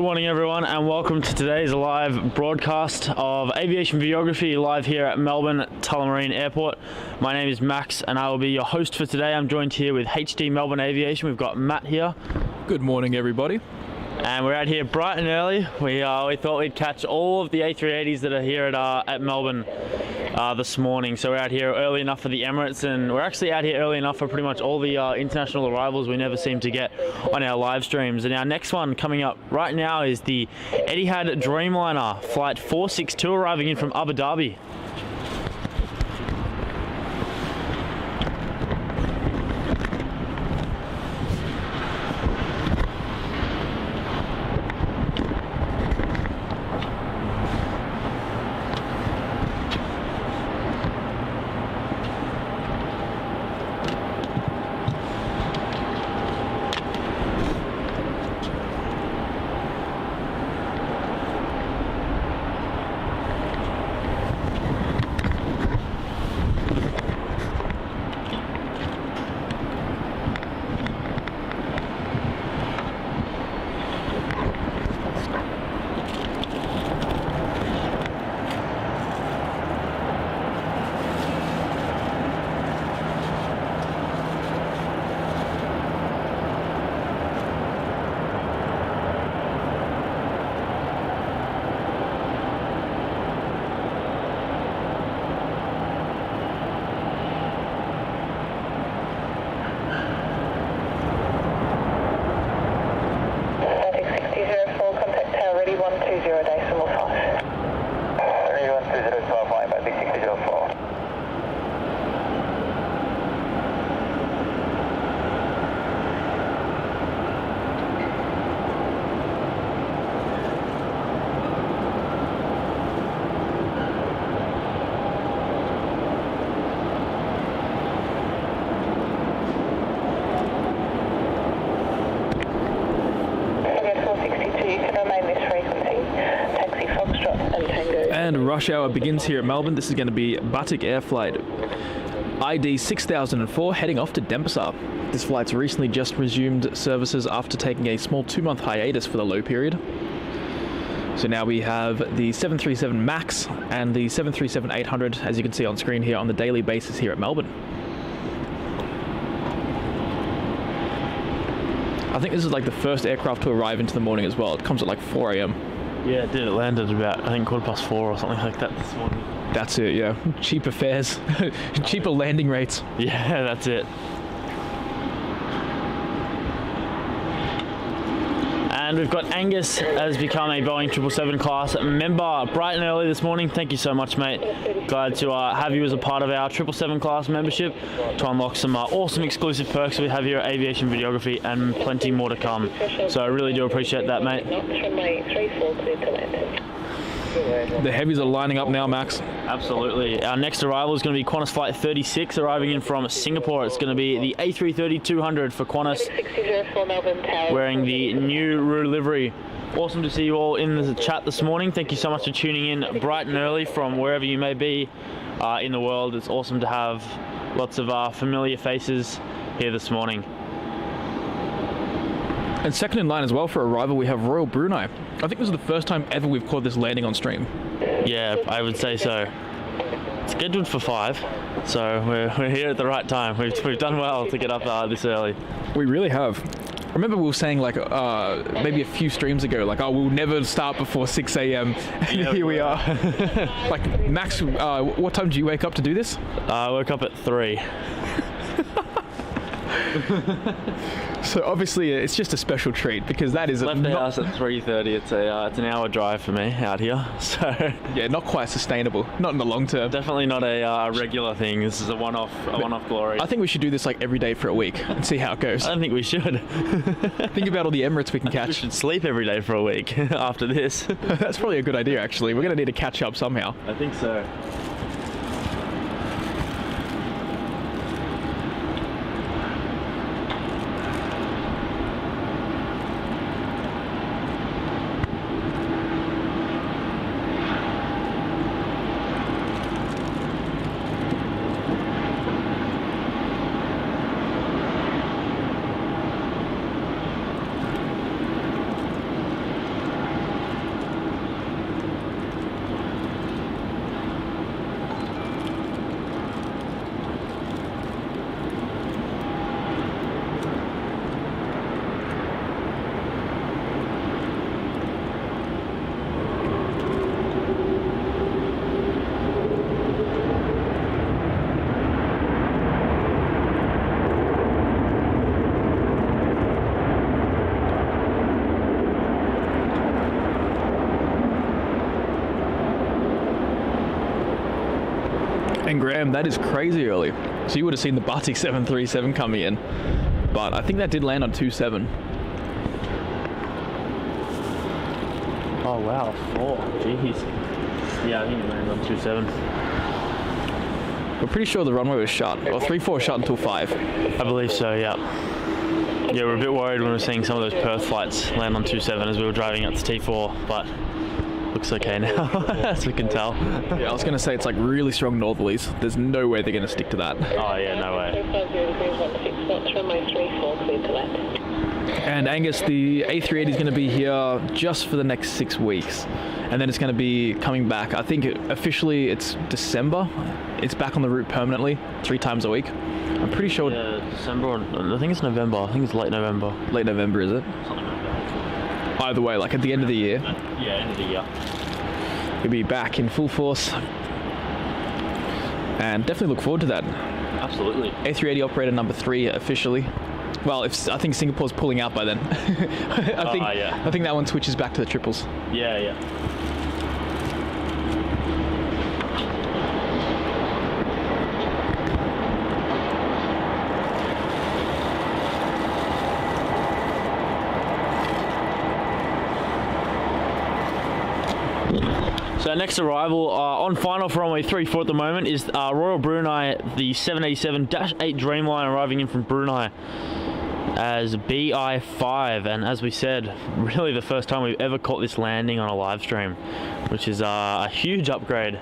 morning everyone, and welcome to today's live broadcast of Aviation Videography live here at Melbourne Tullamarine Airport. My name is Max and I will be your host for today. I'm joined here with HD Melbourne Aviation. We've got Matt here. Good morning everybody. And we're out here bright and early. We thought we'd catch all of the A380s that are here at Melbourne this morning. So we're out here early enough for the Emirates, and we're actually out here early enough for pretty much all the international arrivals we never seem to get on our live streams. And our next one coming up right now is the Etihad Dreamliner Flight 462 arriving in from Abu Dhabi. And rush hour begins here at Melbourne. This is going to be Batik Air Flight ID 6004 heading off to Denpasar. This flight's recently just resumed services after taking a small 2-month hiatus for the low period. So now we have the 737 MAX and the 737-800, as you can see on screen here, on the daily basis here at Melbourne. I think this is like the first aircraft to arrive into the morning as well. It comes at like 4 a.m. Yeah, it did. It landed about, I think, 4:15 or something like that this morning. That's it, yeah. Cheaper fares, cheaper landing rates. Yeah, that's it. And we've got Angus has become a Boeing 777 class member bright and early this morning. Thank you so much, mate. Glad to have you as a part of our 777 class membership to unlock some awesome exclusive perks we have here at Aviation Videography, and plenty more to come. So I really do appreciate that, mate. The heavies are lining up now, Max. Absolutely. Our next arrival is going to be Qantas Flight 36 arriving in from Singapore. It's going to be the A330-200 for Qantas, wearing the new Roo livery. Awesome to see you all in the chat this morning. Thank you so much for tuning in bright and early from wherever you may be in the world. It's awesome to have lots of familiar faces here this morning. And second in line as well for arrival, we have Royal Brunei. I think this is the first time ever we've caught this landing on stream. Yeah, I would say so. It's scheduled for 5, so we're here at the right time. We've done well to get up this early. We really have. I remember we were saying like maybe a few streams ago, like, oh, we'll never start before 6 a.m. And yeah, here we are. Like, Max, what time did you wake up to do this? I woke up at 3. So obviously it's just a special treat, because that is left the house at 3:30. It's an hour drive for me out here, so yeah, not quite sustainable, not in the long term. Definitely not a regular thing. This is a one-off glory. I think we should do this like every day for a week and see how it goes. I don't think we should. Think about all the Emirates we can catch. We should sleep every day for a week after this. That's probably a good idea, actually. We're going to need to catch up somehow. I think so. And Graham, that is crazy early. So you would have seen the Batik 737 coming in. But I think that did land on 27. Oh wow, 4. Jeez. Yeah, I think it landed on 27. We're pretty sure the runway was shut. Or 3-4 shut until 5. I believe so, yeah. Yeah, we're a bit worried when we were seeing some of those Perth flights land on 27 as we were driving up to T4, but looks okay now, as we can tell. Yeah, I was going to say it's like really strong northerlies. There's no way they're going to stick to that. Oh yeah, no way. And Angus, the A380 is going to be here just for the next 6 weeks. And then it's going to be coming back. I think officially it's December. It's back on the route permanently, 3 times a week. I'm pretty sure. Yeah, December, or I think it's November. I think it's late November. Late November, is it? Something like that. Either way, like at the end of the year. Yeah, end of the year. You'll be back in full force. And definitely look forward to that. Absolutely. A380 operator number 3 officially. Well, I think Singapore's pulling out by then. I think that one switches back to the triples. Yeah, yeah. So our next arrival on final for runway 34 at the moment is Royal Brunei, the 787-8 Dreamliner arriving in from Brunei as BI5, and as we said, really the first time we've ever caught this landing on a live stream, which is a huge upgrade.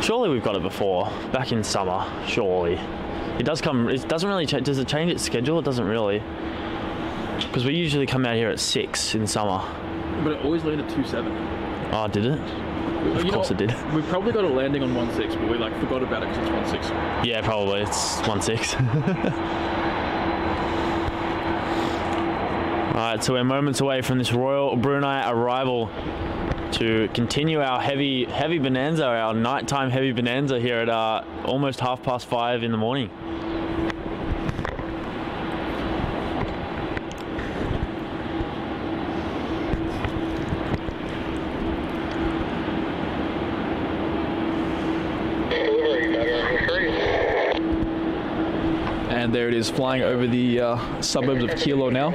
Surely we've got it before, back in summer, surely. It does come, it doesn't really change, does it change its schedule? It doesn't really. Because we usually come out here at 6 in summer. But it always landed 2-7. Oh, did it? Of course it did. We probably got a landing on 1-6, but we like forgot about it because it's 1-6. Yeah, probably. It's 1-6. Alright, so we're moments away from this Royal Brunei arrival to continue our heavy bonanza, our nighttime heavy bonanza here at almost 5:30 in the morning. And there it is, flying over the suburbs of Kilo now.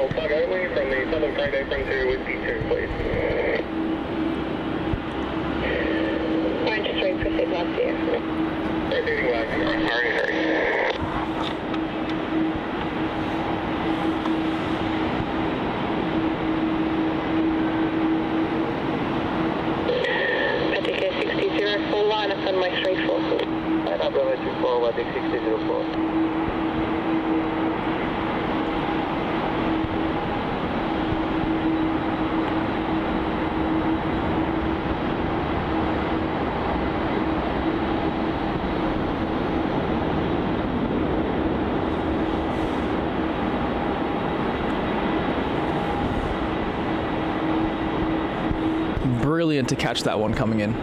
Brilliant to catch that one coming in.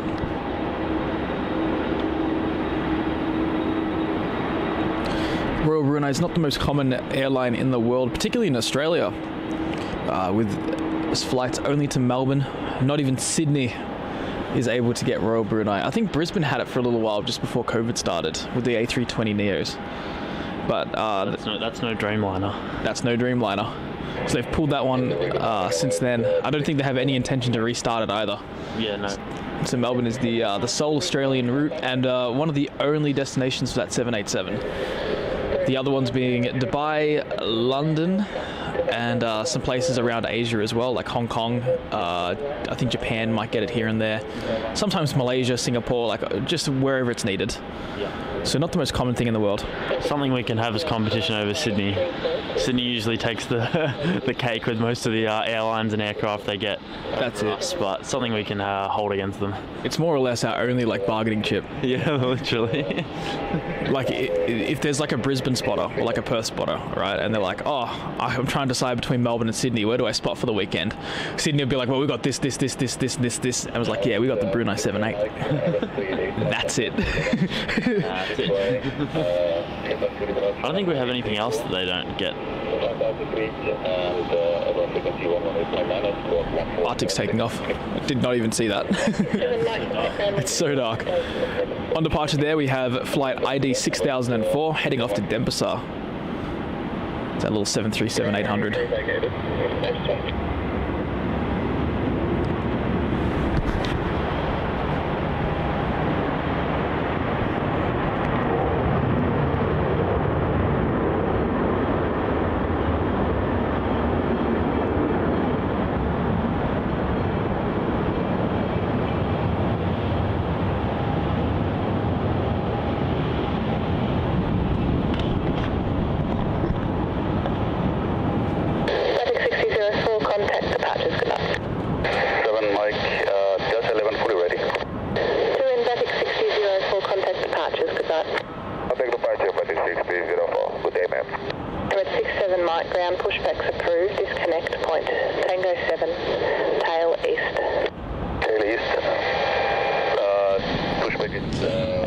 Royal Brunei is not the most common airline in the world, particularly in Australia, with flights only to Melbourne. Not even Sydney is able to get Royal Brunei. I think Brisbane had it for a little while just before COVID started with the A320 Neos. But that's no Dreamliner. That's no Dreamliner. So they've pulled that one since then. I don't think they have any intention to restart it either. Yeah, no. So Melbourne is the sole Australian route and one of the only destinations for that 787. The other ones being Dubai, London, and some places around Asia as well, like Hong Kong. I think Japan might get it here and there. Sometimes Malaysia, Singapore, like just wherever it's needed. Yeah. So not the most common thing in the world. Something we can have as competition over Sydney. Sydney usually takes the cake with most of the airlines and aircraft they get. That's it. Us, but something we can hold against them. It's more or less our only like bargaining chip. Yeah, literally. Like if there's like a Brisbane spotter or like a Perth spotter, right, and they're like, oh, I'm trying to decide between Melbourne and Sydney, where do I spot for the weekend? Sydney will be like, well, we got this. And I was like, yeah, we got the Brunei 780. That's it. That's it. I don't think we have anything else that they don't get Arctic's taking off. I did not even see that. It's so dark. On departure there we have flight ID 6004 heading off to Denpasar. It's that little 737-800.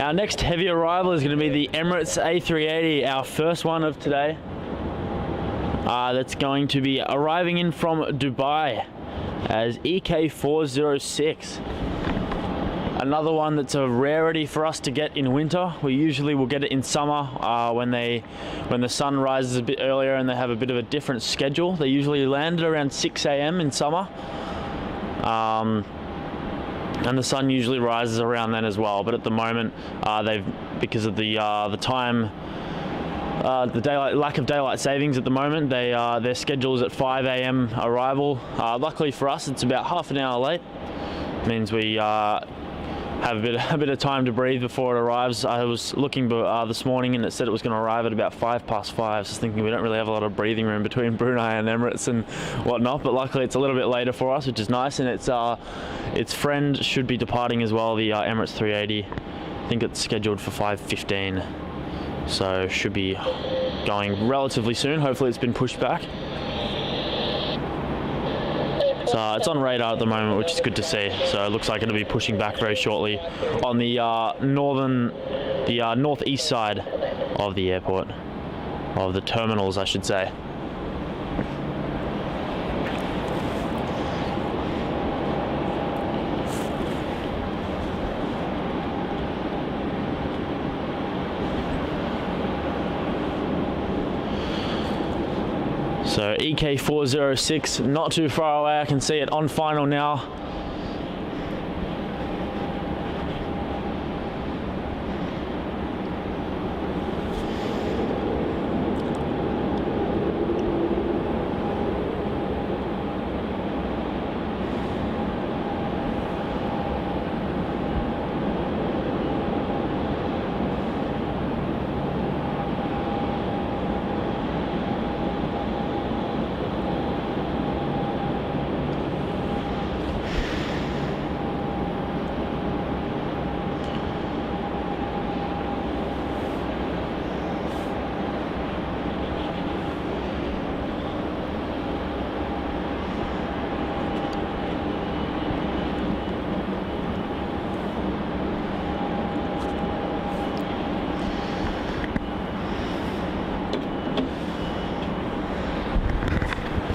Our next heavy arrival is going to be the Emirates A380, our first one of today. That's going to be arriving in from Dubai as EK406. Another one that's a rarity for us to get in winter. We usually will get it in summer when the sun rises a bit earlier and they have a bit of a different schedule. They usually land at around 6 a.m. in summer. And the sun usually rises around then as well, but at the moment because of the lack of daylight savings at the moment, their schedule is at 5 a.m. arrival. Luckily for us, it's about half an hour late. It means we have a bit of time to breathe before it arrives. I was looking this morning and it said it was going to arrive at about 5:05. So I was thinking we don't really have a lot of breathing room between Brunei and Emirates and whatnot, but luckily it's a little bit later for us, which is nice. And its friend should be departing as well, the Emirates 380. I think it's scheduled for 5:15, so should be going relatively soon. Hopefully it's been pushed back. So it's on radar at the moment, which is good to see. So it looks like it'll be pushing back very shortly on the northeast side of the airport, of the terminals, I should say. So EK406, not too far away. I can see it on final now.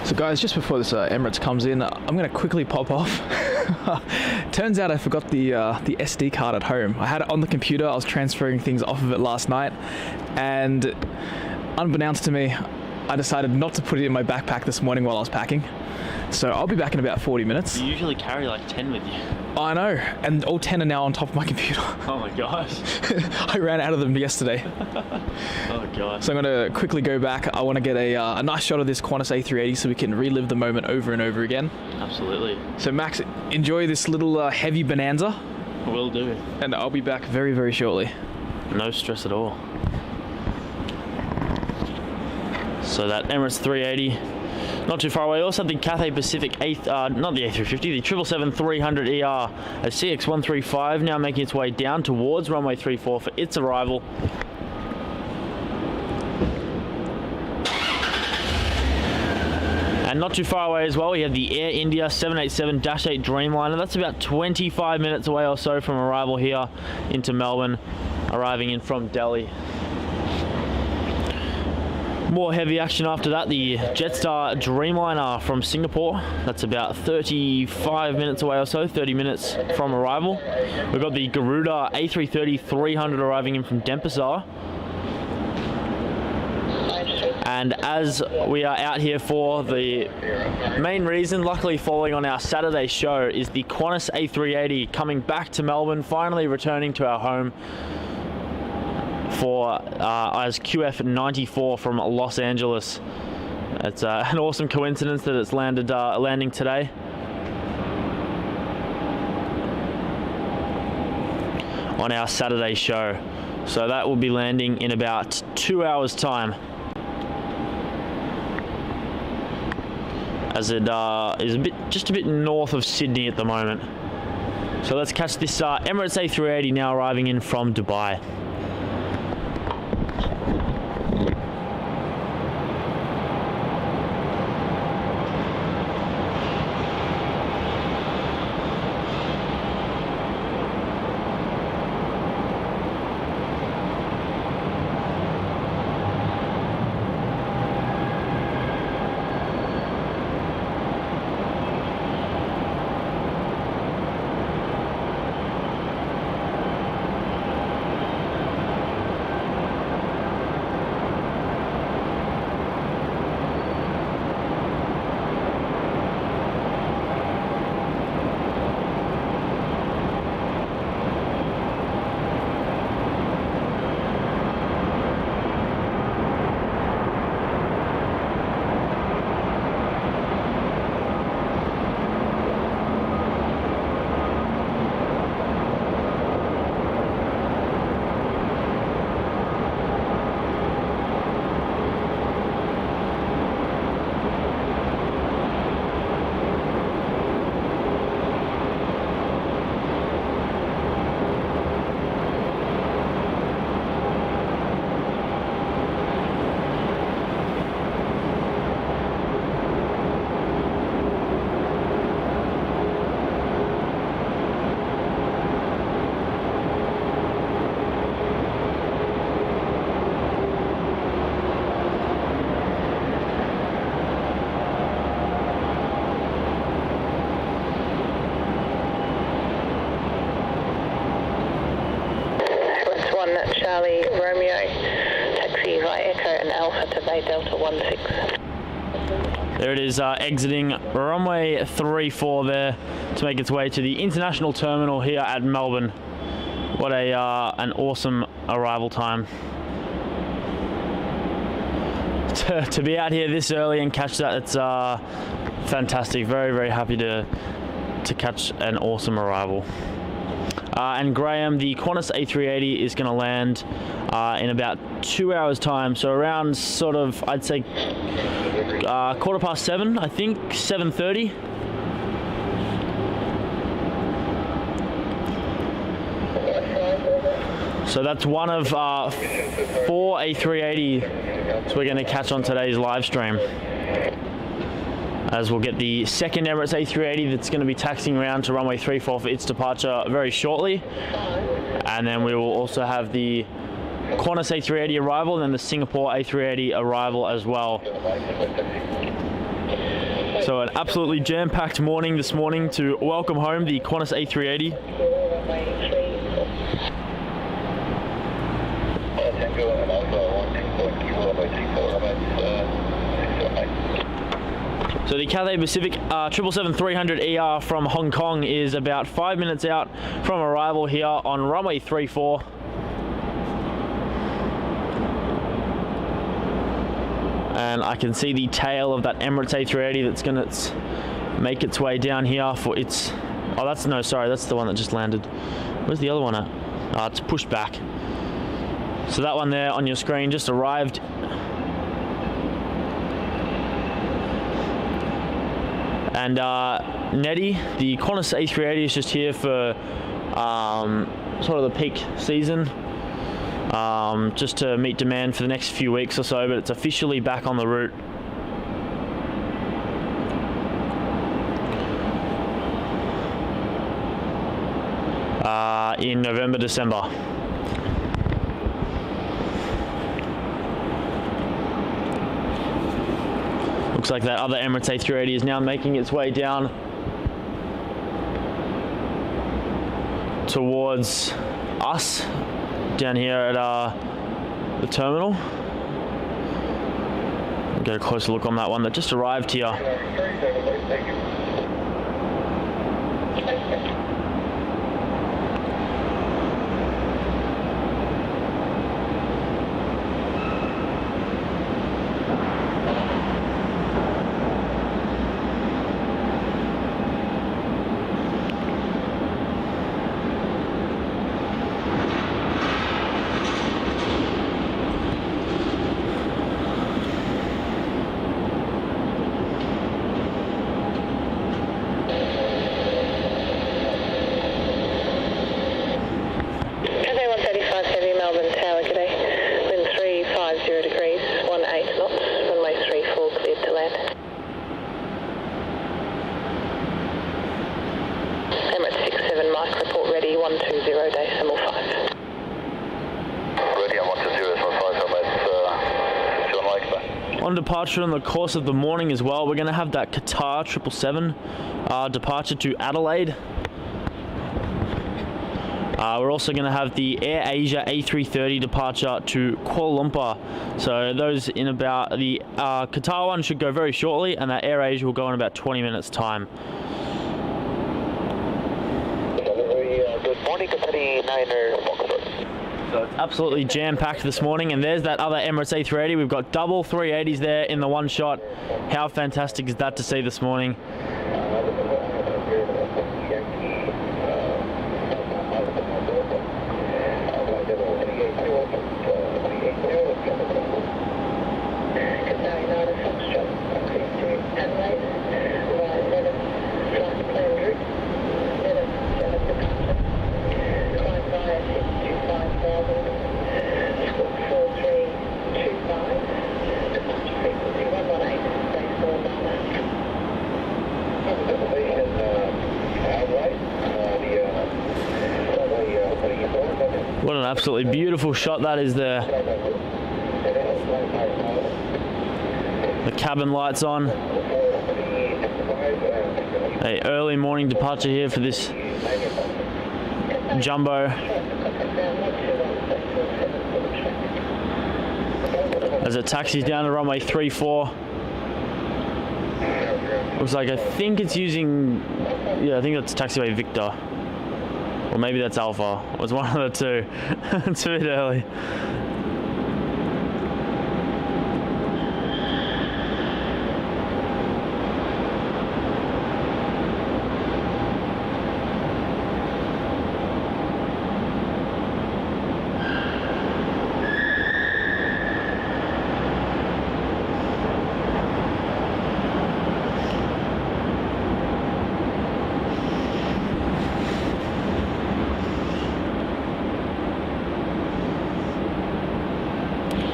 So guys, just before this Emirates comes in, I'm going to quickly pop off. Turns out I forgot the SD card at home. I had it on the computer. I was transferring things off of it last night, and unbeknownst to me, I decided not to put it in my backpack this morning while I was packing. So I'll be back in about 40 minutes. You usually carry like 10 with you. I know, and all 10 are now on top of my computer. Oh my gosh. I ran out of them yesterday. Oh gosh. So I'm going to quickly go back. I want to get a nice shot of this Qantas A380 so we can relive the moment over and over again. Absolutely. So Max, enjoy this little heavy bonanza. Will do. And I'll be back very, very shortly. No stress at all. So that Emirates 380, not too far away. Also the Cathay Pacific, not the A350, the 777-300ER, a CX135, now making its way down towards runway 34 for its arrival. And not too far away as well, we have the Air India 787-8 Dreamliner. That's about 25 minutes away or so from arrival here into Melbourne, arriving in from Delhi. More heavy action after that, the Jetstar Dreamliner from Singapore. That's about 35 minutes away or so, 30 minutes from arrival. We've got the Garuda A330 300 arriving in from Denpasar. And as we are out here for the main reason, luckily following on our Saturday show, is the Qantas A380 coming back to Melbourne, finally returning to our home for as QF94 from Los Angeles. It's an awesome coincidence that it's landing today. On our Saturday show. So that will be landing in about 2 hours time. As it is just a bit north of Sydney at the moment. So let's catch this Emirates A380 now arriving in from Dubai. Charlie Romeo, taxi via Echo and Alpha to Bay Delta 16. There it is, exiting runway 34 there to make its way to the international terminal here at Melbourne. What an awesome arrival time. To be out here this early and catch that, it's fantastic. Very, very happy to catch an awesome arrival. And Graham, the Qantas A380 is going to land in about 2 hours time, so around sort of, I'd say 7:15, I think 7:30. So that's one of 4 A380s we're going to catch on today's live stream, as we'll get the second Emirates A380 that's going to be taxiing around to runway 34 for its departure very shortly. And then we will also have the Qantas A380 arrival and then the Singapore A380 arrival as well. So an absolutely jam-packed morning this morning to welcome home the Qantas A380. So the Cathay Pacific 777-300ER from Hong Kong is about 5 minutes out from arrival here on runway 34. And I can see the tail of that Emirates A380 that's going to make its way down here for its... Oh, that's the one that just landed. Where's the other one at? It's pushed back. So that one there on your screen just arrived. And Nettie, the Qantas A380 is just here for sort of the peak season, just to meet demand for the next few weeks or so, but it's officially back on the route. In November, December. Looks like that other Emirates A380 is now making its way down towards us down here at the terminal. We'll get a closer look on that one that just arrived here. Melbourne Tower, g'day. Wind 350 degrees, 18 knots, runway 34 cleared to land. Emirates 67 Mike, report ready, 120.5. Ready on 120.5, Emirates, John Mike. On departure in the course of the morning as well, we're going to have that Qatar 777 departure to Adelaide. We're also going to have the AirAsia A330 departure to Kuala Lumpur. So those in about the Qatar one should go very shortly, and that AirAsia will go in about 20 minutes time. Good morning, Qatar. So it's absolutely jam-packed this morning, and there's that other Emirates A380. We've got double 380s there in the one shot. How fantastic is that to see this morning? What an absolutely beautiful shot that is there. The cabin lights on. A early morning departure here for this jumbo. As it taxis down to runway 34. Looks like, I think it's using, yeah, I think that's taxiway Victor. Or maybe that's Alpha. It was one of the two. It's a bit early.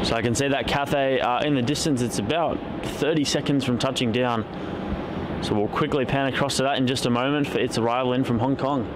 So I can see that Cathay in the distance. It's about 30 seconds from touching down. So we'll quickly pan across to that in just a moment for its arrival in from Hong Kong.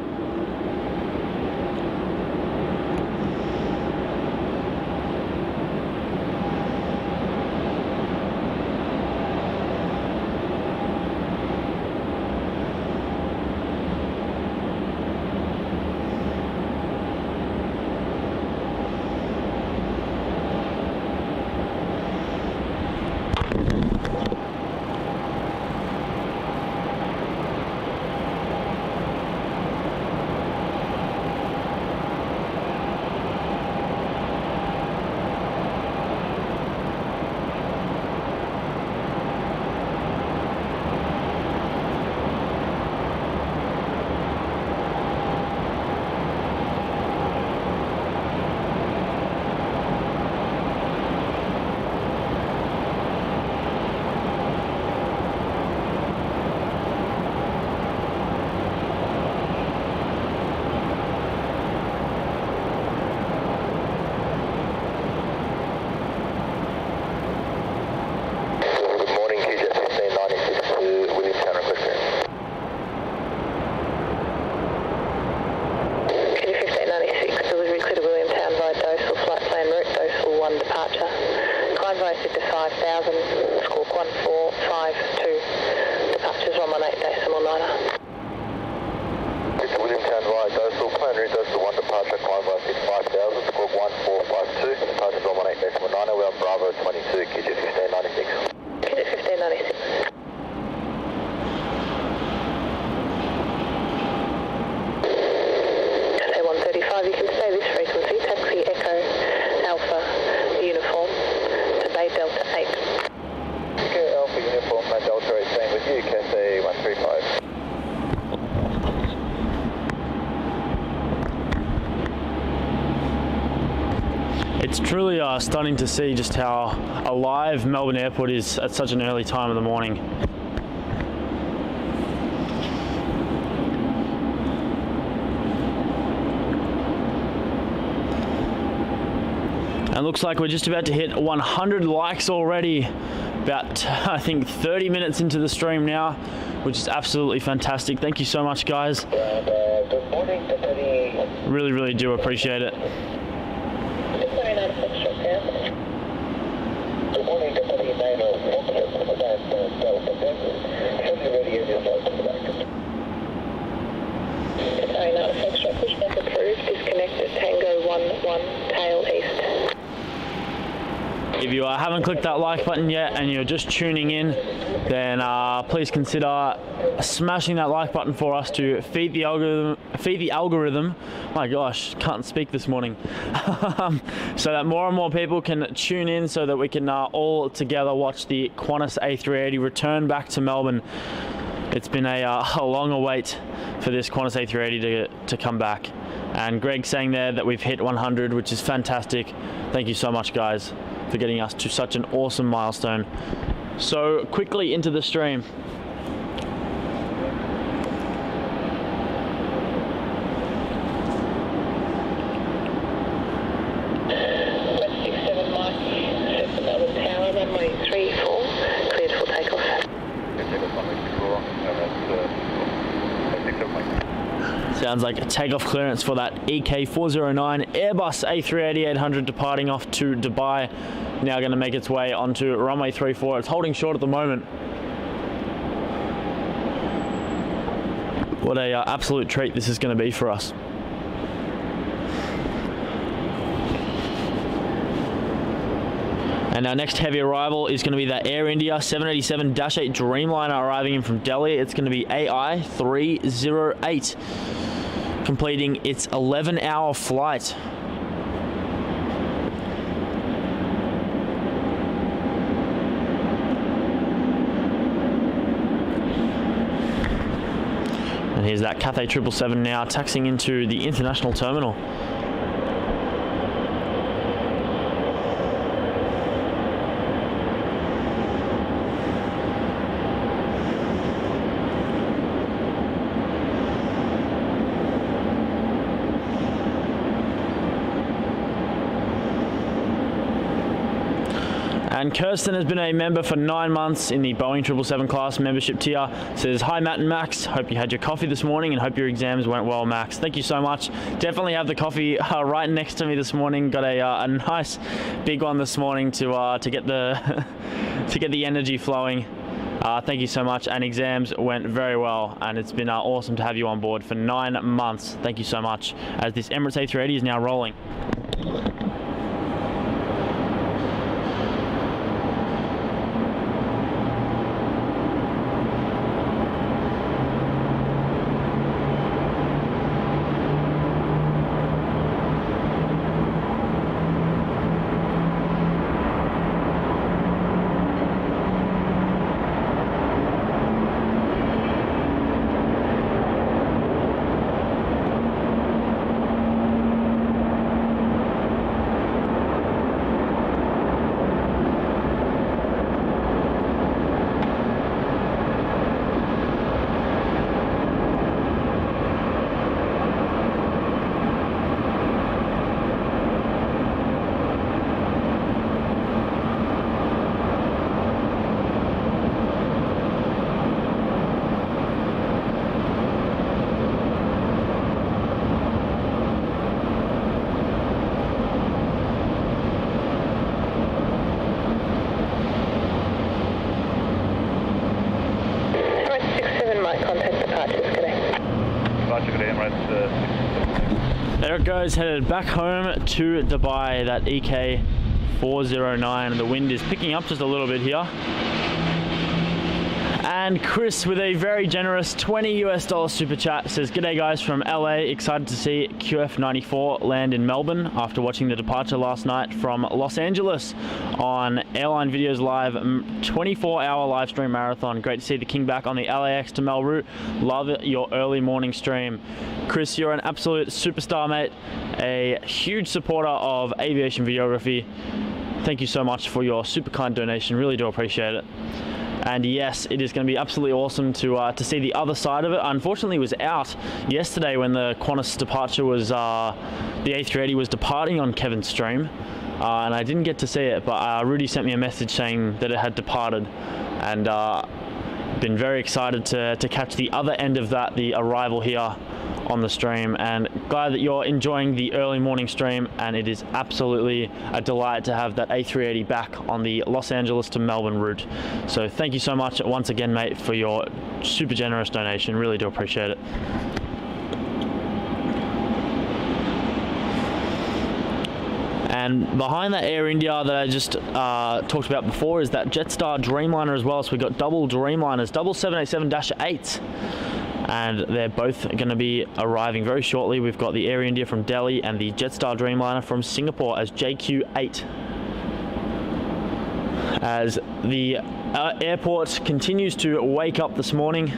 5000, squawk 1452. Departures 118.9. Victor Williamtown via Coastal, plan route goes to 1 departure, climb by 5000, squawk 1452, departures 118.9, we're on Bravo 22, QF 1596. QF 1596. Cathay 135, you can stay this frequency, taxi Echo Alpha Uniform to Bay Delta 8. Okay, Alpha Uniform, Delta 8, same with you, Cathay 135. It's truly stunning to see just how alive Melbourne Airport is at such an early time of the morning. And looks like we're just about to hit 100 likes already. About, I think, 30 minutes into the stream now, which is absolutely fantastic. Thank you so much, guys. Good morning, Really, really do appreciate it. Good morning, Deputy 904, Delta should be ready as your flight to the back. Sorry, not a Foxtrot, pushback approved, disconnected, Tango 11, tail east. If you haven't clicked that like button yet and you're just tuning in, then please consider smashing that like button for us to feed the algorithm. My gosh, can't speak this morning. So that more and more people can tune in, so that we can all together watch the Qantas A380 return back to Melbourne. It's been a long await for this Qantas A380 to come back. And Greg saying there that we've hit 100, which is fantastic. Thank you so much, guys, for getting us to such an awesome milestone. So quickly into the stream. West 67 Mike, set the Melbourne Tower, runway 34, cleared for takeoff. Sounds like a takeoff clearance for that EK409 Airbus A380-800 departing off to Dubai. Now going to make its way onto runway 34. It's holding short at the moment. What a absolute treat this is going to be for us. And our next heavy arrival is going to be that Air India 787-8 Dreamliner arriving in from Delhi. It's going to be AI308, completing its 11-hour flight. And here's that Cathay 777 now taxiing into the international terminal. And Kirsten has been a member for 9 months in the Boeing 777 class membership tier. Says, hi Matt and Max, hope you had your coffee this morning and hope your exams went well, Max. Thank you so much. Definitely have the coffee right next to me this morning. Got a nice big one this morning to get the to get the energy flowing. Thank you so much, and exams went very well, and it's been awesome to have you on board for 9 months. Thank you so much, as this Emirates A380 is now rolling. might contact departures. Good day. Departure, good day, Emirates. There it goes, headed back home to Dubai, that EK409. The wind is picking up just a little bit here. And Chris with a very generous $20 super chat says, "G'day guys from LA, excited to see QF94 land in Melbourne after watching the departure last night from Los Angeles on Airline Videos Live 24-hour live stream marathon. Great to see the King back on the LAX to Mel route. Love it, your early morning stream." Chris, you're an absolute superstar, mate. A huge supporter of aviation videography. Thank you so much for your super kind donation. Really do appreciate it. And yes, it is going to be absolutely awesome to see the other side of it. Unfortunately, it was out yesterday when the Qantas departure was, the A380 was departing on Kevin's stream. And I didn't get to see it, but Rudy sent me a message saying that it had departed. And been very excited to catch the other end of that, the arrival here on the stream, and glad that you're enjoying the early morning stream. And it is absolutely a delight to have that A380 back on the Los Angeles to Melbourne route. So thank you so much once again, mate, for your super generous donation. Really do appreciate it. And behind that Air India that I just talked about before is that Jetstar Dreamliner as well. So we've got double Dreamliners, double 787-8s. And they're both going to be arriving very shortly. We've got the Air India from Delhi and the Jetstar Dreamliner from Singapore as JQ8. As the airport continues to wake up this morning,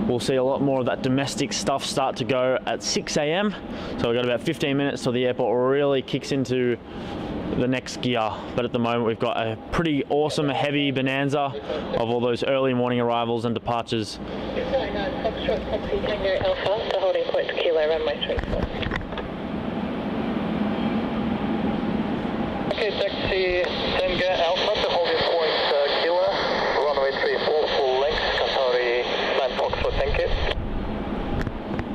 we'll see a lot more of that domestic stuff start to go at 6 a.m. So we've got about 15 minutes till the airport really kicks into the next gear. But at the moment we've got a pretty awesome heavy bonanza of all those early morning arrivals and departures. Foxtrot Taxi Tango Alpha to holding point Kilo runway 34. Okay, Taxi Tango Alpha to holding point Kilo, runway 34, full length, Qatar Foxtrot, thank you.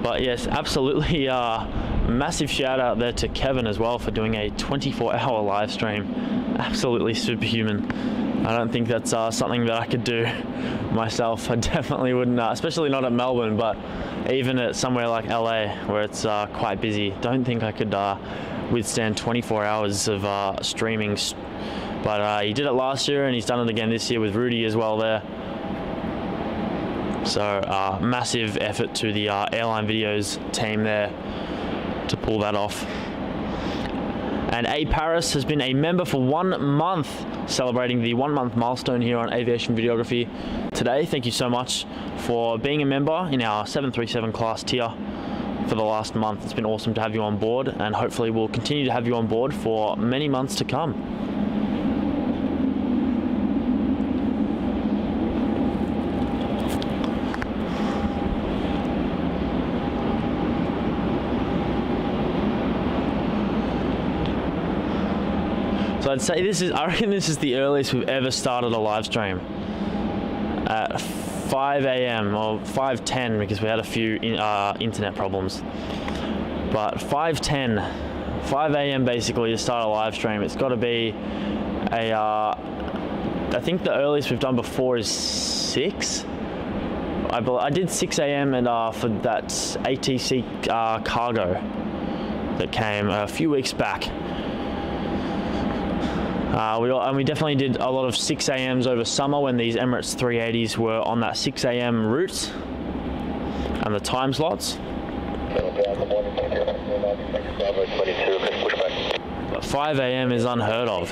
But yes, absolutely massive shout out there to Kevin as well for doing a 24-hour live stream. Absolutely superhuman. I don't think that's something that I could do myself. I definitely wouldn't, especially not at Melbourne, but even at somewhere like LA where it's quite busy. Don't think I could withstand 24 hours of streaming. But he did it last year and he's done it again this year with Rudy as well there. So massive effort to the Airline Videos team there to pull that off. And A Paris has been a member for 1 month, celebrating the 1 month milestone here on Aviation Videography today. Thank you so much for being a member in our 737 class tier for the last month. It's been awesome to have you on board, and hopefully we'll continue to have you on board for many months to come. So I'd say I reckon this is the earliest we've ever started a live stream at 5 a.m. or 5:10 because we had a few internet problems. But 5:10, 5 a.m. basically to start a live stream. It's got to be I think the earliest we've done before is 6. I did 6 a.m. and for that ATC cargo that came a few weeks back. We definitely did a lot of 6 a.m.s over summer when these Emirates 380s were on that 6 a.m. route and the time slots. But 5 a.m. is unheard of.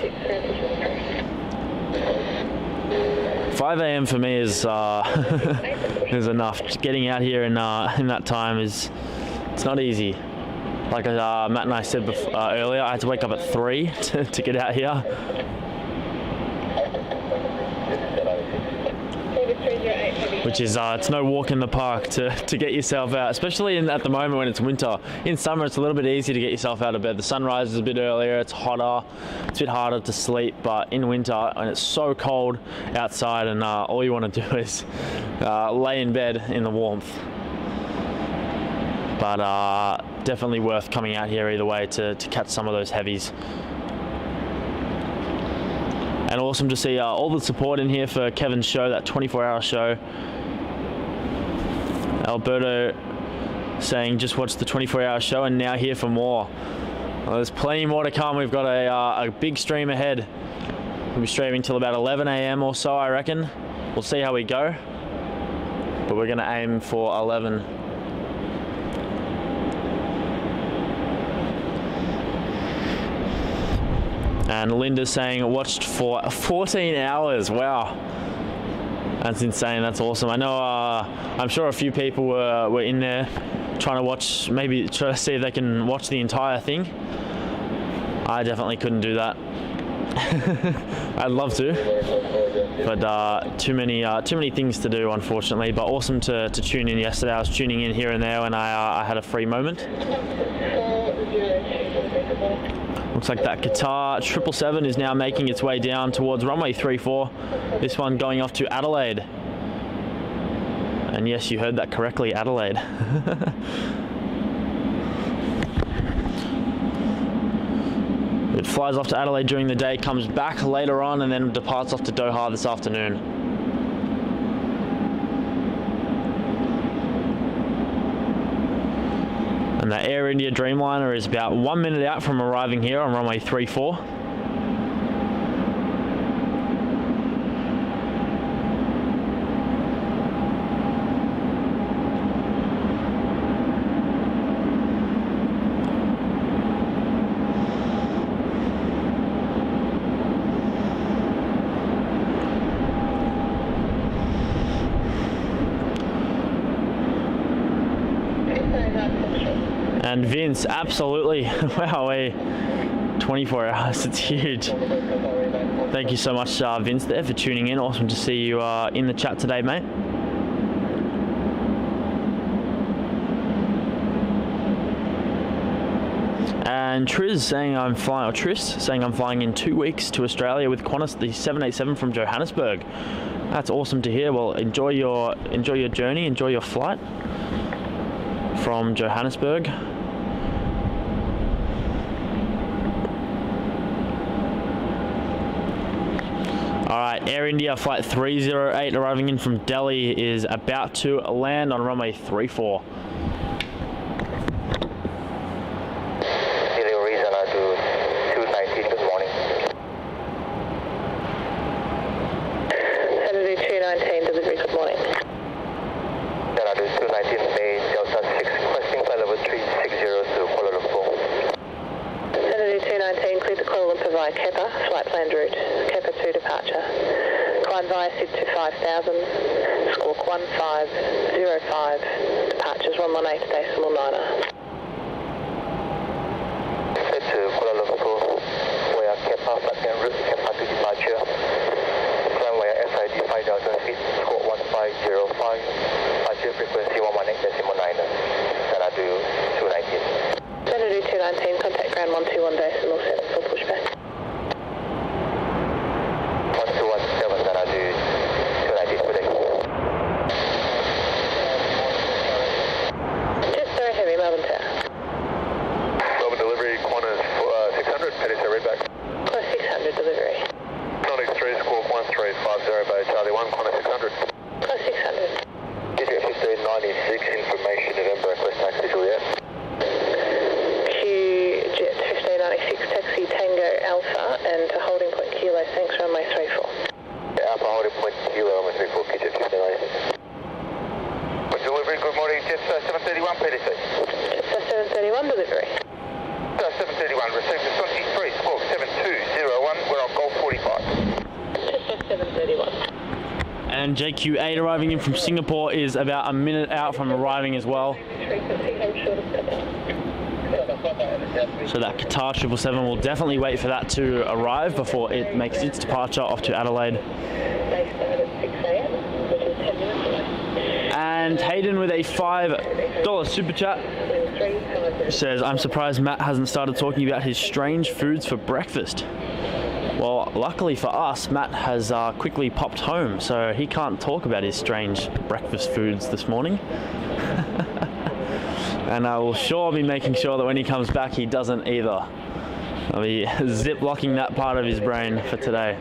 5 a.m. for me is is enough. Just getting out here in that time it's not easy. Like Matt and I said earlier, I had to wake up at 3 to get out here. Which is, it's no walk in the park to get yourself out, especially at the moment when it's winter. In summer, it's a little bit easier to get yourself out of bed. The sun rises a bit earlier, it's hotter, it's a bit harder to sleep, but in winter, when it's so cold outside and all you want to do is lay in bed in the warmth. But definitely worth coming out here either way to catch some of those heavies. And awesome to see all the support in here for Kevin's show, that 24-hour show. Alberto saying just watched the 24-hour show and now here for more. Well, there's plenty more to come. We've got a big stream ahead. We'll be streaming till about 11 a.m. or so, I reckon. We'll see how we go, but we're going to aim for 11. And Linda's saying watched for 14 hours. Wow, that's insane. That's awesome. I know. I'm sure a few people were in there trying to watch, maybe try to see if they can watch the entire thing. I definitely couldn't do that. I'd love to, but too many things to do, unfortunately. But awesome to tune in yesterday. I was tuning in here and there when I had a free moment. Looks like that Qatar 777 is now making its way down towards runway 34. This one going off to Adelaide. And yes, you heard that correctly, Adelaide. It flies off to Adelaide during the day, comes back later on, and then departs off to Doha this afternoon. And the Air India Dreamliner is about 1 minute out from arriving here on runway 34. And Vince, absolutely. Wow, 24 hours, it's huge. Thank you so much, Vince, there for tuning in. Awesome to see you in the chat today, mate. And Tris saying I'm flying in 2 weeks to Australia with Qantas, the 787 from Johannesburg. That's awesome to hear. Well, enjoy your journey, enjoy your flight from Johannesburg. Alright, Air India flight 308 arriving in from Delhi is about to land on runway 34. Reason I do 219, good morning. Saturday 219, delivery, good morning. Then I do 219 Bay Delta 6, requesting flight level 360 to Kuala Lumpur. Saturday 219, cleared to Kuala Lumpur via Kepa, flight planned route, Kepa 2 departure. Climb via SID to 5000, squawk 1505, departures 118.9er. Head to Kuala Lumpur via Kepa, flight planned route, Kepa 2 departure. Climb via SID 5000 feet, squawk 1505, departure frequency 118.9er. Then I do 219. Saturday 219, contact ground 121.7 for pushback. 1217, then I do 219 today. Just very heavy, Melbourne Tower. Melbourne delivery, Qantas 600, Petty readback. Qantas 600 delivery. Nonix 3, squawk 1350 by Charlie 1, Qantas 600. Qantas 600. Digit 1596, information November, request taxi Juliet. Jet 1596, taxi Tango Alpha, and to holding point Kilo, thanks, runway 34. Alpha holding point Kilo, runway 34, Jet 1596. Delivery, good morning, Jet 731, PDC. Jet 731 delivery. 731, received the 23, squawk 7201, we're on Golf 45. Jet 731. And JQ8 arriving in from Singapore is about a minute out from arriving as well. So that Qatar 777 will definitely wait for that to arrive before it makes its departure off to Adelaide. And Hayden with a $5 super chat says, I'm surprised Matt hasn't started talking about his strange foods for breakfast. Well, luckily for us, Matt has quickly popped home, so he can't talk about his strange breakfast foods this morning. And I will sure be making sure that when he comes back, he doesn't either. I'll be zip-locking that part of his brain for today.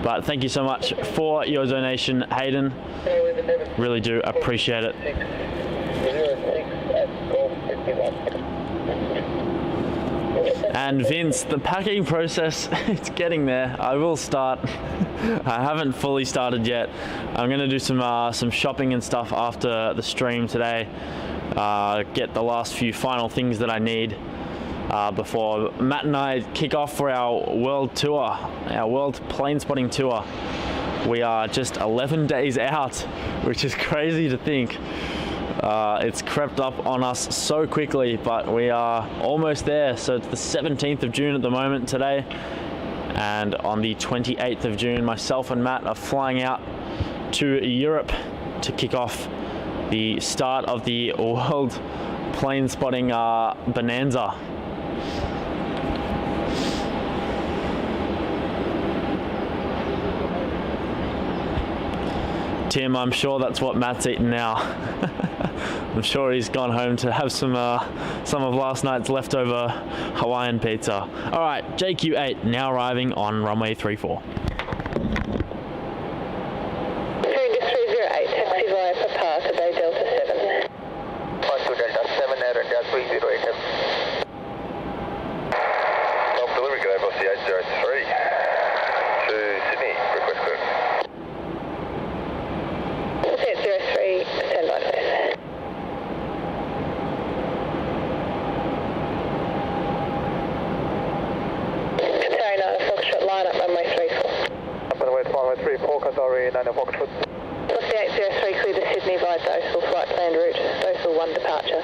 But thank you so much for your donation, Hayden. Really do appreciate it. And Vince, the packing process, it's getting there. I will start. I haven't fully started yet. I'm gonna do some shopping and stuff after the stream today. Get the last few final things that I need before Matt and I kick off for our world tour, our world plane spotting tour. We are just 11 days out, which is crazy to think. It's crept up on us so quickly, but we are almost there. So it's the 17th of June at the moment today, and on the 28th of June, myself and Matt are flying out to Europe to kick off the start of the World Plane Spotting Bonanza. Tim, I'm sure that's what Matt's eating now. I'm sure he's gone home to have some of last night's leftover Hawaiian pizza. All right, JQ8 now arriving on runway 34. Taxi via Qatar to Bay Delta 7. 12 Delta 7 Air India 308. Self-delivery Garuda Indonesia 803 to Sydney. Request clear. 803, stand by please. Qatar 9 Foxtrot, line up runway 34. Up on the west, runway 34, Qatar 9 Foxtrot. Taxi 803, clear to Sydney via Dosal, flight planned route, Dosal 1 departure.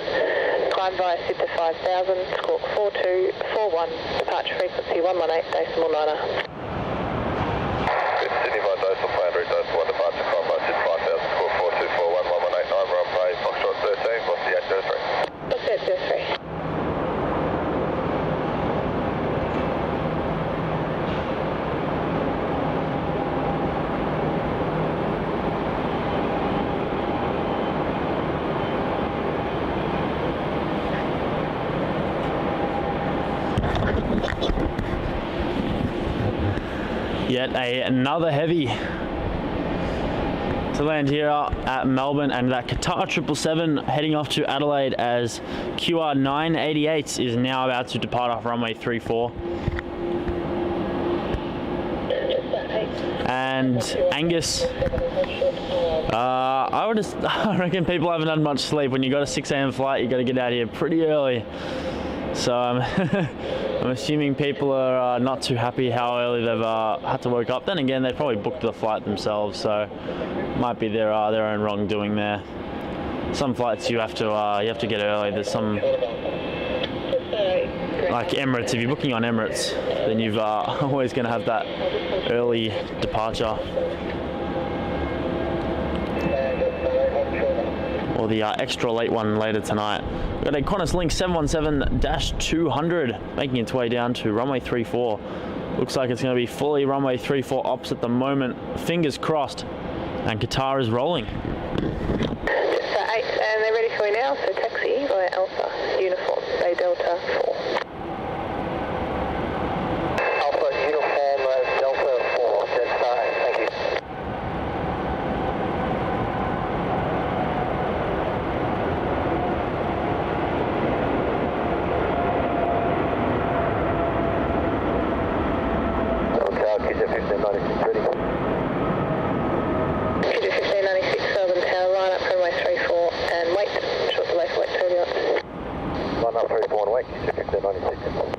Climb via SID to 5000, squawk 4241, departure frequency 118.9er. Sydney via Dosal, planned route, Dosal 1 departure, climb via SID 5000, squawk 4241, 118.9, runway Foxtrot 13, what's the 803? What's the 803? Yet another heavy to land here at Melbourne, and that Qatar 777 heading off to Adelaide as QR988 is now about to depart off runway 34. And Angus, I reckon people haven't had much sleep. When you got a 6 a.m. flight, you got to get out here pretty early. So I'm assuming people are not too happy how early they've had to wake up. Then again, they probably booked the flight themselves, so might be their own wrongdoing there. Some flights you have to get early. There's some, like Emirates. If you're booking on Emirates, then you've always going to have that early departure. Or the extra late one later tonight. We've got a Qantas Link 717-200 making its way down to runway 34. Looks like it's going to be fully runway 34 ops at the moment. Fingers crossed. And Qatar is rolling. Just 8, and they're ready for you now, so taxi via Alpha, uniform, Bay Delta 4. Alpha uniform Delta 4, that's fine, thank you. Hotel QF380 ready. QF380 Melbourne Tower, line up runway 34 and wait, short delay for wait 30 knots. Line up 34 and wait, QF380.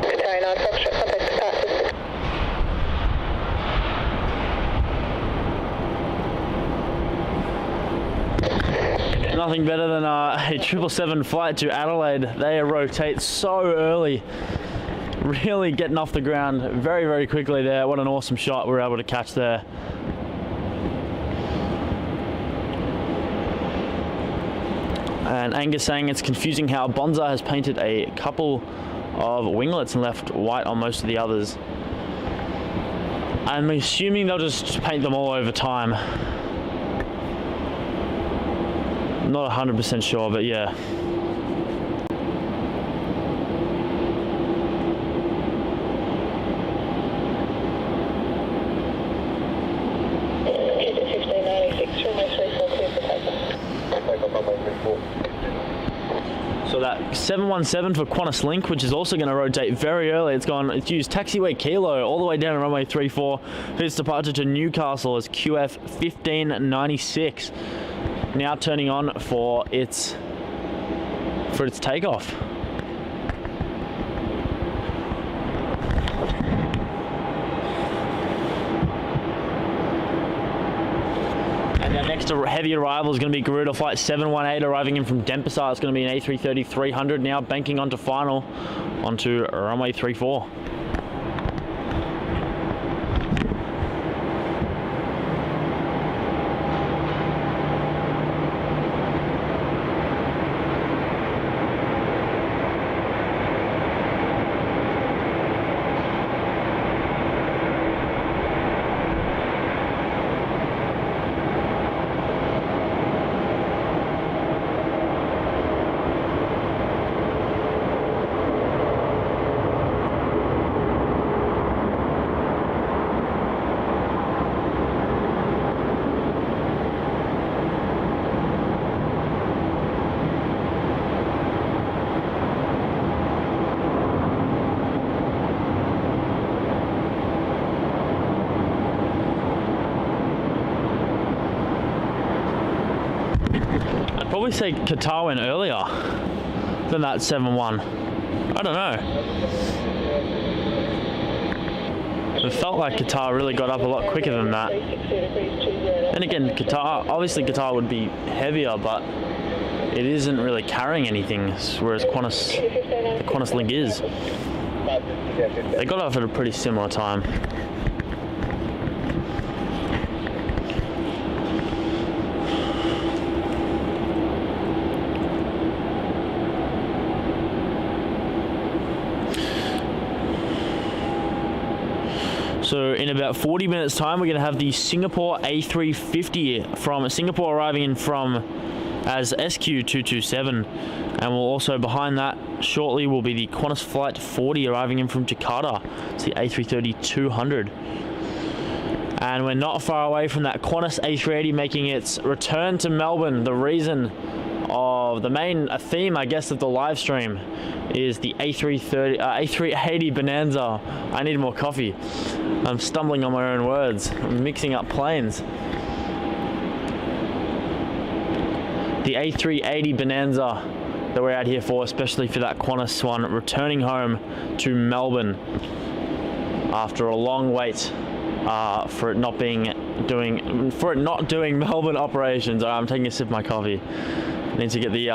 Qatar 9 Foxtrot, contact departures. Nothing better than a 777 flight to Adelaide. They rotate so early. Really getting off the ground very, very quickly there. What an awesome shot we were able to catch there. And Angus saying it's confusing how Bonanza has painted a couple of winglets and left white on most of the others. I'm assuming they'll just paint them all over time. Not 100% sure, but yeah. So that 717 for Qantas Link, which is also going to rotate very early. It's used taxiway Kilo all the way down to runway 34 for its departure to Newcastle as QF380. Now turning on for its takeoff. And our next heavy arrival is going to be Garuda Flight 718 arriving in from Denpasar. It's going to be an A330-300 now banking onto final onto runway 34. Probably say Qatar went earlier than that 7-1. I don't know. It felt like Qatar really got up a lot quicker than that. And again, Qatar would be heavier, but it isn't really carrying anything, whereas the Qantas Link is. They got off at a pretty similar time. So in about 40 minutes time, we're going to have the Singapore A350 from Singapore arriving in from as SQ227. And we'll also behind that shortly will be the Qantas Flight 40 arriving in from Jakarta. It's the A330-200. And we're not far away from that Qantas A380 making its return to Melbourne. The reason of the main theme, I guess, of the live stream is the A380 Bonanza. I need more coffee. I'm stumbling on my own words. I'm mixing up planes. The A380 Bonanza that we're out here for, especially for that Qantas one, returning home to Melbourne after a long wait for it not doing Melbourne operations. I'm taking a sip of my coffee. I need to get the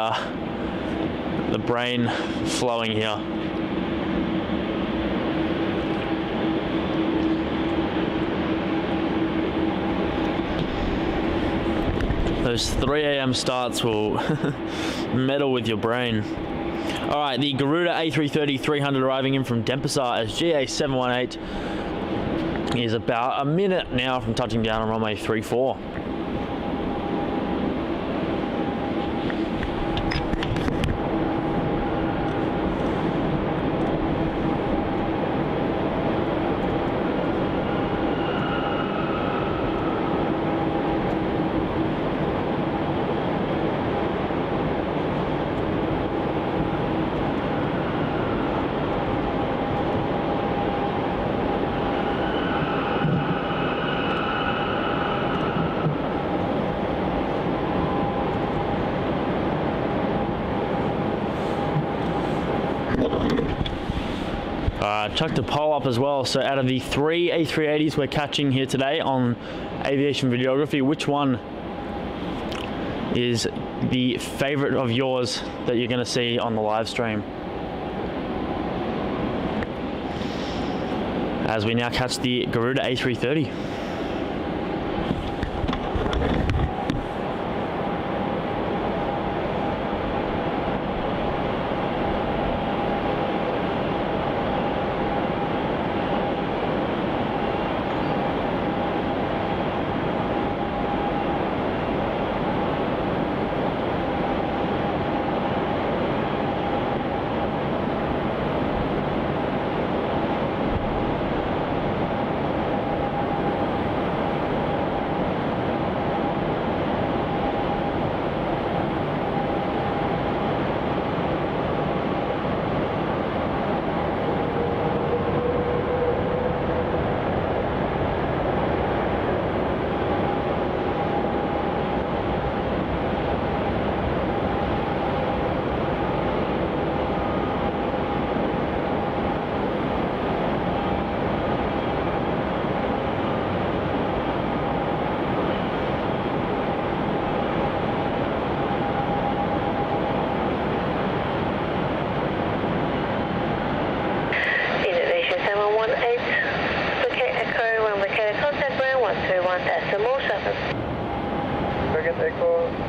brain flowing here. Those 3 a.m. starts will meddle with your brain. All right, the Garuda A330-300 arriving in from Denpasar as GA718 is about a minute now from touching down on runway 34. Chucked a poll up as well. So out of the 3 A380s we're catching here today on Aviation Videography, which one is the favorite of yours that you're going to see on the live stream? As we now catch the Garuda A330.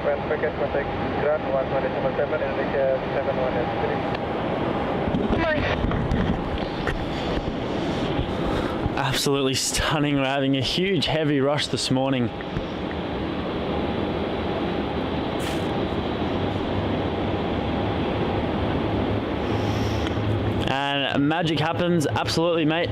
When packet contact ground 1177 Indonesia 71 Absolutely stunning. We're having a huge heavy rush this morning. And magic happens, absolutely, mate.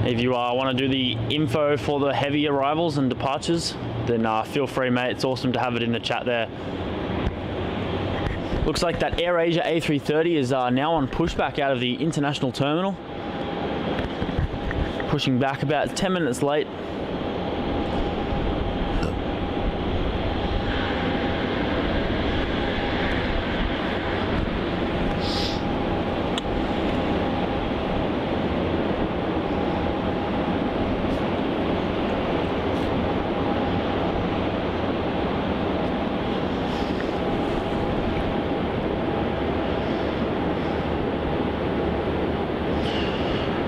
If you want to do the info for the heavy arrivals and departures, then feel free, mate. It's awesome to have it in the chat there. Looks like that AirAsia A330 is now on pushback out of the international terminal. Pushing back about 10 minutes late.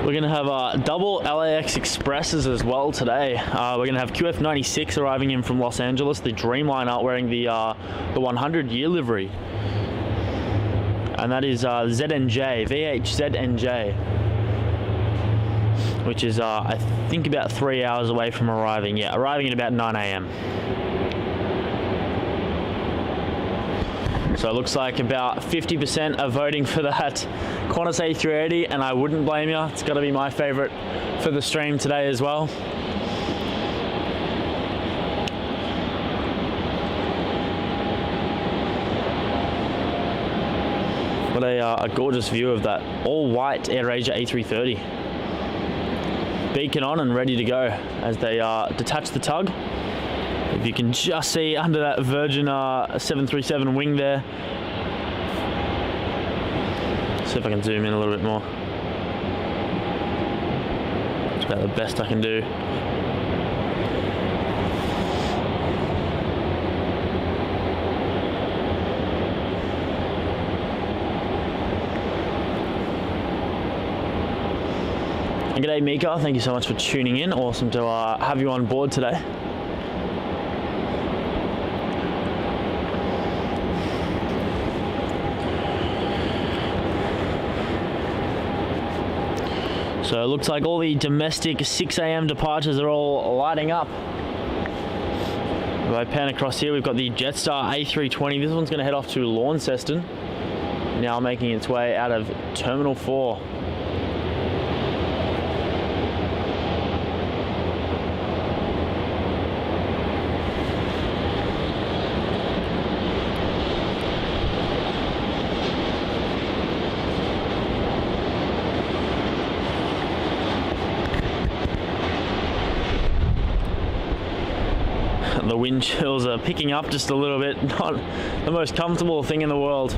We're going to have double LAX Expresses as well today. We're going to have QF96 arriving in from Los Angeles, the Dreamliner wearing the 100-year livery. And that is ZNJ, VHZNJ, which is, I think, about 3 hours away from arriving. Yeah, arriving at about 9 a.m. So it looks like about 50% are voting for that Qantas A380, and I wouldn't blame you. It's got to be my favorite for the stream today as well. What a gorgeous view of that all-white AirAsia A330. Beacon on and ready to go as they detach the tug. If you can just see under that Virgin 737 wing there. See if I can zoom in a little bit more. It's about the best I can do. And g'day Mika, thank you so much for tuning in. Awesome to have you on board today. So it looks like all the domestic 6 a.m. departures are all lighting up. If I pan across here, we've got the Jetstar A320. This one's going to head off to Launceston, now making its way out of Terminal 4. The wind chills are picking up just a little bit. Not the most comfortable thing in the world.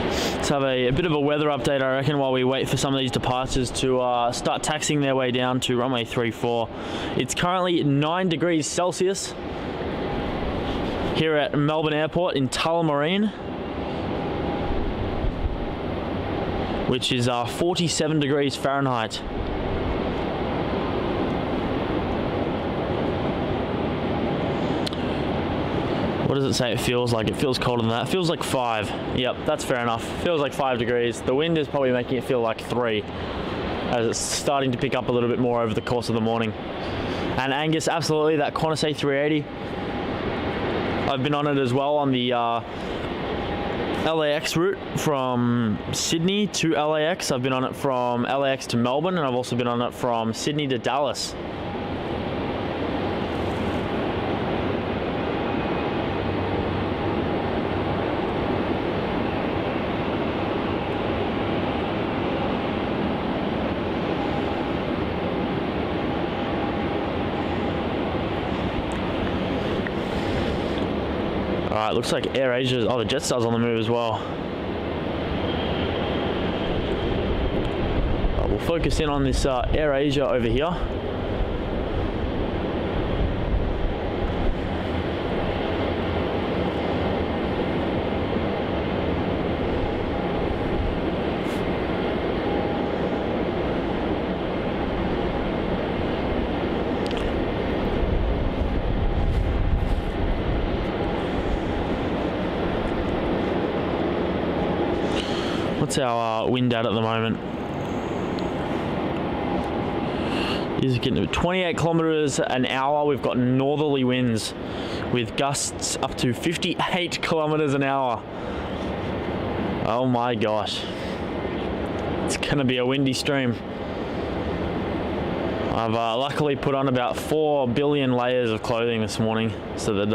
Let's have a bit of a weather update, I reckon, while we wait for some of these departures to start taxiing their way down to runway 34. It's currently 9 degrees Celsius here at Melbourne Airport in Tullamarine, which is 47 degrees Fahrenheit. What does it say it feels like? It feels colder than that. It feels like 5. Yep, that's fair enough. Feels like 5 degrees. The wind is probably making it feel like 3, as it's starting to pick up a little bit more over the course of the morning. And Angus, absolutely, that Qantas A380. I've been on it as well on the LAX route from Sydney to LAX. I've been on it from LAX to Melbourne, and I've also been on it from Sydney to Dallas. Alright, looks like AirAsia, the Jetstar's on the move as well. We'll focus in on this AirAsia over here. What's our wind at the moment? Is getting 28 kilometers an hour. We've got northerly winds with gusts up to 58 kilometers an hour. Oh my gosh. It's gonna be a windy stream. I've luckily put on about 4 billion layers of clothing this morning so that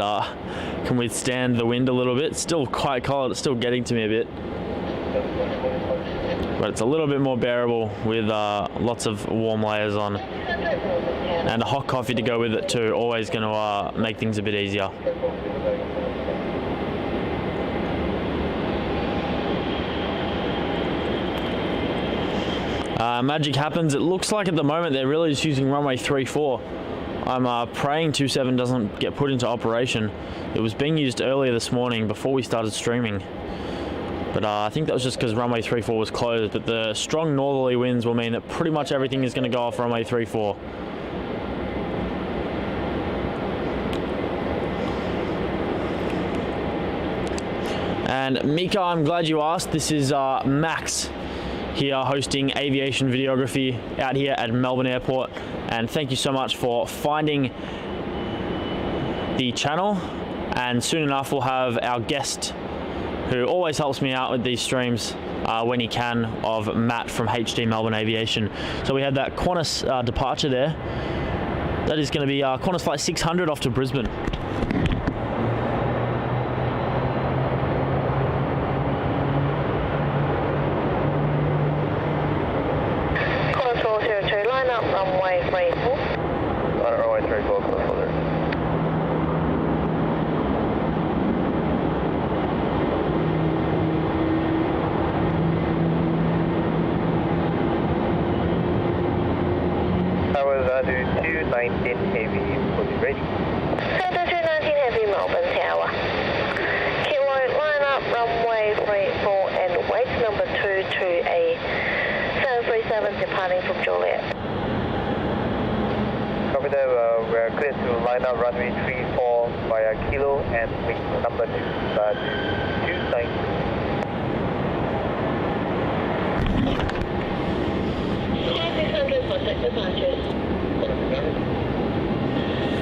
can withstand the wind a little bit. It's still quite cold, it's still getting to me a bit. But it's a little bit more bearable with lots of warm layers on. And a hot coffee to go with it too, always going to make things a bit easier. Magic happens. It looks like at the moment they're really just using runway 34. I'm praying 27 doesn't get put into operation. It was being used earlier this morning before we started streaming. But I think that was just because runway 34 was closed. But the strong northerly winds will mean that pretty much everything is going to go off runway 34. And Mika, I'm glad you asked. This is Max here hosting aviation videography out here at Melbourne Airport. And thank you so much for finding the channel. And soon enough we'll have our guest who always helps me out with these streams when he can, of Matt from HD Melbourne Aviation. So we had that Qantas departure there. That is going to be Qantas Flight 600 off to Brisbane. Qantas 402, line up runway 34. Line up runway 34, close order. Do 219 heavy, fully ready. Delta 219 heavy, Melbourne Tower. Kilo, line up runway 34 and wait number 228. 737 departing from Juliet. Copy that, we're clear to line up runway 34 via Kilo and wing number 219.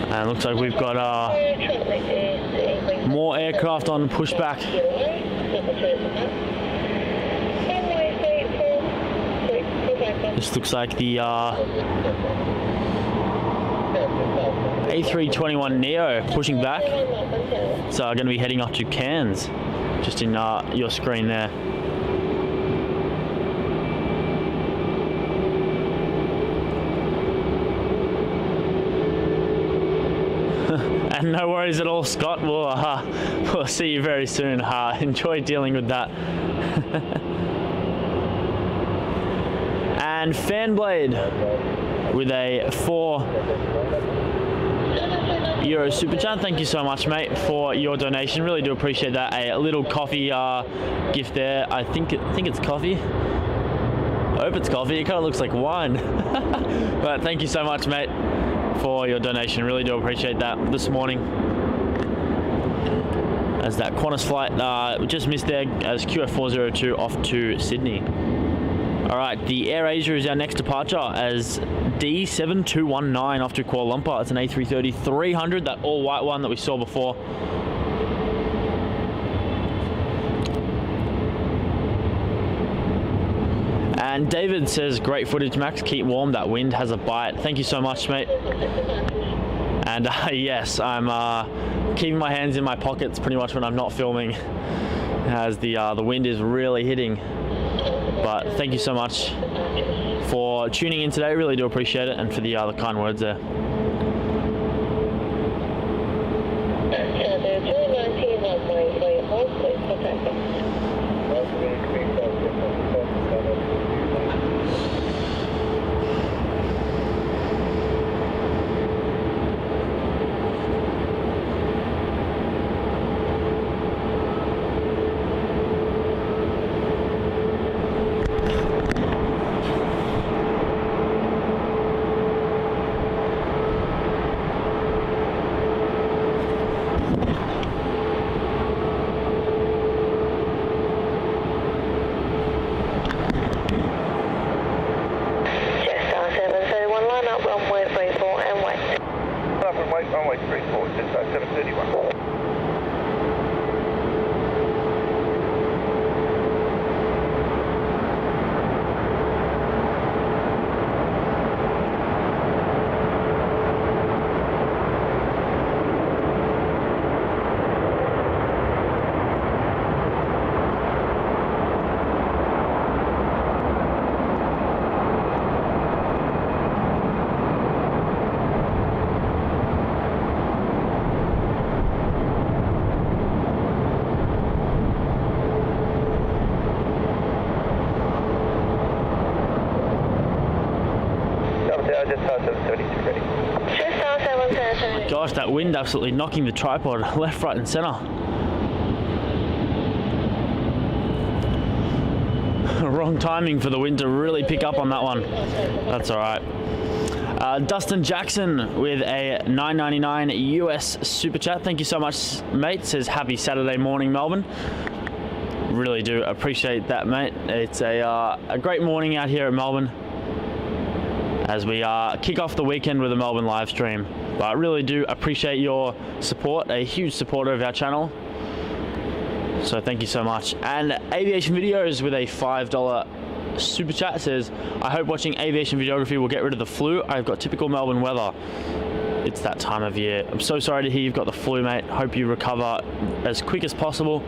And it looks like we've got more aircraft on pushback. This looks like the A321neo pushing back. It's going to be heading off to Cairns, just in your screen there. And no worries at all, Scott. We'll see you very soon. Enjoy dealing with that. And Fanblade with a €4 super chat. Thank you so much, mate, for your donation. Really do appreciate that. A little coffee gift there. I think it's coffee. I hope it's coffee. It kind of looks like wine. But thank you so much, mate, for your donation. Really do appreciate that this morning. As that Qantas flight just missed there as QF380 off to Sydney. All right, the AirAsia is our next departure as D7219 off to Kuala Lumpur. It's an A330-300, that all white one that we saw before. And David says, great footage, Max. Keep warm. That wind has a bite. Thank you so much, mate. And yes, I'm keeping my hands in my pockets pretty much when I'm not filming, as the wind is really hitting. But thank you so much for tuning in today. Really do appreciate it, and for the kind words there. 731. Gosh, that wind absolutely knocking the tripod left, right and centre. Wrong timing for the wind to really pick up on that one. That's all right. Dustin Jackson with a $9.99 US super chat. Thank you so much, mate. Says happy Saturday morning, Melbourne. Really do appreciate that, mate. It's a great morning out here at Melbourne as we kick off the weekend with a Melbourne live stream. But I really do appreciate your support, a huge supporter of our channel. So thank you so much. And Aviation Videos with a $5 super chat says, I hope watching aviation videography will get rid of the flu. I've got typical Melbourne weather. It's that time of year. I'm so sorry to hear you've got the flu, mate. Hope you recover as quick as possible.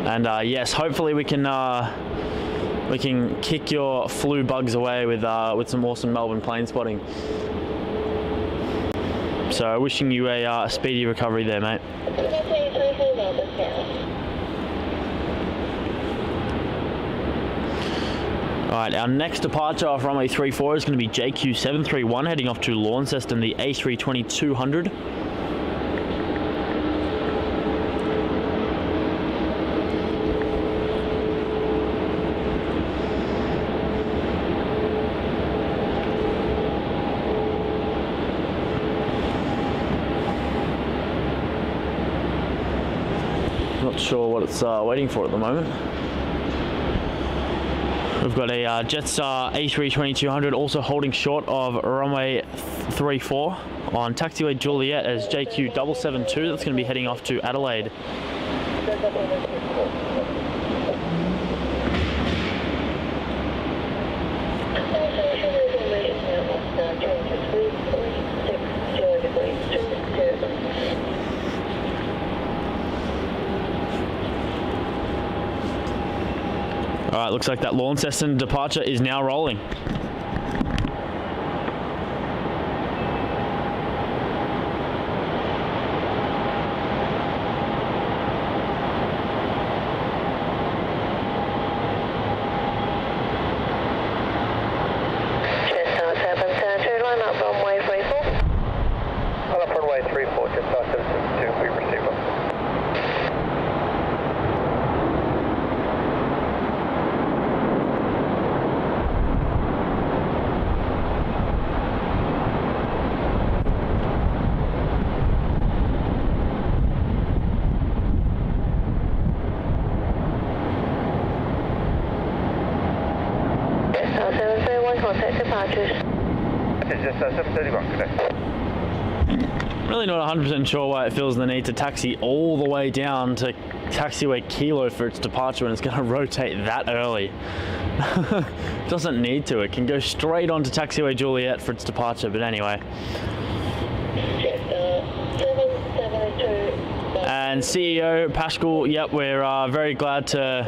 And yes, hopefully we can kick your flu bugs away with some awesome Melbourne plane spotting. So wishing you a speedy recovery there, mate. Alright, our next departure off runway 34 is going to be JQ731 heading off to Launceston, the A320-200. Not sure what it's waiting for at the moment. We've got a Jetstar A320-200 also holding short of runway 34 on taxiway Juliet as JQ772. That's going to be heading off to Adelaide. All right, looks like that Launceston departure is now rolling. Jetstar 772, line up runway 34. Line up runway 34, Jetstar 772, we receive one. Really not 100% sure why it feels the need to taxi all the way down to taxiway Kilo for its departure when it's going to rotate that early. Doesn't need to. It can go straight on to taxiway Juliet for its departure, but anyway. And CEO Pascal, yep, we're very glad to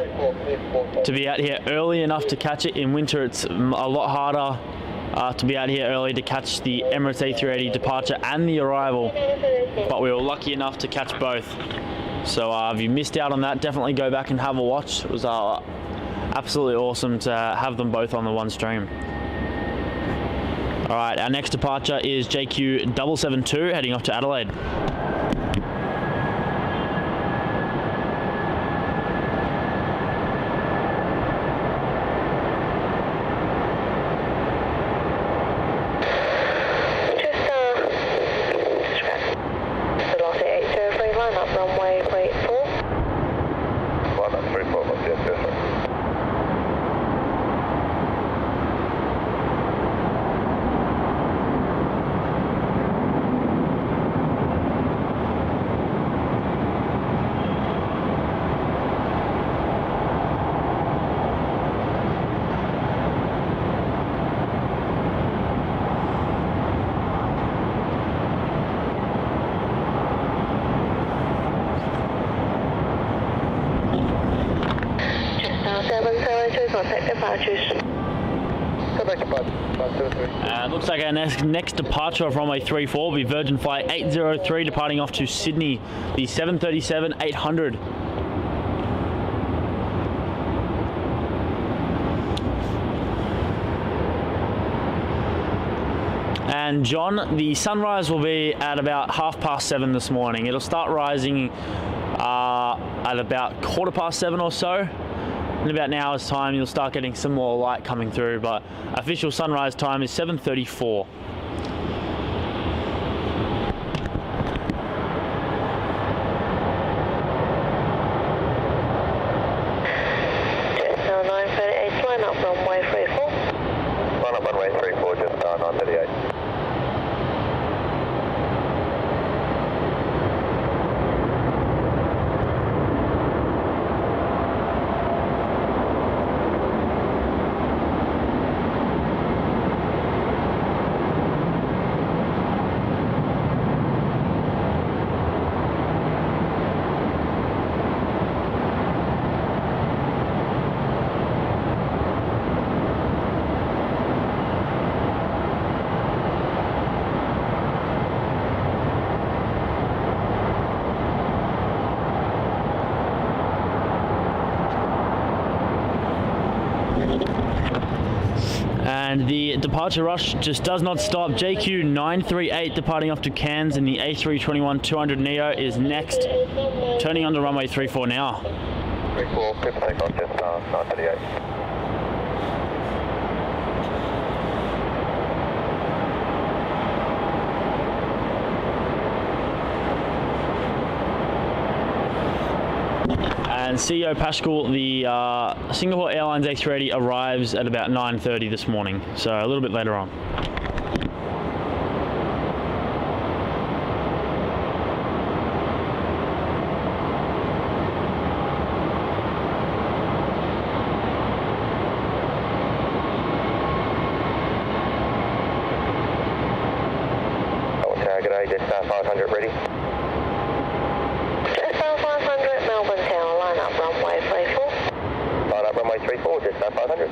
be out here early enough to catch it. In winter it's a lot harder to be out here early to catch the Emirates A380 departure and the arrival, but we were lucky enough to catch both. So if you missed out on that, definitely go back and have a watch. It was absolutely awesome to have them both on the one stream. All right, our next departure is JQ772 heading off to Adelaide. contact departures. Contact departure. Looks like our next departure off runway 34 will be Virgin Flight 803 departing off to Sydney, the 737-800. And John, the sunrise will be at about 7:30 this morning. It'll start rising at about 7:15 or so. In about an hour's time, you'll start getting some more light coming through, but official sunrise time is 7:34. Just now 9:38, line up runway 34. Line up runway 34, just 9:38. And the departure rush just does not stop. JQ938 departing off to Cairns in the A321-200neo is next, turning onto runway 34 now. 34, clear for takeoff, just 9:38. And CEO Pascal, the Singapore Airlines A380 arrives at about 9:30 this morning, so a little bit later on. G'day, just 500 ready. Just 500, Melbourne Tower, line up runway 34. Line up runway 34, just 500.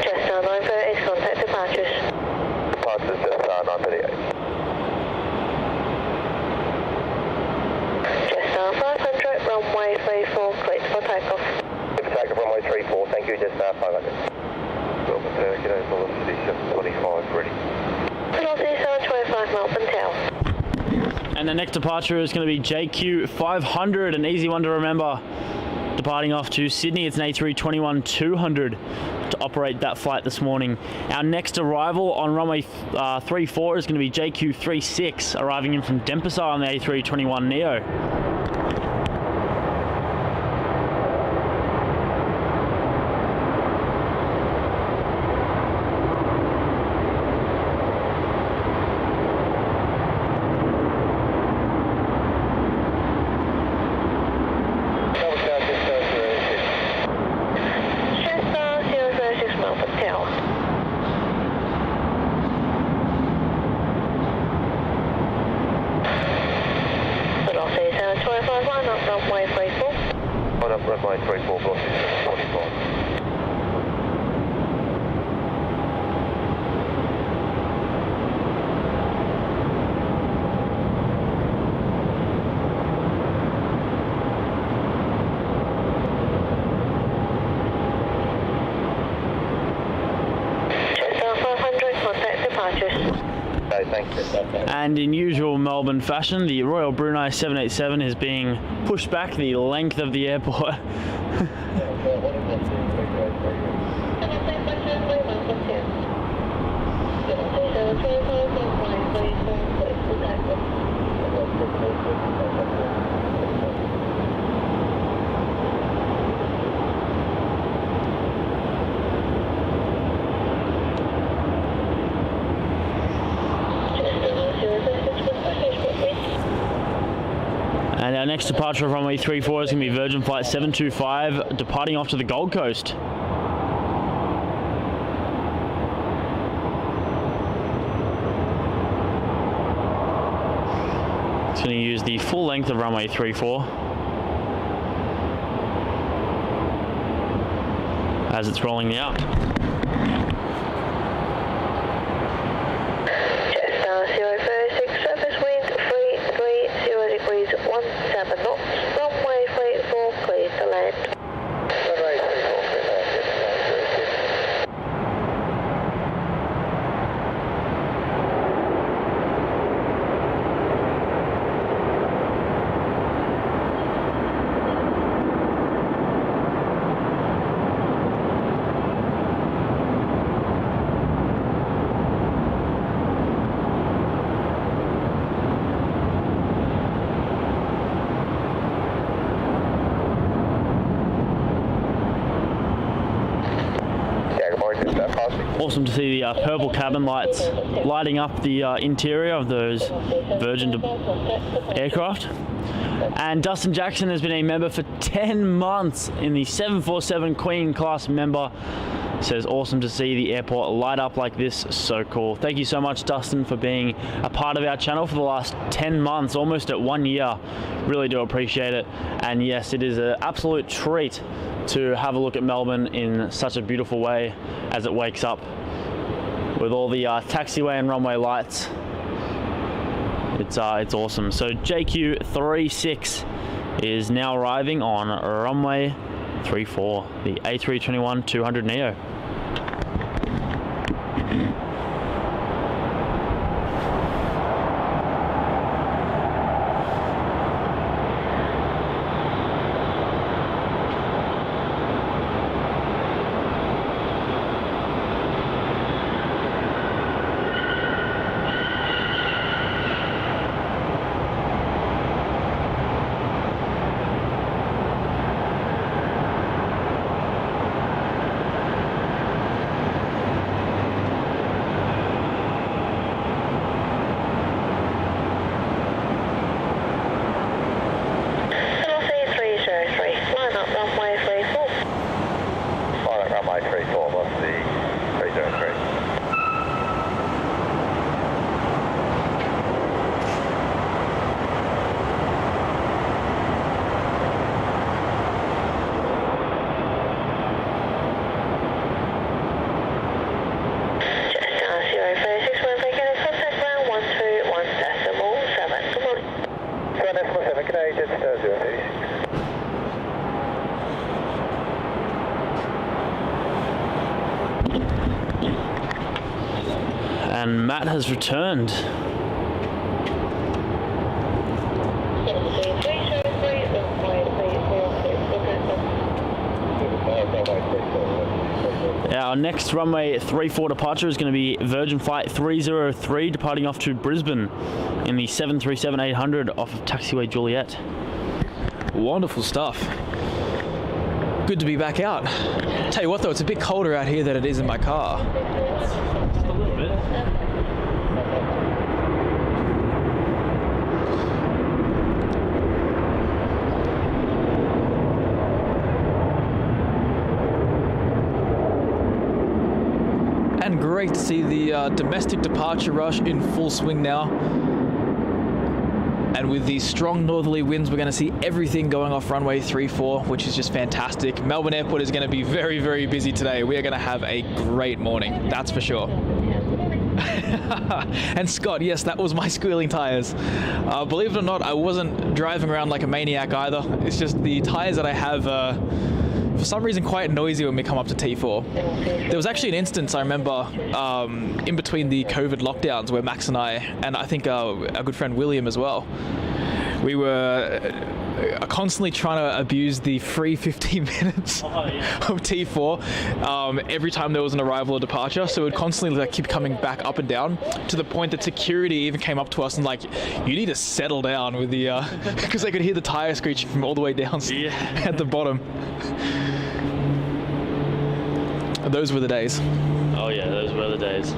Just now 9:38, contact departures. Departures just 9:38. Just now 500, runway 34, cleared for takeoff. Clear for takeoff runway 34, thank you, just 500. G'day, velocity 725 ready. Velocity 725, Melbourne Tower. And the next departure is going to be JQ500, an easy one to remember. Departing off to Sydney, it's an A321-200 to operate that flight this morning. Our next arrival on runway 34 is going to be JQ36, arriving in from Denpasar on the A321neo. Just now 006, Melbourne Tower. Velocity 725, line up runway 34. Line up runway 34, velocity 725. Just now 500, contact departures. Okay, thank you. And in usual Melbourne fashion, the Royal Brunei 787 is being pushed back the length of the airport. And our next departure of runway 34 is going to be Virgin Flight 725, departing off to the Gold Coast. It's going to use the full length of runway 34 as it's rolling out. Jetstar 036, surface wind 330 degrees 17 knots, runway 34, clear to land. Runway 34, clear to land. Awesome to see the purple cabin lights lighting up the interior of those Virgin aircraft. And Dustin Jackson has been a member for 10 months in the 747 Queen class member. Says awesome to see the airport light up like this. So cool. Thank you so much, Dustin, for being a part of our channel for the last 10 months, almost at 1 year. Really do appreciate it. And yes, it is an absolute treat to have a look at Melbourne in such a beautiful way as it wakes up with all the taxiway and runway lights. It's awesome. So JQ36 is now arriving on runway 34, the A321-200neo. And Matt has returned. Our next runway 34 departure is going to be Virgin Flight 303, departing off to Brisbane in the 737-800 off of Taxiway Juliet. Wonderful stuff. Good to be back out. Tell you what though, it's a bit colder out here than it is in my car. Just a little bit. And great to see the domestic departure rush in full swing now. And with these strong northerly winds, we're going to see everything going off runway 34, which is just fantastic. Melbourne Airport is going to be very, very busy today. We are going to have a great morning, that's for sure. And Scott, yes, that was my squealing tires. Believe it or not, I wasn't driving around like a maniac either. It's just the tires that I have for some reason quite noisy when we come up to T4. There was actually an instance I remember in between the COVID lockdowns where Max and I think our good friend William as well, we were constantly trying to abuse the free 15 minutes of T4 every time there was an arrival or departure. So it would constantly keep coming back up and down to the point that security even came up to us and like, you need to settle down with the because they could hear the tire screeching from all the way down at the bottom. Those were the days. Oh yeah, those were the days.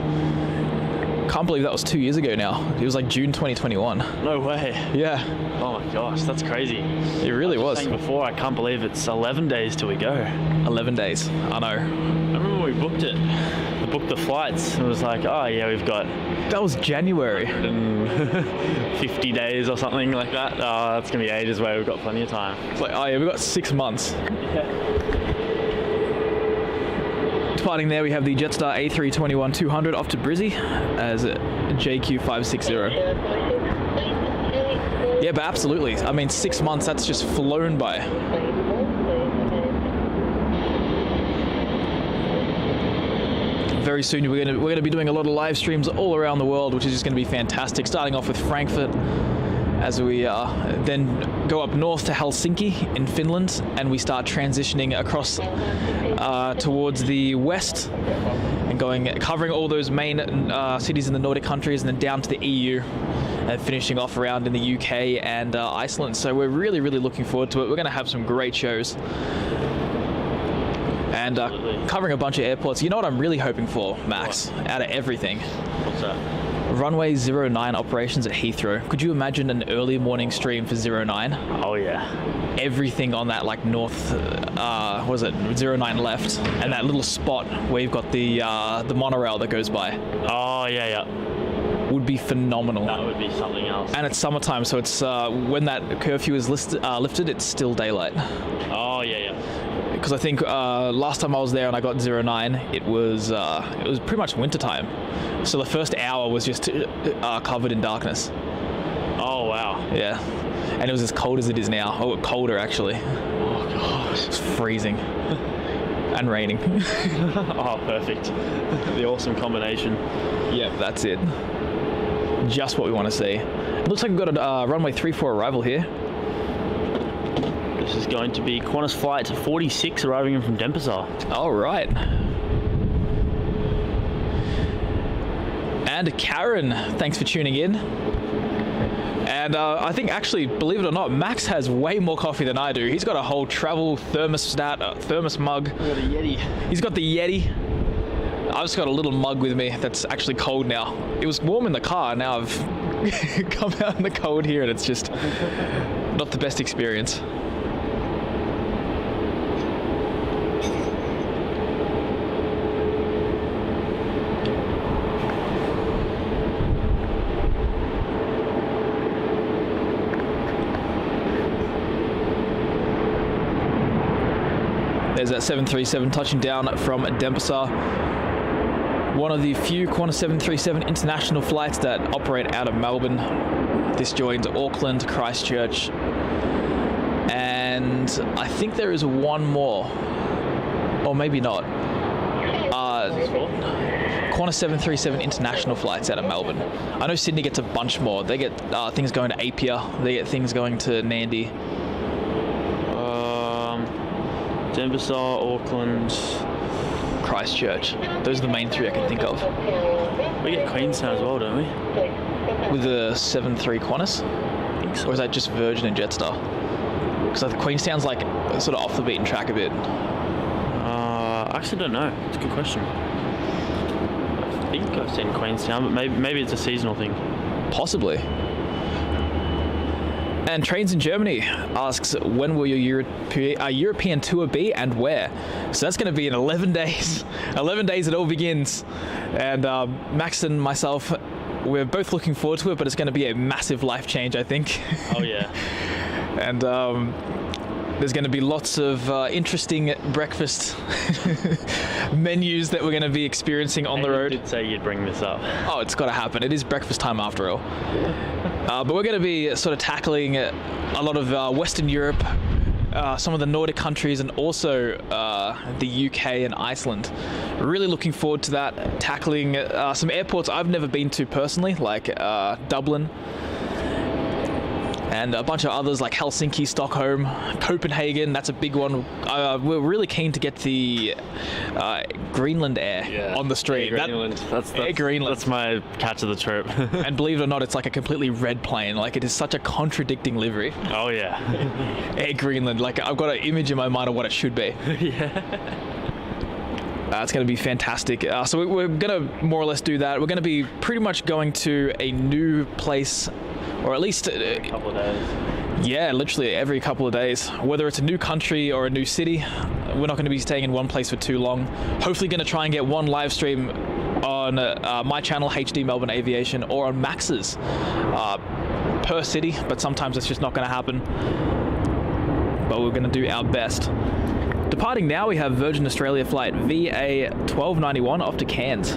Can't believe that was 2 years ago now. It was like June 2021. No way. Yeah, Oh my gosh, that's crazy. it really was. Saying before, I can't believe it's 11 days till we go. 11 days. I know. I remember when we booked it. We booked the flights. It was like, oh yeah, we've got That was January. 50 days or something like that. Oh, that's gonna be ages away. We've got plenty of time. It's like, oh yeah, we've got 6 months. Departing there, we have the Jetstar A321-200 off to Brizzy as JQ560. Yeah, but absolutely. I mean, 6 months, that's just flown by. Very soon we're gonna be doing a lot of live streams all around the world, which is just gonna be fantastic. Starting off with Frankfurt, as we then go up north to Helsinki in Finland, and we start transitioning across towards the west and covering all those main cities in the Nordic countries, and then down to the EU, and finishing off around in the UK and Iceland. So we're really looking forward to it. We're going to have some great shows. And covering a bunch of airports. You know what I'm really hoping for, Max, out of everything? What's that? Runway 09 operations at Heathrow. Could you imagine an early morning stream for 09? Oh yeah. Everything on that like north, 09 left, and that little spot where you've got the monorail that goes by. Oh yeah. Would be phenomenal. That would be something else. And it's summertime, so it's when that curfew is lifted, it's still daylight. Oh yeah. Because I think last time I was there and I got 09, it was pretty much wintertime. So the first hour was just covered in darkness. Oh wow. Yeah. And it was as cold as it is now. Oh, colder actually. Oh gosh. It's freezing. And raining. Oh, perfect. The awesome combination. Yep, that's it. Just what we want to see. It looks like we've got a runway 34 arrival here. This is going to be Qantas Flight 46 arriving in from Denpasar. All right. And Karen, thanks for tuning in. And I think actually, believe it or not, Max has way more coffee than I do. He's got a whole travel thermos mug. I've got a Yeti. He's got the Yeti. I've just got a little mug with me that's actually cold now. It was warm in the car, now I've come out in the cold here and it's just not the best experience. There's that 737 touching down from Denpasar. One of the few Qantas 737 international flights that operate out of Melbourne. This joins Auckland, Christchurch, and I think there is one more, or maybe not. Qantas 737 international flights out of Melbourne. I know Sydney gets a bunch more. They get things going to Apia, they get things going to Nandi. Denpasar, Auckland, Christchurch. Those are the main three I can think of. we get Queenstown as well, don't we? With the 7.3 Qantas? I think so. Or is that just Virgin and Jetstar? Because I think Queenstown's like sort of off the beaten track a bit. I actually don't know. It's a good question. I think I've seen Queenstown, but maybe it's a seasonal thing. Possibly. And Trains in Germany asks, when will your European tour be and where? So that's going to be in 11 days. 11 days it all begins. And Max and myself, we're both looking forward to it, but it's going to be a massive life change, I think. Oh, yeah. And there's going to be lots of interesting breakfast menus that we're going to be experiencing on the road. You did say you'd bring this up. Oh, it's got to happen. It is breakfast time after all. But we're going to be sort of tackling a lot of Western Europe, some of the Nordic countries, and also the UK and Iceland. Really looking forward to that. Tackling some airports I've never been to personally, like Dublin, and a bunch of others like Helsinki, Stockholm, Copenhagen. That's a big one. We're really keen to get the Greenland Air on the street. Air Greenland. That's Greenland. That's my catch of the trip. And believe it or not, it's like a completely red plane. Like, it is such a contradicting livery. Oh yeah. Air Greenland. Like, I've got an image in my mind of what it should be. Yeah. It's going to be fantastic. So we're going to more or less do that. We're going to be pretty much going to a new place, or at least A couple of days. Yeah, literally every couple of days. Whether it's a new country or a new city, we're not going to be staying in one place for too long. Hopefully going to try and get one live stream on my channel, HD Melbourne Aviation, or on Max's per city, but sometimes that's just not going to happen. But we're going to do our best. Departing now, we have Virgin Australia flight VA1291 off to Cairns.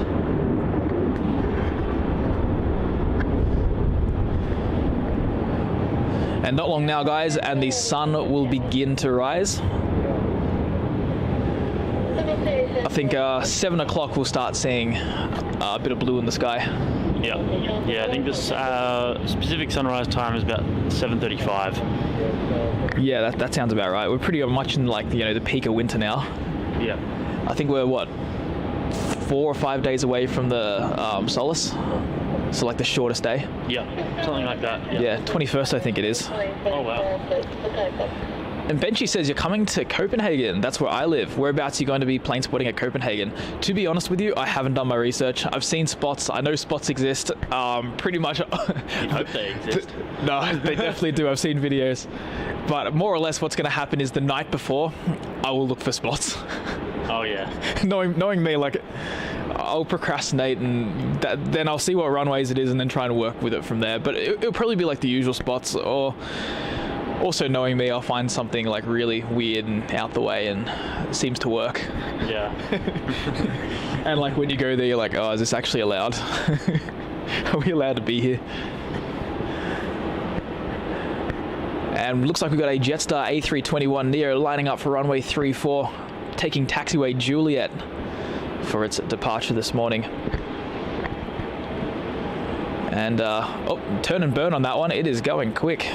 And not long now, guys, and the sun will begin to rise. I think 7 o'clock we'll start seeing a bit of blue in the sky. Yeah, I think this specific sunrise time is about 7:35. Yeah, that sounds about right. We're pretty much in like the peak of winter now. Yeah. I think we're 4 or 5 days away from the solace, so like the shortest day. Yeah, something like that. Yeah, 21st I think it is. Oh wow. And Benchy says you're coming to Copenhagen. That's where I live. Whereabouts are you going to be plane spotting at Copenhagen? To be honest with you, I haven't done my research. I've seen spots. I know spots exist. Pretty much. You hope they exist. No, they definitely do. I've seen videos. But more or less what's going to happen is the night before, I will look for spots. Oh yeah. knowing me, like, I'll procrastinate and then I'll see what runways it is and then try and work with it from there. But it'll probably be like the usual spots, or also knowing me, I'll find something like really weird and out the way and it seems to work. Yeah. And like when you go there, you're like, oh, is this actually allowed? Are we allowed to be here? And looks like we've got a Jetstar A321 Neo lining up for runway 34, taking taxiway Juliet for its departure this morning. And turn and burn on that one. It is going quick.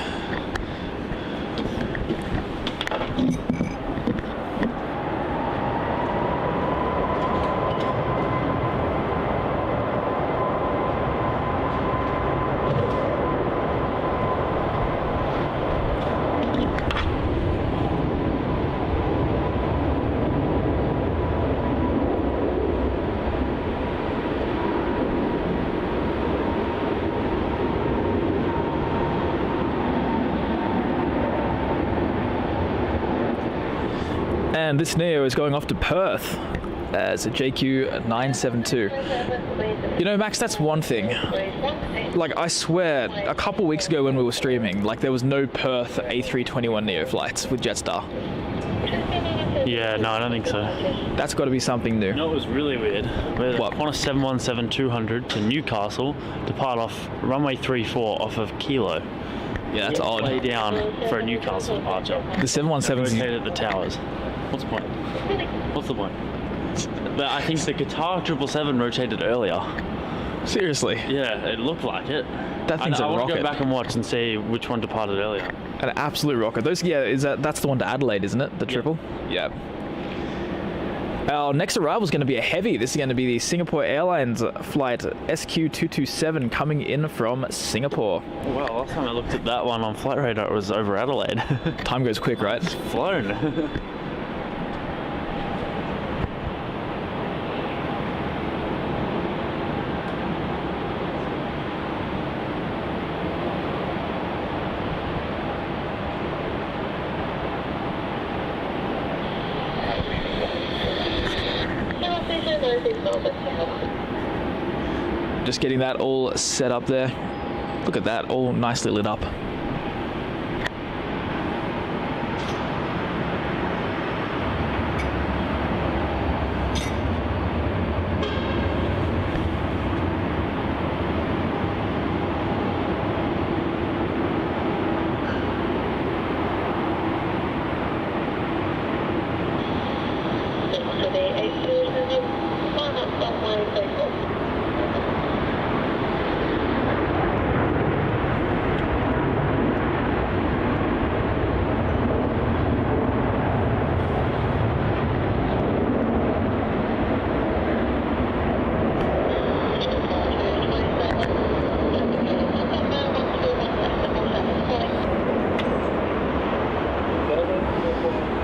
And this Neo is going off to Perth as a JQ972. You know, Max, that's one thing. Like, I swear, a couple weeks ago when we were streaming, like, there was no Perth A321 Neo flights with Jetstar. Yeah, no, I don't think so. That's got to be something new. You know, it was really weird. We're What? Qantas 717-200 to Newcastle, depart off runway 34 off of Kilo. Yeah, that's odd. Lay down for a Newcastle departure. The 717's... Located at the towers. What's the point? What's the point? But I think the Qatar 777 rotated earlier. Seriously? Yeah, it looked like it. That thing's a I want to rocket. go back and watch and see which one departed earlier. An absolute rocket. Those, yeah, that's the one to Adelaide, isn't it? The triple? Yeah. Our next arrival is going to be a heavy. This is going to be the Singapore Airlines flight SQ227 coming in from Singapore. Well, last time I looked at that one on Flight Radar, it was over Adelaide. Time goes quick, right? It's flown. Just getting that all set up there. Look at that, all nicely lit up.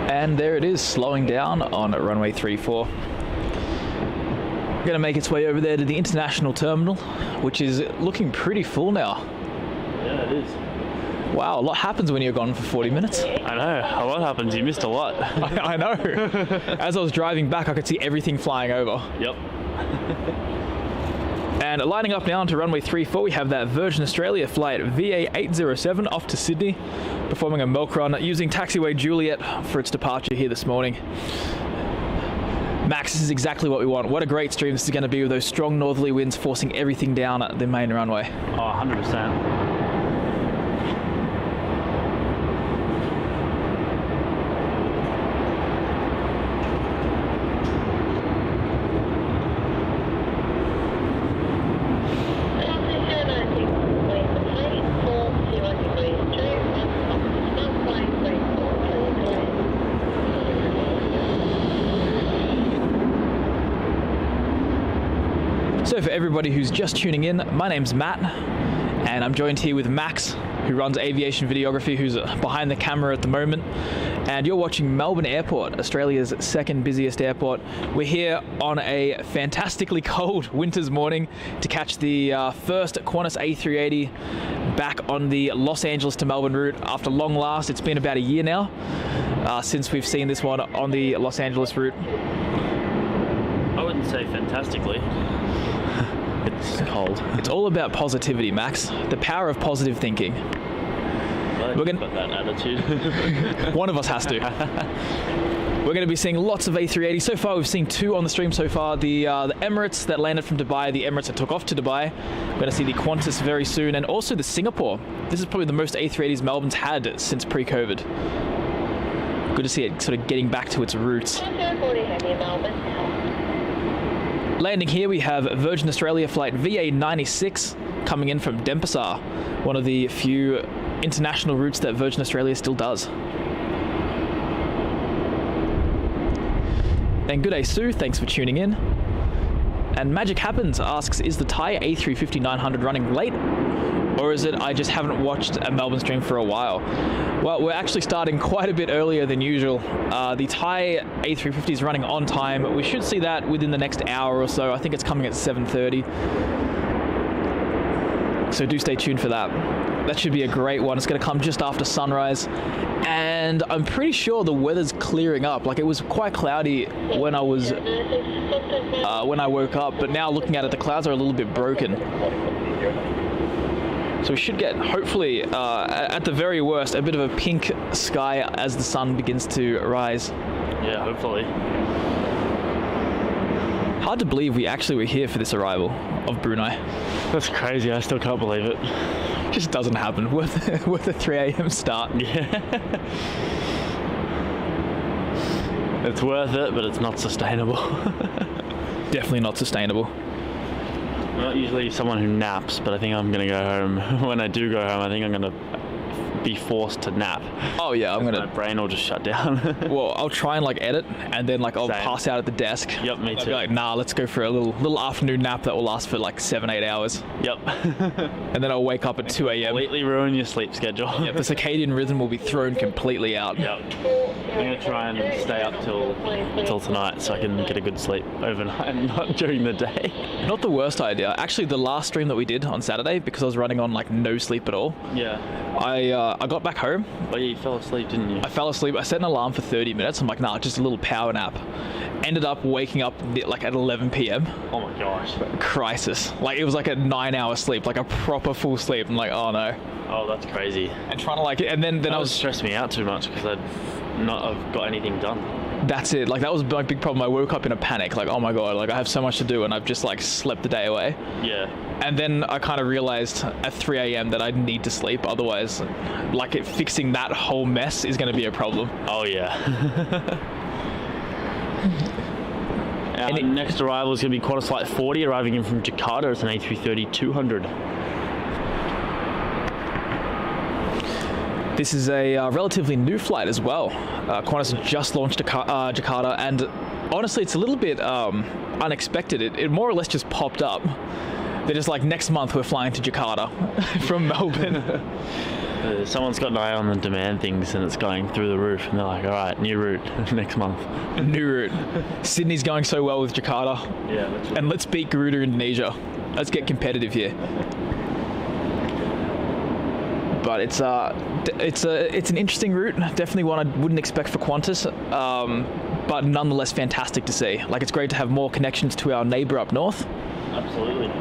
And there it is, slowing down on runway 34. Going to make its way over there to the international terminal, which is looking pretty full now. Yeah, it is. Wow, a lot happens when you're gone for 40 minutes. I know, a lot happens. You missed a lot. I know. As I was driving back, I could see everything flying over. Yep. And lining up now onto runway 34, we have that Virgin Australia flight VA807 off to Sydney, performing a milk run using taxiway Juliet for its departure here this morning. Max, this is exactly what we want. What a great stream this is going to be with those strong northerly winds forcing everything down at the main runway. Oh, 100%. So for everybody who's just tuning in, my name's Matt, and I'm joined here with Max, who runs aviation videography, who's behind the camera at the moment. And you're watching Melbourne Airport, Australia's second busiest airport. We're here on a fantastically cold winter's morning to catch the first Qantas A380 back on the Los Angeles to Melbourne route after long last. It's been about a year now since we've seen this one on the Los Angeles route. I wouldn't say fantastically. It's cold. It's all about positivity, Max. The power of positive thinking. We're gonna got that attitude. One of us has to. We're going to be seeing lots of A380. So far, we've seen two on the stream so far. The Emirates that landed from Dubai, the Emirates that took off to Dubai. We're going to see the Qantas very soon, and also the Singapore. This is probably the most A380s Melbourne's had since pre-COVID. Good to see it sort of getting back to its roots. Landing here, we have Virgin Australia flight VA96 coming in from Denpasar, one of the few international routes that Virgin Australia still does. And good day, Sue. Thanks for tuning in. And Magic Happens asks, is the Thai A350-900 running late? Or is it I just haven't watched a Melbourne stream for a while? Well, we're actually starting quite a bit earlier than usual. The Thai A350 is running on time. We should see that within the next hour or so. I think it's coming at 7:30. So do stay tuned for that. That should be a great one. It's going to come just after sunrise. And I'm pretty sure the weather's clearing up. Like, it was quite cloudy when I woke up, but now looking at it, the clouds are a little bit broken. So we should get, hopefully, at the very worst, a bit of a pink sky as the sun begins to rise. Yeah, hopefully. Hard to believe we actually were here for this arrival of Brunei. That's crazy. I still can't believe it. Just doesn't happen. Worth a 3 a.m. start. Yeah. It's worth it, but it's not sustainable. Definitely not sustainable. I'm not usually someone who naps, but I think I'm going to go home. When I do go home, I think I'm going to be forced to nap. Oh yeah, my brain will just shut down. Well, I'll try and edit, and then I'll Same. pass out at the desk. Yep, me I'll too. be nah, let's go for a little afternoon nap that will last for 7-8 hours. Yep. And then I'll wake up at 2 a.m. Completely ruin your sleep schedule. Yep, the circadian rhythm will be thrown completely out. Yep. I'm going to try and stay up till tonight so I can get a good sleep overnight and not during the day. Not the worst idea. Actually, the last stream that we did on Saturday, because I was running on no sleep at all, Yeah. I got back home. Oh yeah, you fell asleep, didn't you? I fell asleep. I set an alarm for 30 minutes. I'm like, nah, just a little power nap. Ended up waking up at 11 p.m. Oh my gosh. Crisis. It was a 9-hour sleep, a proper full sleep. I'm like, oh no. Oh, that's crazy. And trying to and then That I was was stressing me out too much because I've not got anything done. That's it. That was my big problem. I woke up in a panic. Oh my god. I have so much to do, and I've just slept the day away. Yeah. And then I kind of realized at 3 a.m. that I need to sleep. Otherwise, fixing that whole mess is going to be a problem. Oh yeah. Our next arrival is going to be Qantas Flight 40, arriving in from Jakarta. It's an A330-200. This is a relatively new flight as well. Qantas just launched Jakarta, and honestly, it's a little bit unexpected. It more or less just popped up. They're just next month we're flying to Jakarta from Melbourne. Someone's got an eye on the demand things and it's going through the roof, and they're like, all right, new route next month. New route. Sydney's going so well with Jakarta. Yeah, literally. And let's beat Garuda Indonesia. Let's get competitive here. But it's an interesting route. Definitely one I wouldn't expect for Qantas, but nonetheless fantastic to see. Like, it's great to have more connections to our neighbour up north. Absolutely.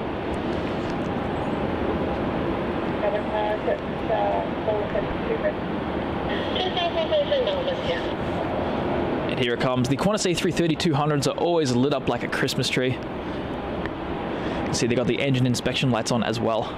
And here it comes. The Qantas A330 200s are always lit up like a Christmas tree. See, they got the engine inspection lights on as well.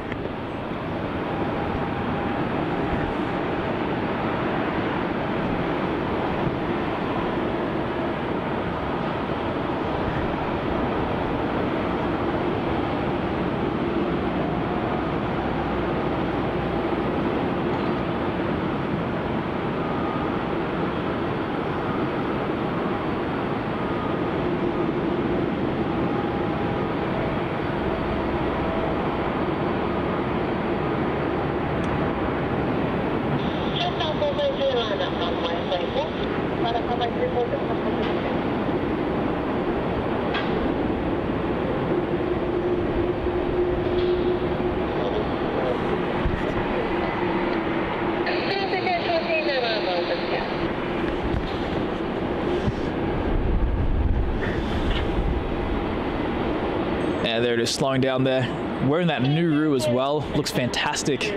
And there it is, slowing down there. Wearing that new Roo as well. Looks fantastic.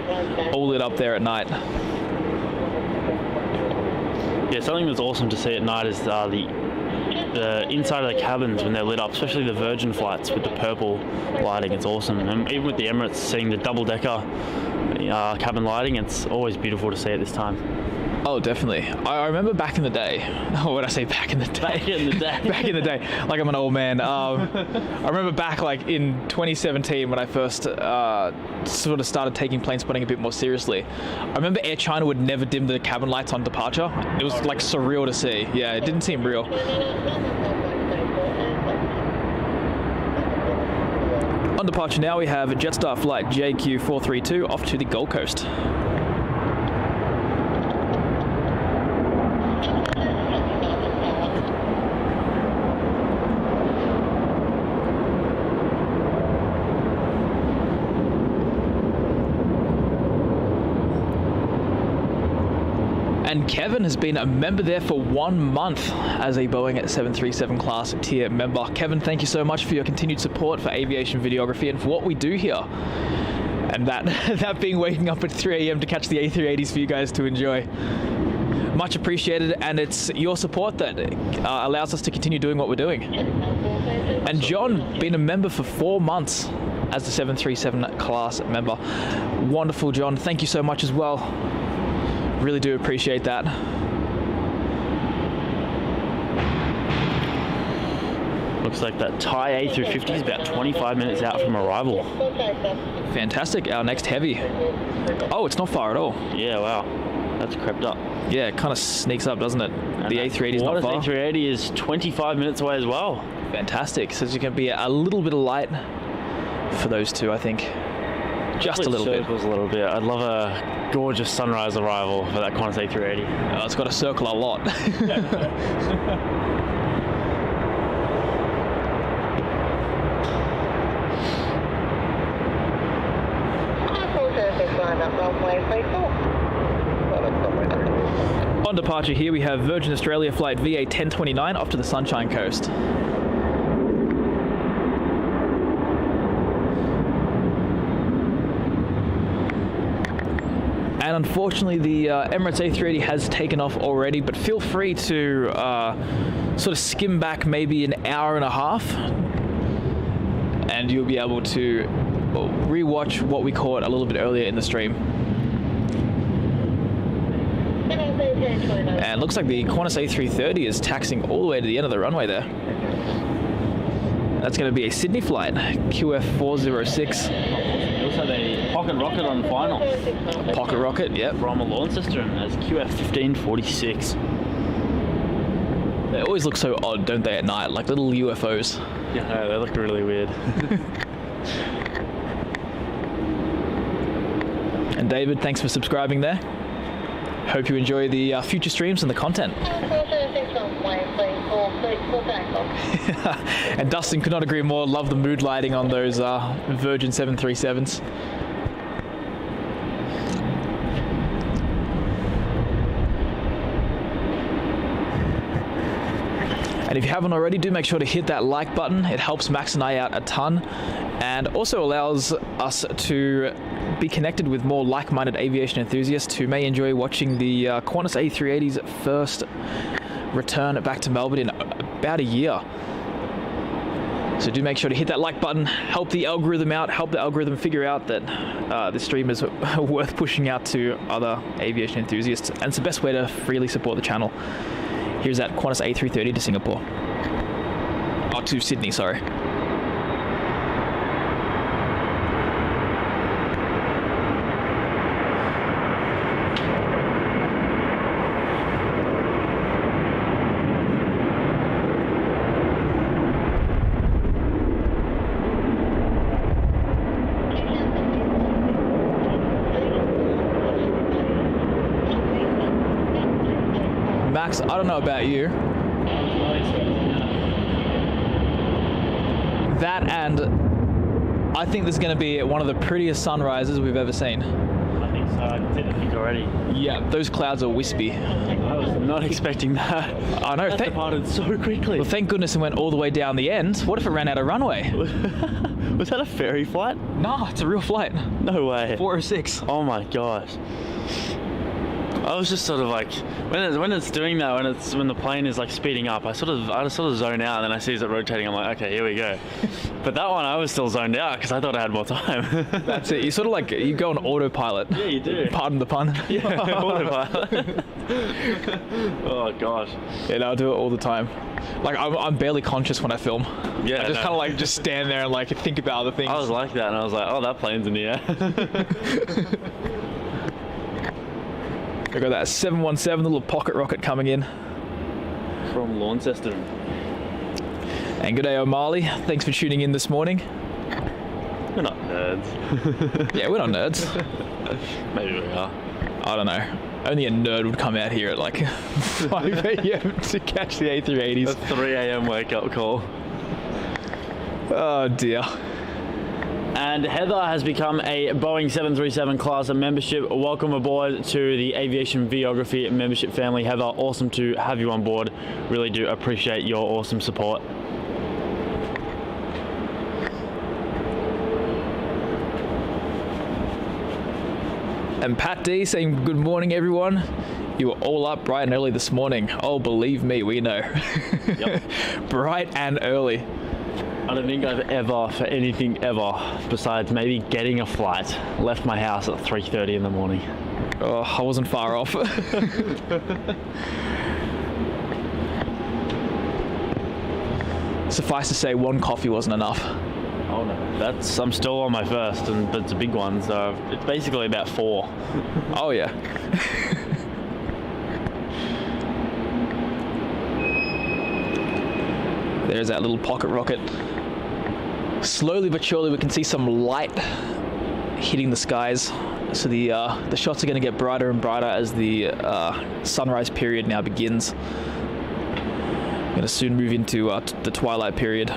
All lit up there at night. Yeah, something that's awesome to see at night is the inside of the cabins when they're lit up, especially the Virgin flights with the purple lighting. It's awesome. And even with the Emirates, seeing the double-decker cabin lighting, it's always beautiful to see at this time. Oh, definitely. I remember back in the day. Oh, what did I say? Back in the day. Back in the day. Back in the day. Like I'm an old man. I remember back like in 2017 when I first sort of started taking plane spotting a bit more seriously. I remember Air China would never dim the cabin lights on departure. It was like surreal to see. Yeah, it didn't seem real. On departure now we have Jetstar flight JQ380 off to the Gold Coast. And Kevin has been a member there for 1 month as a Boeing 737 class tier member. Kevin, thank you so much for your continued support for aviation videography and for what we do here. And that being waking up at 3 a.m. to catch the A380s for you guys to enjoy. Much appreciated, and it's your support that allows us to continue doing what we're doing. And John, been a member for 4 months as the 737 class member. Wonderful, John. Thank you so much as well. Really do appreciate that. Looks like that Thai A350 is about 25 minutes out from arrival. Fantastic. Our next heavy. Oh, it's not far at all. Yeah, wow. That's crept up. Yeah, it kind of sneaks up, doesn't it? And the A380 is not far. The A380 is 25 minutes away as well. Fantastic. So it's going to be a little bit of light for those two, I think. Just a little bit. A little bit. I'd love a gorgeous sunrise arrival for that Qantas A380. Oh, it's got to circle a lot. On departure here we have Virgin Australia flight VA1029 off to the Sunshine Coast. And unfortunately the Emirates A380 has taken off already, but feel free to sort of skim back maybe an hour and a half and you'll be able to re-watch what we caught a little bit earlier in the stream. And looks like the Qantas A330 is taxiing all the way to the end of the runway there. That's going to be a Sydney flight, QF380. Also had a pocket rocket on final. Pocket rocket, yep. From a Launceston as QF1546. They always look so odd, don't they, at night? Like little UFOs. Yeah, they look really weird. And David, thanks for subscribing there. Hope you enjoy the future streams and the content. And Dustin could not agree more. Love the mood lighting on those Virgin 737s. And if you haven't already, do make sure to hit that like button. It helps Max and I out a ton, and also allows us to be connected with more like-minded aviation enthusiasts who may enjoy watching the Qantas A380's first return back to Melbourne in about a year. So do make sure to hit that like button, help the algorithm out, help the algorithm figure out that this stream is worth pushing out to other aviation enthusiasts, and it's the best way to freely support the channel. Here's that Qantas A330 to Singapore. Oh, to Sydney, sorry. Max, I don't know about you. That, and I think this is going to be one of the prettiest sunrises we've ever seen. I think so. I did think already. Yeah, those clouds are wispy. I was not expecting that. I know. That departed so quickly. Well, thank goodness it went all the way down the end. What if it ran out of runway? Was that a ferry flight? No, it's a real flight. No way. 406. Oh my gosh. I was just sort of like, when it's doing that, when the plane is like speeding up, I sort of zone out, and then I see it rotating. I'm like, okay, here we go. But that one, I was still zoned out because I thought I had more time. That's it. You sort of like, you go on autopilot. Yeah, you do. Pardon the pun. Yeah, autopilot. Oh gosh. Yeah, no, I do it all the time. Like I'm barely conscious when I film. Yeah, I just kind of like just stand there and like think about other things. I was like that, and I was like, oh, that plane's in the air. I got that 717, the little pocket rocket coming in. From Launceston. And good day, O'Malley. Thanks for tuning in this morning. We're not nerds. Yeah, we're not nerds. Maybe we are. I don't know. Only a nerd would come out here at like 5 a.m. to catch the A380s. A 3 a.m. wake up call. Oh dear. And Heather has become a Boeing 737 class membership. Welcome aboard to the Aviation Videography membership family, Heather. Awesome to have you on board. Really do appreciate your awesome support. And Pat D saying good morning, everyone. You were all up bright and early this morning. Oh, believe me, we know. Yep. Bright and early. I don't think I've ever, for anything ever, besides maybe getting a flight, left my house at 3:30 in the morning. Oh, I wasn't far off. Suffice to say, one coffee wasn't enough. Oh no, I'm still on my first, but it's a big one, so it's basically about 4. Oh yeah. There's that little pocket rocket. Slowly but surely we can see some light hitting the skies. So the shots are going to get brighter and brighter as the sunrise period now begins. We're going to soon move into the twilight period.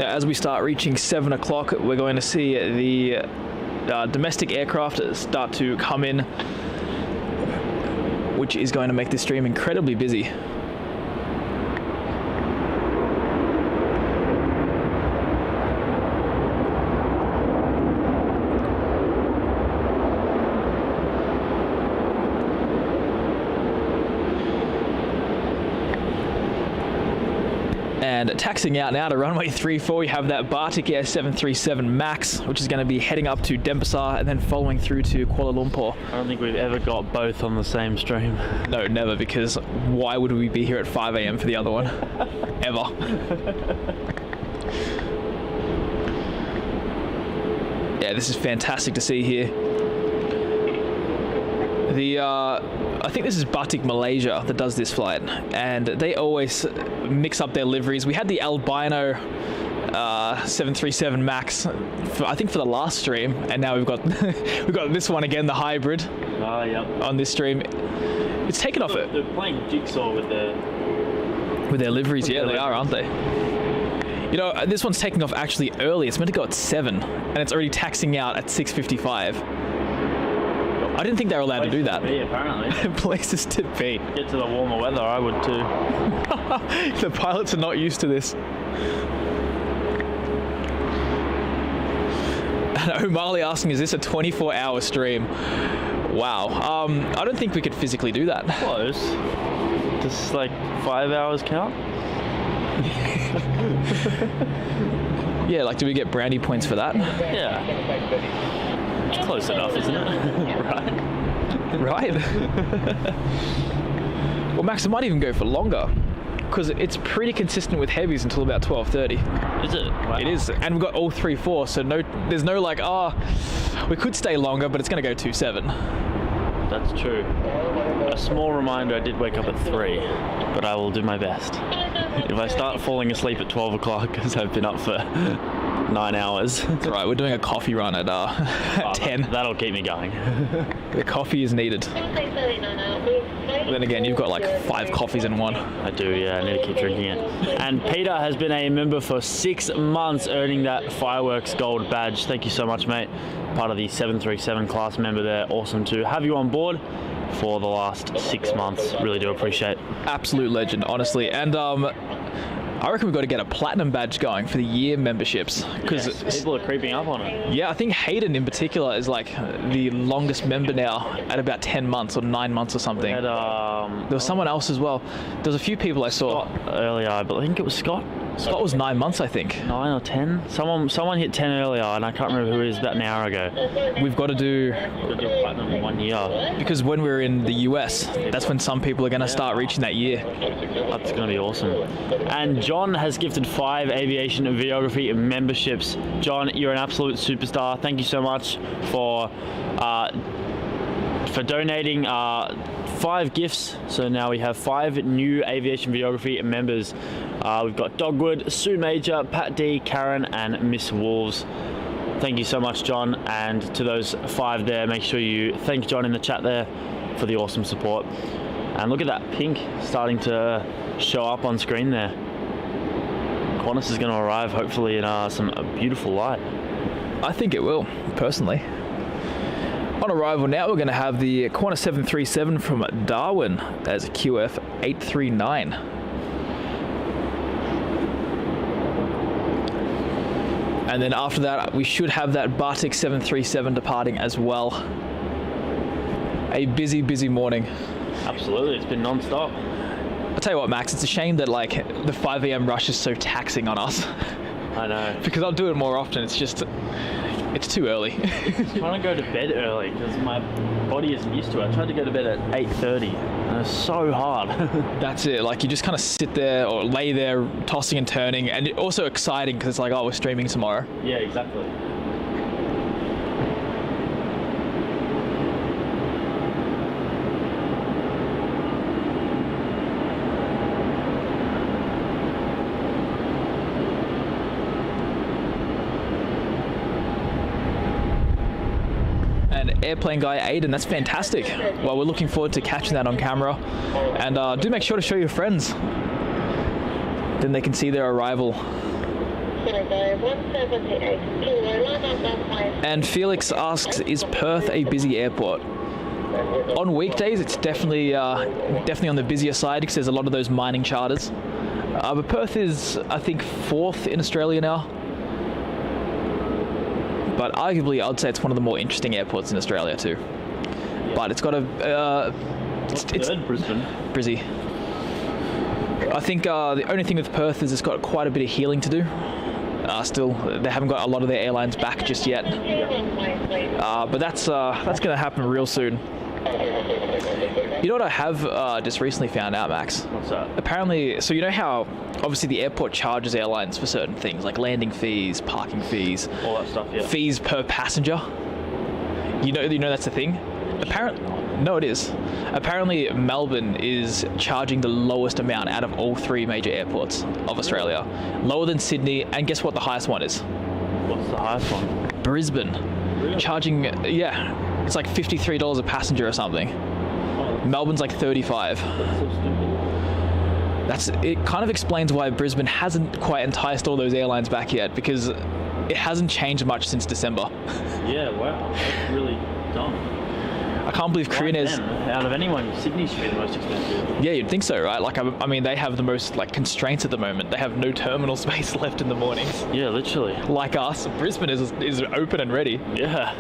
As we start reaching 7 o'clock, we're going to see the domestic aircraft start to come in, which is going to make this stream incredibly busy. And taxiing out now to runway 34, we have that Batik Air 737 MAX, which is going to be heading up to Denpasar and then following through to Kuala Lumpur. I don't think we've ever got both on the same stream. No, never, because why would we be here at 5 a.m. for the other one? Ever. Yeah, this is fantastic to see here. I think this is Batik Malaysia that does this flight, and they always mix up their liveries. We had the albino 737 Max, I think for the last stream, and now we've got this one again, the hybrid. On this stream. It's taken off it. They're playing jigsaw with their liveries. Yeah, they are, aren't they? You know, this one's taking off actually early. It's meant to go at 7, and it's already taxiing out at 6:55. I didn't think they were allowed to do that. Apparently. Places to be. Get to the warmer weather, I would too. The pilots are not used to this. And O'Malley asking, is this a 24-hour stream? Wow. I don't think we could physically do that. Close. Just like 5 hours count? Yeah, like do we get brandy points for that? Yeah. It's close enough, isn't it? Right. Well, Max, it might even go for longer, because it's pretty consistent with heavies until about 12:30. Is it? Wow. It is, and we've got all 3-4, so there's no like, we could stay longer, but it's going to go 2-7. That's true. A small reminder, I did wake up at 3, but I will do my best. If I start falling asleep at 12 o'clock, because I've been up for 9 hours. That's right, we're doing a coffee run at 10. That'll keep me going. The coffee is needed. Then again, you've got like 5 coffees in one. I do, yeah, I need to keep drinking it. And Peter has been a member for 6 months, earning that Fireworks Gold badge. Thank you so much, mate. Part of the 737 class member there. Awesome to have you on board for the last 6 months. Really do appreciate. Absolute legend, honestly. And I reckon we've got to get a platinum badge going for the year memberships, because people are creeping up on it. Yeah, I think Hayden in particular is like the longest member now at about 10 months or 9 months or something. Had, there was someone else as well. There was a few people I saw earlier, but I think it was Scott. Scott was 9 months, I think. 9 or 10. Someone hit 10 earlier, and I can't remember who it is. About an hour ago. We've got to do platinum in 1 year, because when we're in the US, that's when some people are going to start reaching that year. That's going to be awesome. And John has gifted 5 aviation and videography memberships. John, you're an absolute superstar. Thank you so much for donating 5 gifts. So now we have 5 new aviation videography members. We've got Dogwood, Sue Major, Pat D, Karen, and Miss Wolves. Thank you so much, John. And to those 5 there, make sure you thank John in the chat there for the awesome support. And look at that pink starting to show up on screen there. Qantas is going to arrive hopefully in some beautiful light. I think it will, personally. On arrival now, we're going to have the Qantas 737 from Darwin as a QF380. And then after that, we should have that Batik 737 departing as well. A busy, busy morning. Absolutely, it's been non-stop. I'll tell you what, Max, it's a shame that like the 5 a.m. rush is so taxing on us. I know. Because I'll do it more often, it's just, it's too early. I'm trying to go to bed early because my body isn't used to it. I tried to go to bed at 8:30 and it's so hard. That's it, like you just kind of sit there or lay there tossing and turning, and it's also exciting because it's like, oh, we're streaming tomorrow. Yeah, exactly. Airplane guy Aiden, that's fantastic. Well, we're looking forward to catching that on camera, and do make sure to show your friends, then they can see their arrival. And Felix asks, is Perth a busy airport? On weekdays it's definitely on the busier side because there's a lot of those mining charters, but Perth is, I think, 4th in Australia now. But arguably, I'd say it's one of the more interesting airports in Australia too. Yeah. But it's got a... it's Brisbane. Brizzy. I think the only thing with Perth is it's got quite a bit of healing to do. Still, they haven't got a lot of their airlines back just yet. But that's going to happen real soon. You know what I have just recently found out, Max? What's that? Apparently, so you know how obviously the airport charges airlines for certain things like landing fees, parking fees, all that stuff, yeah. Fees per passenger. You know that's a thing. No, it is. Apparently, Melbourne is charging the lowest amount out of all 3 major airports of Australia. Lower than Sydney, and guess what the highest one is? What's the highest one? Brisbane. Really? Charging, yeah, it's like $53 a passenger or something. Melbourne's like 35. That's so stupid. It kind of explains why Brisbane hasn't quite enticed all those airlines back yet, because it hasn't changed much since December. Yeah, wow. That's really dumb. I can't believe Korean is... Out of anyone, Sydney should be the most expensive. Yeah, you'd think so, right? Like, I mean, they have the most like constraints at the moment. They have no terminal space left in the mornings. Yeah, literally. Like us, Brisbane is open and ready. Yeah.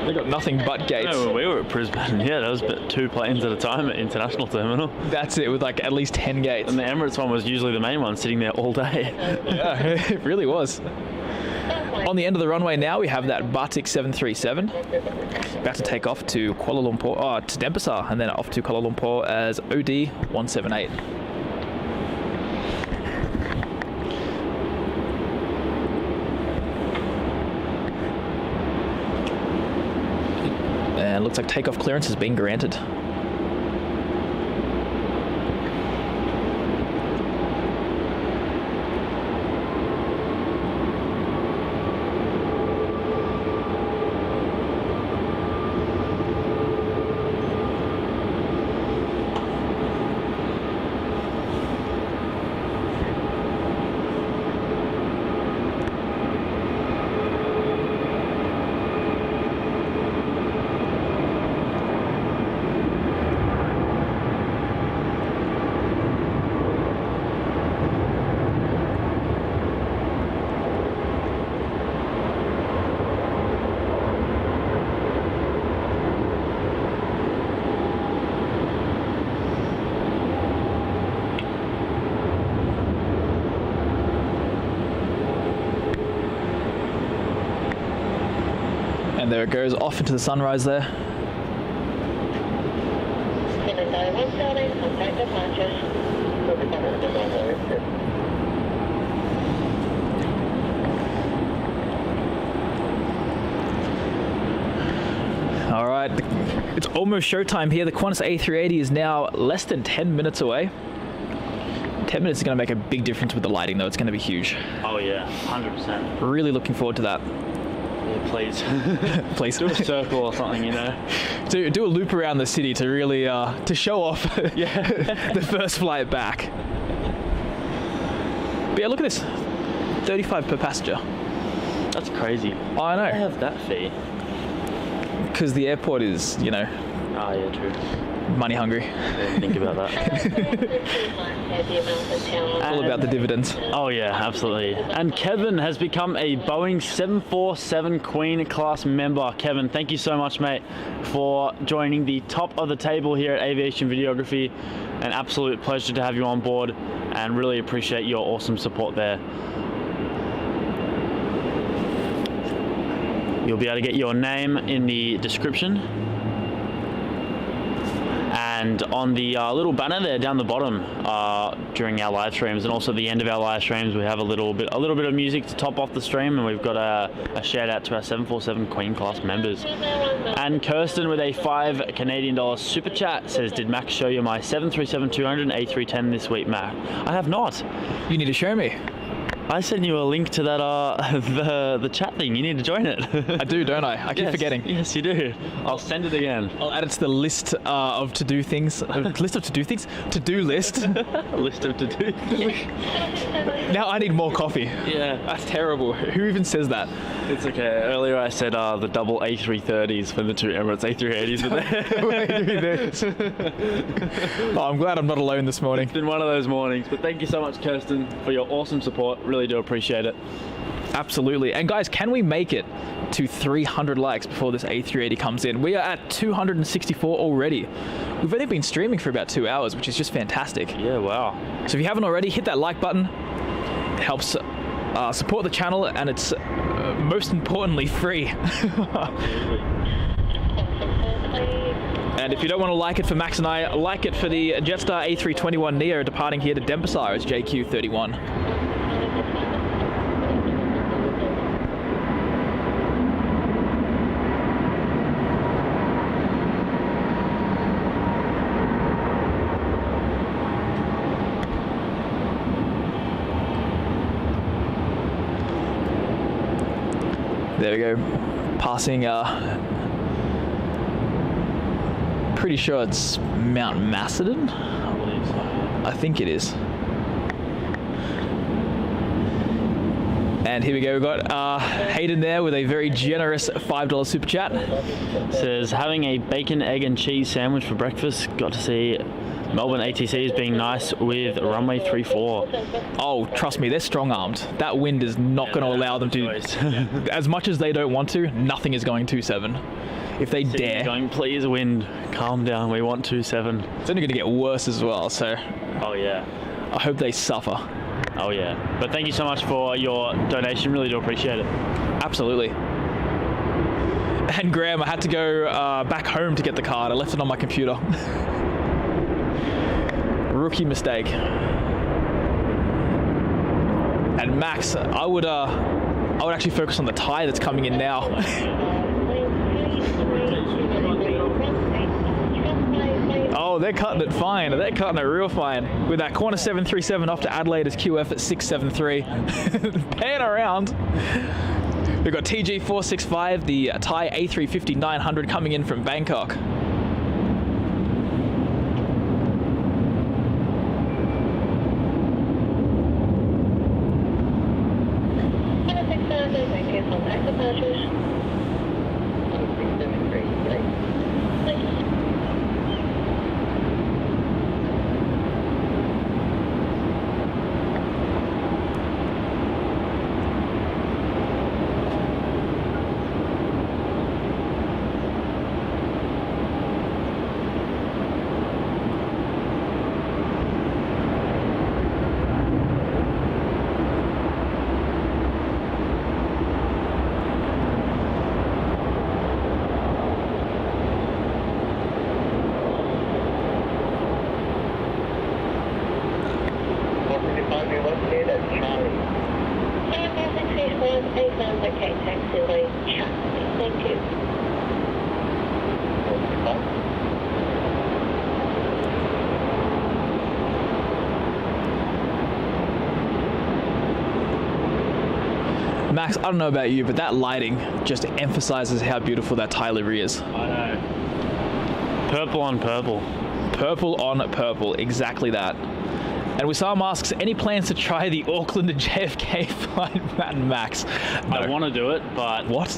They got nothing but gates. No, when we were at Brisbane, yeah, that was about 2 planes at a time at International Terminal. That's it, with like at least 10 gates. And the Emirates one was usually the main one, sitting there all day. Yeah, it really was. On the end of the runway now, we have that Batik 737. About to take off to Kuala Lumpur, to Denpasar, and then off to Kuala Lumpur as OD 178. And looks like takeoff clearance has been granted. And there it goes, off into the sunrise there. All right, it's almost showtime here. The Qantas A380 is now less than 10 minutes away. 10 minutes is going to make a big difference with the lighting, though. It's going to be huge. Oh yeah, 100%. Really looking forward to that. Yeah, please. Please. Do a circle or something, you know. Do a loop around the city to really to show off Yeah. the first flight back. But yeah, look at this. 35 per passenger. That's crazy. I know. I have that fee. Because the airport is, you know, Oh yeah, true. money hungry. Didn't think about that. All about the dividends. Oh yeah, absolutely. And Kevin has become a Boeing 747 Queen class member. Kevin, thank you so much, mate, for joining the top of the table here at Aviation Videography. An absolute pleasure to have you on board, and really appreciate your awesome support there. You'll be able to get your name in the description. And on the little banner there down the bottom during our live streams, and also the end of our live streams, we have a little bit of music to top off the stream, and we've got a shout out to our 747 Queen class members. And Kirsten with a $5 Canadian super chat says, "Did Max show you my 737-200 and A310 this week, Mac?" I have not. You need to show me. I sent you a link to that the chat thing. You need to join it. I do, don't I? I keep forgetting. Yes, you do. I'll send it again. I'll add it to the list of to-do things. List of to-do things? To-do list. A list of to-do. Now I need more coffee. Yeah. That's terrible. Who even says that? It's okay. Earlier I said the double A330s when the two Emirates A380s were there. Oh, I'm glad I'm not alone this morning. It's been one of those mornings. But thank you so much, Kirsten, for your awesome support. Really do appreciate it. Absolutely. And guys, can we make it to 300 likes before this A380 comes in? We are at 264 already. We've only been streaming for about 2 hours, which is just fantastic. Yeah, wow. So if you haven't already, hit that like button. It helps support the channel, and it's most importantly free. And if you don't want to like it for Max and I, like it for the Jetstar A321neo departing here to Denpasar as JQ31. There we go. Passing, pretty sure it's Mount Macedon. I believe so. I think it is. And here we go, we've got Hayden there with a very generous $5 super chat. Says, having a bacon, egg and cheese sandwich for breakfast. Got to see Melbourne ATCs being nice with runway 34. Oh, trust me, they're strong-armed. That wind is not going to allow them to, as much as they don't want to, nothing is going 27. If they dare. Going, please wind, calm down, we want 27. It's only going to get worse as well, so Oh yeah. I hope they suffer. Oh yeah. But thank you so much for your donation, really do appreciate it. Absolutely. And Graham, I had to go back home to get the card. I left it on my computer. Rookie mistake. And Max, I would actually focus on the tie that's coming in now. Oh, they're cutting it fine. They're cutting it real fine. With that Qantas 737 off to Adelaide as QF380. Pan around. We've got TG465, the Thai A350-900 coming in from Bangkok. Max, I don't know about you, but that lighting just emphasizes how beautiful that Thai livery is. I know. Purple on purple. Purple on purple, exactly that. And Wissam asks, any plans to try the Auckland to JFK flight, Matt and Max? No. I want to do it, but... What?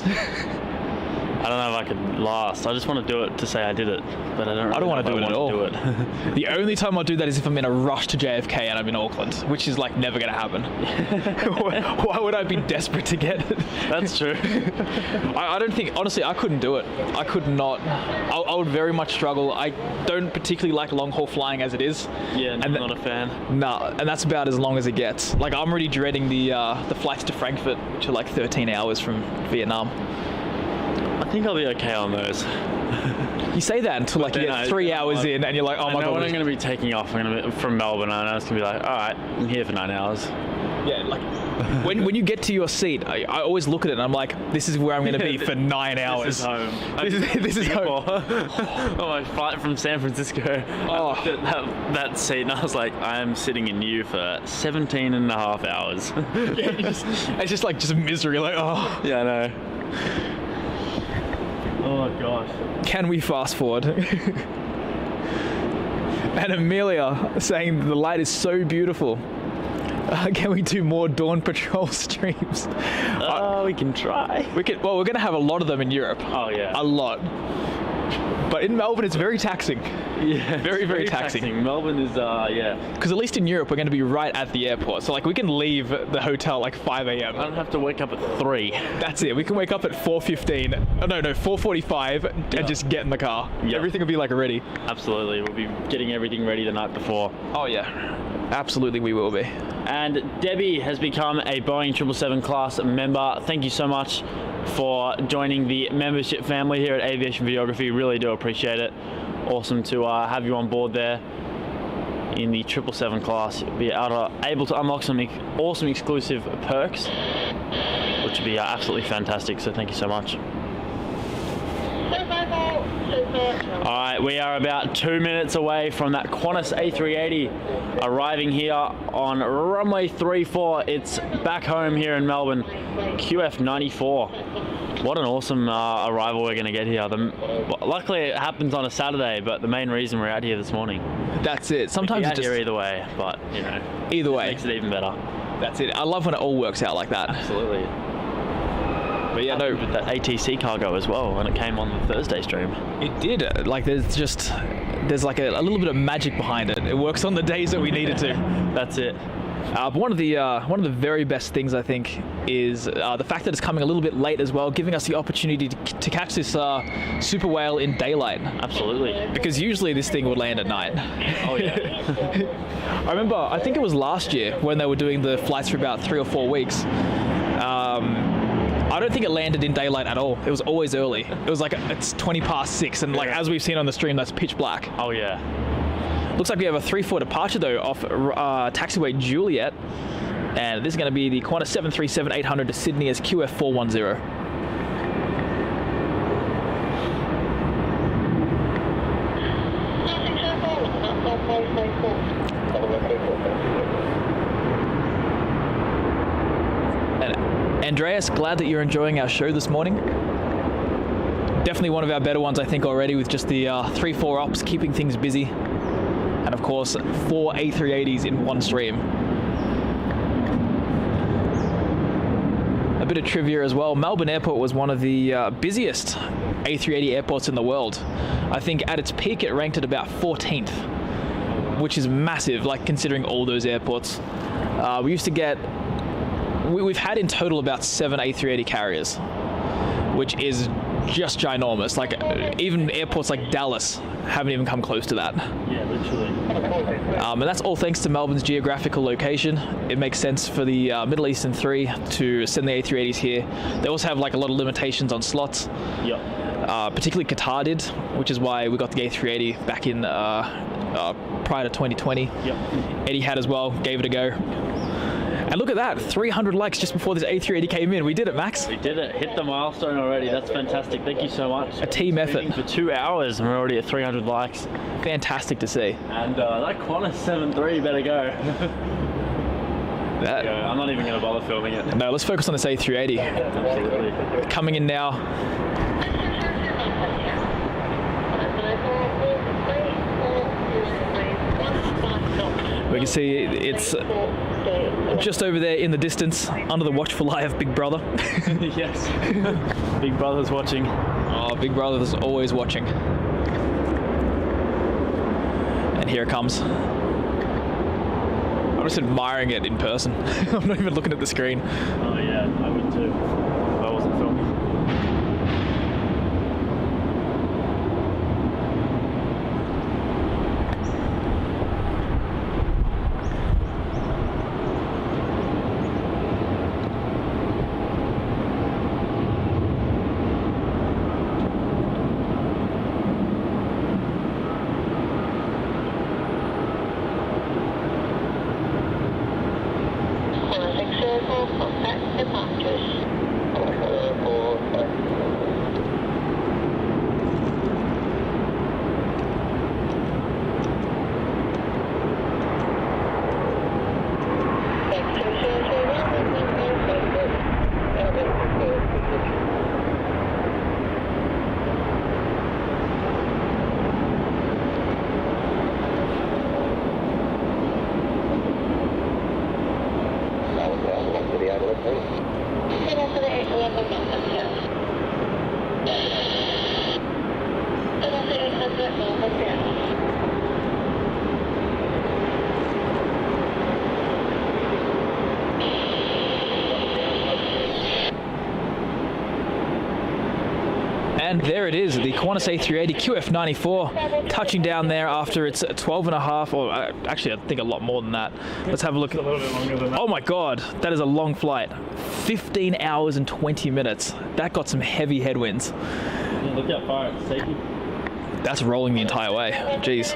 I don't know if I could last. I just want to do it to say I did it, but I don't want to do it at all. Do it. The only time I'll do that is if I'm in a rush to JFK and I'm in Auckland, which is like never going to happen. Why would I be desperate to get it? That's true. I don't think, honestly, I couldn't do it. I could not. I would very much struggle. I don't particularly like long haul flying as it is. Yeah, I'm not a fan. No, and that's about as long as it gets. Like, I'm already dreading the flights to Frankfurt, which are like 13 hours from Vietnam. I think I'll be okay on those. You say that until like you get 3 hours in and you're like, oh my god. When I'm going to be taking off, I'm going to be from Melbourne, and it's going to be like, all right, I'm here for 9 hours. Yeah, like when you get to your seat, I always look at it and I'm like, this is where I'm going to be for 9 hours. This is home. This is home. Oh, my flight from San Francisco. Oh. I looked at that seat and I was like, I am sitting in you for 17 and a half hours. Yeah, it's just like misery. Like, oh. Yeah, I know. Oh gosh. Can we fast forward? And Amelia saying the light is so beautiful. Can we do more Dawn Patrol streams? We can try. Well, we're going to have a lot of them in Europe. Oh yeah. A lot. But in Melbourne, it's very taxing. Yeah, very, very taxing. Melbourne is, yeah. Because at least in Europe, we're going to be right at the airport. So, like, we can leave the hotel like 5 a.m. I don't have to wake up at 3. That's it. We can wake up at 4:15. Oh, no, 4:45 and just get in the car. Yep. Everything will be, like, ready. Absolutely. We'll be getting everything ready the night before. Oh, yeah. Absolutely, we will be. And Debbie has become a Boeing 777 class member. Thank you so much for joining the membership family here at Aviation Videography. Really do appreciate it. Awesome to have you on board there in the 777 class. You'll be able to unlock some awesome exclusive perks, which would be absolutely fantastic. So thank you so much. Super Alright, we are about 2 minutes away from that Qantas A380 arriving here on runway 34. It's back home here in Melbourne, QF94. What an awesome arrival we're going to get here. Luckily it happens on a Saturday, but the main reason we're out here this morning. That's it. Sometimes it's just here either way, but you know, either way makes it even better. That's it. I love when it all works out like that. Absolutely. But yeah, no, with that ATC cargo as well when it came on the Thursday stream. It did. Like there's like a little bit of magic behind it. It works on the days that we need it to. That's it. But one of the very best things I think is the fact that it's coming a little bit late as well, giving us the opportunity to catch this super whale in daylight. Absolutely. Because usually this thing would land at night. Oh yeah. I remember, I think it was last year when they were doing the flights for about 3 or 4 weeks. I don't think it landed in daylight at all. It was always early. It was like it's 20 past 6, and like as we've seen on the stream, that's pitch black. Oh yeah. Looks like we have a 3-4 departure though off taxiway Juliet, and this is going to be the Qantas 737-800 to Sydney as QF380. Andreas, glad that you're enjoying our show this morning. Definitely one of our better ones, I think, already, with just the 3-4 ops keeping things busy. And of course, 4 A380s in one stream. A bit of trivia as well. Melbourne Airport was one of the busiest A380 airports in the world. I think at its peak, it ranked at about 14th, which is massive, like considering all those airports. We used to get... We've had in total about 7 A380 carriers, which is just ginormous. Like even airports like Dallas haven't even come close to that. Yeah, literally. And that's all thanks to Melbourne's geographical location. It makes sense for the Middle Eastern 3 to send the A380s here. They also have like a lot of limitations on slots. Yep. Particularly Qatar did, which is why we got the A380 back in prior to 2020. Yep. Eddie had as well, gave it a go. And look at that, 300 likes just before this A380 came in. We did it, Max. We did it. Hit the milestone already. That's fantastic. Thank you so much. A team effort. For 2 hours and we're already at 300 likes. Fantastic to see. And that Qantas 7.3 better go. I'm not even going to bother filming it. No, let's focus on this A380. Absolutely. Coming in now. We can see it's just over there in the distance, under the watchful eye of Big Brother. Yes. Big Brother's watching. Oh, Big Brother's always watching. And here it comes. I'm just admiring it in person. I'm not even looking at the screen. Oh yeah, I would too. If I wasn't filming. And there it is, the Qantas A380 QF94 touching down there after its 12 and a half, or actually I think a lot more than that. Let's have a look. A little bit longer than that. Oh my God, that is a long flight. 15 hours and 20 minutes. That got some heavy headwinds. Yeah, look how far it's taking. That's rolling the entire way. Jeez.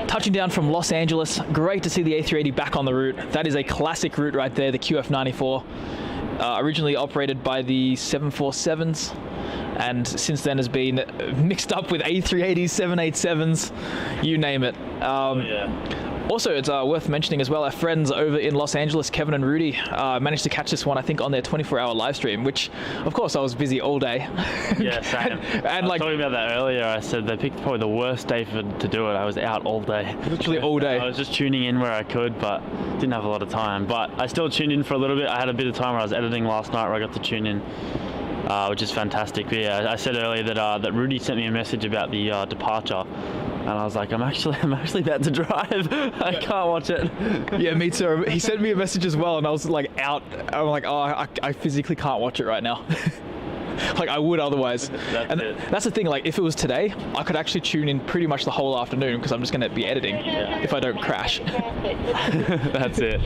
Touching down from Los Angeles. Great to see the A380 back on the route. That is a classic route right there, the QF94. Originally operated by the 747s. and since then has been mixed up with A380s, 787s, you name it. Also, it's worth mentioning as well, our friends over in Los Angeles, Kevin and Rudy, managed to catch this one, I think, on their 24-hour live stream, which, of course, I was busy all day. Yeah, same. and I was talking about that earlier. I said they picked probably the worst day to do it. I was out all day. Literally all day. I was just tuning in where I could, but didn't have a lot of time. But I still tuned in for a little bit. I had a bit of time where I was editing last night where I got to tune in, which is fantastic. But yeah, I said earlier that Rudy sent me a message about the departure. And I was like, I'm actually about to drive. I can't watch it. Yeah, me too. He sent me a message as well, and I was like out. I'm like, oh, I physically can't watch it right now. Like I would otherwise. That's the thing. Like if it was today, I could actually tune in pretty much the whole afternoon because I'm just going to be editing if I don't crash. That's it.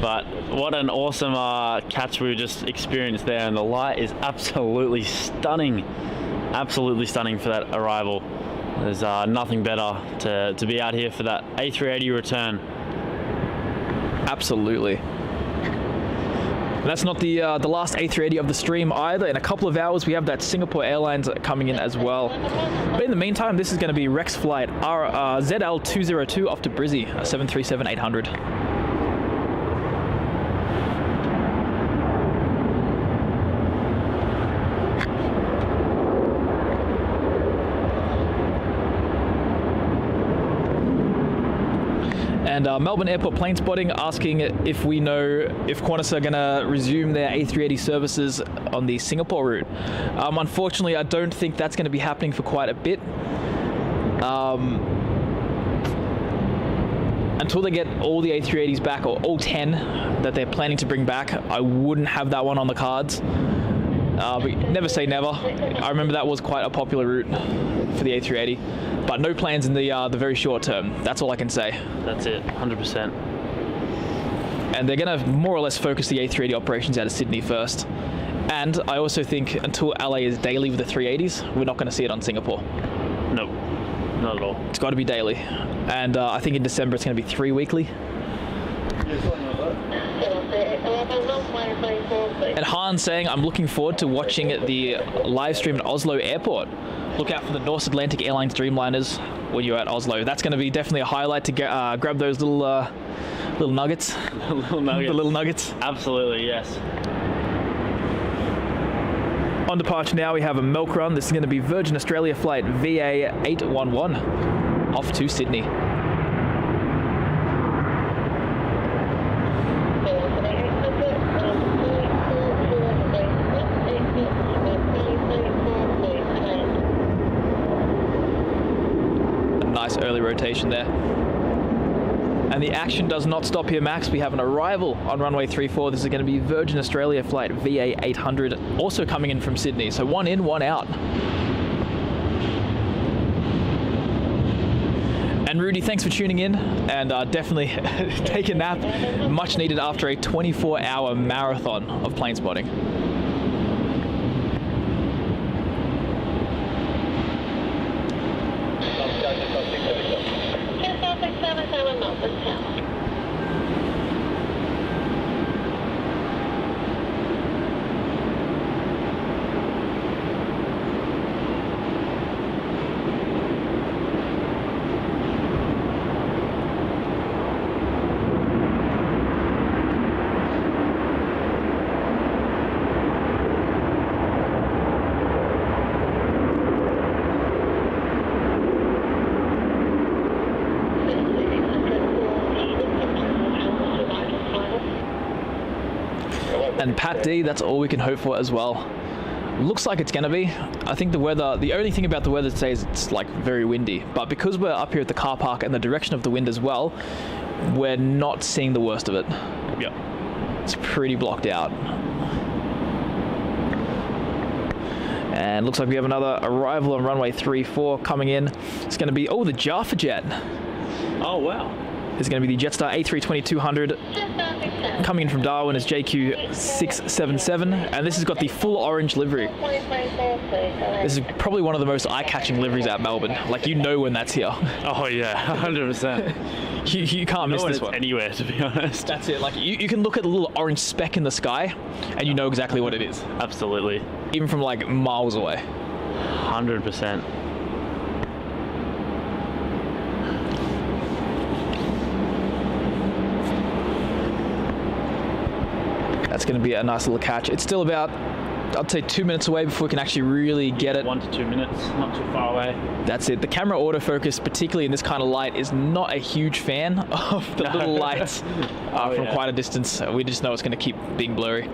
But what an awesome catch we just experienced there, and the light is absolutely stunning. Absolutely stunning for that arrival. There's nothing better to be out here for that A380 return. Absolutely. That's not the last A380 of the stream either. In a couple of hours, we have that Singapore Airlines coming in as well. But in the meantime, this is going to be Rex flight ZL202 off to Brizzy, 737-800. And Melbourne Airport plane spotting asking if we know if Qantas are going to resume their A380 services on the Singapore route. Unfortunately, I don't think that's going to be happening for quite a bit. Until they get all the A380s back, or all 10 that they're planning to bring back, I wouldn't have that one on the cards. But never say never. I remember that was quite a popular route for the A380. But no plans in the very short term. That's all I can say. That's it, 100%. And they're going to more or less focus the A380 operations out of Sydney first. And I also think until LA is daily with the 380s, we're not going to see it on Singapore. No, not at all. It's got to be daily. And I think in December it's going to be 3 weekly. And Han's saying, I'm looking forward to watching the live stream at Oslo Airport. Look out for the North Atlantic Airlines Dreamliners when you're at Oslo. That's going to be definitely a highlight to grab those little nuggets. The little nuggets. Absolutely, yes. On departure now, we have a milk run. This is going to be Virgin Australia flight VA811 off to Sydney. Nice early rotation there. And the action does not stop here, Max. We have an arrival on runway 34. This is going to be Virgin Australia flight VA800, also coming in from Sydney. So one in, one out. And Rudy, thanks for tuning in, and definitely take a nap. Much needed after a 24-hour marathon of plane spotting. And Pat D, that's all we can hope for as well. Looks like it's going to be. I think the weather, the only thing about the weather today is it's like very windy. But because we're up here at the car park and the direction of the wind as well, we're not seeing the worst of it. Yep. It's pretty blocked out. And looks like we have another arrival on runway 34 coming in. It's going to be, oh, the Jaffa Jet. Oh, wow. This is going to be the Jetstar A320-200 coming in from Darwin as JQ677, and this has got the full orange livery. This is probably one of the most eye-catching liveries at Melbourne. Like, you know when that's here. Oh yeah, 100%. You can't miss this one. Anywhere, to be honest. That's it. Like, you can look at the little orange speck in the sky, and you know exactly what it is. Absolutely. Even from like miles away. 100%. That's going to be a nice little catch. It's still about, I'd say, 2 minutes away before we can actually really get it. 1 to 2 minutes, not too far away. That's it. The camera autofocus, particularly in this kind of light, is not a huge fan of the little lights from quite a distance. We just know it's going to keep being blurry.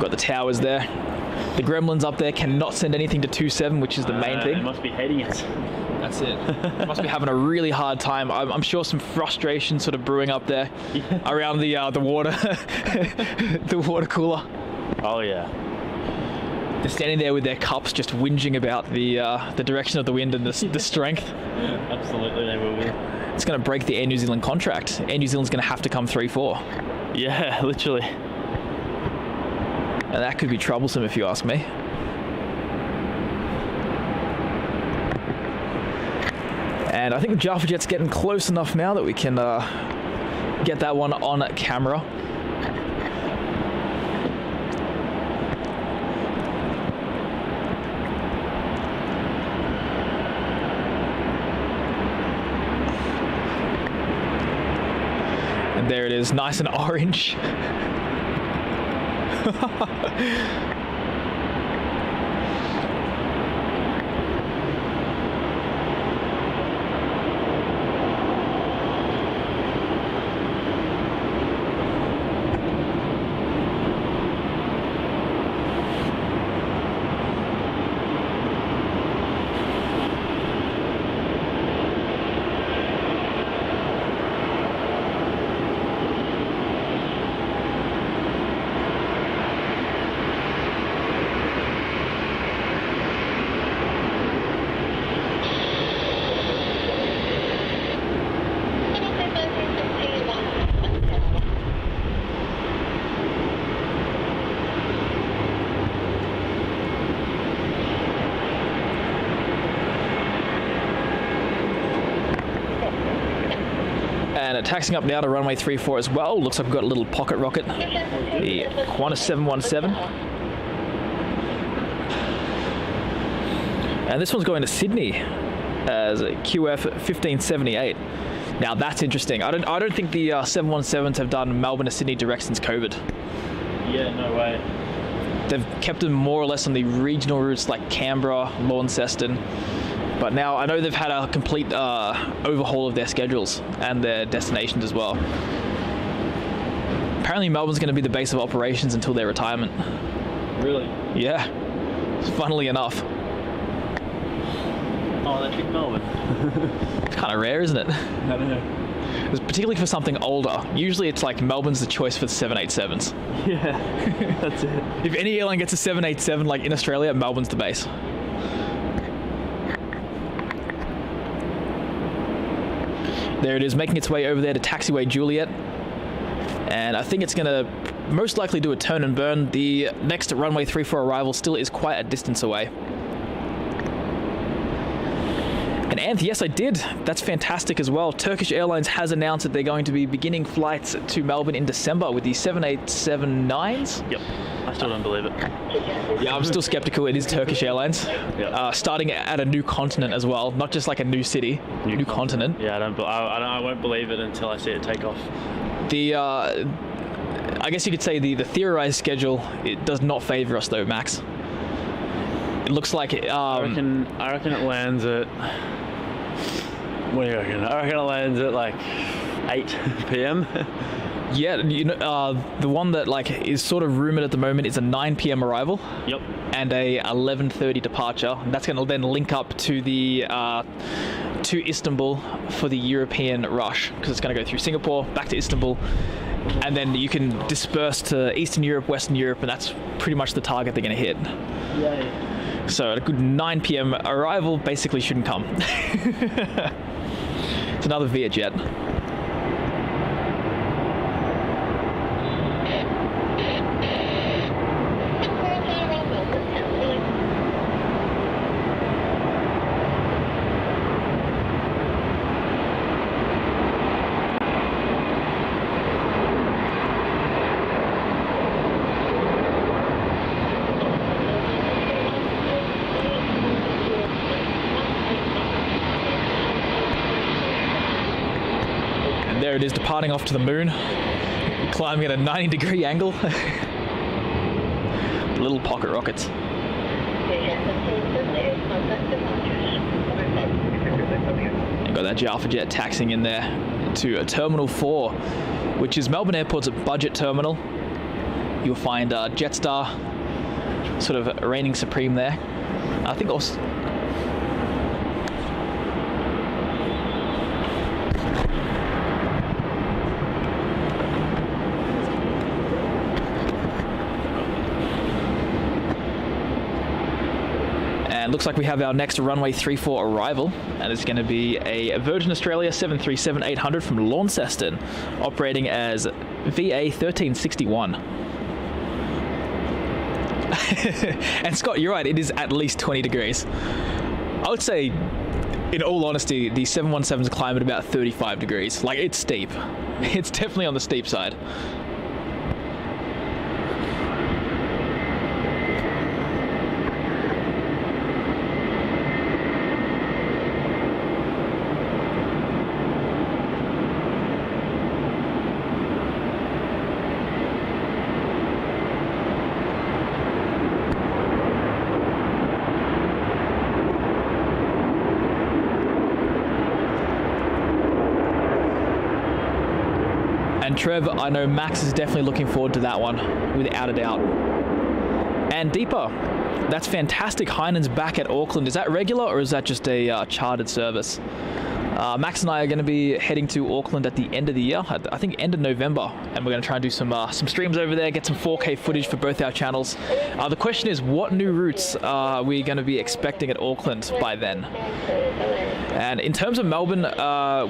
Got the towers there. The gremlins up there cannot send anything to 27, which is the main thing. They must be hating it. That's it. They must be having a really hard time. I'm sure some frustration sort of brewing up there around the water, the water cooler. Oh yeah. They're standing there with their cups, just whinging about the direction of the wind and the strength. Absolutely, they will be. It's going to break the Air New Zealand contract. Air New Zealand's going to have to come 3-4. Yeah, literally. And that could be troublesome if you ask me. And I think the Jaffa Jet's getting close enough now that we can get that one on camera. And there it is, nice and orange. And taxiing up now to runway 34 as well. Looks like we've got a little pocket rocket, the Qantas 717. And this one's going to Sydney as a QF380. Now that's interesting. I don't think the 717s have done Melbourne to Sydney direct since COVID. Yeah, no way. They've kept them more or less on the regional routes like Canberra, Launceston. But now I know they've had a complete overhaul of their schedules and their destinations as well. Apparently Melbourne's going to be the base of operations until their retirement. Really? Yeah. Funnily enough. Oh, they picked Melbourne. It's kind of rare, isn't it? I don't know. It's particularly for something older. Usually it's like Melbourne's the choice for the 787s. Yeah, that's it. If any airline gets a 787 like in Australia, Melbourne's the base. There it is, making its way over there to taxiway Juliet. And I think it's going to most likely do a turn and burn. The next runway 34 arrival still is quite a distance away. And Anth, yes, I did. That's fantastic as well. Turkish Airlines has announced that they're going to be beginning flights to Melbourne in December with the 787-9s. Yep, I still don't believe it. Yeah, I'm still skeptical. It is Turkish Airlines. Yep. Starting at a new continent as well, not just like a new city, new continent. Yeah, I won't believe it until I see it take off. I guess you could say the theorized schedule, it does not favor us though, Max. It looks like I reckon it lands at. What do you reckon? I reckon it lands at like 8 p.m. Yeah, you know, the one that like is sort of rumored at the moment is a 9 p.m. arrival. Yep. And a 11:30 departure. That's going to then link up to the to Istanbul for the European rush, because it's going to go through Singapore, back to Istanbul, and then you can disperse to Eastern Europe, Western Europe, and that's pretty much the target they're going to hit. Yay. So at a good 9 p.m. arrival basically shouldn't come. It's another Vietjet. There it is, departing off to the moon, climbing at a 90-degree angle. Little pocket rockets. You've got that Jaffa jet taxiing in there to Terminal 4, which is Melbourne Airport's budget terminal. You'll find Jetstar sort of reigning supreme there. I think also... And looks like we have our next runway 34 arrival, and it's going to be a Virgin Australia 737-800 from Launceston, operating as VA 1361. And Scott, you're right, it is at least 20 degrees. I would say, in all honesty, the 717s climb at about 35 degrees. Like, it's steep. It's definitely on the steep side. And Trev, I know Max is definitely looking forward to that one, without a doubt. And Deepa, that's fantastic. Heinen's back at Auckland. Is that regular or is that just a chartered service? Max and I are going to be heading to Auckland at the end of the year, I think end of November, and we're going to try and do some streams over there, get some 4K footage for both our channels. The question is, what new routes are we going to be expecting at Auckland by then? And in terms of Melbourne,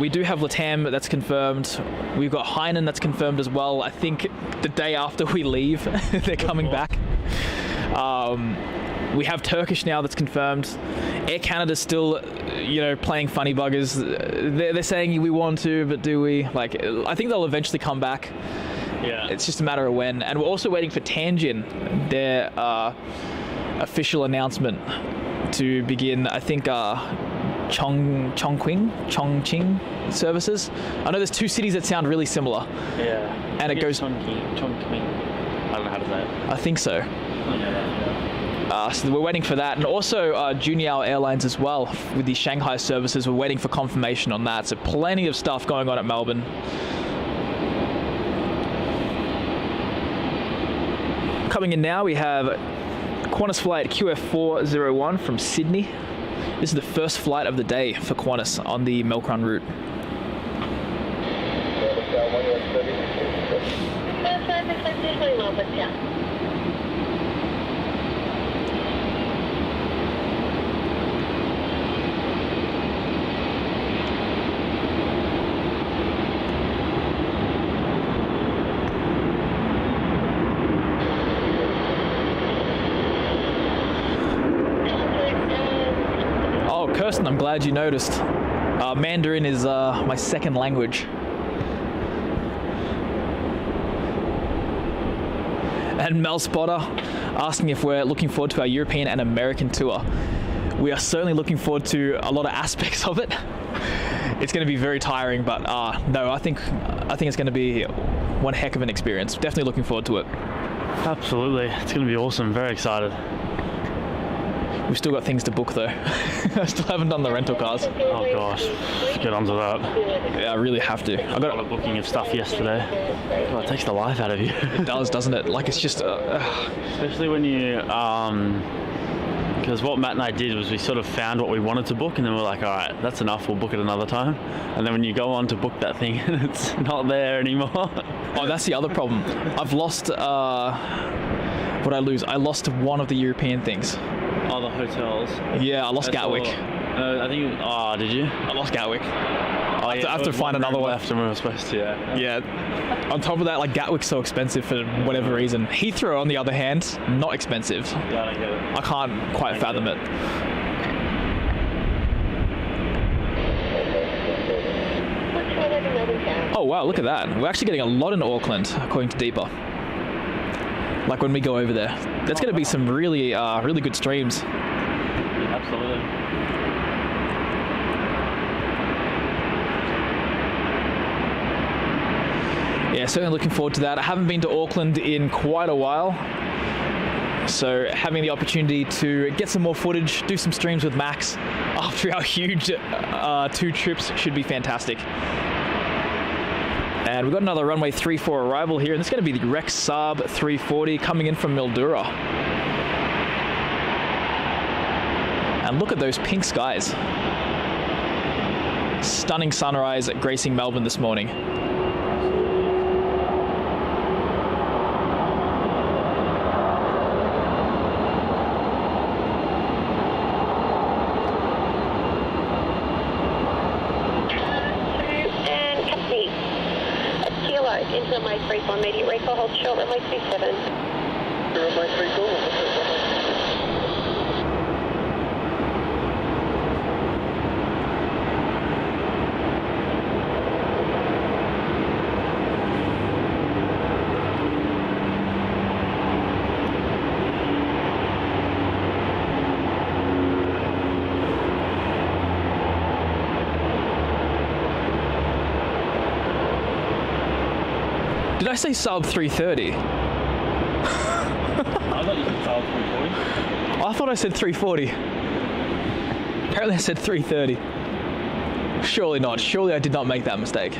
we do have Latam that's confirmed. We've got Heinen that's confirmed as well. I think the day after we leave, they're coming back. We have Turkish now that's confirmed. Air Canada's still, playing funny buggers. They're saying we want to, but do we? Like, I think they'll eventually come back. Yeah. It's just a matter of when. And we're also waiting for Tianjin, their official announcement to begin, I think, Chongqing services. I know there's two cities that sound really similar. Yeah. And it goes... Chongqing. I don't know how to say it. I think so. So we're waiting for that, and also Juniao Airlines as well with the Shanghai services. We're waiting for confirmation on that. So plenty of stuff going on at Melbourne. Coming in now, we have Qantas flight QF380 from Sydney. This is the first flight of the day for Qantas on the Melbourne route. Kirsten, I'm glad you noticed. Mandarin is my second language. And Mel Spotter asking if we're looking forward to our European and American tour. We are certainly looking forward to a lot of aspects of it. It's going to be very tiring, but no, I think it's going to be one heck of an experience. Definitely looking forward to it. Absolutely, it's going to be awesome. Very excited. We've still got things to book though. I still haven't done the rental cars. Oh gosh, let's get onto that. Yeah, I really have to. I got a booking of stuff yesterday. Oh, it takes the life out of you. It does, doesn't it? Like, it's just... Especially when you Because what Matt and I did was we sort of found what we wanted to book, and then we're like, all right, that's enough, we'll book it another time. And then when you go on to book that thing, it's not there anymore. Oh, that's the other problem. I've lost, what I lose? I lost one of the European things. Oh, the hotels. Yeah, I lost Gatwick. I think, did you? I lost Gatwick. I have to find another one. Left and we were supposed to, Yeah. On top of that, like, Gatwick's so expensive for whatever reason. Heathrow, on the other hand, not expensive. Yeah, I don't get it. I can't quite fathom it. Oh wow, look at that. We're actually getting a lot in Auckland, according to Deepa. Like when we go over there. That's going to be some really, really good streams. Absolutely. Yeah, certainly looking forward to that. I haven't been to Auckland in quite a while, so having the opportunity to get some more footage, do some streams with Max after our huge 2 trips should be fantastic. And we've got another runway 34 arrival here, and it's going to be the Rex Saab 340 coming in from Mildura. And look at those pink skies. Stunning sunrise gracing Melbourne this morning. Into runway 34, immediate recall, hold short, runway 27. Runway 34. Did I say Saab 330? I thought you said Saab 340. I thought I said 340. Apparently I said 330. Surely not. Surely I did not make that mistake.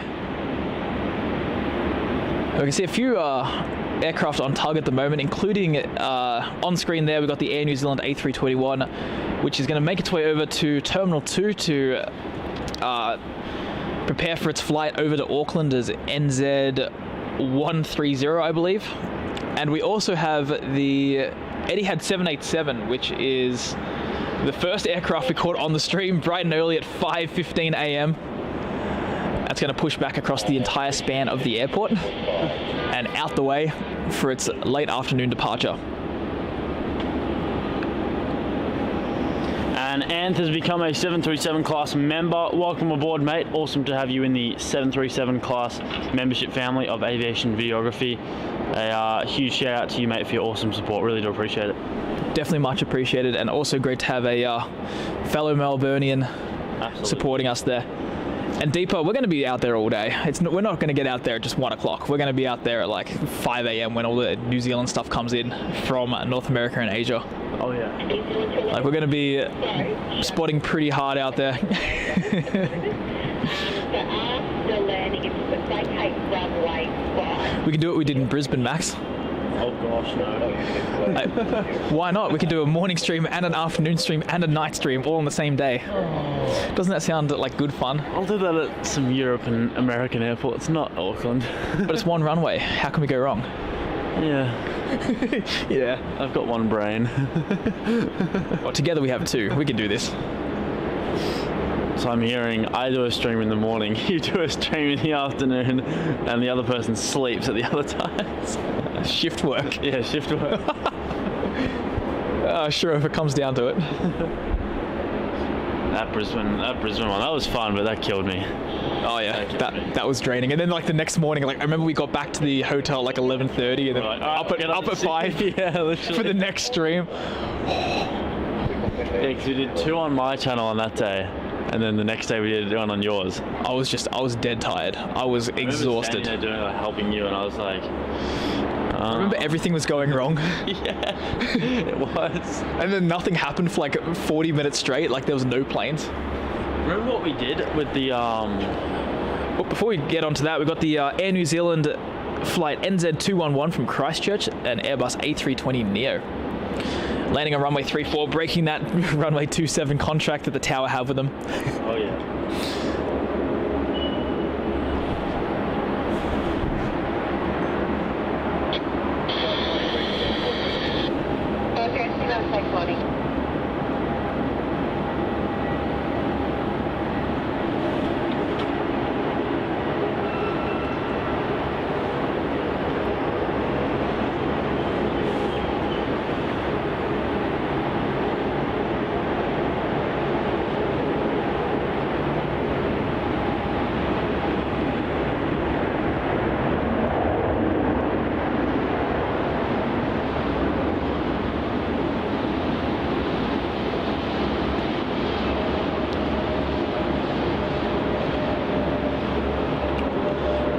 We can see a few aircraft on target at the moment, including on screen there we've got the Air New Zealand A321, which is going to make its way over to Terminal 2 to prepare for its flight over to Auckland as NZ130, I believe. And we also have the Etihad 787, which is the first aircraft we caught on the stream bright and early at 5:15 a.m. That's going to push back across the entire span of the airport and out the way for its late afternoon departure. And Anth has become a 737 class member. Welcome aboard, mate. Awesome to have you in the 737 class membership family of Aviation Videography. A huge shout out to you, mate, for your awesome support. Really do appreciate it. Definitely much appreciated, and also great to have a fellow Melburnian supporting us there. And Deepa, we're going to be out there all day. We're not going to get out there at just 1 o'clock. We're going to be out there at like 5 a.m. when all the New Zealand stuff comes in from North America and Asia. Oh yeah. Like, we're going to be spotting pretty hard out there. We can do what we did in Brisbane, Max. Oh gosh, no. Why not? We can do a morning stream and an afternoon stream and a night stream all on the same day. Doesn't that sound like good fun? I'll do that at some Europe and American airports, not Auckland. But it's one runway. How can we go wrong? Yeah. Yeah. I've got one brain. Well, together we have two. We can do this. So I'm hearing I do a stream in the morning, you do a stream in the afternoon, and the other person sleeps at the other times. Shift work. Yeah, shift work. Sure, if it comes down to it. That Brisbane one, that was fun, but that killed me. Oh yeah, that was draining. And then like the next morning, like I remember we got back to the hotel at like 11:30, and then like, up at 5 yeah, literally. for the next stream. Yeah, because we did 2 on my channel on that day, and then the next day we did 1 on yours. I was dead tired. I was exhausted. I remember doing like helping you, and I was like, I remember everything was going wrong. Yeah, it was. And then nothing happened for like 40 minutes straight. Like there was no planes. Remember what we did with the But before we get onto that, we've got the Air New Zealand flight NZ211 from Christchurch, an Airbus A320 Neo. landing on runway 34, breaking that runway 27 contract that the tower have with them. Oh yeah. Okay, you're going to take money.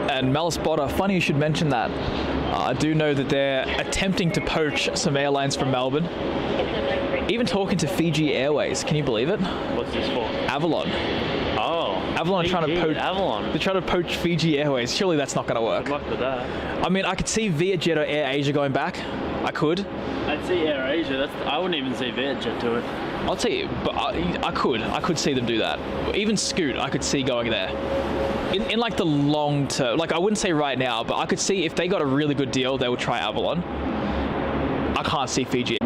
And Spotter, funny you should mention that. I do know that they're attempting to poach some airlines from Melbourne. Even talking to Fiji Airways, can you believe it? What's this for? Avalon. Oh. Avalon trying to poach Avalon. They're trying to poach Fiji Airways. Surely that's not going to work. Good luck with that. I mean, I could see Vietjet or Air Asia going back. I could. I'd see Air Asia. I wouldn't even say Vietjet to it. I'll tell you, but I could see them do that. Even Scoot, I could see going there. In like the long term, like I wouldn't say right now, but I could see if they got a really good deal, they would try Avalon. I can't see Fiji.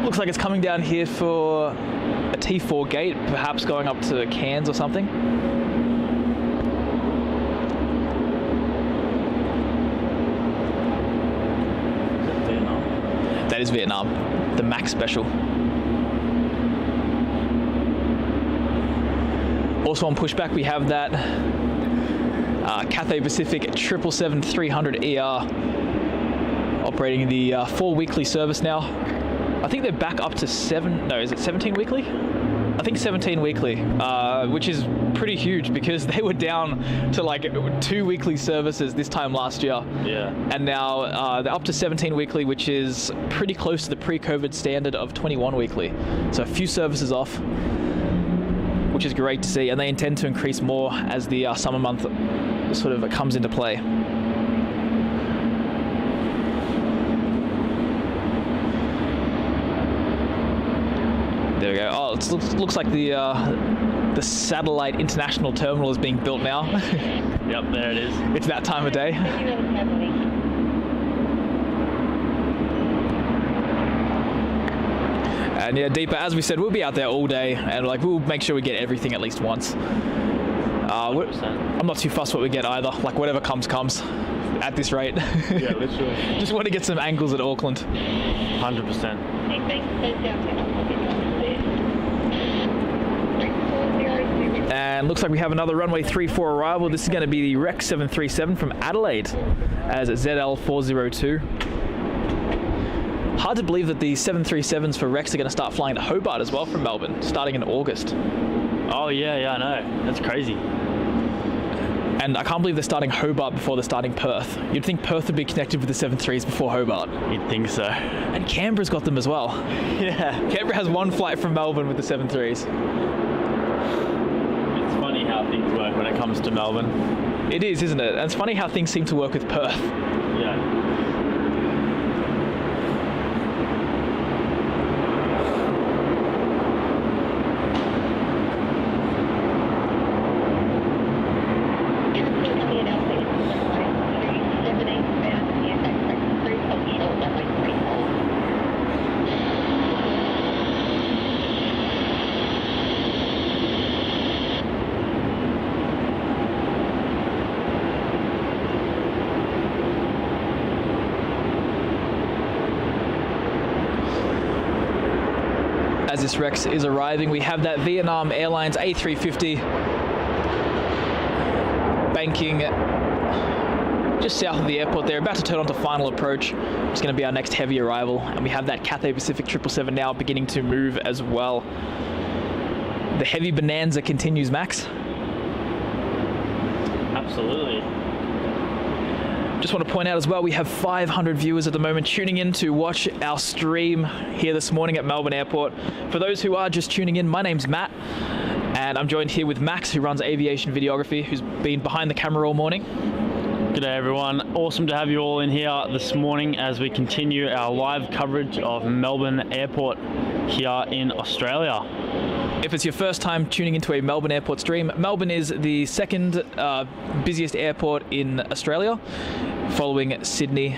Looks like it's coming down here for a T4 gate, perhaps going up to Cairns or something. Vietnam. That is Vietnam, the MAX special. Also on pushback, we have that Cathay Pacific 777-300ER operating the 4 weekly service now. I think they're back up to 17 weekly? I think 17 weekly, which is pretty huge because they were down to like 2 weekly services this time last year. Yeah. And now they're up to 17 weekly, which is pretty close to the pre-COVID standard of 21 weekly. So a few services off, which is great to see, and they intend to increase more as the summer month sort of comes into play. There we go. Oh, it looks like the satellite international terminal is being built now. Yep, there it is. It's that time of day. And yeah, Deepa, as we said, we'll be out there all day, and like we'll make sure we get everything at least once. I'm not too fussed what we get either. Like whatever comes. At this rate. Yeah, literally. Just want to get some angles at Auckland. 100%. And looks like we have another runway 34 arrival. This is going to be the Rex 737 from Adelaide as ZL402. Hard to believe that the 737s for Rex are going to start flying to Hobart as well from Melbourne, starting in August. Oh yeah, I know. That's crazy. And I can't believe they're starting Hobart before they're starting Perth. You'd think Perth would be connected with the 73s before Hobart. You'd think so. And Canberra's got them as well. Yeah. Canberra has one flight from Melbourne with the 73s. It's funny how things work when it comes to Melbourne. It is, isn't it? And it's funny how things seem to work with Perth. Yeah. As this Rex is arriving, we have that Vietnam Airlines A380 banking just south of the airport there, about to turn onto final approach. It's going to be our next heavy arrival, and we have that Cathay Pacific 777 now beginning to move as well. The heavy bonanza continues, Max. Absolutely. Just want to point out as well, we have 500 viewers at the moment tuning in to watch our stream here this morning at Melbourne Airport. For those who are just tuning in, my name's Matt, and I'm joined here with Max, who runs Aviation Videography, who's been behind the camera all morning. G'day everyone, awesome to have you all in here this morning as we continue our live coverage of Melbourne Airport here in Australia. If it's your first time tuning into a Melbourne Airport stream, Melbourne is the second busiest airport in Australia, following Sydney,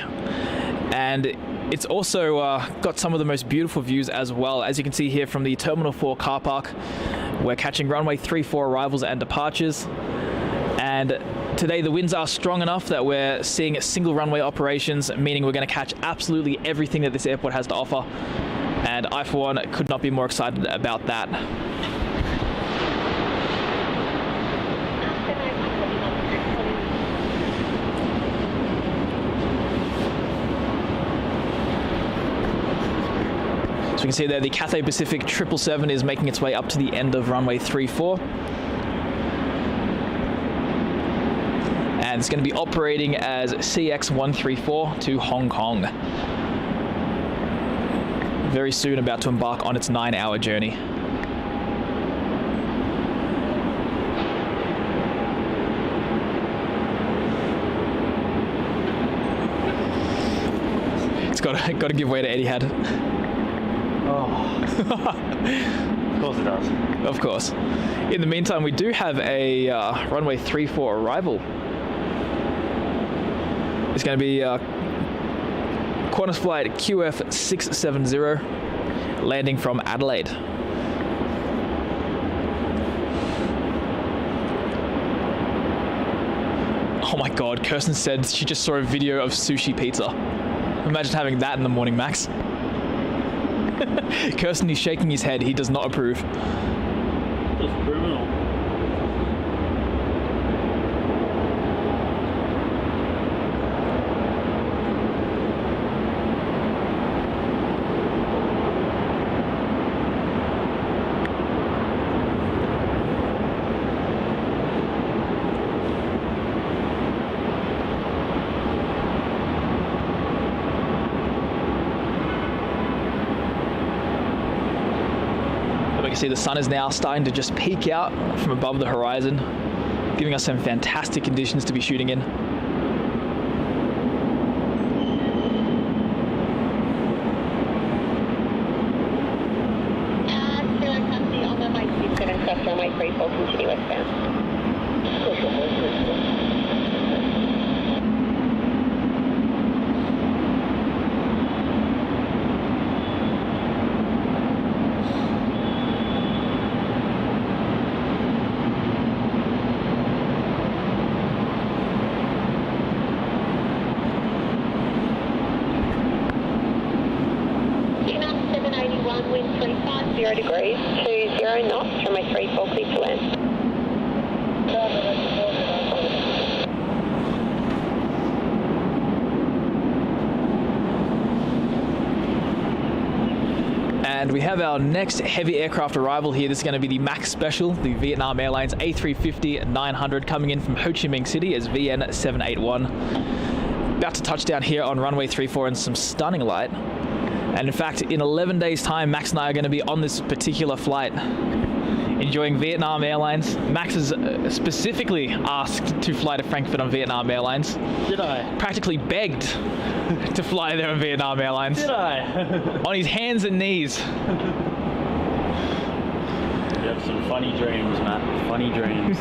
and it's also got some of the most beautiful views as well. As you can see here from the Terminal 4 car park, we're catching runway 34 arrivals and departures, and today the winds are strong enough that we're seeing single runway operations, meaning we're going to catch absolutely everything that this airport has to offer, and I for one could not be more excited about that. So you can see there the Cathay Pacific 777 is making its way up to the end of runway 34. And it's going to be operating as CX134 to Hong Kong. Very soon about to embark on its 9-hour journey. It's got to give way to Etihad. Oh. Of course it does. Of course. In the meantime, we do have a runway 34 arrival. It's going to be Qantas flight QF380 landing from Adelaide. Oh my god, Kirsten said she just saw a video of sushi pizza. Imagine having that in the morning, Max. Kirsten is shaking his head. He does not approve. Just criminal. You can see the sun is now starting to just peek out from above the horizon, giving us some fantastic conditions to be shooting in. On the way 27, cross runway 34, continue westbound. Wind 350 degrees, 20 knots, runway 34, clear to land. And we have our next heavy aircraft arrival here. This is going to be the MAX Special, the Vietnam Airlines A350-900, coming in from Ho Chi Minh City as VN781. About to touch down here on runway 34 in some stunning light. And in fact, in 11 days' time, Max and I are going to be on this particular flight, enjoying Vietnam Airlines. Max has specifically asked to fly to Frankfurt on Vietnam Airlines. Did I? Practically begged to fly there on Vietnam Airlines. Did I? On his hands and knees. You have some funny dreams, Matt. Funny dreams.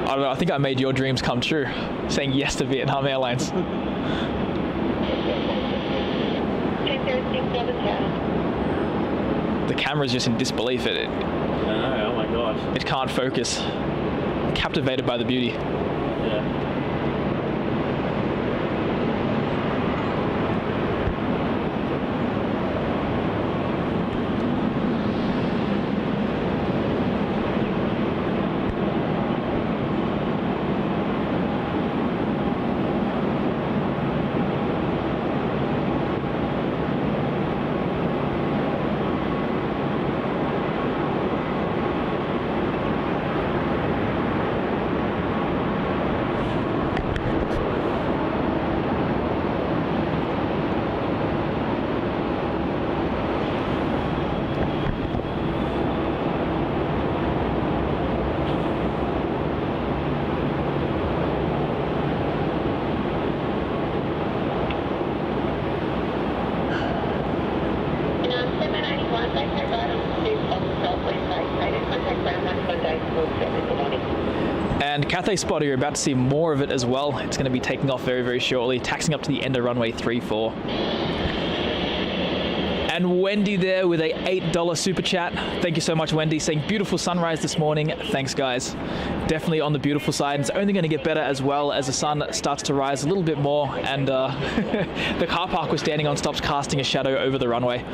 I don't know, I think I made your dreams come true, saying yes to Vietnam Airlines. The camera's just in disbelief at it. I know, oh my gosh. It can't focus. Captivated by the beauty. Yeah. And Cathay Spotter, you're about to see more of it as well. It's going to be taking off very, very shortly, taxiing up to the end of runway 34. And Wendy there with a $8 super chat. Thank you so much, Wendy, saying beautiful sunrise this morning. Thanks, guys. Definitely on the beautiful side. It's only going to get better as well as the sun starts to rise a little bit more, and the car park we're standing on stops casting a shadow over the runway.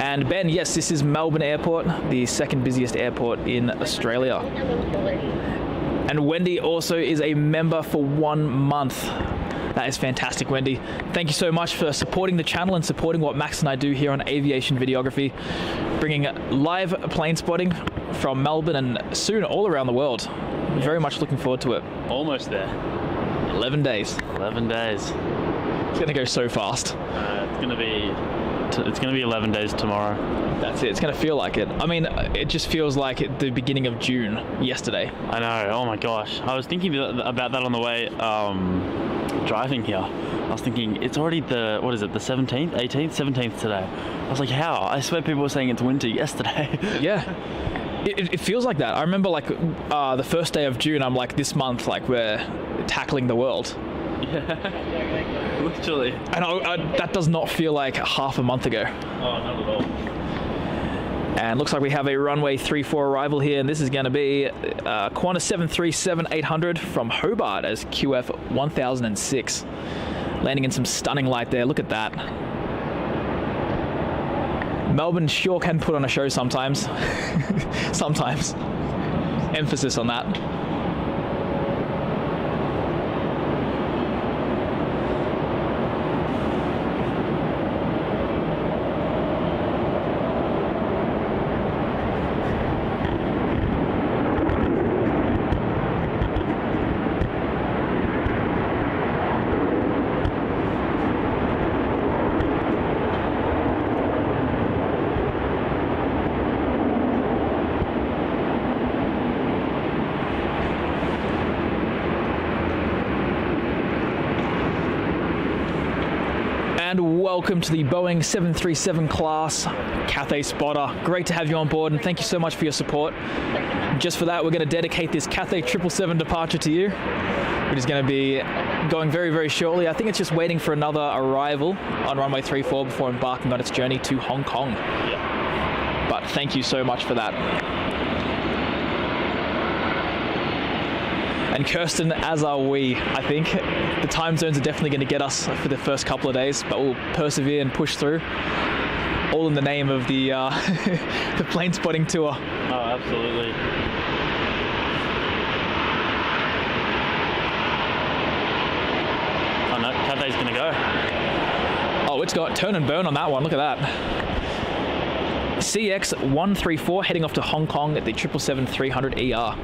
And Ben, yes, this is Melbourne Airport, the second busiest airport in Australia. And Wendy also is a member for 1 month. That is fantastic, Wendy. Thank you so much for supporting the channel and supporting what Max and I do here on Aviation Videography, bringing live plane spotting from Melbourne and soon all around the world. Very much looking forward to it. Almost there. 11 days. 11 days. It's going to go so fast. It's going to be 11 days tomorrow. That's it. It's going to feel like it. I mean, it just feels like the beginning of June yesterday. I know. Oh my gosh. I was thinking about that on the way driving here. I was thinking it's already the 17th, 18th, 17th today. I was like, how? I swear people were saying it's winter yesterday. Yeah. It feels like that. I remember like the first day of June, I'm like, this month, like we're tackling the world. Yeah, literally. And that does not feel like half a month ago. Oh, not at all. And looks like we have a runway 34 arrival here, and this is going to be Qantas 737-800 from Hobart as QF1006. Landing in some stunning light there. Look at that. Melbourne sure can put on a show sometimes. Sometimes. Emphasis on that. And welcome to the Boeing 737 class Cathay Spotter. Great to have you on board, and thank you so much for your support. Just for that, we're going to dedicate this Cathay 777 departure to you, which is going to be going very, very shortly. I think it's just waiting for another arrival on runway 34 before embarking on its journey to Hong Kong. Yeah. But thank you so much for that. And Kirsten, as are we, I think. The time zones are definitely going to get us for the first couple of days, but we'll persevere and push through. All in the name of the the plane spotting tour. Oh, absolutely. Oh no, Cathay's going to go. Oh, it's got turn and burn on that one. Look at that. CX134 heading off to Hong Kong at the 777-300ER.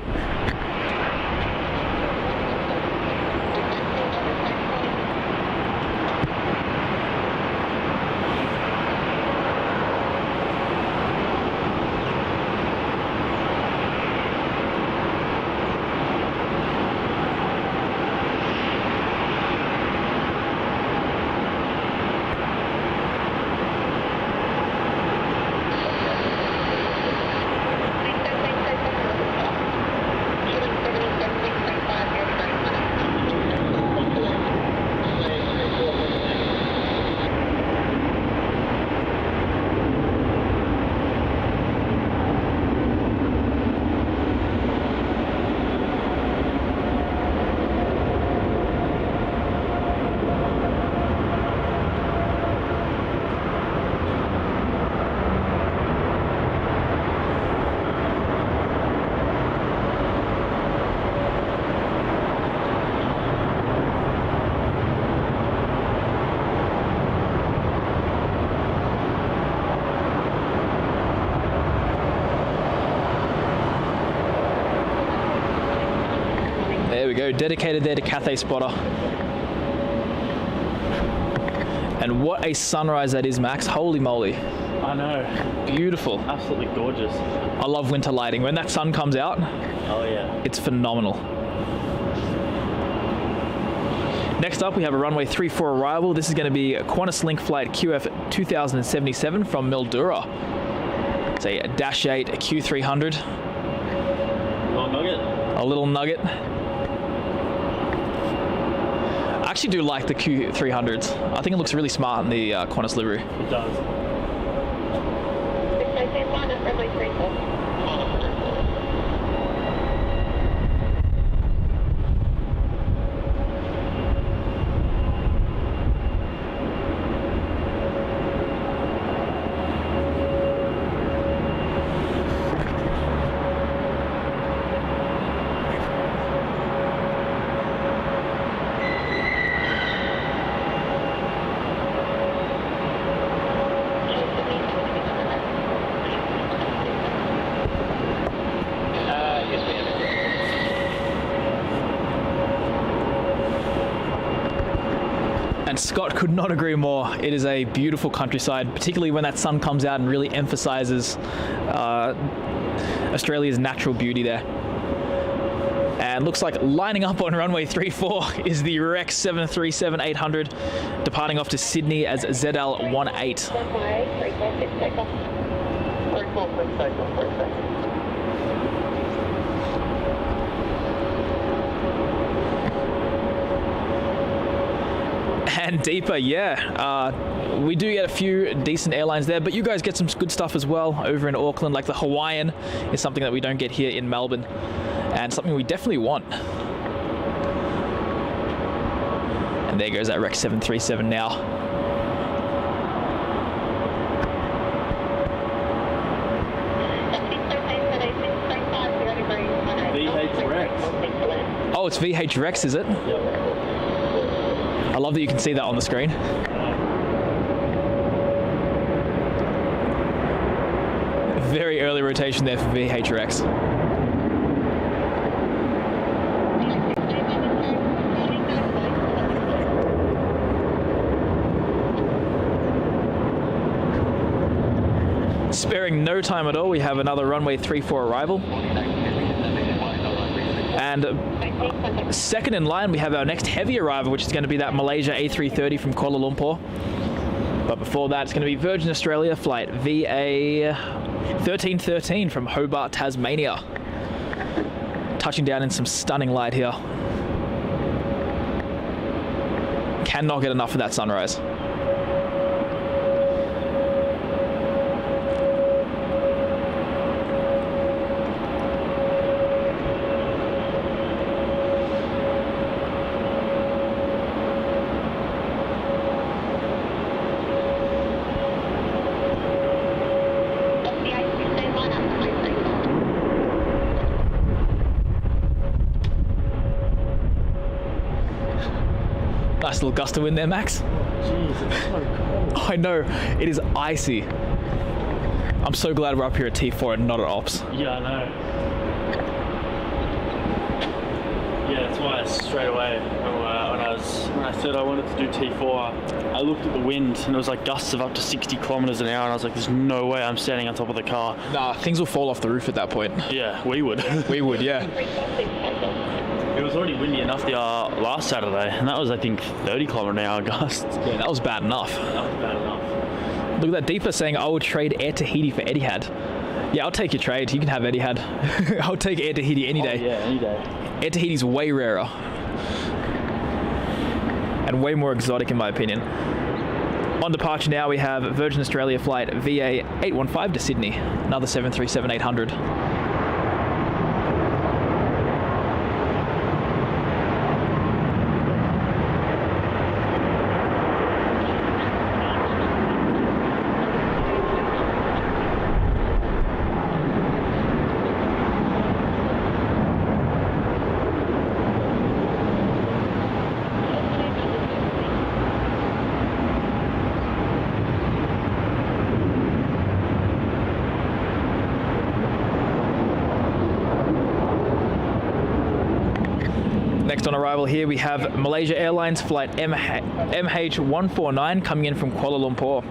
There we go, dedicated there to Cathay Spotter. And what a sunrise that is, Max. Holy moly. I know. Beautiful. Absolutely gorgeous. I love winter lighting. When that sun comes out, Oh yeah. it's phenomenal. Next up, we have a runway 34 arrival. This is going to be a Qantas Link flight QF380 from Mildura. It's a Dash 8 Q300. Little nugget. A little nugget. I actually do like the Q300s. I think it looks really smart in the Qantas livery. It does. And Scott could not agree more. It is a beautiful countryside, particularly when that sun comes out and really emphasizes Australia's natural beauty there. And looks like lining up on runway 34 is the Rex 737-800, departing off to Sydney as ZL18. And deeper, yeah. We do get a few decent airlines there, but you guys get some good stuff as well over in Auckland, like the Hawaiian is something that we don't get here in Melbourne, and something we definitely want. And there goes that Rex 737 now. VH Rex. Oh, it's VH Rex, is it? Yep. I love that you can see that on the screen. Very early rotation there for VH Rex. Sparing no time at all, we have another runway 34 arrival. And second in line, we have our next heavy arrival, which is going to be that Malaysia A330 from Kuala Lumpur. But before that, it's going to be Virgin Australia flight VA 1313 from Hobart, Tasmania. Touching down in some stunning light here. Cannot get enough of that sunrise. Nice little gust of wind there, Max. Jeez, it's so cold. I know, it is icy. I'm so glad we're up here at T4 and not at Ops. Yeah, I know. Yeah, that's why straight away when I said I wanted to do T4, I looked at the wind and it was like gusts of up to 60 kilometers an hour, and I was like, there's no way I'm standing on top of the car. Nah, things will fall off the roof at that point. Yeah, we would. We would, yeah. It was already windy enough the last Saturday, and that was, I think, 30 kilometer an hour gusts. Yeah, that was bad enough. That was bad enough. Look at that Deepa saying, I would trade Air Tahiti for Etihad. Yeah, I'll take your trade. You can have Etihad. I'll take Air Tahiti any day. Oh, yeah, any day. Air Tahiti's way rarer. And way more exotic, in my opinion. On departure now, we have Virgin Australia flight VA 815 to Sydney. Another 737-800. Next on arrival here, we have Malaysia Airlines flight MH149 coming in from Kuala Lumpur.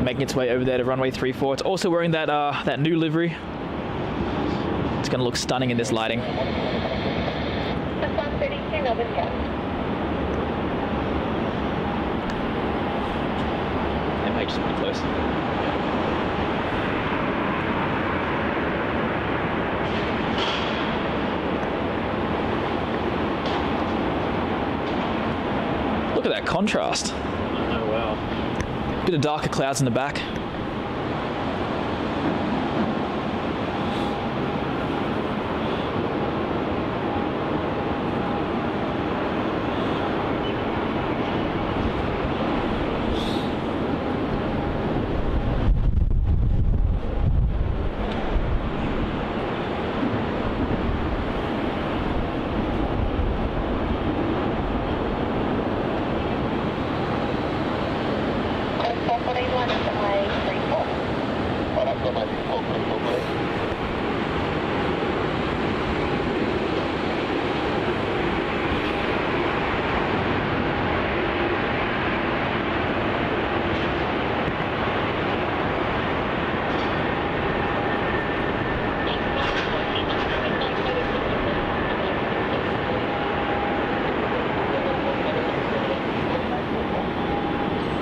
making its way over there to runway 34. It's also wearing that that new livery. It's going to look stunning in this lighting. MH is pretty close. Look at that contrast. Oh, wow. Bit of darker clouds in the back.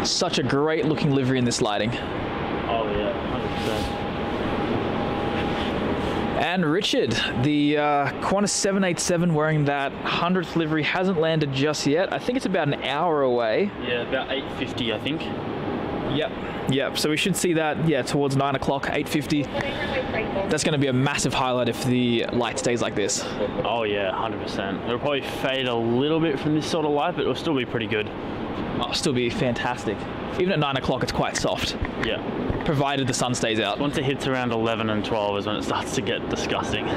Such a great looking livery in this lighting. Oh yeah, 100%. And Richard, the Qantas 787 wearing that 100th livery hasn't landed just yet. I think it's about an hour away. Yeah, about 8:50, I think. Yep. So we should see that, yeah, towards 9 o'clock, 8:50. That's going to be a massive highlight if the light stays like this. Oh yeah, 100%. It'll probably fade a little bit from this sort of light, but it'll still be pretty good. It'll still be fantastic. Even at 9 o'clock, it's quite soft. Yeah. Provided the sun stays out. Once it hits around 11 and 12 is when it starts to get disgusting.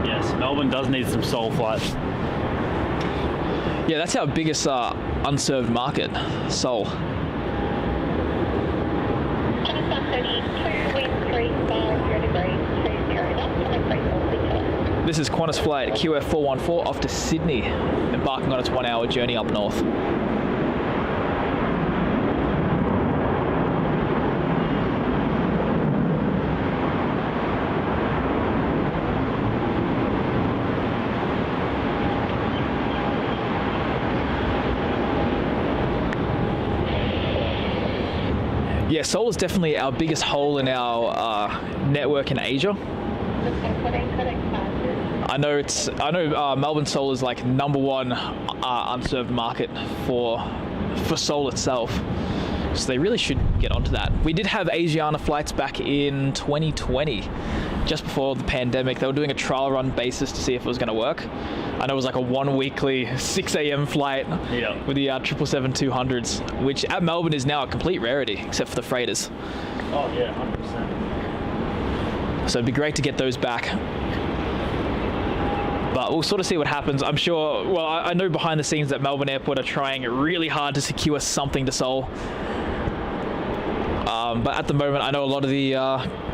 Yes, Melbourne does need some Seoul flights. Yeah, that's our biggest unserved market, Seoul. This is Qantas flight QF380 off to Sydney, embarking on its 1 hour journey up north. Yeah, Seoul is definitely our biggest hole in our network in Asia. I know Melbourne Seoul is like #1 unserved market for Seoul itself, so they really should get onto that. We did have Asiana flights back in 2020, just before the pandemic. They were doing a trial run basis to see if it was going to work. I know it was like a 1 weekly 6 a.m. flight with the 777-200s, which at Melbourne is now a complete rarity, except for the freighters. Oh yeah, 100%. So it'd be great to get those back. But we'll sort of see what happens. I'm sure, well, I know behind the scenes that Melbourne Airport are trying really hard to secure something to Seoul. But at the moment, I know a lot of the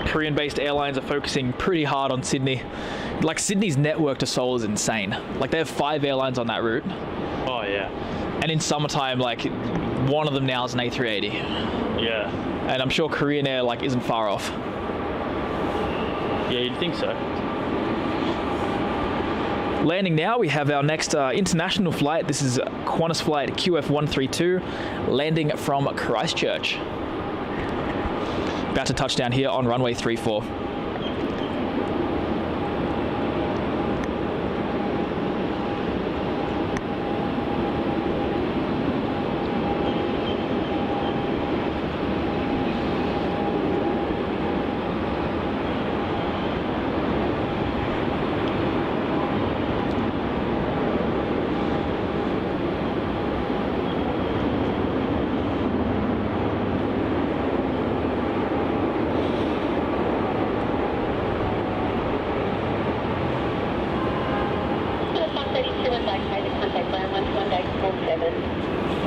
Korean-based airlines are focusing pretty hard on Sydney. Like, Sydney's network to Seoul is insane. Like, they have 5 airlines on that route. Oh yeah. And in summertime, like, one of them now is an A380. Yeah. And I'm sure Korean Air, like, isn't far off. Yeah, you'd think so. Landing now, we have our next international flight. This is Qantas flight QF380, landing from Christchurch. About to touch down here on runway 34.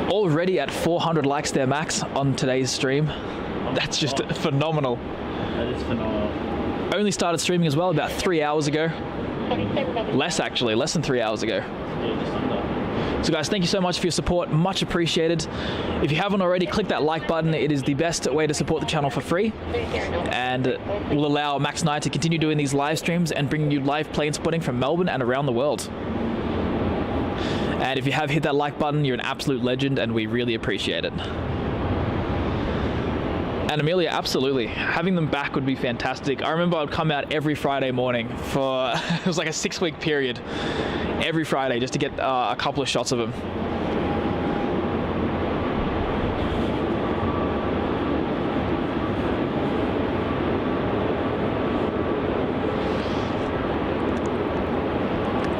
Already at 400 likes there, Max, on today's stream. That's just phenomenal. That is phenomenal. Only started streaming as well about 3 hours ago. Less actually, less than 3 hours ago. Yeah, just under. So guys, thank you so much for your support, much appreciated. If you haven't already, click that like button. It is the best way to support the channel for free, and will allow Max and I to continue doing these live streams and bringing you live plane spotting from Melbourne and around the world. And if you have hit that like button, you're an absolute legend, and we really appreciate it. And Amelia, absolutely. Having them back would be fantastic. I remember I'd come out every Friday morning for, it was like a 6-week period, every Friday, just to get a couple of shots of them.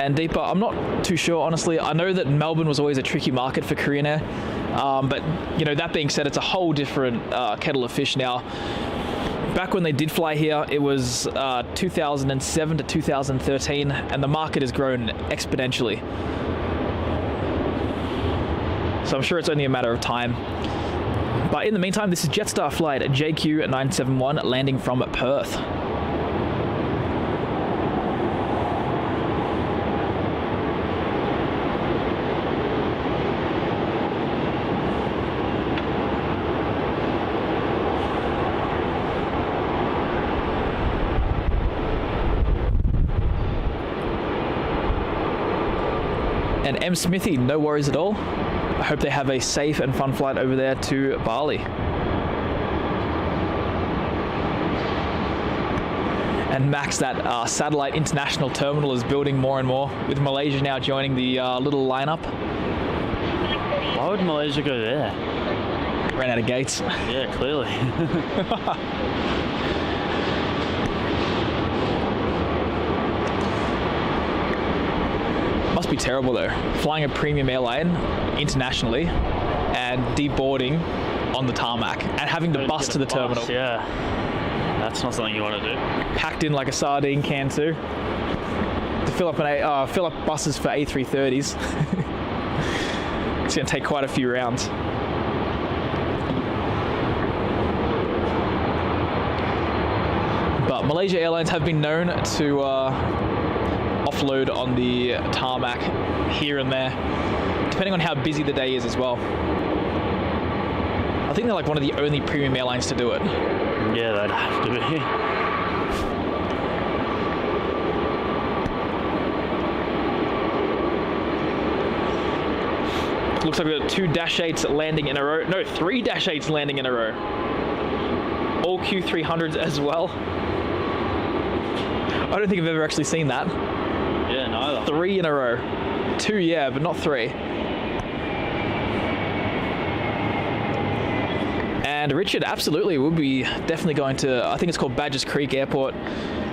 And Deepa, I'm not too sure, honestly. I know that Melbourne was always a tricky market for Korean Air, but you know, that being said, it's a whole different kettle of fish now. Back when they did fly here, it was 2007 to 2013, and the market has grown exponentially. So I'm sure it's only a matter of time. But in the meantime, this is Jetstar flight JQ971 landing from Perth. And M. Smithy, no worries at all. I hope they have a safe and fun flight over there to Bali. And Max, that satellite international terminal is building more and more, with Malaysia now joining the little lineup. Why would Malaysia go there? Ran out of gates. Yeah, clearly. Must be terrible though, flying a premium airline internationally and deboarding on the tarmac and having to bus to the terminal. Yeah, that's not something you want to do. Packed in like a sardine can too. To fill up buses for A330s. It's going to take quite a few rounds. But Malaysia Airlines have been known to offload on the tarmac here and there, depending on how busy the day is as well. I think they're like one of the only premium airlines to do it. Yeah, they'd have to be. Looks like we've got 2 -8s landing in a row. No, 3 -8s landing in a row. All Q300s as well. I don't think I've ever actually seen that. Yeah, neither. 3 in a row. 2, yeah, but not 3. And Richard, absolutely, we'll be definitely going to, I think it's called Badgers Creek Airport,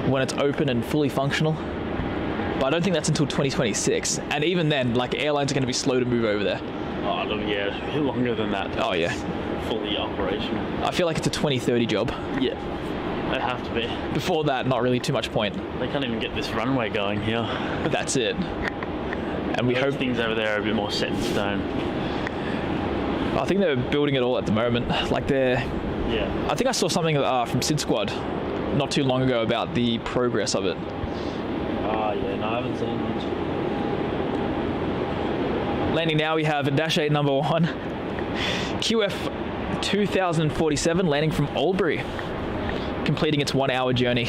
when it's open and fully functional. But I don't think that's until 2026. And even then, like, airlines are going to be slow to move over there. Oh, yeah, a bit longer than that. Oh, yeah. Fully operational. I feel like it's a 2030 job. Yeah. They have to be. Before that, not really too much point. They can't even get this runway going here. That's it. And we hope things over there are a bit more set in stone. I think they're building it all at the moment. Like they're... Yeah. I think I saw something from Sid Squad not too long ago about the progress of it. Yeah, no, I haven't seen much. Landing now, we have -8 number 1. QF2047 landing from Albury, completing its 1-hour journey.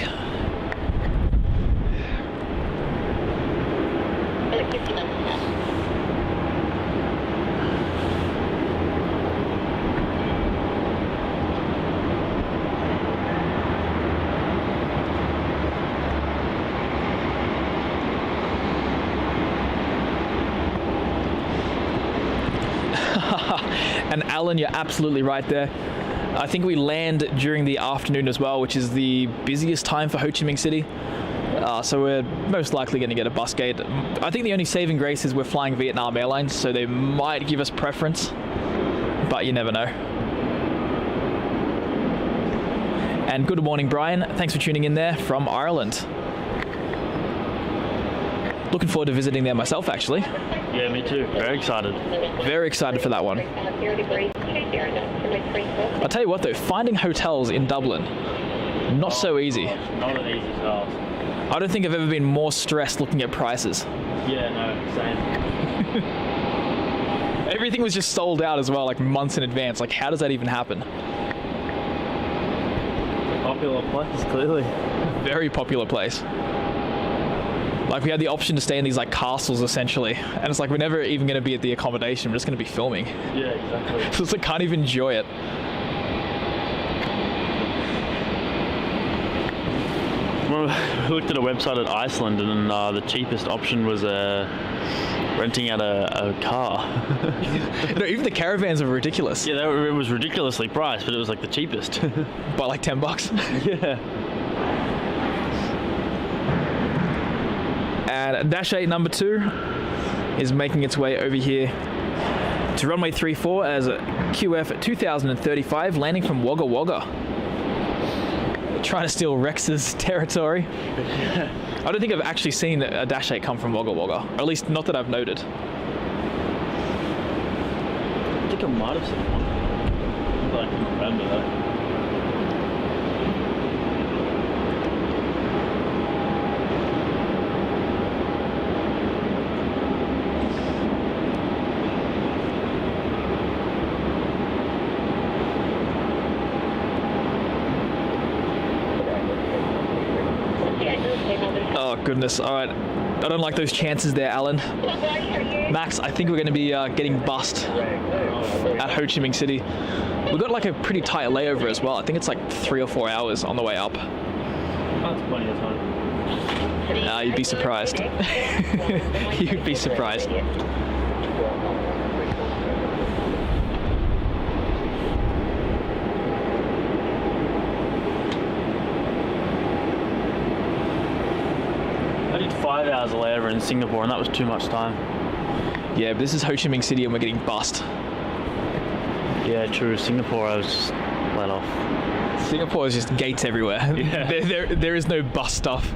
And Alan, you're absolutely right there. I think we land during the afternoon as well, which is the busiest time for Ho Chi Minh City. So we're most likely going to get a bus gate. I think the only saving grace is we're flying Vietnam Airlines, so they might give us preference, but you never know. And good morning, Brian. Thanks for tuning in there from Ireland. Looking forward to visiting there myself, actually. Yeah, me too. Very excited. Very excited for that one. I'll tell you what though, finding hotels in Dublin, not so easy. Not an easy task. I don't think I've ever been more stressed looking at prices. Yeah, no, same. Everything was just sold out as well, like months in advance. Like, how does that even happen? Popular place, clearly. Very popular place. Like, we had the option to stay in these like castles essentially, and it's like we're never even going to be at the accommodation. We're just going to be filming. Yeah, exactly. So it's like can't even enjoy it. Well, we looked at a website at Iceland, and the cheapest option was renting out a car. No, even the caravans are ridiculous. Yeah, it was ridiculously priced, but it was like the cheapest. By like $10. Yeah. And Dash 8 number 2 is making its way over here to runway 34 as QF 2035, landing from Wagga Wagga. Trying to steal Rex's territory. I don't think I've actually seen a Dash 8 come from Wagga Wagga, or at least not that I've noted. I think I might have seen one. I can remember that. Oh goodness, alright. I don't like those chances there, Alan. Max, I think we're going to be getting bussed at Ho Chi Minh City. We've got like a pretty tight layover as well. I think it's like 3 or 4 hours on the way up. That's plenty of time. You'd be surprised. You'd be surprised. I did 5 hours of layover in Singapore, and that was too much time. Yeah, but this is Ho Chi Minh City and we're getting bussed. Yeah, true. Singapore, I was just let off. Singapore is just gates everywhere. Yeah. There is no bus stuff.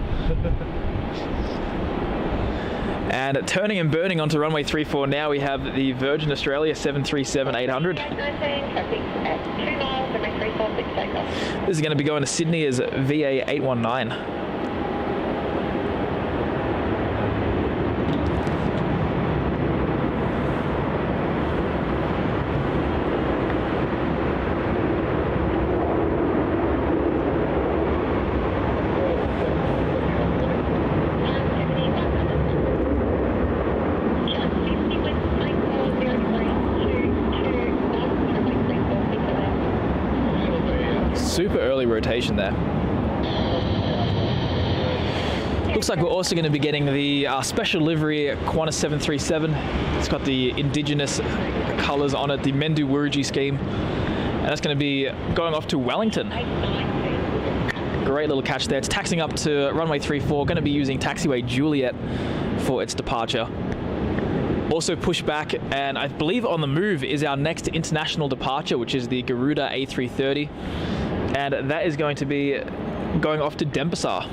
And turning and burning onto runway 34 now, we have the Virgin Australia 737-800. This is going to be going to Sydney as VA819. Super early rotation there. Looks like we're also going to be getting the special livery Qantas 737. It's got the indigenous colours on it, the Mendu Wuruji scheme. And that's going to be going off to Wellington. Great little catch there. It's taxiing up to runway 34, going to be using taxiway Juliet for its departure. Also pushed back, and I believe on the move is our next international departure, which is the Garuda A330. And that is going to be going off to Denpasar.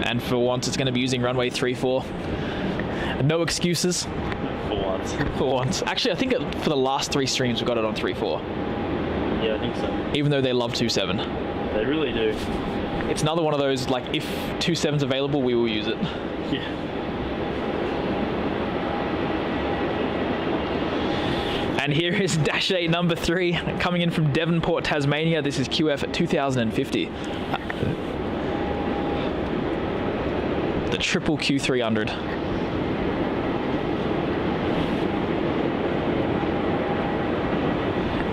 And for once, it's going to be using runway 34. No excuses. For once. For once. Actually, I think for the last 3 streams, we got it on 34. Yeah, I think so. Even though they love 27. They really do. It's another one of those, like, if 27's available, we will use it. Yeah. And here is Dash 8 number 3, coming in from Devonport, Tasmania. This is QF 2050. The triple Q300.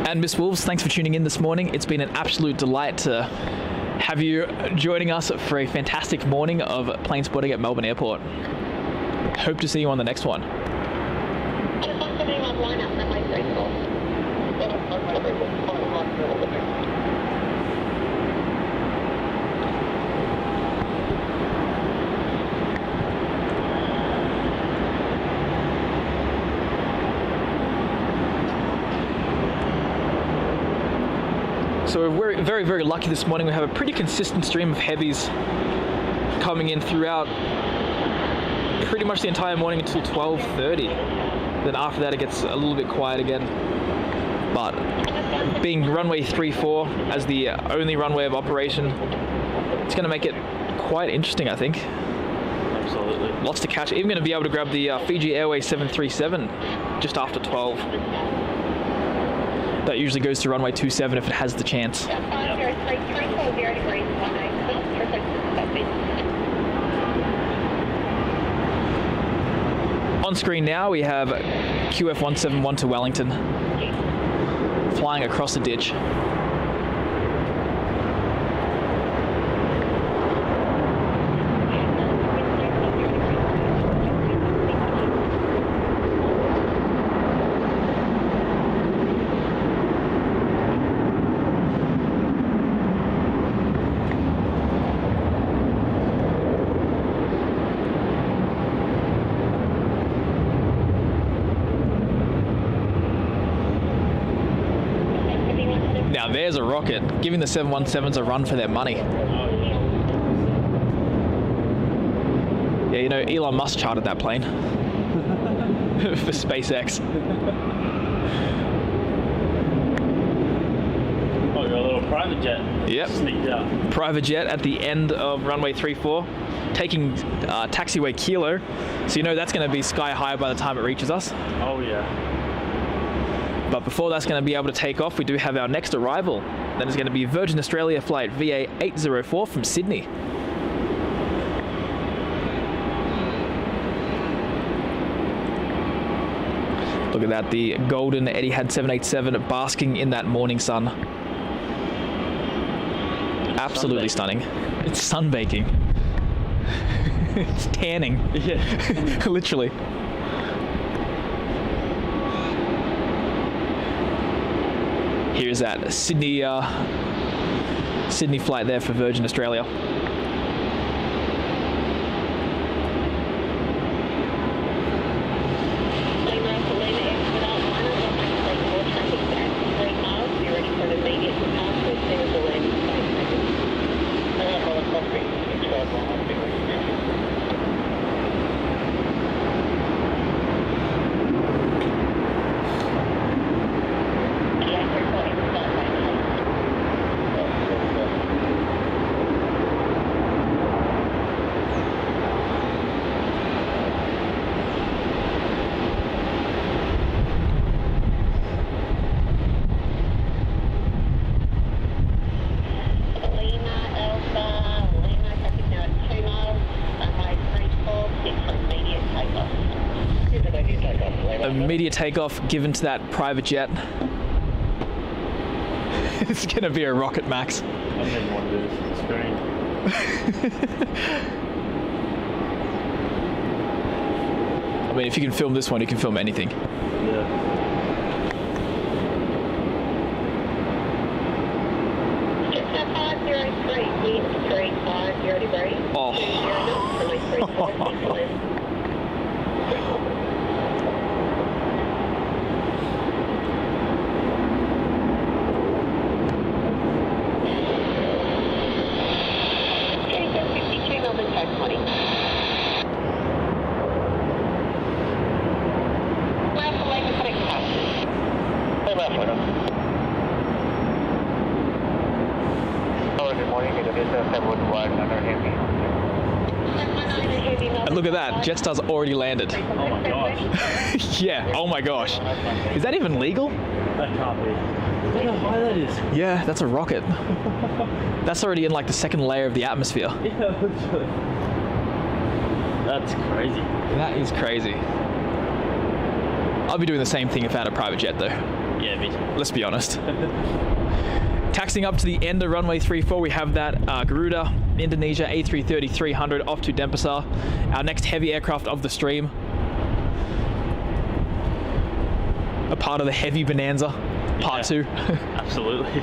And Miss Wolves, thanks for tuning in this morning. It's been an absolute delight to have you joining us for a fantastic morning of plane spotting at Melbourne Airport. Hope to see you on the next one. So we're very, very lucky this morning. We have a pretty consistent stream of heavies coming in throughout pretty much the entire morning until 12:30. Then after that it gets a little bit quiet again. But being runway 34 as the only runway of operation, it's going to make it quite interesting, I think. Absolutely. Lots to catch. Even going to be able to grab the Fiji Airways 737 just after 12. That usually goes to runway 27 if it has the chance. On screen now we have QF171 to Wellington, flying across the ditch. Now there's a rocket, giving the 717s a run for their money. Yeah, you know, Elon Musk chartered that plane for SpaceX. Oh, got a little private jet. Yep. Sneaked out. Private jet at the end of runway 34, taking taxiway Kilo. So you know that's going to be sky high by the time it reaches us. Oh yeah. But before that's going to be able to take off, we do have our next arrival. That is going to be Virgin Australia flight VA804 from Sydney. Look at that, the golden Etihad 787 basking in that morning sun. Absolutely stunning. It's sunbaking. It's tanning. Yeah. Literally. Here's that Sydney flight there for Virgin Australia. Immediate takeoff given to that private jet. It's gonna be a rocket, Max. I didn't want to do this on the screen. I mean, if you can film this one, you can film anything. Yeah. Oh. And look at that, Jetstar's already landed. Oh my gosh. Yeah, oh my gosh. Is that even legal? That can't be. Look how high that is. Yeah, that's a rocket. That's already in like the second layer of the atmosphere. Yeah, literally. That's crazy. That is crazy. I'll be doing the same thing if I had a private jet though. Yeah, me too. Let's be honest. Taxiing up to the end of runway 34, we have that Garuda Indonesia A330-300 off to Denpasar, our next heavy aircraft of the stream. A part of the heavy Bonanza, part 2. Absolutely.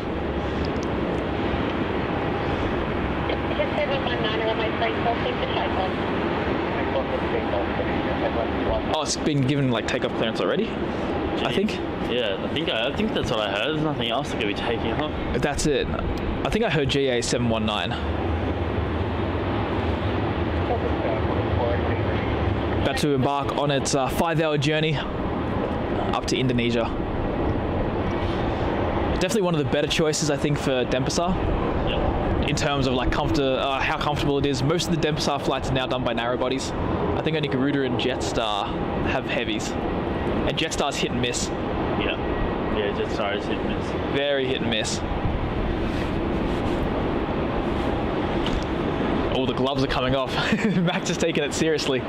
Oh, it's been given like takeoff clearance already, I think. Yeah, I think that's what I heard. There's nothing else that could be taking off. That's it. I think I heard GA719. About to embark on its 5-hour journey up to Indonesia. Definitely one of the better choices, I think, for Denpasar. Yep. in terms of like how comfortable it is. Most of the Denpasar flights are now done by narrow bodies. I think only Garuda and Jetstar have heavies, and Jetstar's hit and miss. Yeah, Jetstar is hit and miss. Very hit and miss. Oh, the gloves are coming off. Max is taking it seriously.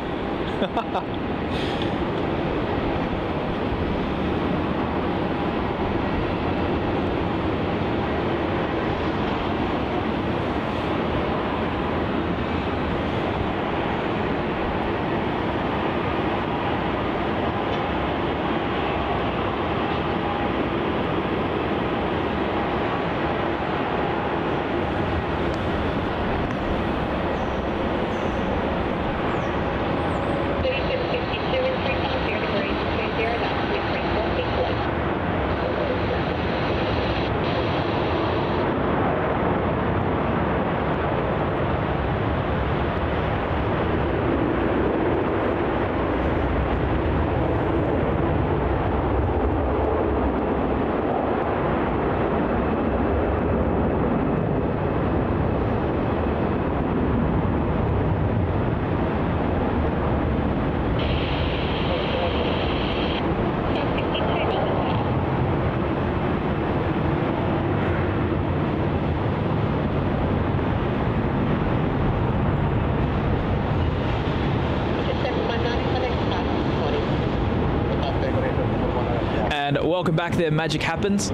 Welcome back there, Magic Happens.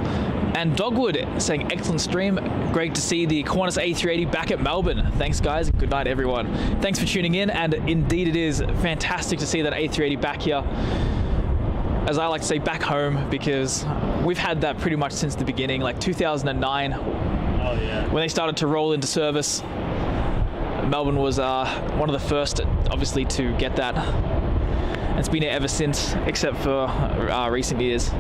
And Dogwood saying, excellent stream. Great to see the Qantas A380 back at Melbourne. Thanks, guys. Good night, everyone. Thanks for tuning in. And indeed, it is fantastic to see that A380 back here. As I like to say, back home, because we've had that pretty much since the beginning, like 2009. Oh, yeah. When they started to roll into service. Melbourne was one of the first, obviously, to get that. And it's been here ever since, except for recent years.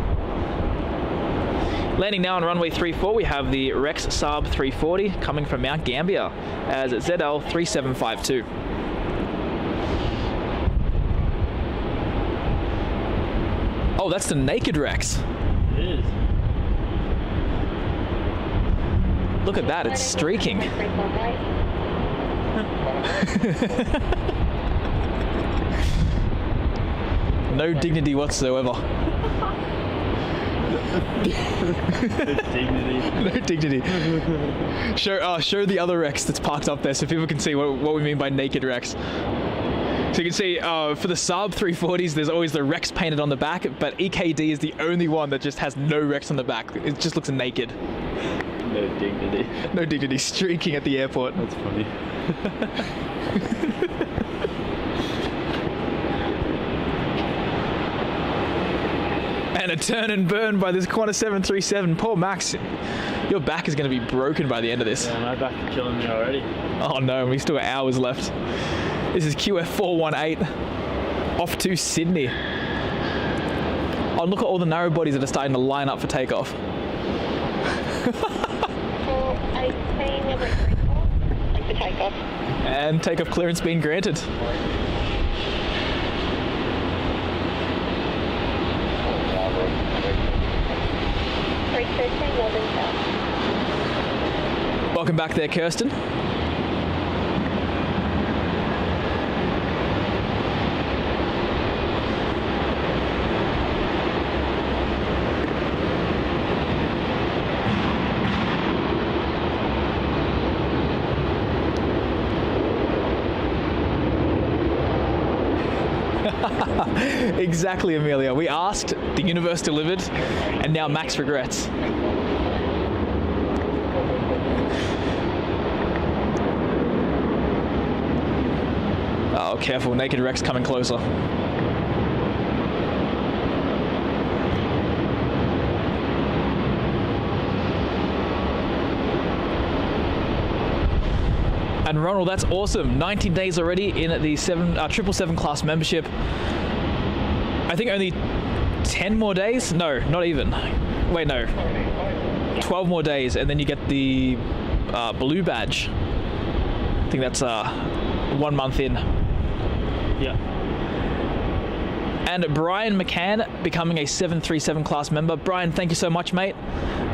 Landing now on runway 34, we have the Rex Saab 340 coming from Mount Gambier as ZL 3752. Oh, that's the naked Rex. It is. Look at that, it's streaking. No dignity whatsoever. No dignity. Show the other Rex that's parked up there so people can see what we mean by naked Rex. So you can see for the Saab 340s, there's always the Rex painted on the back, but EKD is the only one that just has no Rex on the back. It just looks naked. No dignity. No dignity, streaking at the airport. That's funny. And a turn and burn by this Qantas 737. Poor Max, your back is going to be broken by the end of this. Yeah, my back is killing me already. Oh no, we still got hours left. This is QF380 off to Sydney. Oh, look at all the narrow bodies that are starting to line up for takeoff. And takeoff clearance being granted. Welcome back there, Kirsten. Exactly, Amelia. We asked, the universe delivered, and now Max regrets. Oh, careful, naked Rex coming closer. And Ronald, that's awesome. 19 days already in the 777 class membership. I think only 10 more days? No, not even. Wait, no. 12 more days, and then you get the blue badge. I think that's 1 month in. Yeah. And Brian McCann becoming a 737 class member. Brian, thank you so much, mate.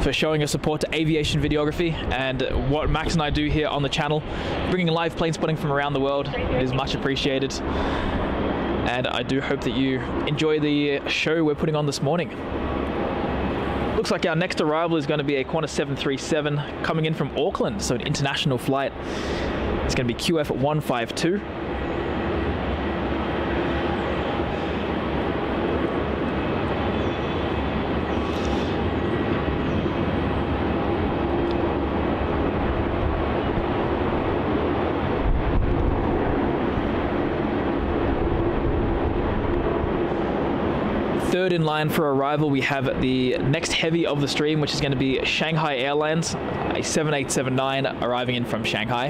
for showing your support to aviation videography and what Max and I do here on the channel. Bringing live plane spotting from around the world is much appreciated. And I do hope that you enjoy the show we're putting on this morning. Looks like our next arrival is going to be a Qantas 737 coming in from Auckland, so an international flight. It's going to be QF380. Third in line for arrival, we have the next heavy of the stream, which is going to be Shanghai Airlines, a 7879 arriving in from Shanghai,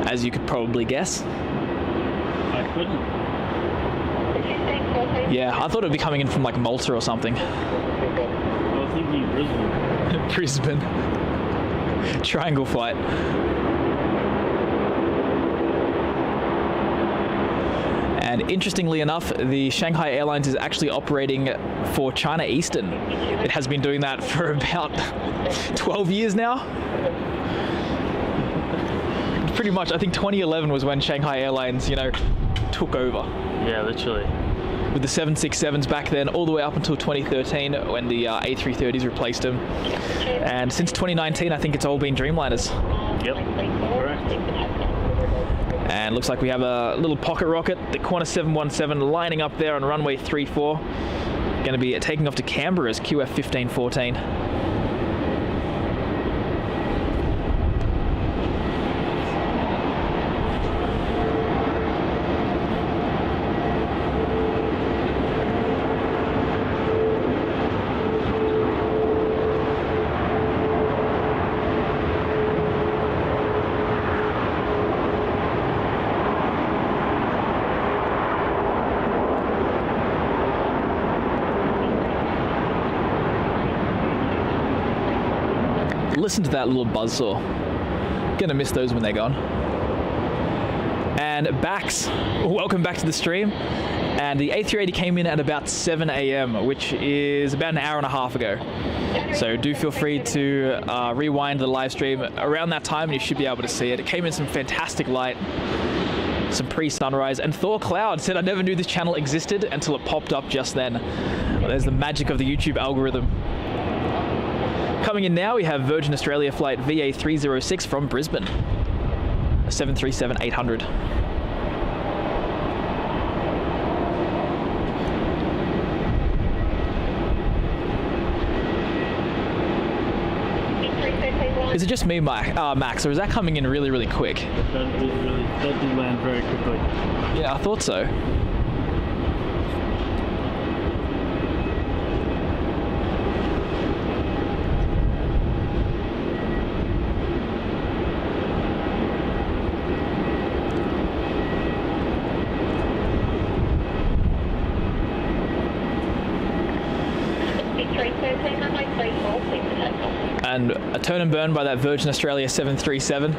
as you could probably guess. I couldn't. Yeah, I thought it would be coming in from like Malta or something. I was thinking Brisbane. Brisbane. Triangle flight. And interestingly enough, the Shanghai Airlines is actually operating for China Eastern. It has been doing that for about 12 years now. Pretty much, I think 2011 was when Shanghai Airlines, took over. Yeah, literally. With the 767s back then, all the way up until 2013 when the A330s replaced them. And since 2019, I think it's all been Dreamliners. Yep, correct. And looks like we have a little pocket rocket, the Qantas 717 lining up there on runway 34. Going to be taking off to Canberra as QF1514. Listen to that little buzzsaw. Gonna miss those when they're gone. And Bax, welcome back to the stream. And the A380 came in at about 7 a.m, which is about an hour and a half ago. So do feel free to rewind the live stream around that time and you should be able to see it. It came in some fantastic light, some pre-sunrise, and Thor Cloud said, I never knew this channel existed until it popped up just then. Well, there's the magic of the YouTube algorithm. Coming in now, we have Virgin Australia flight VA306 from Brisbane, a 737-800. Is it just me, Max, or is that coming in really, really quick? That did land very quickly. Yeah, I thought so. And a turn and burn by that Virgin Australia 737.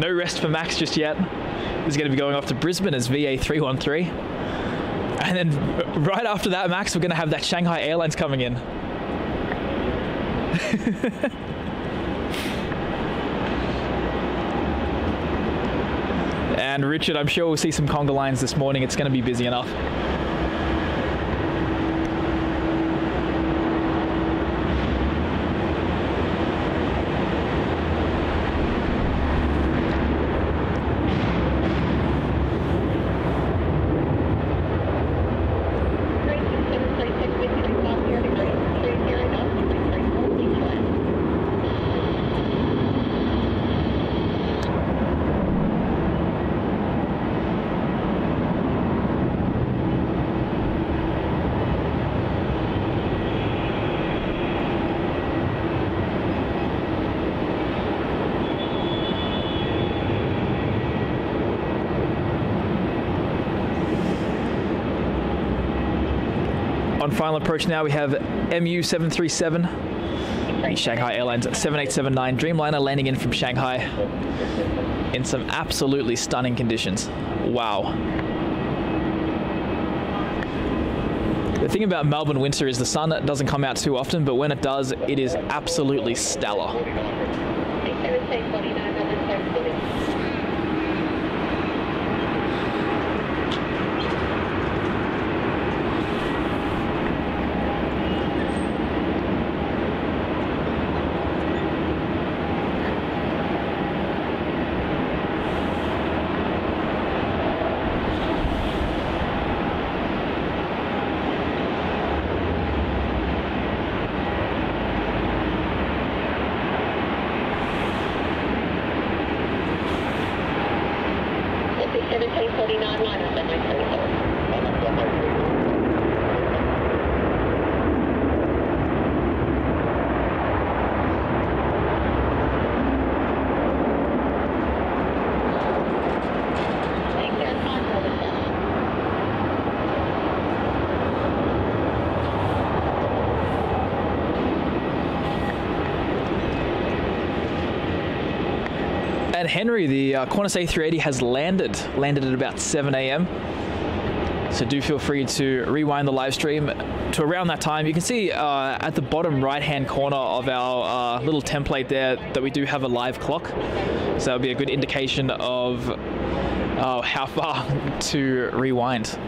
No rest for Max just yet. He's going to be going off to Brisbane as VA313. And then right after that, Max, we're going to have that Shanghai Airlines coming in. And Richard, I'm sure we'll see some conga lines this morning. It's going to be busy enough. On final approach now, we have MU 737, the Shanghai Airlines 7879 Dreamliner landing in from Shanghai in some absolutely stunning conditions. Wow. The thing about Melbourne winter is the sun doesn't come out too often, but when it does, it is absolutely stellar. And Henry, the Qantas A380 has landed at about 7 a.m. So do feel free to rewind the live stream to around that time. You can see at the bottom right-hand corner of our little template there that we do have a live clock. So that'll be a good indication of how far to rewind.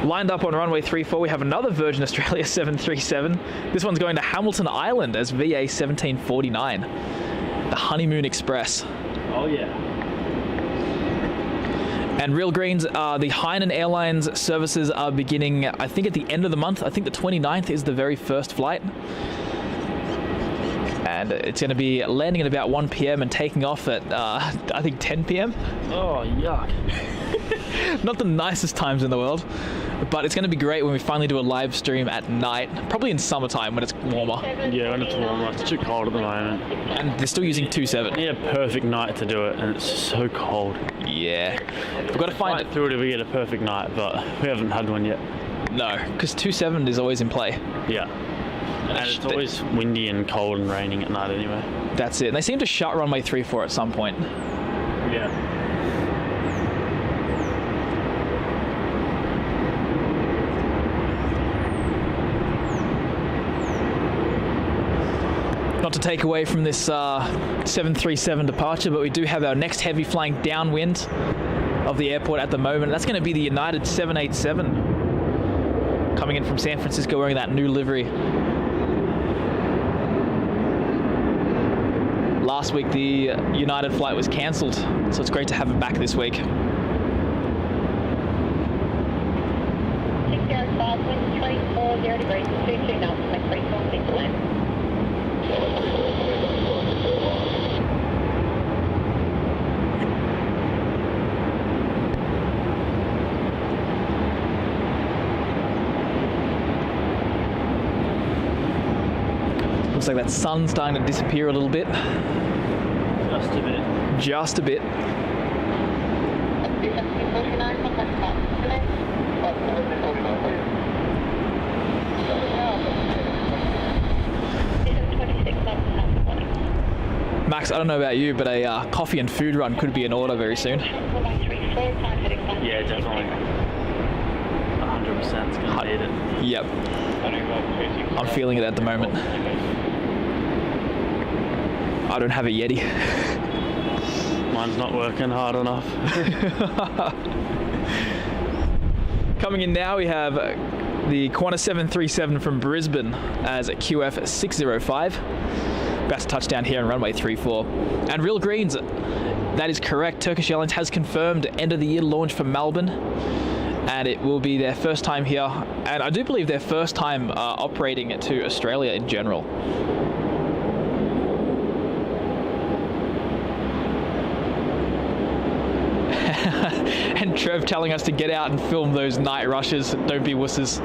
Lined up on runway 34, we have another Virgin Australia 737. This one's going to Hamilton Island as VA 1749. The Honeymoon Express. Oh yeah. And Real Greens, the Hainan Airlines services are beginning, I think, at the end of the month. I think the 29th is the very first flight. And it's going to be landing at about 1 p.m. and taking off at, I think, 10 p.m. Oh, yuck. Not the nicest times in the world, but it's going to be great when we finally do a live stream at night, probably in summertime when it's warmer. Yeah, when it's warmer. It's too cold at the moment. And they're still using 2.7. We need a perfect night to do it, and it's so cold. Yeah. We've got to find it through it if we get a perfect night, but we haven't had one yet. No, because 2.7 is always in play. Yeah. And it's always windy and cold and raining at night anyway. That's it. And they seem to shut runway 34 at some point. Yeah. Not to take away from this 737 departure, but we do have our next heavy flying downwind of the airport at the moment. That's going to be the United 787 coming in from San Francisco wearing that new livery. Last week the United flight was cancelled, so it's great to have it back this week. 605, wind 24, 0 degrees, 22 knots, make 346 land. Looks like that sun's starting to disappear a little bit. Just a bit. Just a bit. Max, I don't know about you, but a coffee and food run could be in order very soon. Yeah, definitely. 100% is going to need it. Yep. I'm feeling it at the moment. I don't have a Yeti. Mine's not working hard enough. Coming in now, we have the Qantas 737 from Brisbane as a QF380. About to touch down here on runway 34. And Real Greens, that is correct. Turkish Airlines has confirmed end of the year launch for Melbourne. And it will be their first time here. And I do believe their first time operating to Australia in general. And Trev telling us to get out and film those night rushes. Don't be wusses.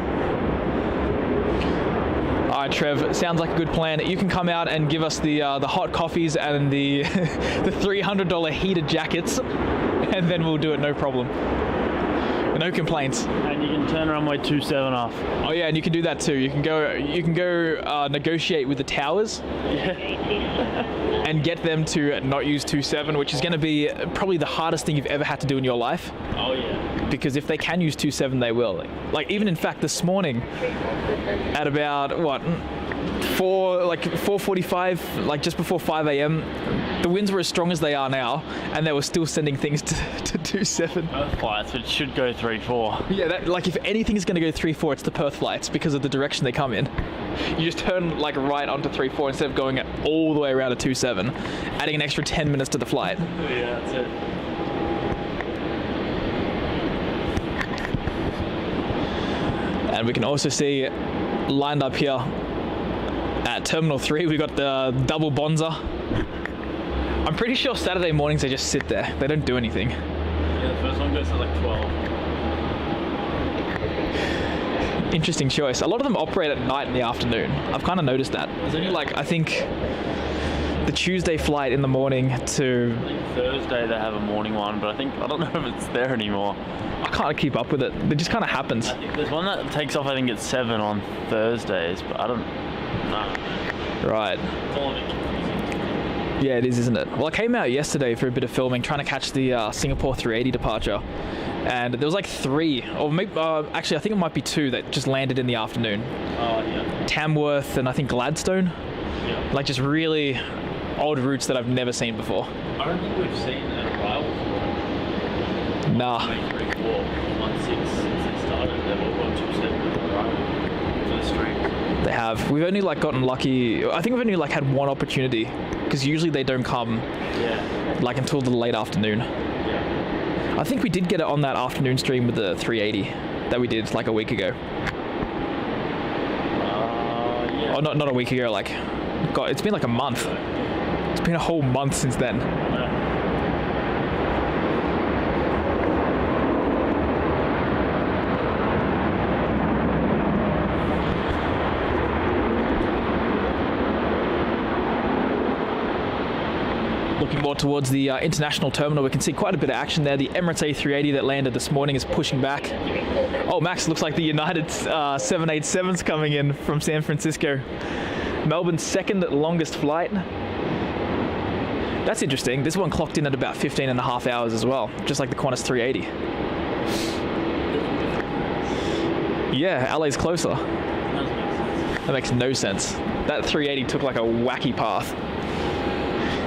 All right, Trev, sounds like a good plan. You can come out and give us the hot coffees and the the $300 heated jackets, and then we'll do it, no problem. No complaints. And you can turn runway 27 off. Oh yeah, and you can do that too. You can go negotiate with the towers. Yeah. And get them to not use 27, which is going to be probably the hardest thing you've ever had to do in your life. Oh yeah. because if they can use 27, they will. Like even in fact this morning, at about what 4:45, like just before 5 a.m. the winds were as strong as they are now, and they were still sending things to 27. Perth flights, which should go 3-4. Yeah, that, like if anything is going to go 3-4, it's the Perth flights because of the direction they come in. You just turn like right onto 3-4 instead of going all the way around to 27, adding an extra 10 minutes to the flight. Yeah, that's it. And we can also see lined up here at Terminal 3, we got the double Bonanza. I'm pretty sure Saturday mornings they just sit there. They don't do anything. Yeah, the first one goes to like 12. Interesting choice. A lot of them operate at night in the afternoon. I've kind of noticed that. There's only like, I think, the Tuesday flight in the morning to... I think Thursday they have a morning one, but I don't know if it's there anymore. I can't keep up with it. It just kind of happens. I think there's one that takes off, I think it's 7 on Thursdays, but I don't know. Right. It's all a bit confusing. Yeah, it is, isn't it? Well, I came out yesterday for a bit of filming, trying to catch the Singapore 380 departure. And there was like 3, or maybe, actually I think it might be 2 that just landed in the afternoon. Oh, yeah. Tamworth and I think Gladstone. Yeah. Like just really odd routes that I've never seen before. I don't think we've seen an arrival for Nah. 3, 4, 1, 6 since they started. They've all got 2-7 arrival for the stream. They have. We've only like gotten lucky. I think we've only like had one opportunity because usually they don't come like until the late afternoon. Yeah. I think we did get it on that afternoon stream with the 380 that we did like a week ago. Yeah. Oh, not a week ago. Like, God, it's been like a month. It's been a whole month since then. Looking more towards the international terminal, we can see quite a bit of action there. The Emirates A380 that landed this morning is pushing back. Oh, Max, looks like the United 787's coming in from San Francisco. Melbourne's second longest flight. That's interesting. This one clocked in at about 15 and a half hours as well, just like the Qantas 380. Yeah, LA's closer. That makes no sense. That 380 took like a wacky path.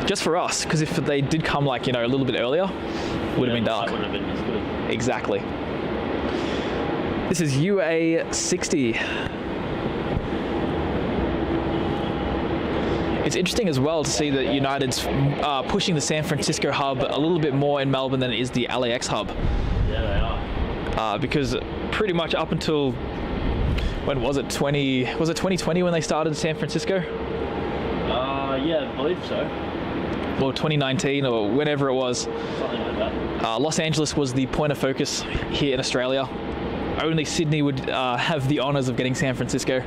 Just for us, because if they did come like, you know, a little bit earlier, it would have been dark. Wouldn't have been as good. Exactly. This is UA60. It's interesting as well to see that United's pushing the San Francisco hub a little bit more in Melbourne than it is the LAX hub. Yeah, they are. Because pretty much up until, when was it, was it 2020 when they started in San Francisco? Yeah, I believe so. Or 2019 or whenever it was. Something like that. Los Angeles was the point of focus here in Australia. Only Sydney would have the honours of getting San Francisco.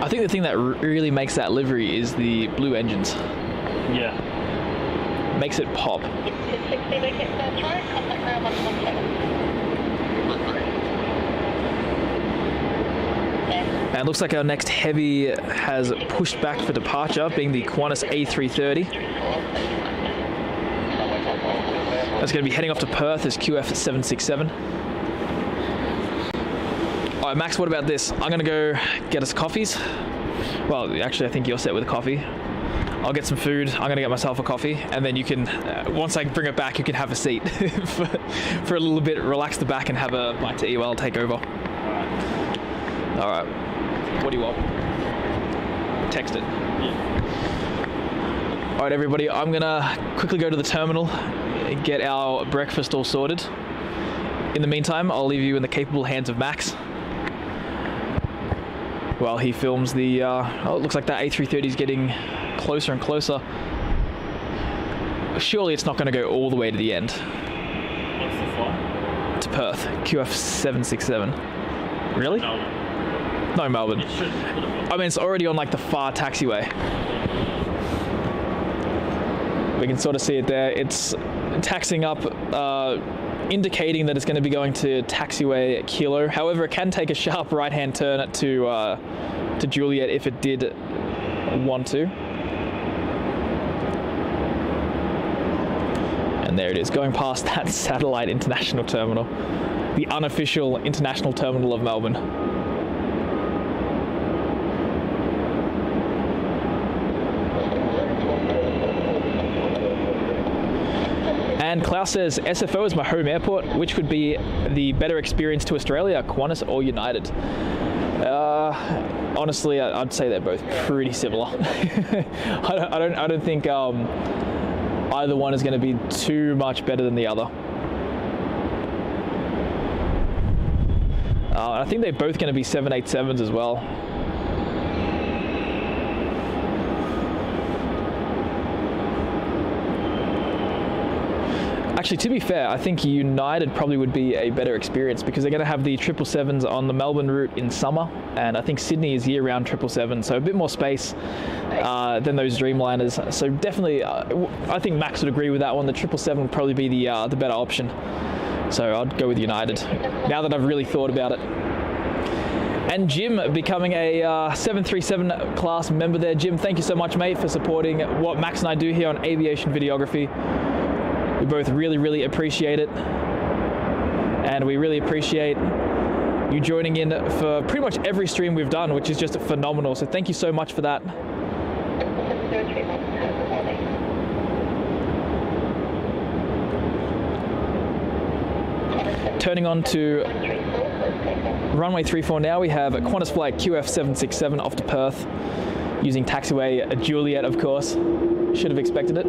I think the thing that really makes that livery is the blue engines. Yeah. Makes it pop. And it looks like our next heavy has pushed back for departure, being the Qantas A330. That's going to be heading off to Perth as QF380. All right, Max, what about this? I'm going to go get us coffees. Well, actually, I think you're set with coffee. I'll get some food. I'm gonna get myself a coffee, and then you can, once I bring it back, you can have a seat for a little bit, relax the back, and have a bite to eat while I take over. All right. What do you want? Text it. Yeah. All right, everybody. I'm gonna quickly go to the terminal, get our breakfast all sorted. In the meantime, I'll leave you in the capable hands of Max while he films the, oh, it looks like that A330 is getting closer and closer. Surely it's not going to go all the way to the end. What's the flight? To Perth, QF380. Really? No. No, Melbourne. It should. I mean, it's already on like the far taxiway. We can sort of see it there. It's taxiing up, indicating that it's going to be going to taxiway Kilo. However, it can take a sharp right-hand turn to Juliet if it did want to. And there it is, going past that satellite international terminal, the unofficial international terminal of Melbourne. And Klaus says, SFO is my home airport. Which would be the better experience to Australia, Qantas or United? Honestly, I'd say they're both pretty similar. I don't think either one is going to be too much better than the other. I think they're both going to be 787s as well. Actually, to be fair, I think United probably would be a better experience because they're going to have the 777s on the Melbourne route in summer, and I think Sydney is year-round 777, so a bit more space than those Dreamliners. So definitely, I think Max would agree with that one. The 777 would probably be the better option. So I'd go with United, now that I've really thought about it. And Jim becoming a 737 class member there. Jim, thank you so much, mate, for supporting what Max and I do here on Aviation Videography. We both really appreciate it, and we really appreciate you joining in for pretty much every stream we've done, which is just phenomenal. So thank you so much for that. Turning on to runway 34 now, we have a Qantas flight QF380 off to Perth, using taxiway Juliet, of course. Should have expected it.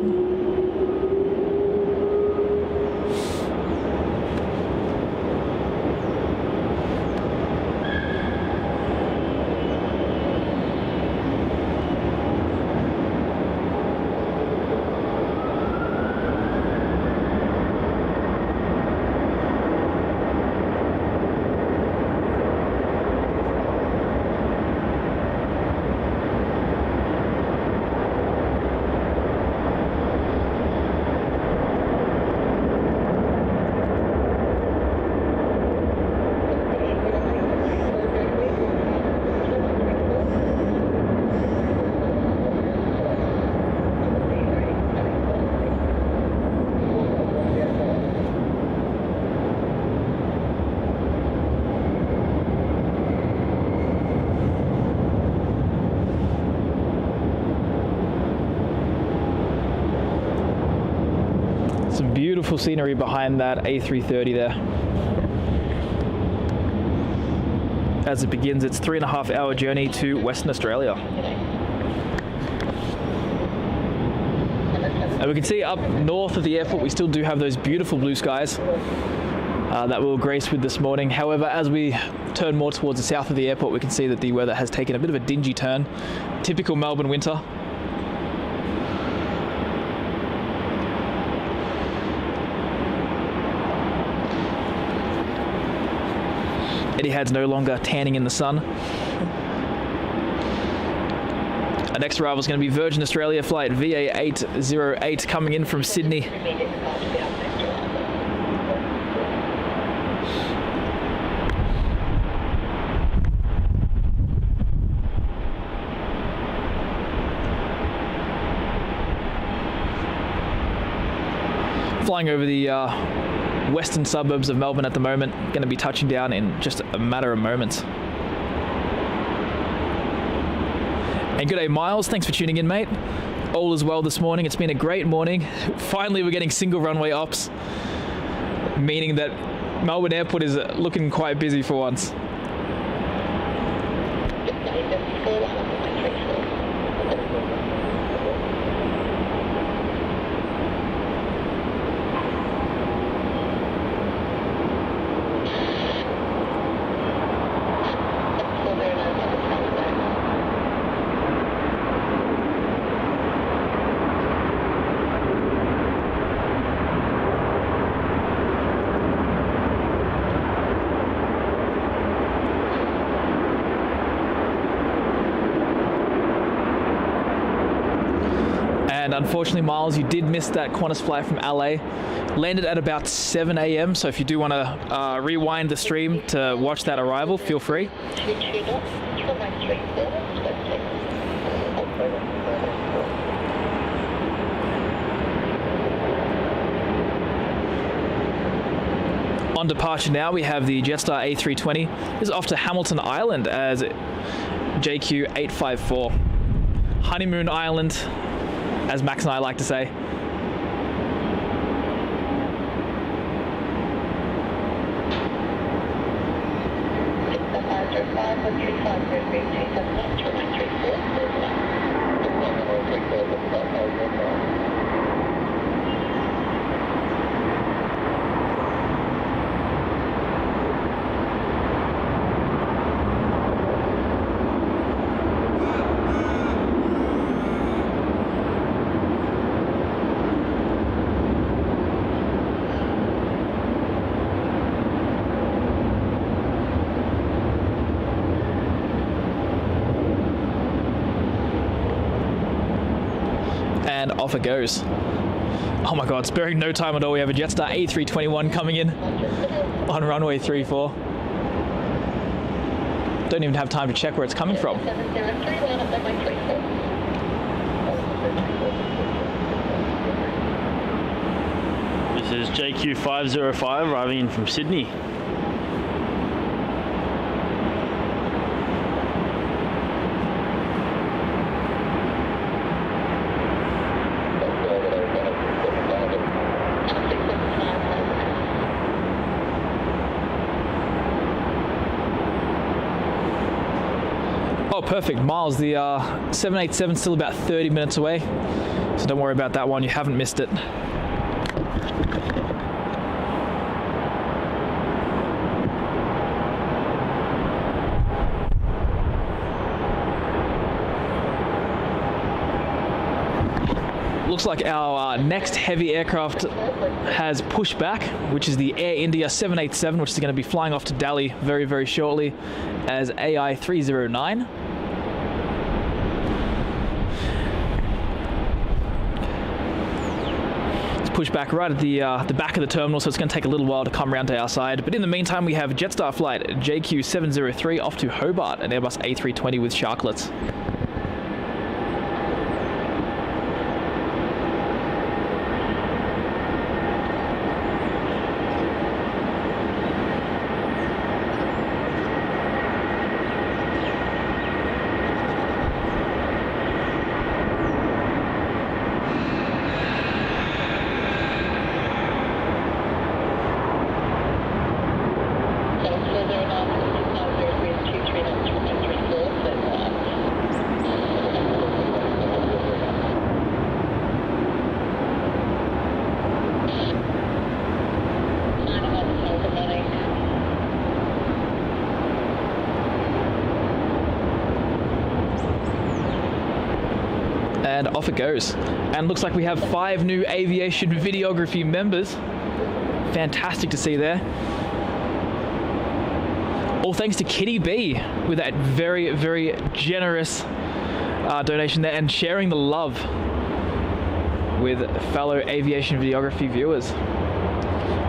Beautiful scenery behind that A330 there. As it begins its 3.5 hour journey to Western Australia. And we can see up north of the airport we still do have those beautiful blue skies that we'll grace with this morning. However, as we turn more towards the south of the airport, we can see that the weather has taken a bit of a dingy turn. Typical Melbourne winter. Etihad's no longer tanning in the sun. Our next arrival is going to be Virgin Australia flight VA808 coming in from Sydney. Flying over the western suburbs of Melbourne at the moment, going to be touching down in just a matter of moments. And good day, Miles. Thanks for tuning in, mate. All is well this morning. It's been a great morning. Finally, we're getting single runway ops, meaning that Melbourne Airport is looking quite busy for once. And unfortunately, Miles, you did miss that Qantas flight from LA. Landed at about 7 a.m. So if you do want to rewind the stream to watch that arrival, feel free. On departure now, we have the Jetstar A320. This is off to Hamilton Island as JQ854. Honeymoon Island, as Max and I like to say. And off it goes. Oh my god, sparing no time at all. We have a Jetstar A321 coming in on runway 34. Don't even have time to check where it's coming from. This is JQ505 arriving in from Sydney. Oh, perfect. Miles, the 787 is still about 30 minutes away, so don't worry about that one. You haven't missed it. Looks like our next heavy aircraft has pushed back, which is the Air India 787, which is going to be flying off to Delhi very, very shortly as AI309. Push back right at the back of the terminal, so it's going to take a little while to come around to our side. But in the meantime, we have Jetstar flight JQ703 off to Hobart, an Airbus A320 with sharklets. And off it goes. And looks like we have 5 new aviation videography members. Fantastic to see there. All thanks to Kitty B with that very, very generous donation there and sharing the love with fellow aviation videography viewers.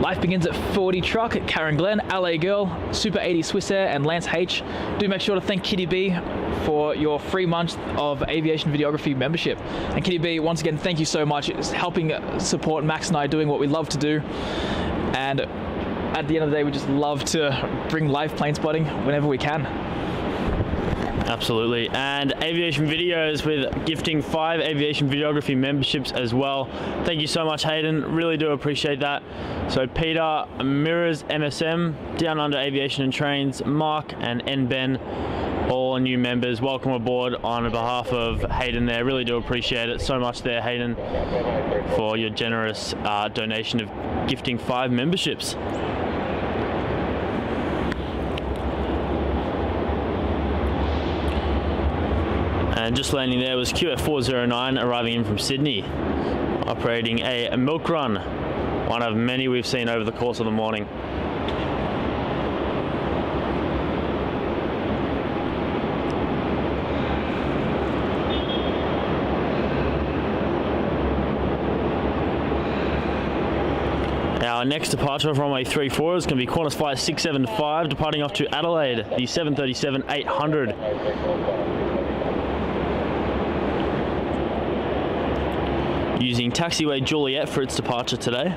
Life Begins at 40 Truck, Karen Glenn, LA Girl, Super 80 Swiss Air, and Lance H. Do make sure to thank Kitty B for your free month of aviation videography membership. And Kitty B, once again, thank you so much. It's helping support Max and I doing what we love to do. And at the end of the day, we just love to bring live plane spotting whenever we can. Absolutely. And Aviation Videos with gifting 5 aviation videography memberships as well. Thank you so much, Hayden. Really do appreciate that. So Peter, Mirrors, MSM, Down Under Aviation and Trains, Mark and NBen, all new members. Welcome aboard on behalf of Hayden there. Really do appreciate it so much there, Hayden, for your generous donation of gifting 5 memberships. And just landing there was QF380 arriving in from Sydney, operating a milk run, one of many we've seen over the course of the morning. Our next departure from runway 34 is going to be Qantas Flight 675, departing off to Adelaide, the 737-800. Using taxiway Juliet for its departure today.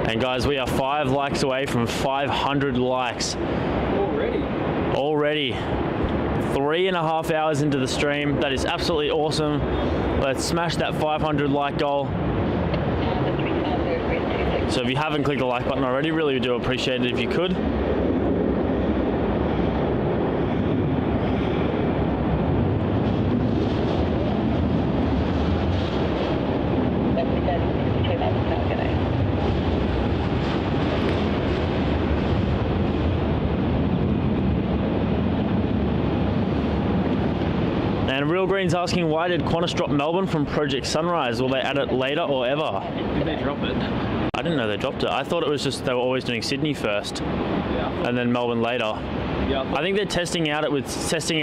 And guys, we are 5 likes away from 500 likes. Already. 3.5 hours into the stream. That is absolutely awesome. Let's smash that 500 like goal. So if you haven't clicked the like button already, really do appreciate it if you could. And Real Green's asking, why did Qantas drop Melbourne from Project Sunrise? Will they add it later or ever? Did they drop it? I didn't know they dropped it. I thought it was just they were always doing Sydney first, and then Melbourne later. Yeah. I think they're testing it out with Sydney,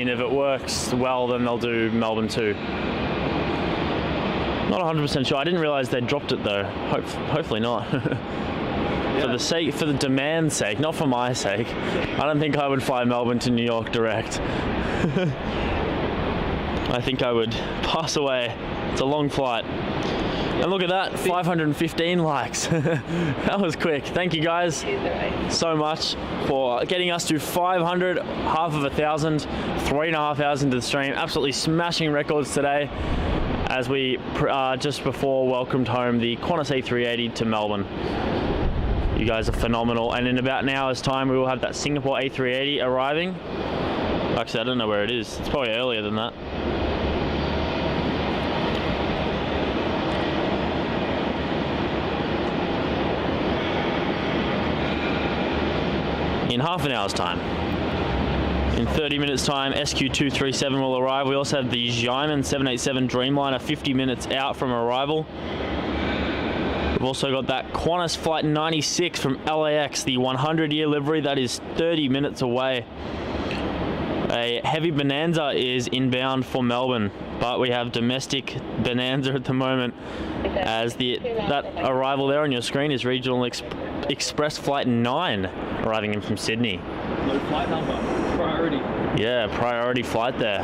and if it works well, then they'll do Melbourne too. Not 100% sure. I didn't realise they dropped it though. Hopefully not. For the demand's sake, not for my sake. I don't think I would fly Melbourne to New York direct. I think I would pass away. It's a long flight. And look at that, 515 likes. That was quick. Thank you guys so much for getting us to 500, half of 1,000, 3.5 hours into the stream. Absolutely smashing records today as we just before welcomed home the Qantas A380 to Melbourne. You guys are phenomenal. And in about an hour's time, we will have that Singapore A380 arriving. Actually, I don't know where it is. It's probably earlier than that. In half an hour's time. In 30 minutes time, SQ237 will arrive. We also have the Xiamen 787 Dreamliner 50 minutes out from arrival. We've also got that Qantas Flight 96 from LAX, the 100-year livery that is 30 minutes away. A heavy Bonanza is inbound for Melbourne, but we have domestic Bonanza at the moment, as that arrival there on your screen is Regional Express Flight 9 arriving in from Sydney. Low flight number, priority. Yeah, priority flight there,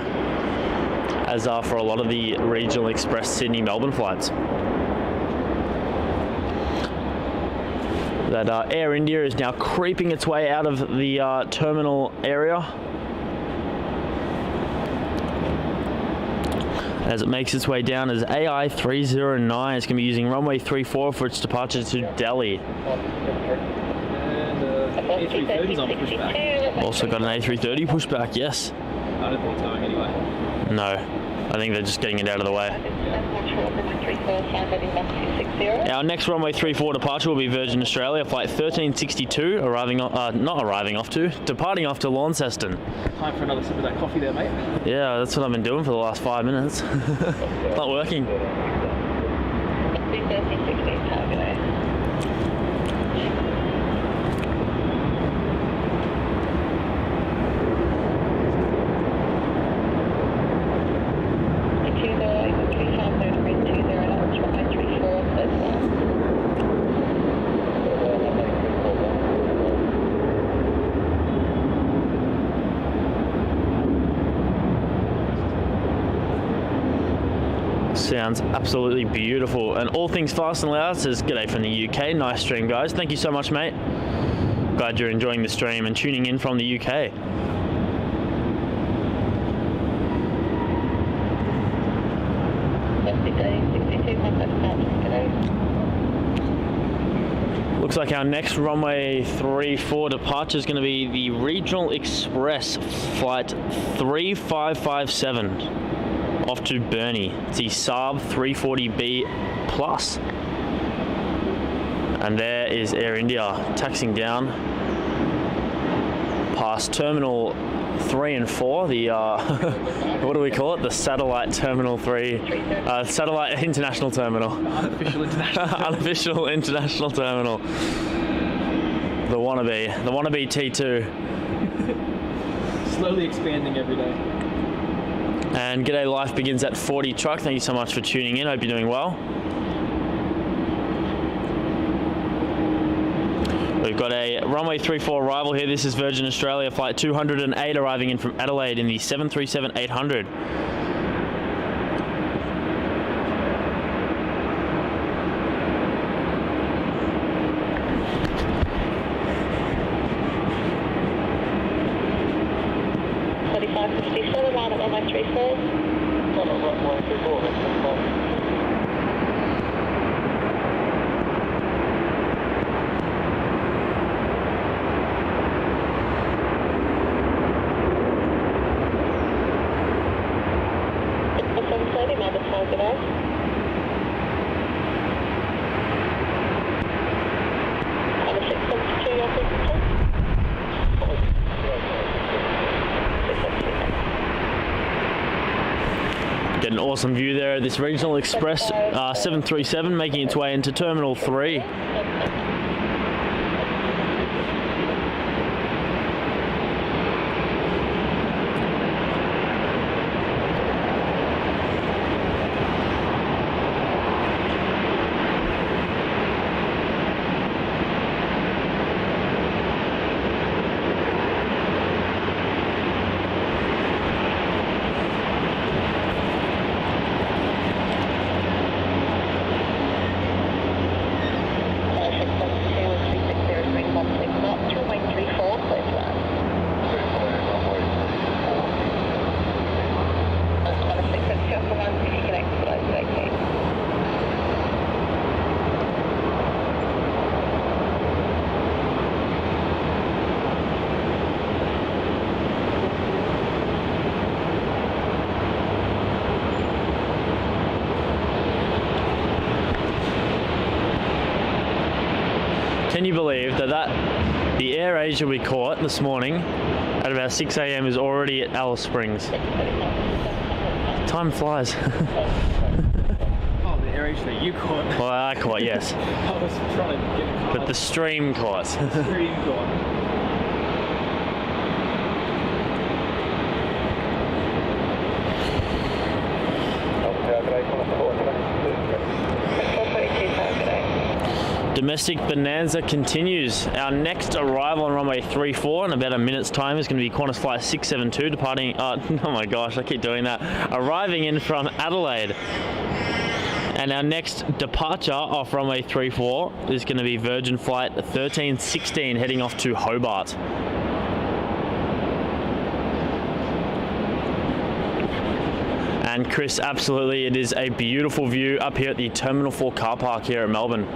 as are for a lot of the Regional Express Sydney Melbourne flights. That Air India is now creeping its way out of the terminal area as it makes its way down as AI309 is going to be using runway 34 for its departure to Delhi. And A330's on pushback. Also got an A330 pushback, yes. I don't think it's going anyway. No, I think they're just getting it out of the way. Our next runway 34 departure will be Virgin Australia Flight 1362, departing off to Launceston. Time for another sip of that coffee there, mate. Yeah, that's what I've been doing for the last 5 minutes. Not working. sounds absolutely beautiful. And All Things Fast and Loud says, g'day from the UK. Nice stream, guys. Thank you so much, mate. Glad you're enjoying the stream and tuning in from the UK. Looks like our next runway 34 departure is going to be the Regional Express flight 3557 off to Brunei. It's the Saab 340B Plus. And there is Air India taxiing down past Terminal 3 and 4, the what do we call it? The Satellite Terminal 3, Satellite International Terminal. Unofficial international. Unofficial International Terminal. The wannabe T2. Slowly expanding every day. And G'day Life begins at 40 truck. Thank you so much for tuning in. Hope you're doing well. We've got a runway 34 arrival here. This is Virgin Australia flight 208 arriving in from Adelaide in the 737-800. Line at runway 34. Runway 34, Get an awesome view there of this Regional Express 737 making its way into Terminal 3. Can you believe that the Air Asia we caught this morning at about 6 a.m. is already at Alice Springs? Time flies. Oh, the Air Asia that you caught. Well, I caught, yes. I was trying to get a car. But the stream caught. Stream caught. Domestic Bonanza continues. Our next arrival on runway 34 in about a minute's time is going to be Qantas flight 672 departing, oh my gosh, I keep doing that, arriving in from Adelaide. And our next departure off runway 34 is going to be Virgin flight 1316 heading off to Hobart. And Chris, absolutely, it is a beautiful view up here at the Terminal 4 car park here at Melbourne.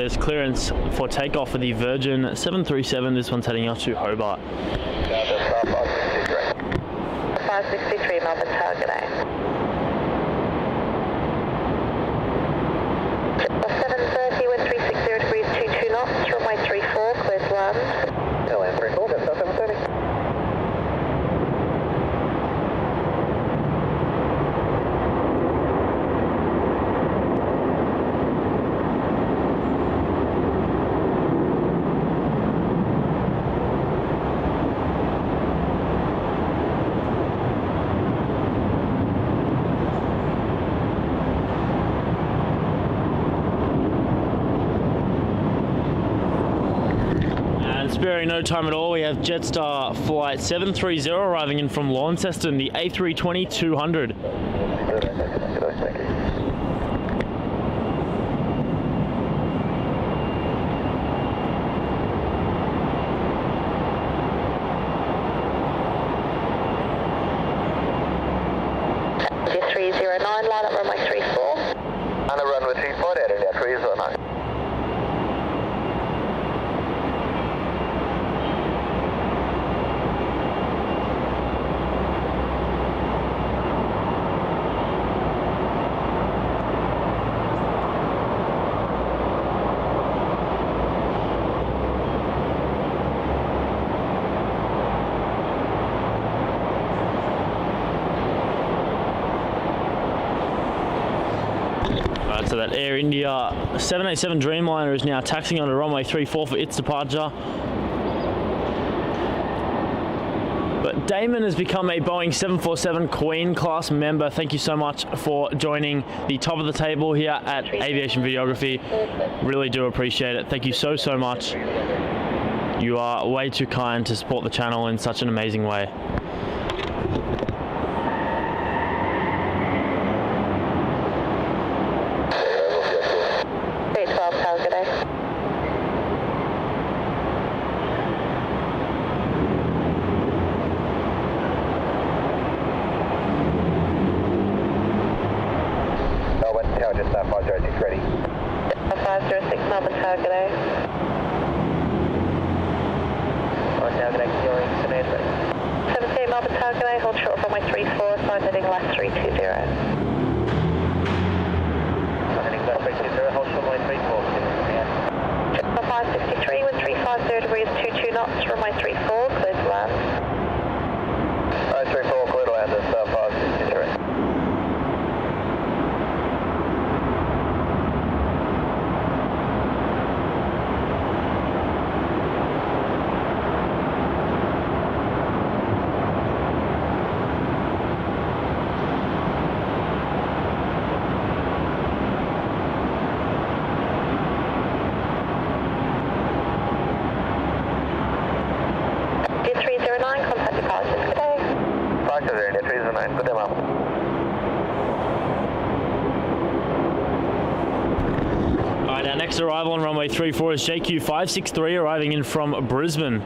there's clearance for takeoff for the Virgin 737. This one's heading out to Hobart. 563 Melbourne target A. 730 with 360 degrees 22 knots, runway 34, clear to land. Airlines 34, that's 730. Sparing no time at all, we have Jetstar flight 730 arriving in from Launceston, the A320 200. Thank you. India 309, line up runway 34. On a runway 34, India 309. So that Air India 787 Dreamliner is now taxiing onto runway 34 for its departure. But Damon has become a Boeing 747 Queen class member. Thank you so much for joining the top of the table here at Aviation Videography. Really do appreciate it. Thank you so much. You are way too kind to support the channel in such an amazing way. 312 target A. Melbourne, Tower Jetstar 506 ready. 506 Melbourne target A. Target A, securing command ready. 17 Melbourne target A, hold short runway 34, side heading left 320. Heading left 320, hold short line 34. 563 with 350 degrees 22 knots, runway 34, clear to land. 34, clear to land at 563. India 309, contact departures, good day. Departure India 309, good day ma'am. Alright, our next arrival on runway 34 is JQ563 arriving in from Brisbane.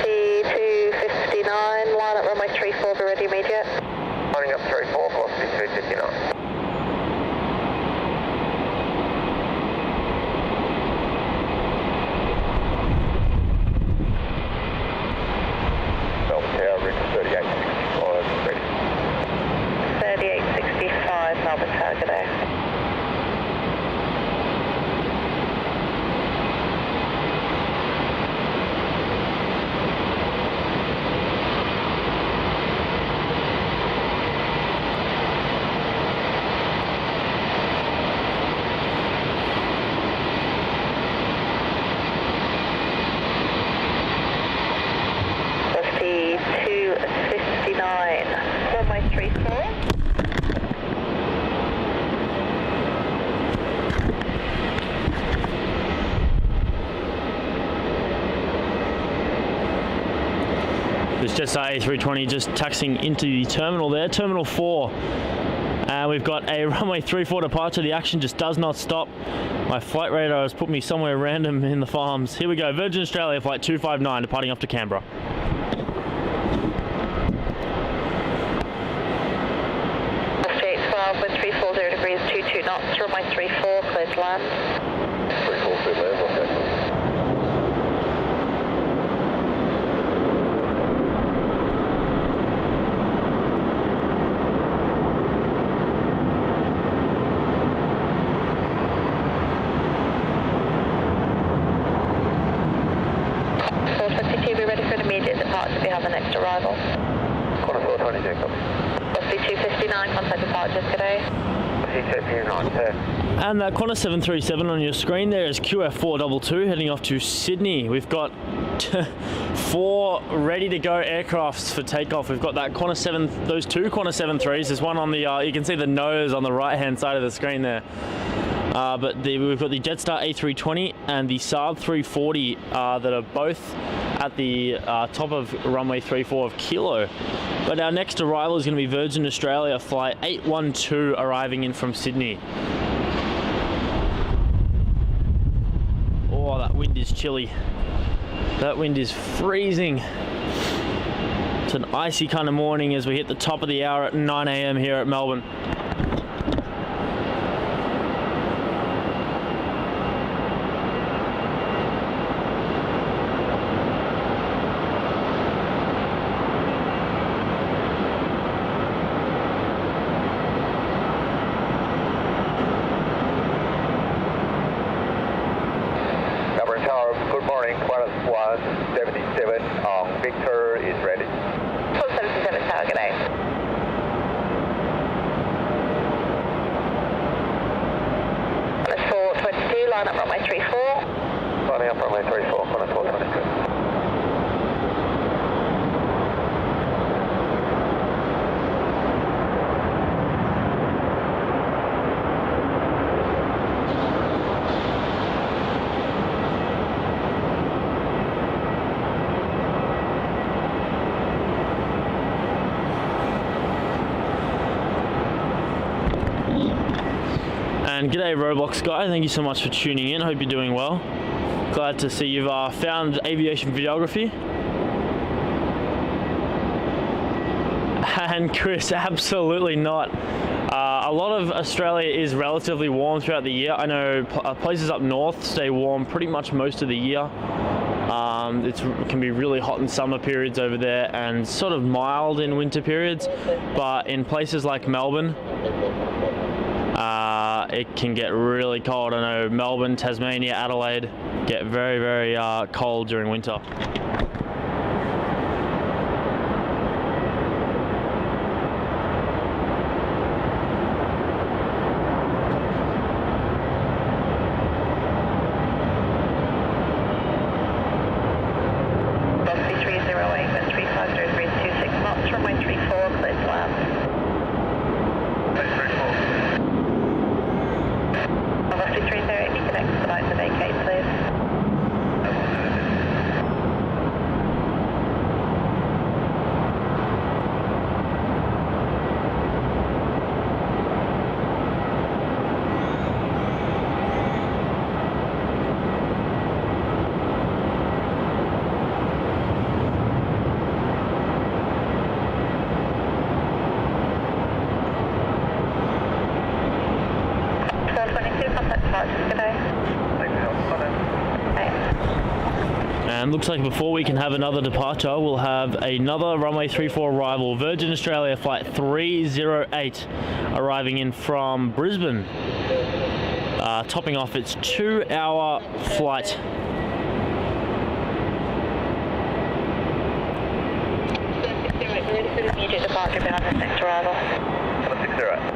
T259, line up runway 34, be ready immediate. Lining up 34, velocity 359. Melbourne Tower, Richard 3865, ready. 3865, Melbourne target A. This Jetstar A320 just taxiing into the terminal there, Terminal 4. And we've got a runway 34 departure. The action just does not stop. My flight radar has put me somewhere random in the farms. Here we go, Virgin Australia flight 259 departing off to Canberra. Straight 12 with 340 degrees, 22 knots, runway 34, clear to land. 34, clear to land, okay. We have the next arrival. Qantas A380, copy. C259, contact departures today. C259, sir. And that Qantas 737 on your screen there is QF380 heading off to Sydney. We've got 4 ready to go aircrafts for takeoff. We've got that those 2 Qantas 73s. There's one on the, you can see the nose on the right hand side of the screen there. But we've got the Jetstar A320 and the Saab 340 that are both at the top of runway 34 of Kilo. But our next arrival is going to be Virgin Australia flight 812 arriving in from Sydney. Oh, that wind is chilly. That wind is freezing. It's an icy kind of morning as we hit the top of the hour at 9 AM here at Melbourne. Good morning, Qantas 177 on Victor is ready. 177 tower, good day. Qantas 422, line up runway 34. Lining up runway 34, Qantas 422. And g'day Roblox guy, thank you so much for tuning in, hope you're doing well. Glad to see you've found aviation videography. And Chris, absolutely not. A lot of Australia is relatively warm throughout the year. I know places up north stay warm pretty much most of the year. It can be really hot in summer periods over there and sort of mild in winter periods. But in places like Melbourne, it can get really cold. I know Melbourne, Tasmania, Adelaide get very, very cold during winter. And looks like before we can have another departure, we'll have another runway 34 arrival. Virgin Australia flight 308 arriving in from Brisbane, topping off its 2-hour flight. Immediate departure behind this next arrival. 608.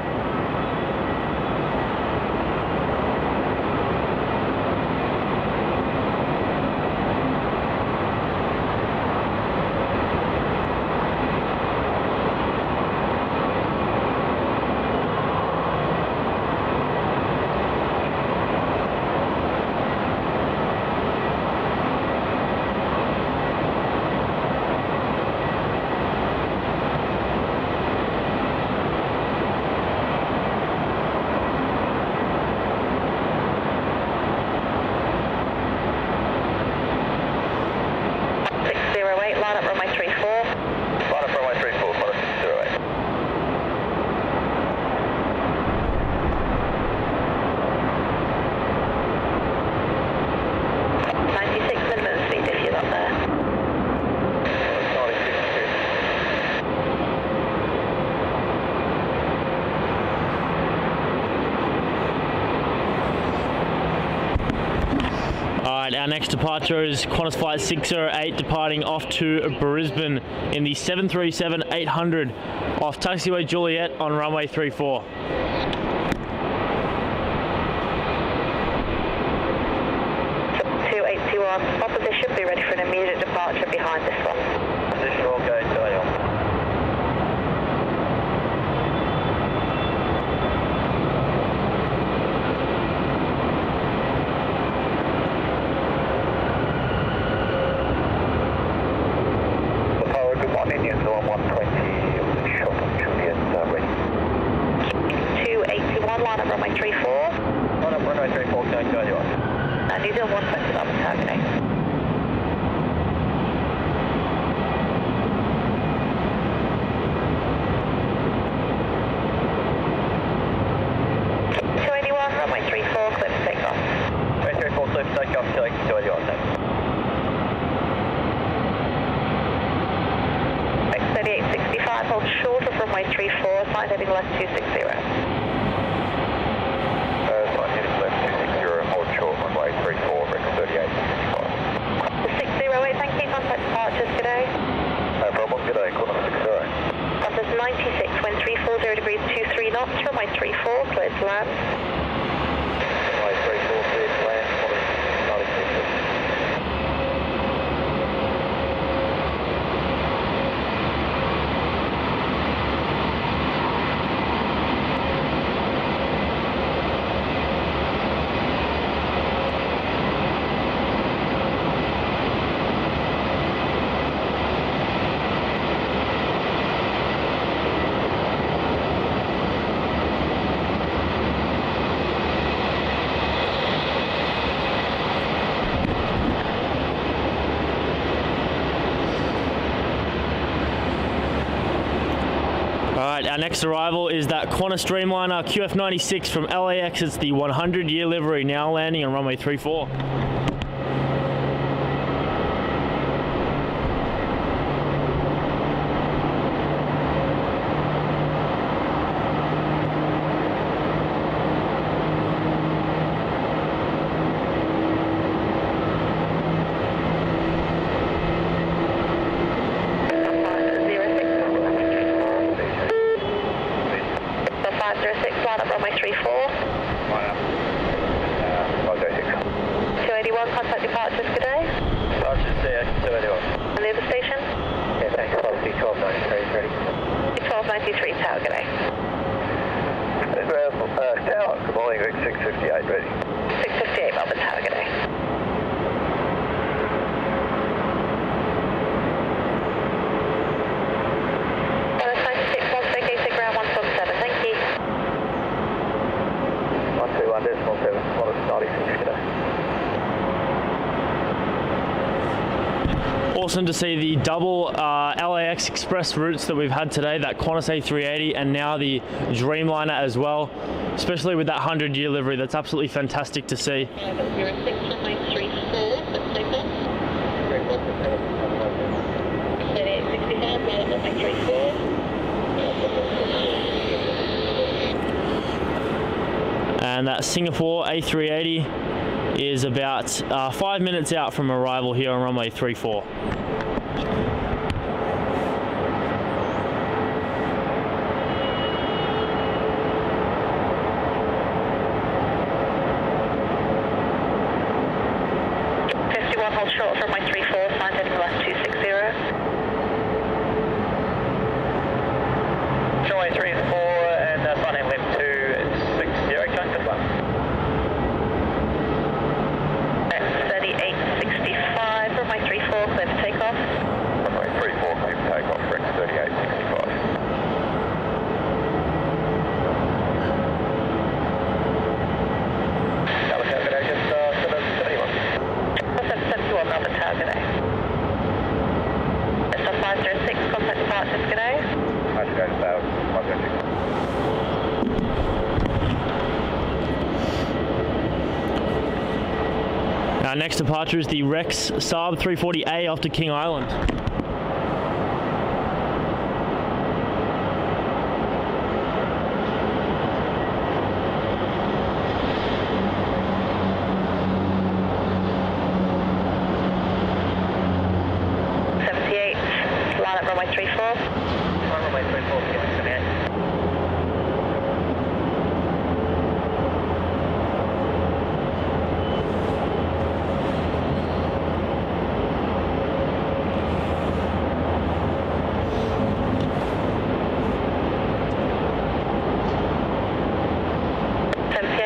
line up runway 34. Line up runway 34, Qantas 608. 96 minimum speed if you're not there. 96 feet. Alright, our next departure is Qantas Flight 608 departing off to Brisbane in the 737-800 off Taxiway Juliet on runway 34. Opposition, be ready for an immediate departure behind this one. Position all go, Charlie on. Power, good morning, New Zealand 120, short of Juliet, ready. 281, line up runway 34. Line up runway 34, go, Charlie on. New Zealand 120 up and targeting. 281, runway 34, clear for takeoff. Runway 34, clear for takeoff, Charlie on, thanks. X3865, hold short of runway 34, sign heading left 260. Sign heading left 260, hold short, runway 34, X3865. 608, thank you, contact departures, g'day. No problem, g'day, Qantas 608. Qantas 96, wind 340 degrees 23 knots, runway 34, cleared to land. Runway 34, cleared to land, Qantas 96. Alright, our next arrival is that Qantas Dreamliner QF96 from LAX. It's the 100-year livery, now landing on runway 34. Runway 34. Line up. 506. 281, contact departures, g'day. Departures there, 281. And the other station? Yeah, thanks, policy 1293, ready. 1293, tower, g'day. Tower, good morning, Vic 658, ready. 658, Melbourne Tower, g'day. Qantas 96, once vacated, ground 147, thank you. 121.7, Qantas 96, g'day. Awesome to see the double LAX Express routes that we've had today, that Qantas A380 and now the Dreamliner as well, especially with that 100-year livery. That's absolutely fantastic to see. 06, runway 34, let's take off. 3865, runway 34. And that Singapore A380 is about 5 minutes out from arrival here on runway 34. Hold short from my 34, sign heading left 260. Runway 34 and sign in left 260, change this one. 3865, runway 34, clear for takeoff. Runway 34, clear for takeoff, Rex 3865. Melbourne Tower, g'day. 506, contact departures, good day. Our next departure is the Rex Saab 340A off to King Island. Runway 34. Runway 34, come in.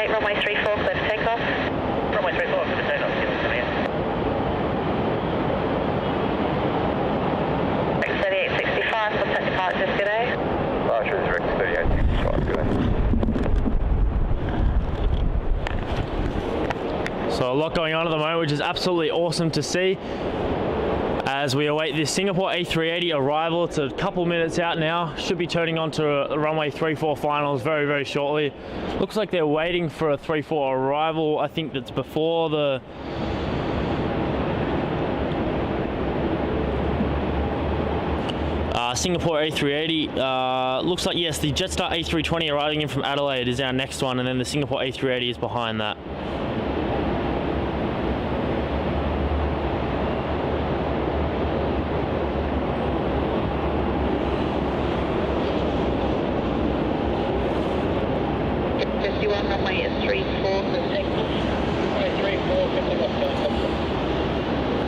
Runway 34, clear for takeoff. Runway 34, clear for takeoff, come in. 3865, contact departures, good day. Departure is Rex 3865, good day. So a lot going on at the moment, which is absolutely awesome to see as we await this Singapore A380 arrival. It's a couple minutes out now. Should be turning on to a runway 34 finals very, very shortly. Looks like they're waiting for a 34 arrival. I think that's before the Singapore A380. Looks like, yes, the Jetstar A320 arriving in from Adelaide is our next one, and then the Singapore A380 is behind that.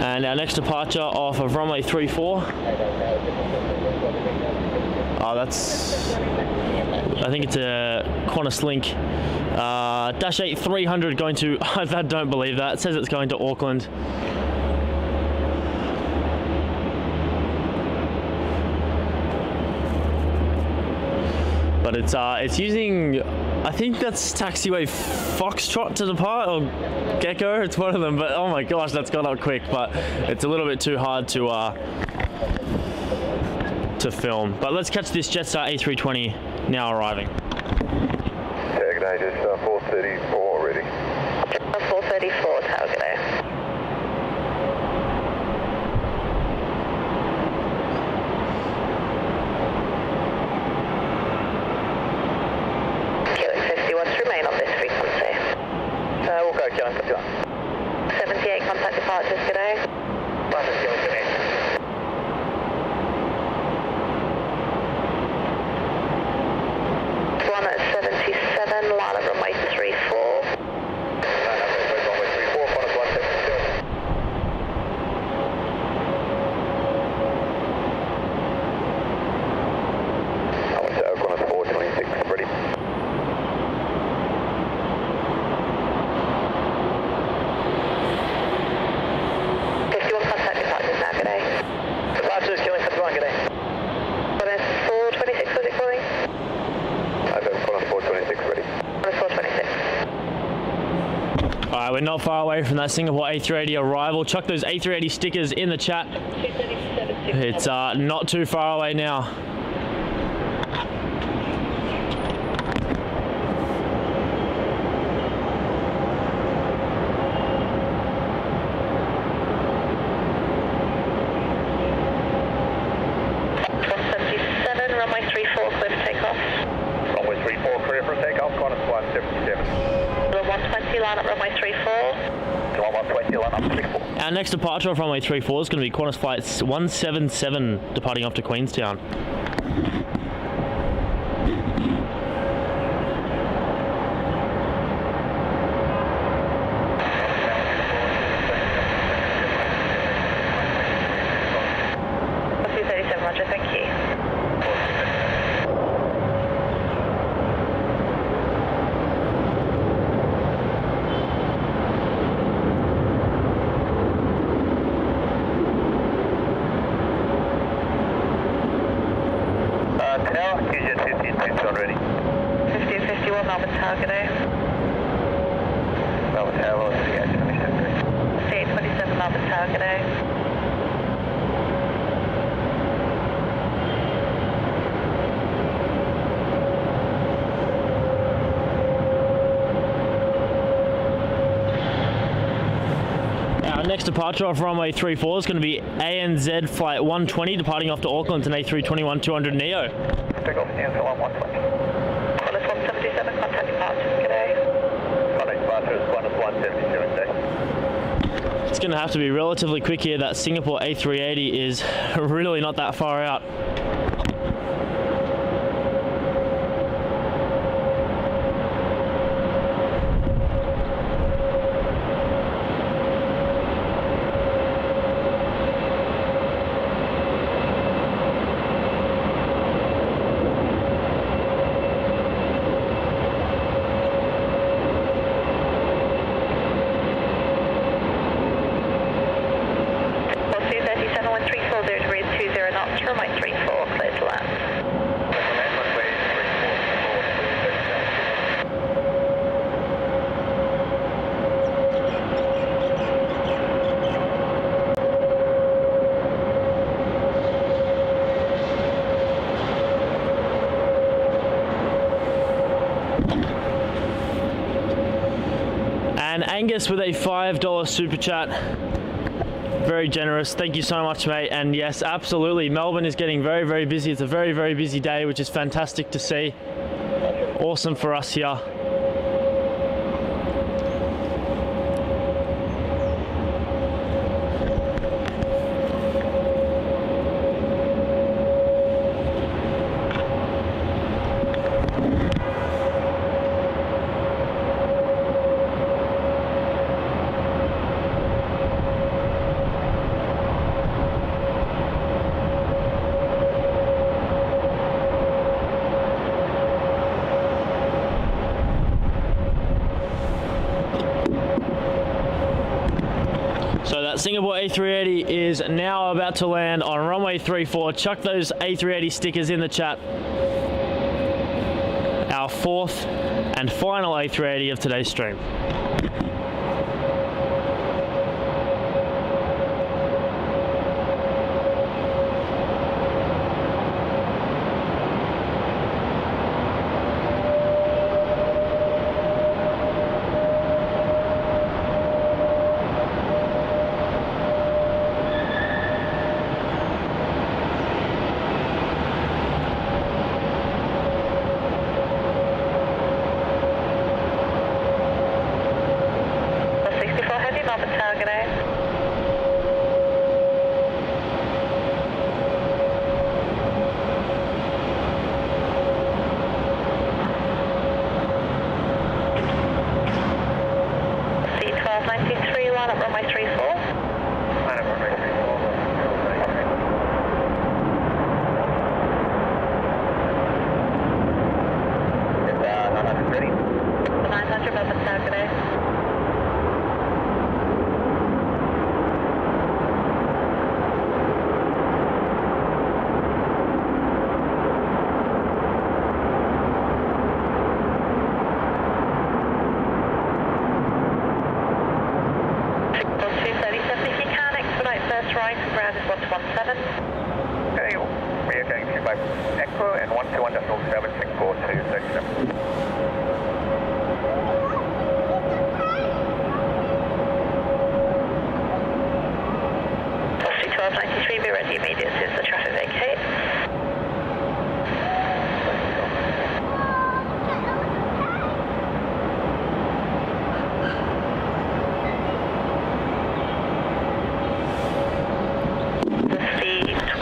And our next departure off of runway 34. Oh, that's, I think it's a Qantas Link Dash 8300 going to, I don't believe that. It says it's going to Auckland. But it's using, I think that's taxiway Foxtrot to depart, or Gecko, it's one of them, but oh my gosh, that's gone up quick, but it's a little bit too hard to film. But let's catch this Jetstar A320 now arriving. Yeah, good day, just 434 ready. 434, tower, good day. Remain on this frequency. We'll go Kilo 51. 78 contact departures, good day. Qantas Kilo 78. One at 77, line of runway 34. Runway 34, Qantas 172. Qantas 426, ready. We're not far away from that Singapore A380 arrival. Chuck those A380 stickers in the chat. It's not too far away now. Runway 34, clear for takeoff. Runway 34, clear for takeoff, Qantas 177. 120, line up runway 34. 120, line up 34. Our next departure off runway 34 is going to be Qantas flight 177 departing off to Queenstown. next departure off runway 34 is going to be ANZ flight 120 departing off to Auckland, an A321-200 NEO. Take off ANZ 120. Qantas 177, contact departures, g'day. Contact departures, Qantas 177, day. It's going to have to be relatively quick here. That Singapore A380 is really not that far out. And Angus with a $5 super chat. Very generous. Thank you so much, mate. And yes, absolutely. Melbourne is getting very, very busy. It's a very, very busy day, which is fantastic to see. Awesome for us here. Singapore A380 is now about to land on runway 34. Chuck those A380 stickers in the chat. Our fourth and final A380 of today's stream.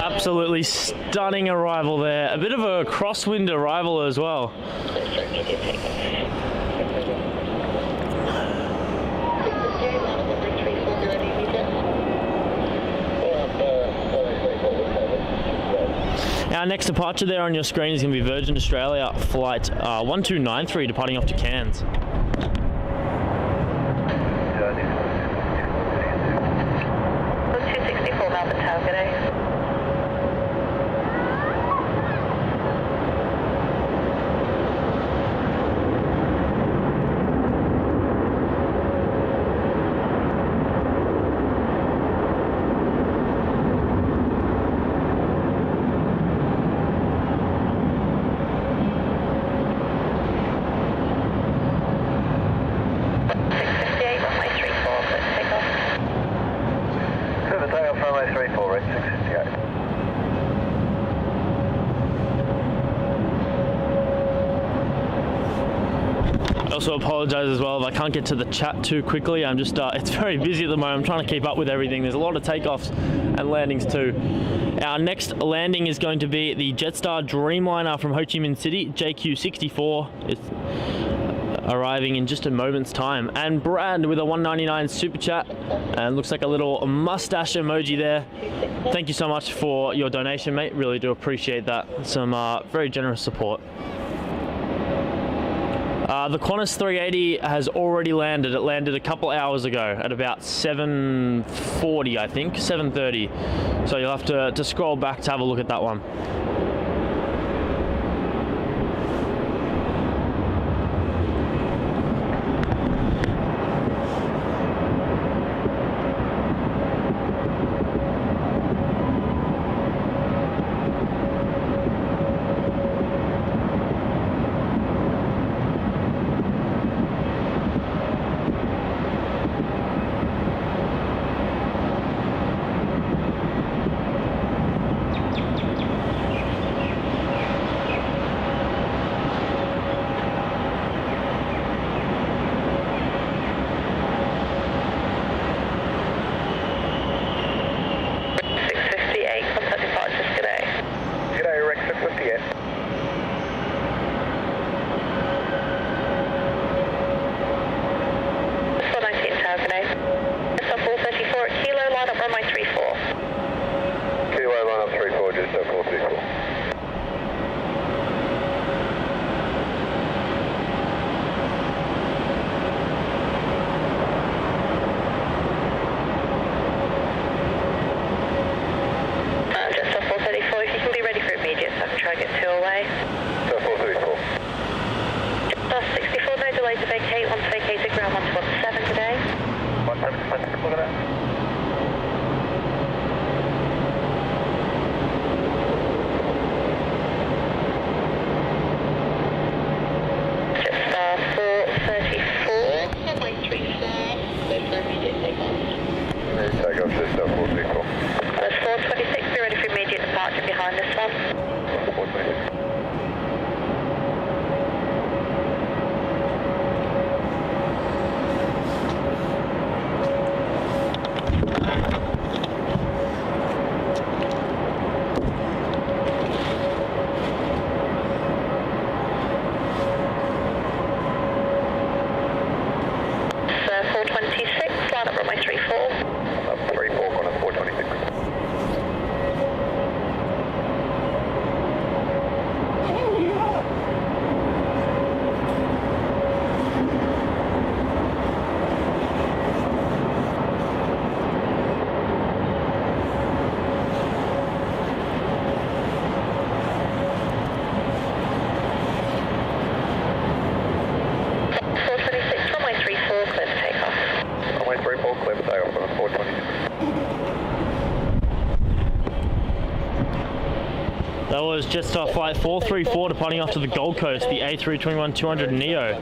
Absolutely stunning arrival there. A bit of a crosswind arrival as well. Our next departure there on your screen is going to be Virgin Australia flight 1293 departing off to Cairns. also apologise as well if I can't get to the chat too quickly. I'm just, it's very busy at the moment. I'm trying to keep up with everything. There's a lot of takeoffs and landings too. Our next landing is going to be the Jetstar Dreamliner from Ho Chi Minh City, JQ64. It's arriving in just a moment's time. And Brad with a 199 super chat, and looks like a little mustache emoji there. Thank you so much for your donation, mate. Really do appreciate that. Some very generous support. The Qantas 380 has already landed. It landed a couple hours ago at about 7:40, I think, 7:30. So you'll have to scroll back to have a look at that one. That was Jetstar Flight 434 departing off to the Gold Coast, the A321-200 Neo.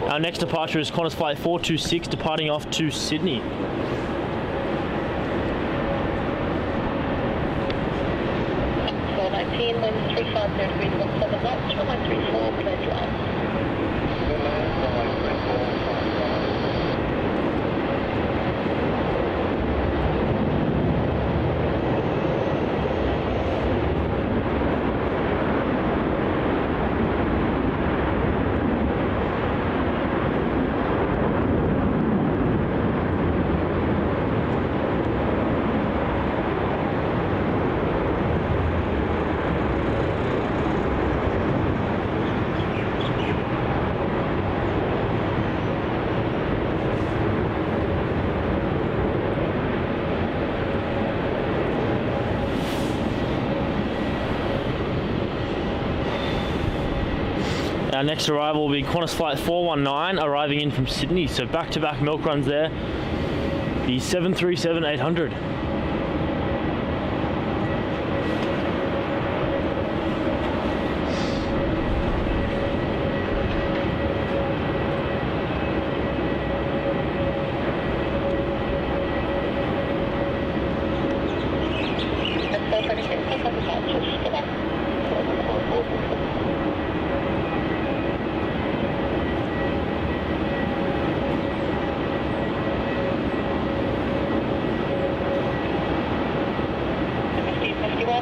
Our next departure is Qantas Flight 426 departing off to Sydney. Our next arrival will be Qantas Flight 419 arriving in from Sydney, so back-to-back milk runs there. The 737-800.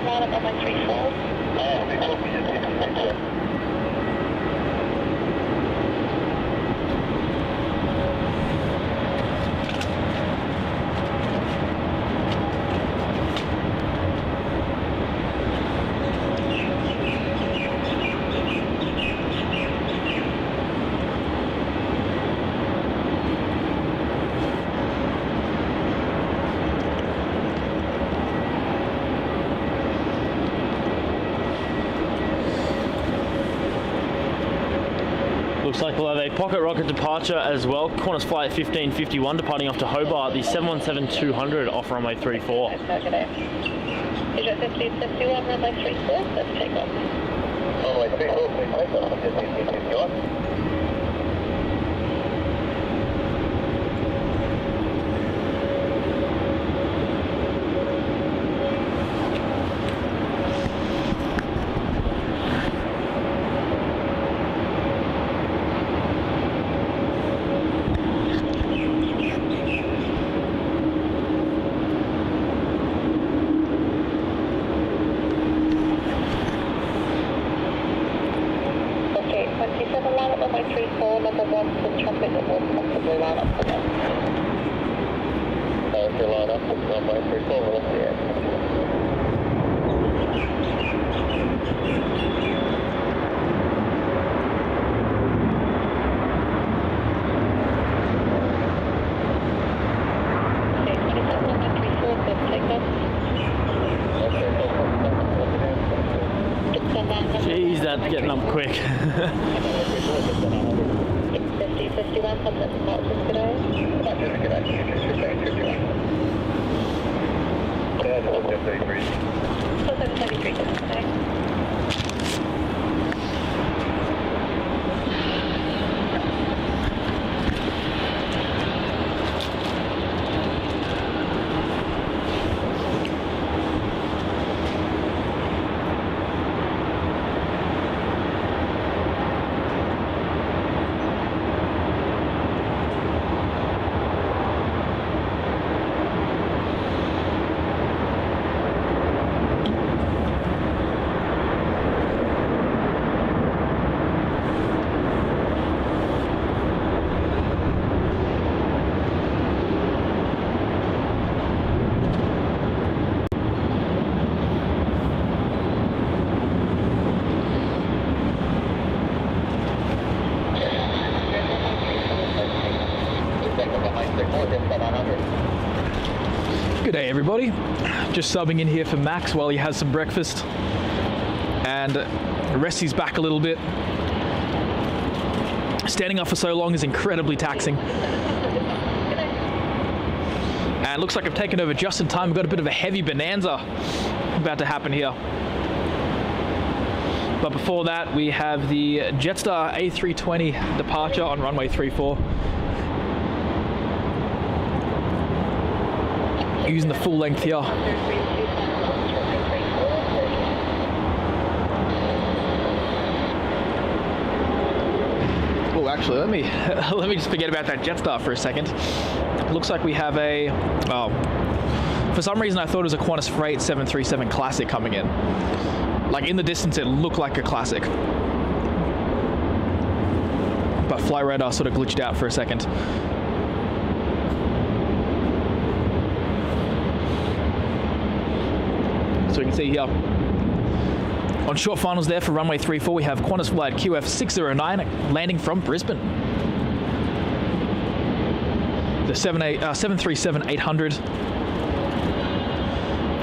line up runway 34. Looks like we'll have a pocket rocket departure as well. Qantas flight 1551 departing off to Hobart, the 717-200 off runway 34. Is that 1551 runway 34? Let's take off. Runway 34, please, 1551. Jeez, that's getting up quick. 5051, contact departures today. Contact 33 today. Good day, everybody. Just subbing in here for Max while he has some breakfast and rests his back a little bit. Standing up for so long is incredibly taxing. And it looks like I've taken over just in time. We've got a bit of a heavy bonanza about to happen here. But before that, we have the Jetstar A320 departure on runway 34. Using the full length here. Oh, actually, let me just forget about that Jetstar for a second. It looks like we have a. Oh, for some reason I thought it was a Qantas Freight 737 Classic coming in. Like in the distance, it looked like a Classic, but Flight Radar sort of glitched out for a second. So you can see here, on short finals there for runway 34, we have Qantas flight QF380 landing from Brisbane. The 737-800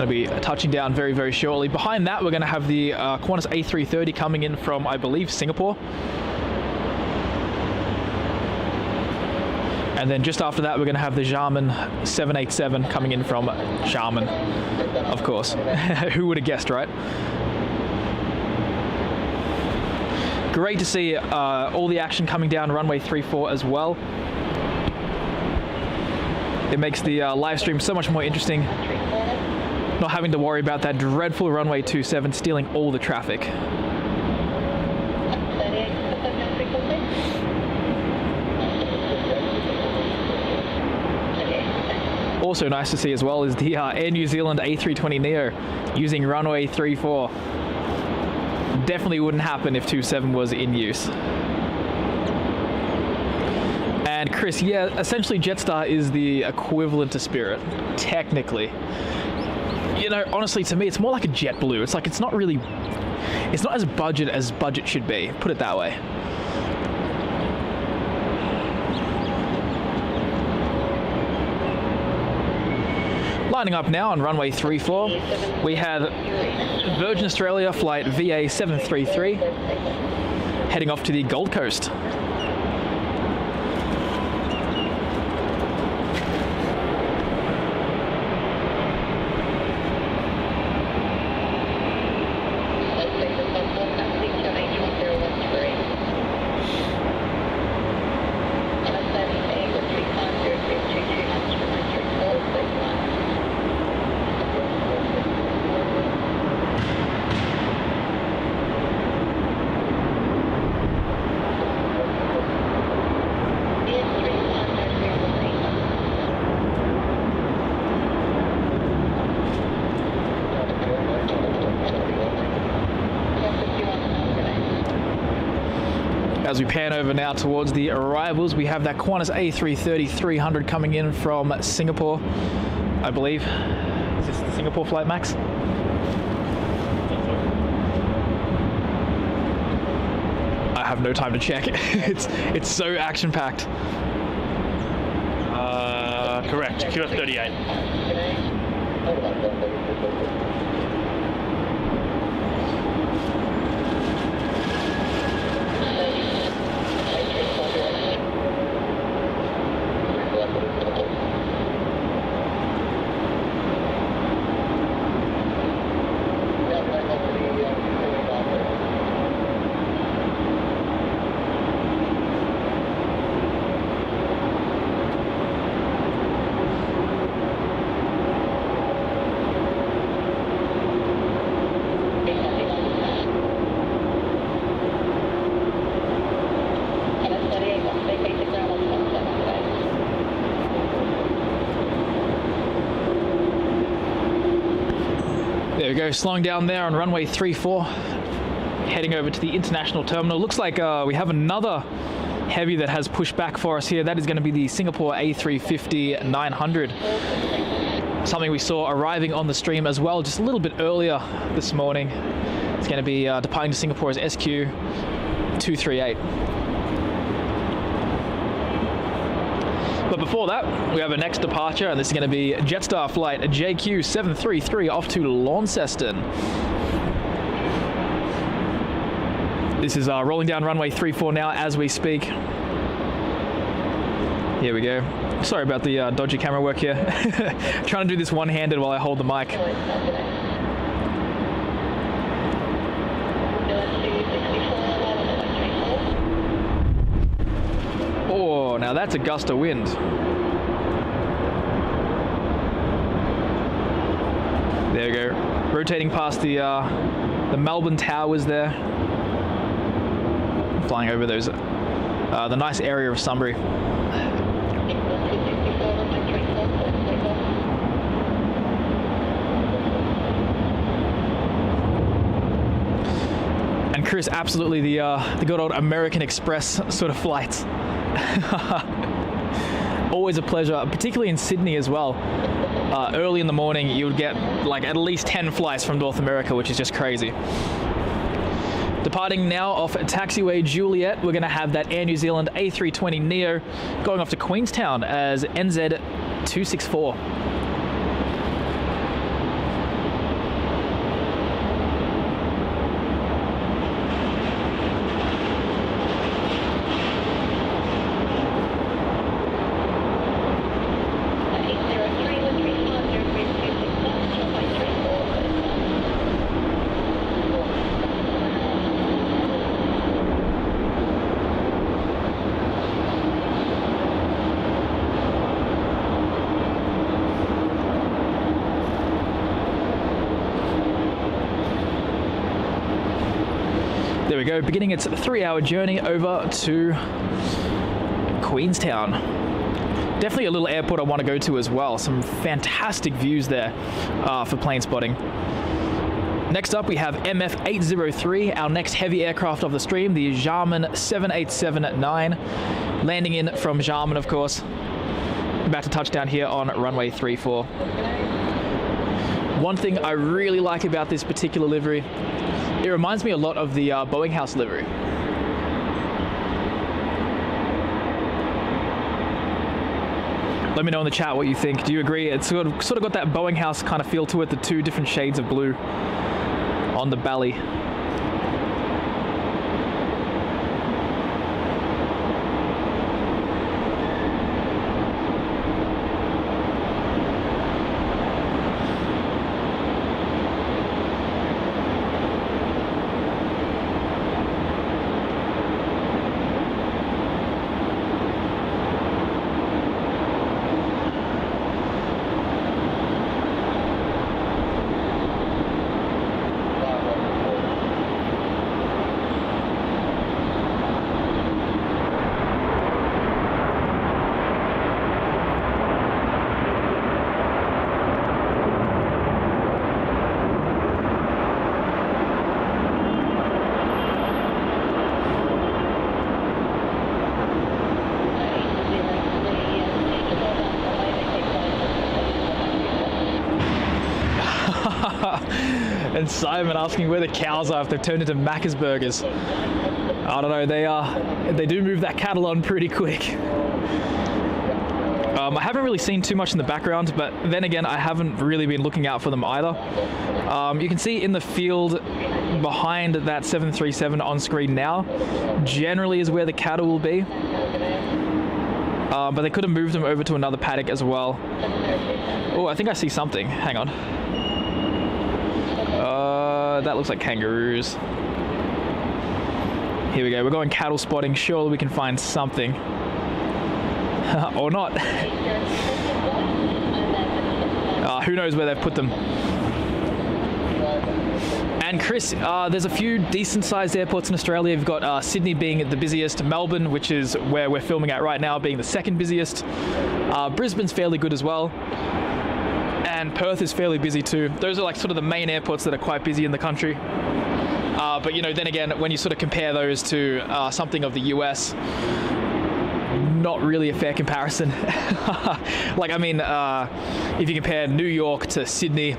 going to be touching down very, very shortly. Behind that, we're going to have the Qantas A330 coming in from, I believe, Singapore. And then just after that, we're going to have the Jarman 787 coming in from Jarman, of course. Who would have guessed, right? Great to see all the action coming down runway 34 as well. It makes the live stream so much more interesting. Not having to worry about that dreadful runway 27 stealing all the traffic. also nice to see as well is the Air New Zealand A320 Neo using runway 34. Definitely wouldn't happen if 27 was in use. And Chris, yeah, essentially Jetstar is the equivalent to Spirit, technically. You know, honestly, to me, it's more like a JetBlue. It's like, it's not as budget should be, put it that way. Lining up now on runway 34, we have Virgin Australia flight VA 733 heading off to the Gold Coast. As we pan over now towards the arrivals, we have that Qantas A330 300 coming in from Singapore, I believe. Is this the Singapore flight, Max? I have no time to check. It's so action-packed. Correct, QF380. There we go, slowing down there on runway 34, heading over to the international terminal. Looks like we have another heavy that has pushed back for us here. That is going to be the Singapore A350 900. Something we saw arriving on the stream as well just a little bit earlier this morning. It's going to be departing to Singapore as SQ238. But before that, we have our next departure, and this is going to be Jetstar flight JQ733 off to Launceston. This is rolling down runway 34 now as we speak. Here we go. Sorry about the dodgy camera work here. Trying to do this one-handed while I hold the mic. Oh, now that's a gust of wind. There we go. Rotating past the Melbourne Towers there. Flying over those, the nice area of Sunbury. And Chris, absolutely the good old American Express sort of flights. Always a pleasure, particularly in Sydney as well. Early in the morning, you would get like at least 10 flights from North America, which is just crazy. Departing now off Taxiway Juliet, we're going to have that Air New Zealand A320 Neo going off to Queenstown as NZ264. There we go, beginning its 3-hour journey over to Queenstown. Definitely a little airport I want to go to as well. Some fantastic views there for plane spotting. Next up, we have MF803, our next heavy aircraft of the stream, the Jarman 787-9, landing in from Jarman, of course. About to touch down here on runway 34. One thing I really like about this particular livery, it reminds me a lot of the Boeing House livery. Let me know in the chat what you think. Do you agree? It's sort of got that Boeing House kind of feel to it, the two different shades of blue on the belly. And Simon asking where the cows are if they've turned into Macca's burgers. I don't know, they do move that cattle on pretty quick. I haven't really seen too much in the background, but then again, I haven't really been looking out for them either. You can see in the field behind that 737 on screen now, generally is where the cattle will be. But they could have moved them over to another paddock as well. Oh, I think I see something. Hang on. That looks like kangaroos. Here we go. We're going cattle spotting. Surely we can find something. Or not. Who knows where they've put them. And Chris, there's a few decent-sized airports in Australia. You've got Sydney being the busiest, Melbourne, which is where we're filming at right now, being the second busiest. Brisbane's fairly good as well. And Perth is fairly busy too. Those are like sort of the main airports that are quite busy in the country. But you know, then again, when you sort of compare those to something of the US, not really a fair comparison. Like, I mean, if you compare New York to Sydney,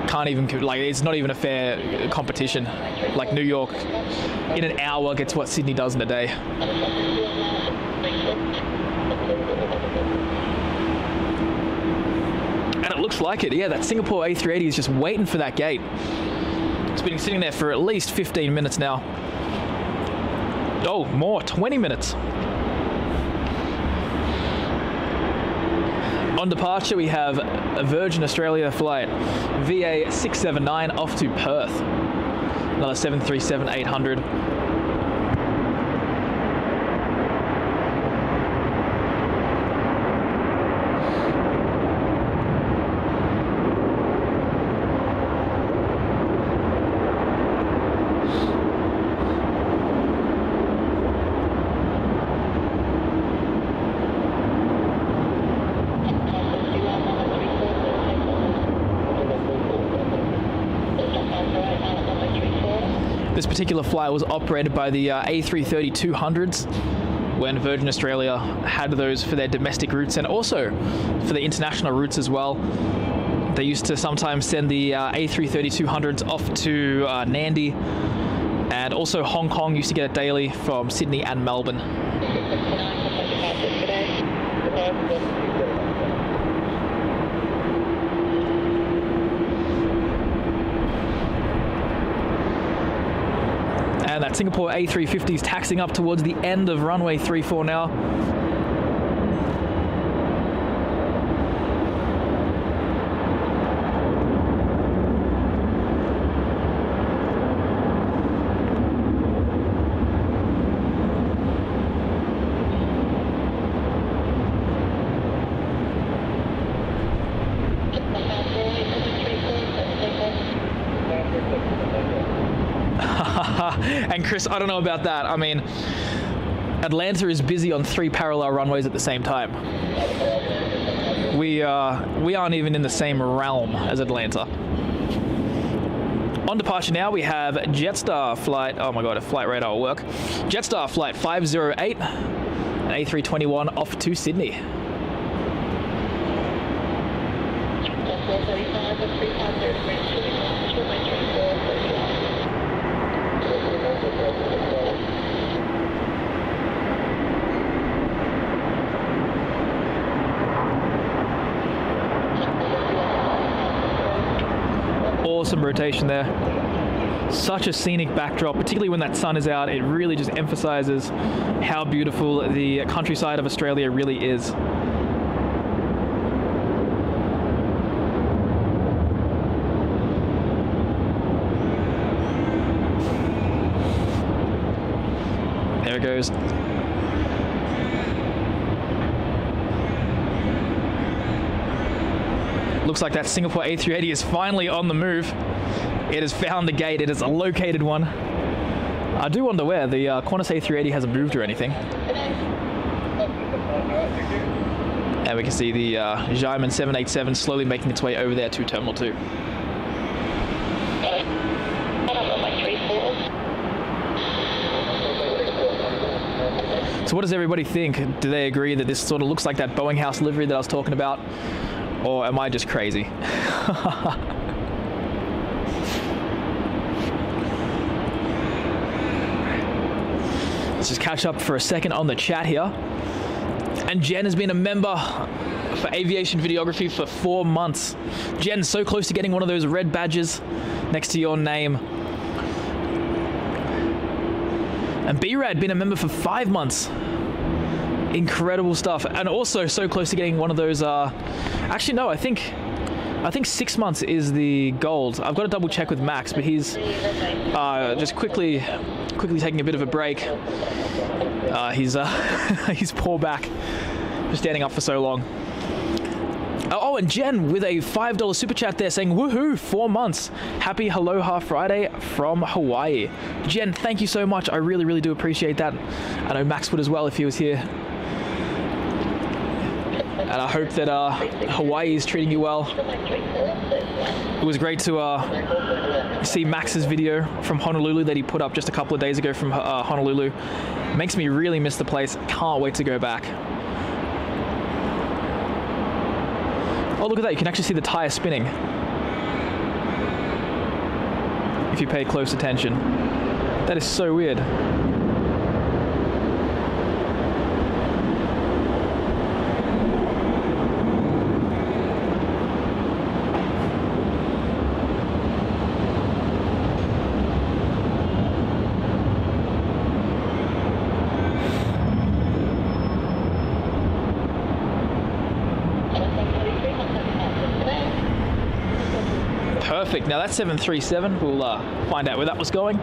can't even, like, it's not even a fair competition. Like, New York in an hour gets what Sydney does in a day. And it looks like it. Yeah, that Singapore A380 is just waiting for that gate. It's been sitting there for at least 15 minutes now. Oh, more, 20 minutes. On departure, we have a Virgin Australia flight, VA679 off to Perth. Another 737-800. This particular flight was operated by the A330-200s when Virgin Australia had those for their domestic routes and also for the international routes as well. They used to sometimes send the A330-200s off to Nandi, and also Hong Kong used to get it daily from Sydney and Melbourne. And that Singapore A350 is taxiing up towards the end of runway 34 now. And Chris, I don't know about that. I mean, Atlanta is busy on 3 parallel runways at the same time. We aren't even in the same realm as Atlanta. On departure now, we have Jetstar flight, oh my god, a flight radar will work. Jetstar flight 508, an A321 off to Sydney. Awesome rotation there. Such a scenic backdrop, particularly when that sun is out. It really just emphasizes how beautiful the countryside of Australia really is. There it goes. Looks like that Singapore A380 is finally on the move. It has found the gate. It has located one. I do wonder where the Qantas A380 hasn't moved or anything. And we can see the Xiamen 787 slowly making its way over there to Terminal 2. So what does everybody think? Do they agree that this sort of looks like that Boeing house livery that I was talking about? Or am I just crazy? Let's just catch up for a second on the chat here. And Jen has been a member for Aviation Videography for 4 months. Jen, so close to getting one of those red badges next to your name. And B-Rad been a member for 5 months. Incredible stuff. And also so close to getting one of those, actually no, I think 6 months is the gold. I've got to double check with Max, but he's just quickly taking a bit of a break. He's poor back for standing up for so long. Oh, and Jen with a $5 super chat there saying, woohoo, 4 months. Happy Aloha Friday from Hawaii. Jen, thank you so much. I really, really do appreciate that. I know Max would as well if he was here. And I hope that Hawaii is treating you well. It was great to see Max's video from Honolulu that he put up just a couple of days ago from Honolulu. Makes me really miss the place. Can't wait to go back. Oh, look at that. You can actually see the tire spinning if you pay close attention. That is so weird. Perfect. Now that's 737. We'll find out where that was going.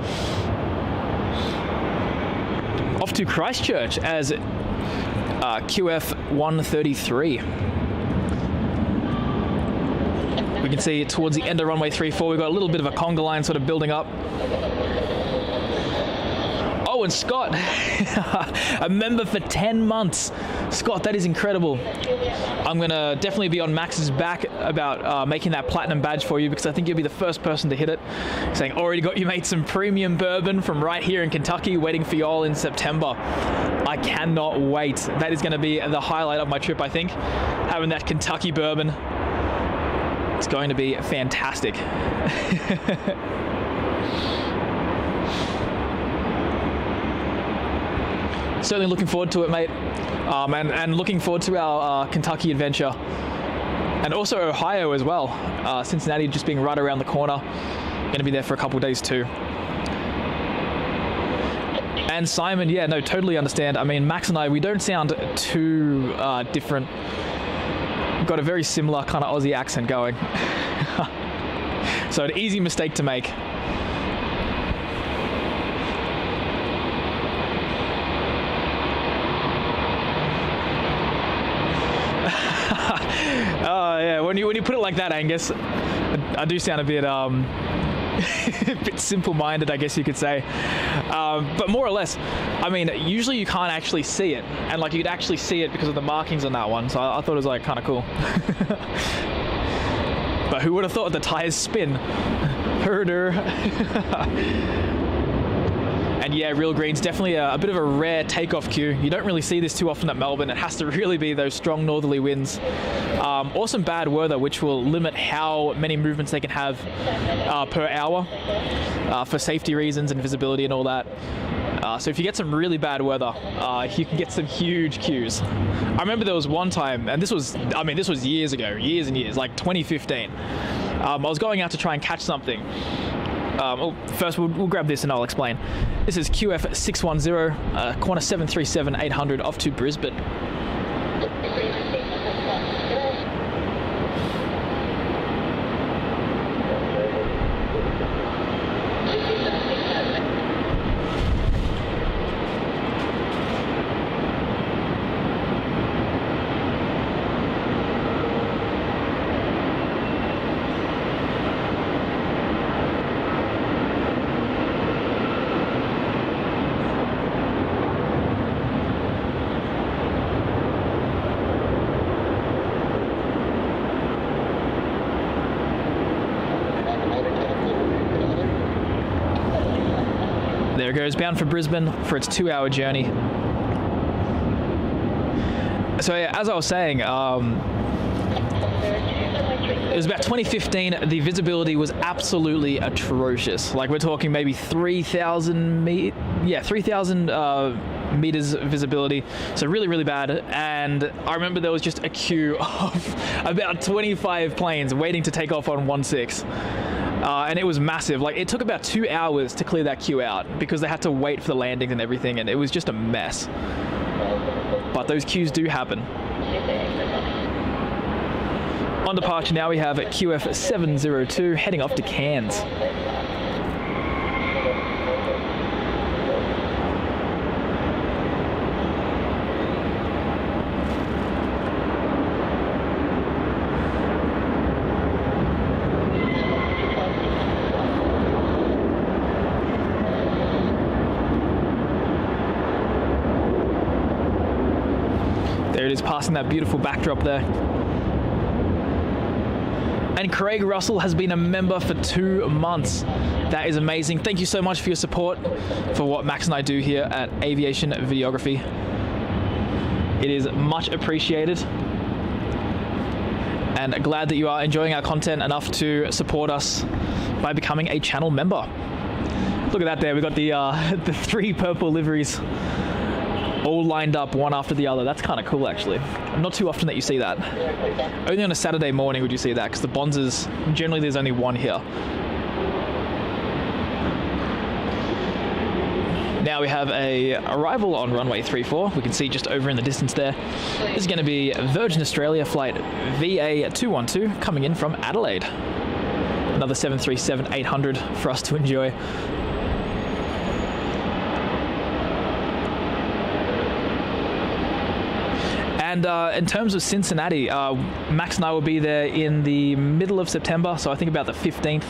Off to Christchurch as QF380. We can see towards the end of runway 34, we've got a little bit of a conga line sort of building up. Oh, and Scott, a member for 10 months. Scott, that is incredible. I'm going to definitely be on Max's back about making that platinum badge for you, because I think you'll be the first person to hit it. Saying, already got you mate some premium bourbon from right here in Kentucky, waiting for you all in September. I cannot wait. That is going to be the highlight of my trip, I think. Having that Kentucky bourbon. It's going to be fantastic. Certainly looking forward to it, mate. And looking forward to our Kentucky adventure. And also Ohio as well. Cincinnati just being right around the corner. Going to be there for a couple of days too. And Simon, yeah, no, totally understand. I mean, Max and I, we don't sound too different. We've got a very similar kind of Aussie accent going. So an easy mistake to make. Yeah, when you put it like that, Angus, I do sound a bit a bit simple-minded, I guess you could say. But more or less, I mean, usually you can't actually see it, and like you'd actually see it because of the markings on that one. So I thought it was like kind of cool. But who would have thought the tires spin? Herder. And yeah, real green's definitely a bit of a rare takeoff queue. You don't really see this too often at Melbourne. It has to really be those strong northerly winds. Or some bad weather, which will limit how many movements they can have per hour for safety reasons and visibility and all that. So if you get some really bad weather, you can get some huge queues. I remember there was one time, and this was years ago, years and years, like 2015. I was going out to try and catch something. First, we'll grab this and I'll explain. This is QF380, Qantas 737-800 off to Brisbane. There it goes, bound for Brisbane for its 2-hour journey. So yeah, as I was saying, it was about 2015. The visibility was absolutely atrocious. Like we're talking maybe 3,000 meters visibility. So really, really bad. And I remember there was just a queue of about 25 planes waiting to take off on 16. And it was massive. Like it took about 2 hours to clear that queue out because they had to wait for the landings and everything, and it was just a mess. But those queues do happen. On departure now we have QF702 heading off to Cairns. There it is, passing that beautiful backdrop there. And Craig Russell has been a member for 2 months. That is amazing. Thank you so much for your support for what Max and I do here at Aviation Videography. It is much appreciated. And glad that you are enjoying our content enough to support us by becoming a channel member. Look at that there, we've got the 3 purple liveries all lined up one after the other. That's kind of cool actually. Not too often that you see that. Only on a Saturday morning would you see that, because the Bonzas, generally there's only one here. Now we have a arrival on runway 34. We can see just over in the distance there. This is going to be Virgin Australia flight VA212 coming in from Adelaide. Another 737-800 for us to enjoy. And in terms of Cincinnati, Max and I will be there in the middle of September, so I think about the 15th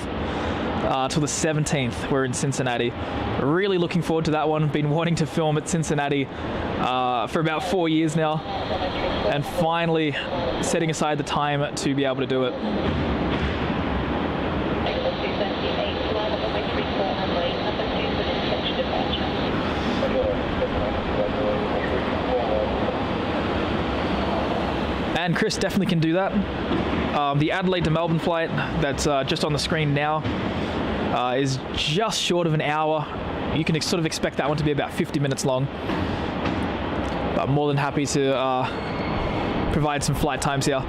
till the 17th we're in Cincinnati. Really looking forward to that one. Been wanting to film at Cincinnati for about 4 years now, and finally setting aside the time to be able to do it. And Chris definitely can do that. The Adelaide to Melbourne flight that's just on the screen now is just short of an hour. You can sort of expect that one to be about 50 minutes long. But more than happy to provide some flight times here.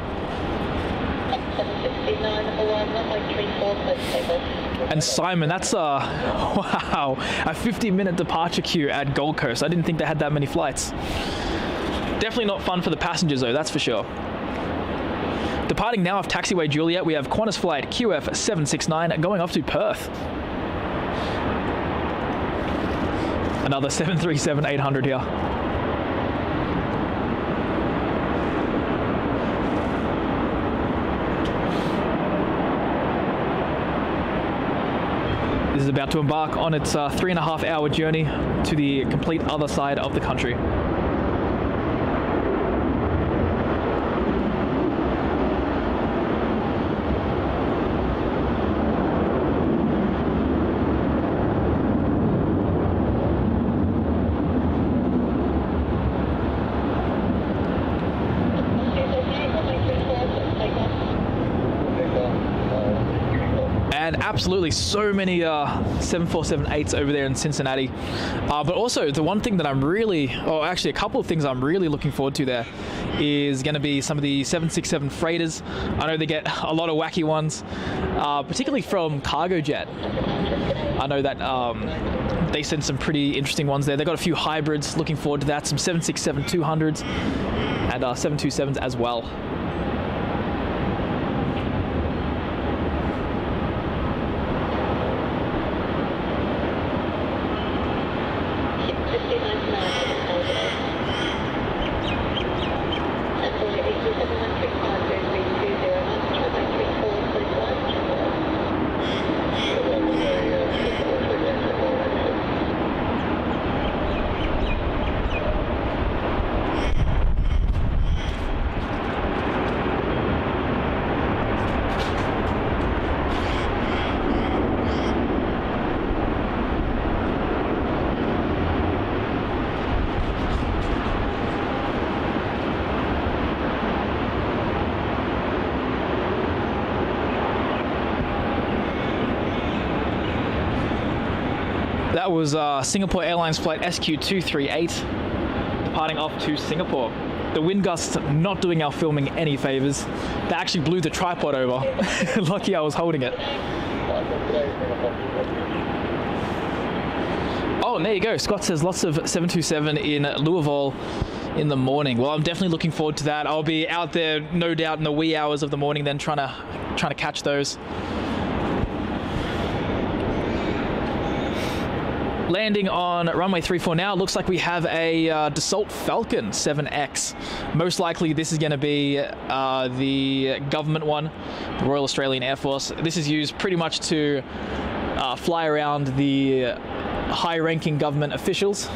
And Simon, that's wow, a 50-minute departure queue at Gold Coast. I didn't think they had that many flights. Definitely not fun for the passengers though, that's for sure. Departing now off taxiway Juliet, we have Qantas flight QF769 going off to Perth. Another 737-800 here. This is about to embark on its 3.5-hour journey to the complete other side of the country. And absolutely so many 747-8s over there in Cincinnati. But also the one thing that I'm really, or actually a couple of things I'm really looking forward to there is going to be some of the 767 freighters. I know they get a lot of wacky ones, particularly from Cargo Jet. I know that they send some pretty interesting ones there. They've got a few hybrids, looking forward to that. Some 767-200s and 727s as well. That was Singapore Airlines flight SQ238 departing off to Singapore. The wind gusts not doing our filming any favors. They actually blew the tripod over. Lucky I was holding it. Oh, and there you go. Scott says lots of 727 in Louisville in the morning. Well, I'm definitely looking forward to that. I'll be out there, no doubt, in the wee hours of the morning, then trying to catch those. Landing on runway 34 now. Looks like we have a Dassault Falcon 7X. Most likely this is going to be the government one, the Royal Australian Air Force. This is used pretty much to fly around the high-ranking government officials.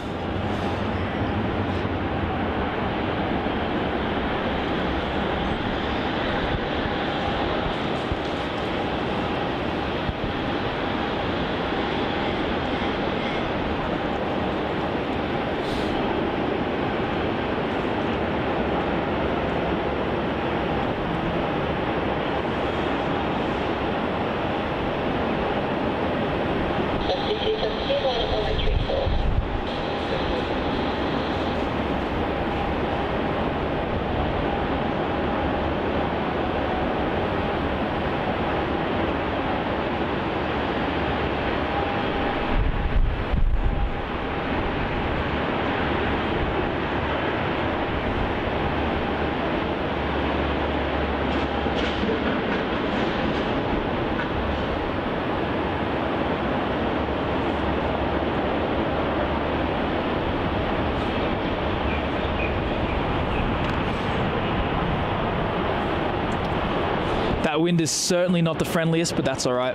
That wind is certainly not the friendliest, but that's all right.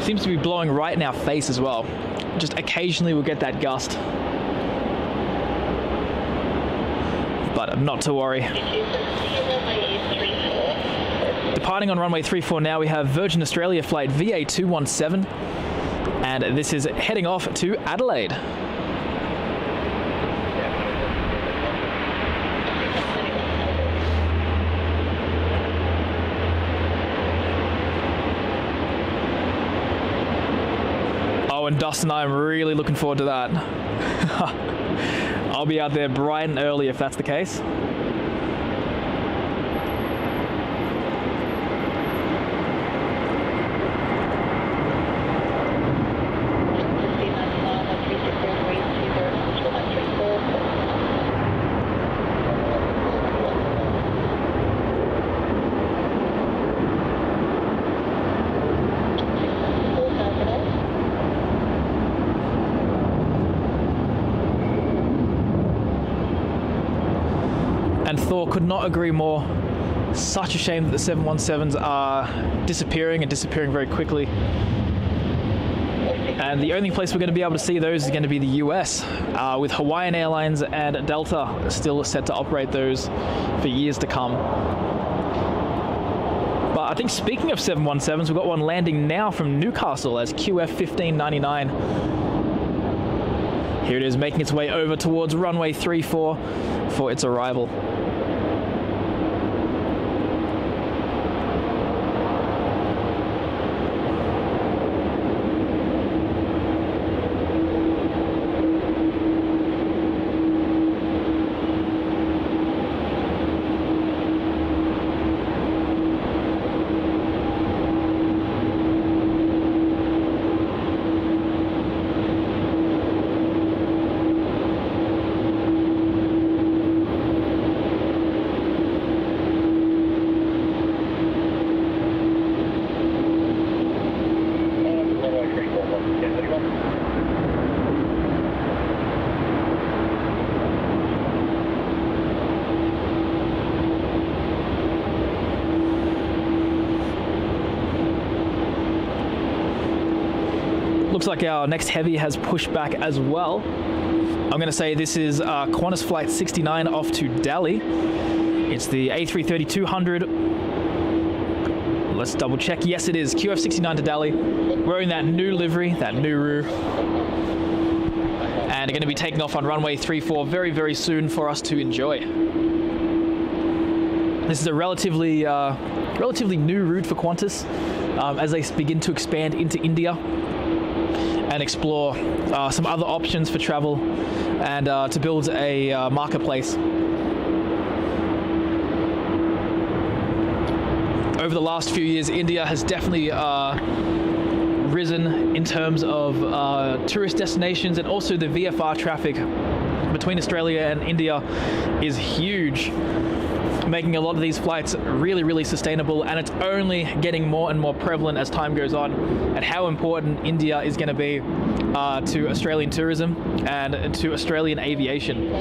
Seems to be blowing right in our face as well. Just occasionally we'll get that gust. But not to worry. Departing on runway 34 now, we have Virgin Australia flight VA217, and this is heading off to Adelaide. And Dustin, I'm really looking forward to that. I'll be out there bright and early if that's the case. And Thor could not agree more. Such a shame that the 717s are disappearing and disappearing very quickly. And the only place we're going to be able to see those is going to be the US, with Hawaiian Airlines and Delta still set to operate those for years to come. But I think speaking of 717s, we've got one landing now from Newcastle as QF380. Here it is, making its way over towards runway 34 for its arrival. Looks like our next heavy has pushed back as well. I'm going to say this is Qantas Flight 69 off to Delhi. It's the A330-200. Let's double check. Yes, it is. QF69 to Delhi. Wearing that new livery, that new roo. And are going to be taking off on runway 34 very, very soon for us to enjoy. This is a relatively new route for Qantas as they begin to expand into India and explore some other options for travel and to build a marketplace. Over the last few years, India has definitely risen in terms of tourist destinations, and also the VFR traffic between Australia and India is huge, making a lot of these flights really, really sustainable, and it's only getting more and more prevalent as time goes on, and how important India is going to be to Australian tourism and to Australian aviation.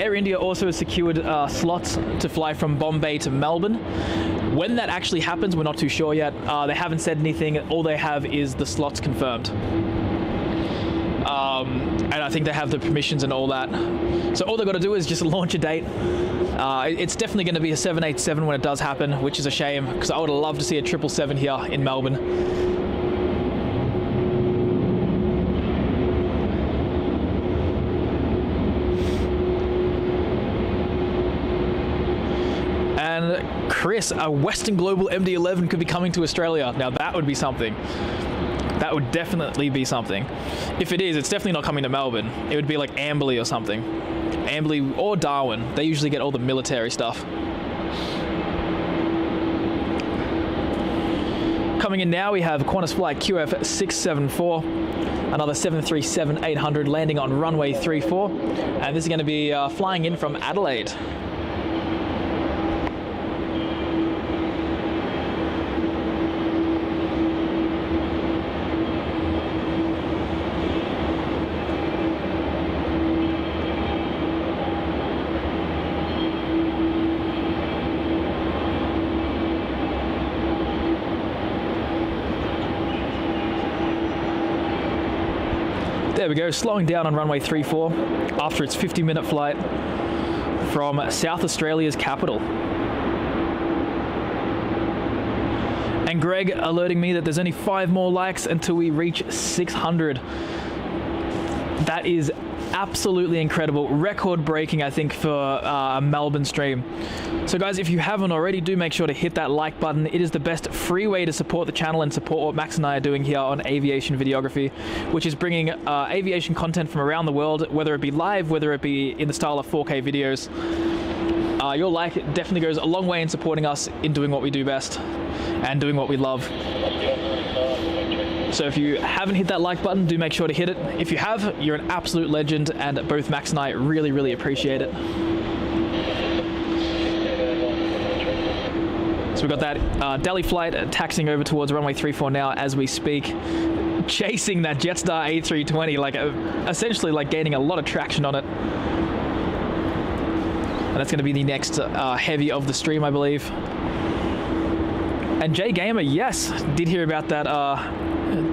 Air India also has secured slots to fly from Bombay to Melbourne. When that actually happens, we're not too sure yet. They haven't said anything. All they have is the slots confirmed. And I think they have the permissions and all that. So all they've got to do is just launch a date. It's definitely going to be a 787 when it does happen, which is a shame, because I would love to see a 777 here in Melbourne. And Chris, a Western Global MD-11 could be coming to Australia. Now that would be something. That would definitely be something. If it is, it's definitely not coming to Melbourne. It would be like Amberley or something. Amberley or Darwin. They usually get all the military stuff. Coming in now, we have Qantas Flight QF674, another 737-800 landing on runway 34, and this is going to be flying in from Adelaide. There we go, slowing down on runway 34 after its 50-minute flight from South Australia's capital. And Greg alerting me that there's only 5 more likes until we reach 600. That is absolutely incredible. Record breaking, I think, for a Melbourne stream. So guys, if you haven't already, do make sure to hit that like button. It is the best free way to support the channel and support what Max and I are doing here on Aviation Videography, which is bringing aviation content from around the world, whether it be live, whether it be in the style of 4K videos. Your like definitely goes a long way in supporting us in doing what we do best and doing what we love. So if you haven't hit that like button, do make sure to hit it. If you have, you're an absolute legend, and both Max and I really, really appreciate it. So we've got that Delhi flight taxiing over towards runway 34 now as we speak, chasing that Jetstar A320, like essentially like gaining a lot of traction on it. And that's going to be the next heavy of the stream, I believe. And Jay Gamer, yes, did hear about that,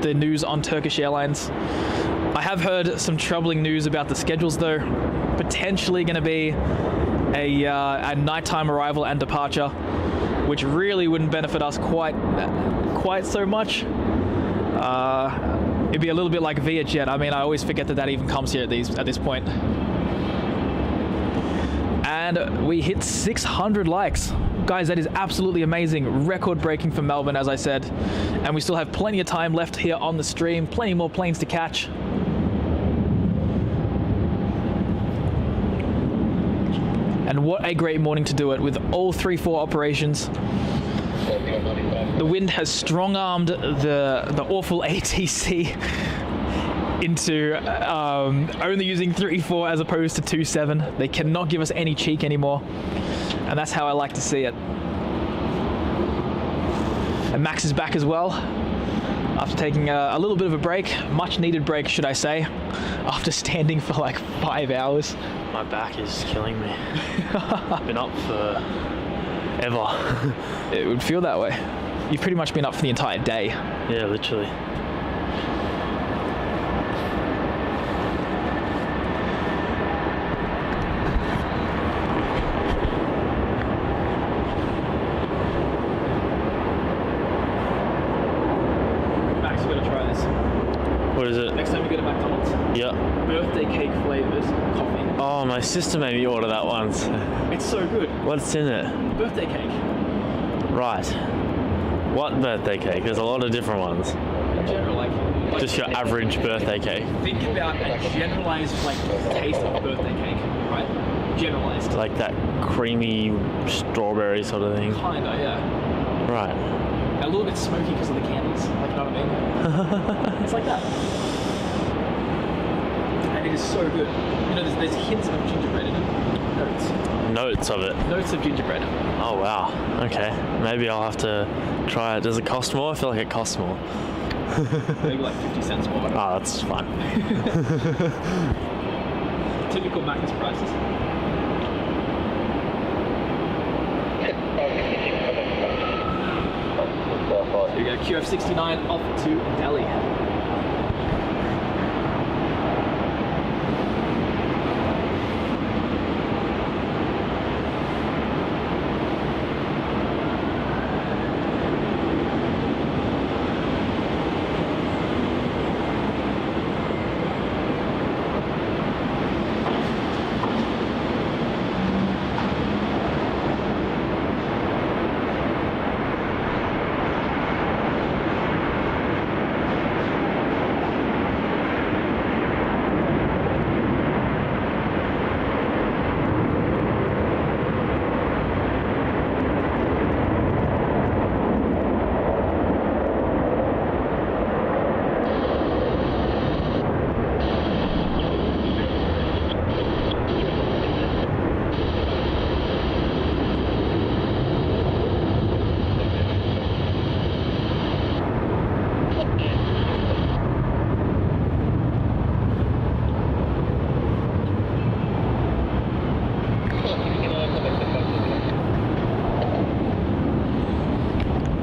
the news on Turkish Airlines. I have heard some troubling news about the schedules though. Potentially going to be a nighttime arrival and departure, which really wouldn't benefit us quite so much. It'd be a little bit like VietJet. I mean, I always forget that even comes here at this point. And we hit 600 likes. Guys, that is absolutely amazing. Record breaking for Melbourne, as I said. And we still have plenty of time left here on the stream. Plenty more planes to catch. And what a great morning to do it with all 3-4 operations. The wind has strong-armed the awful ATC into only using 3-4 as opposed to 2-7. They cannot give us any cheek anymore, and that's how I like to see it. And Max is back as well after taking a little bit of a break, much needed break should I say, after standing for like 5 hours. My back is killing me. I've been up for ever. It would feel that way. You've pretty much been up for the entire day. Yeah, literally. Max, you gotta try this. What is it? Next time you go to McDonald's, Yeah. birthday cake flavored coffee. Oh, my sister made me order that once. It's so good. What's in it? Birthday cake. Right. What birthday cake? There's a lot of different ones. In general, like Just your average birthday cake. think about a generalized like taste of birthday cake, right? Generalized. Like that creamy strawberry sort of thing. Kinda, yeah. Right. A little bit smoky because of the candles, like, you know what I mean? It's like that. And it is so good. You know, there's hints of gingerbread in it. Notes of it. Notes of gingerbread. Oh, wow. Okay. Maybe I'll have to try it. Does it cost more? I feel like it costs more. Maybe like 50 cents more. Oh, that's fine. Typical Macca's prices. Here we go, QF380 off to Delhi.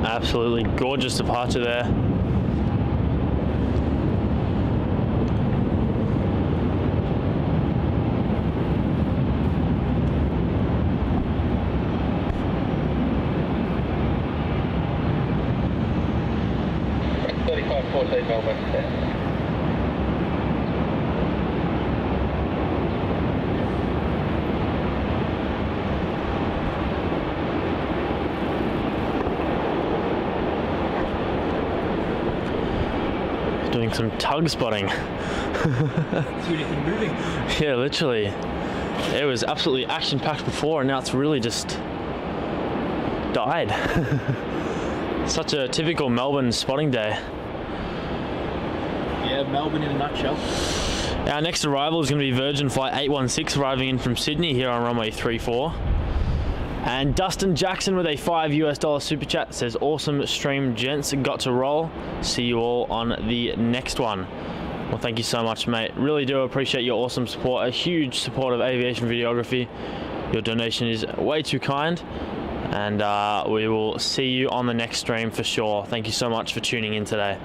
Absolutely gorgeous departure there. Melbourne. Doing some tug spotting. See anything moving? Yeah, literally. It was absolutely action-packed before, and now it's really just died. Such a typical Melbourne spotting day. Yeah, Melbourne in a nutshell. Our next arrival is going to be Virgin Flight 816 arriving in from Sydney here on runway 34. And Dustin Jackson with a $5 super chat says, awesome stream, gents, got to roll. See you all on the next one. Well, thank you so much, mate. Really do appreciate your awesome support. A huge support of aviation videography. Your donation is way too kind, and we will see you on the next stream for sure. Thank you so much for tuning in today.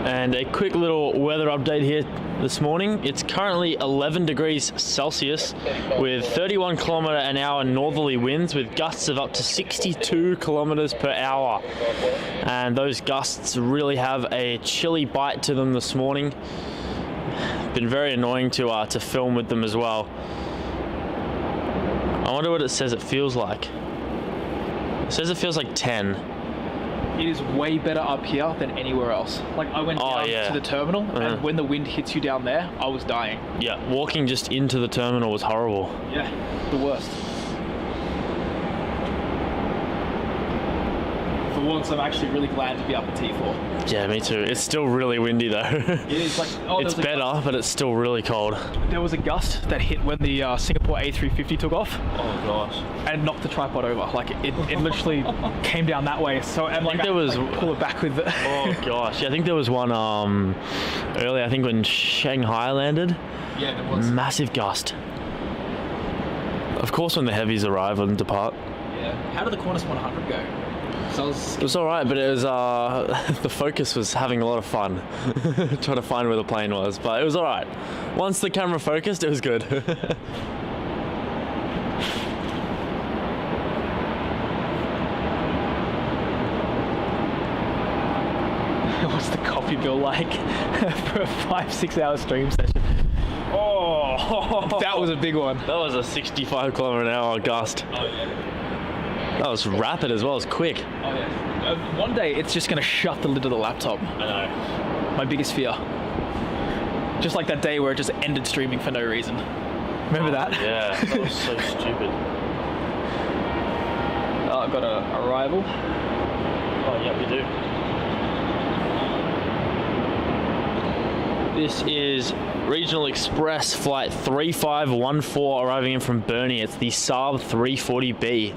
And a quick little weather update here this morning. It's currently 11 degrees Celsius with 31 km/h northerly winds with gusts of up to 62 km/h. And those gusts really have a chilly bite to them this morning. Been very annoying to film with them as well. I wonder what it says it feels like. It says it feels like 10. It is way better up here than anywhere else. Like, I went down to the terminal, and when the wind hits you down there, I was dying. Yeah, walking just into the terminal was horrible. Yeah, the worst. For once, I'm actually really glad to be up at T4. Yeah, me too. It's still really windy though. It is like, it's better, but it's still really cold. There was a gust that hit when the Singapore A350 took off. Oh gosh. And knocked the tripod over. Like, it literally came down that way. So, and like, there was pull it back with it. Oh gosh. Yeah, I think there was one earlier, I think when Shanghai landed. Yeah, there was. Massive gust. Of course when the heavies arrive and depart. Yeah. How did the Qantas 100 go? So it was alright, but it was the focus was having a lot of fun trying to find where the plane was, but it was alright. Once the camera focused, it was good. What's the coffee bill like for a 5-6 hour stream session? Oh, that was a big one. That was a 65 km/h gust. Oh yeah. That was rapid as well, it was quick. Oh yeah. One day it's just going to shut the lid of the laptop. I know. My biggest fear. Just like that day where it just ended streaming for no reason. Remember that? Yeah, that was so stupid. Oh, I've got a arrival. Oh yeah, we do. This is Regional Express flight 3514 arriving in from Brunei. It's the Saab 340B.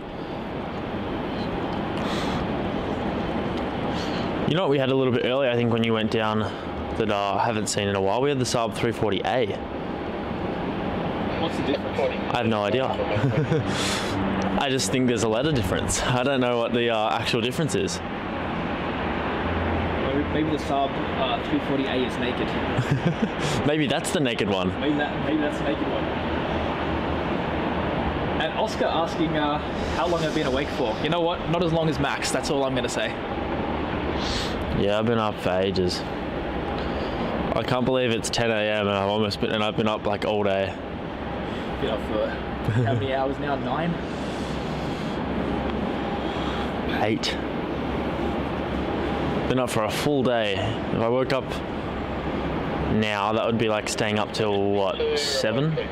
You know what we had a little bit earlier, I think, when you went down that I haven't seen in a while? We had the Saab 340A. What's the difference? I have no idea. I just think there's a letter difference. I don't know what the actual difference is. Maybe the Saab 340A is naked. Maybe that's the naked one. Maybe that's the naked one. And Oscar asking how long I've been awake for. You know what? Not as long as Max. That's all I'm going to say. Yeah, I've been up for ages. I can't believe it's 10 a.m. and I've been up like all day. Been up for how many hours now? 9? 8. Been up for a full day. If I woke up now, that would be like staying up till what, 7? Yeah,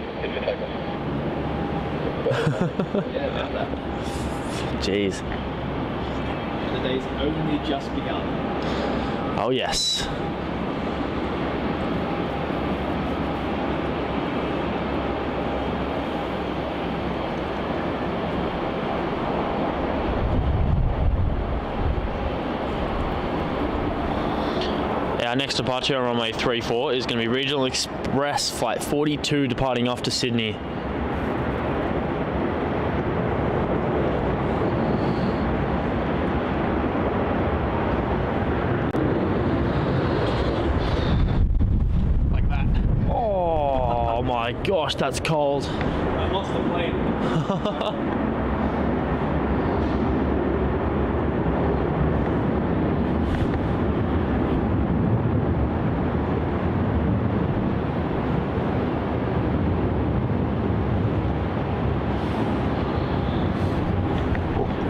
about that. Jeez. The day's only just begun. Oh yes. Our next departure on runway 34 is going to be Regional Express flight 42 departing off to Sydney. my gosh, that's cold. I lost the plane.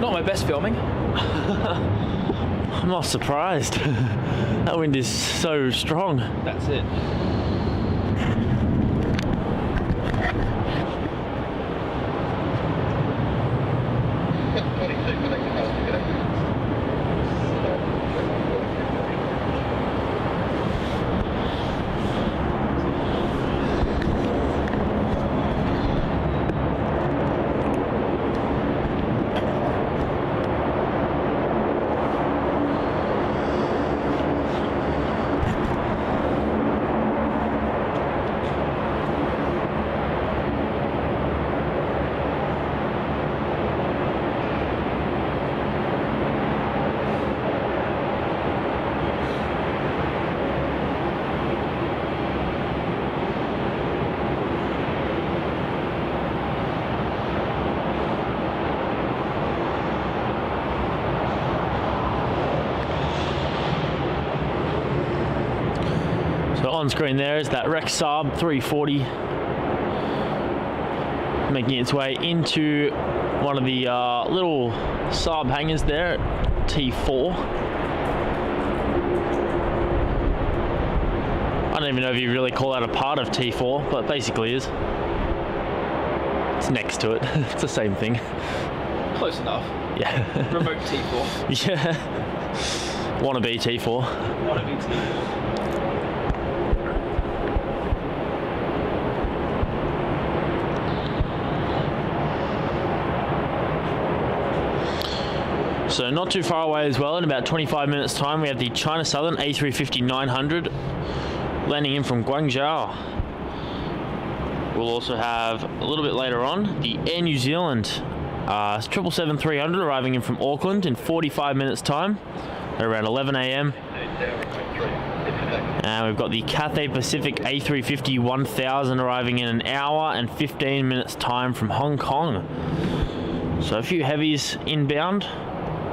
Not my best filming. I'm not surprised. That wind is so strong. That's it. So on screen there is that Rex Saab 340 making its way into one of the little Saab hangars there at T4. I don't even know if you really call that a part of T4, but it basically is. It's next to it. It's the same thing. Close enough. Yeah. Remote T4. Yeah. Wannabe T4. Wannabe T4. So not too far away as well, in about 25 minutes time, we have the China Southern A350-900 landing in from Guangzhou. We'll also have, a little bit later on, the Air New Zealand 777-300 arriving in from Auckland in 45 minutes time, at around 11 a.m. And we've got the Cathay Pacific A350-1000 arriving in an hour and 15 minutes time from Hong Kong. So a few heavies inbound,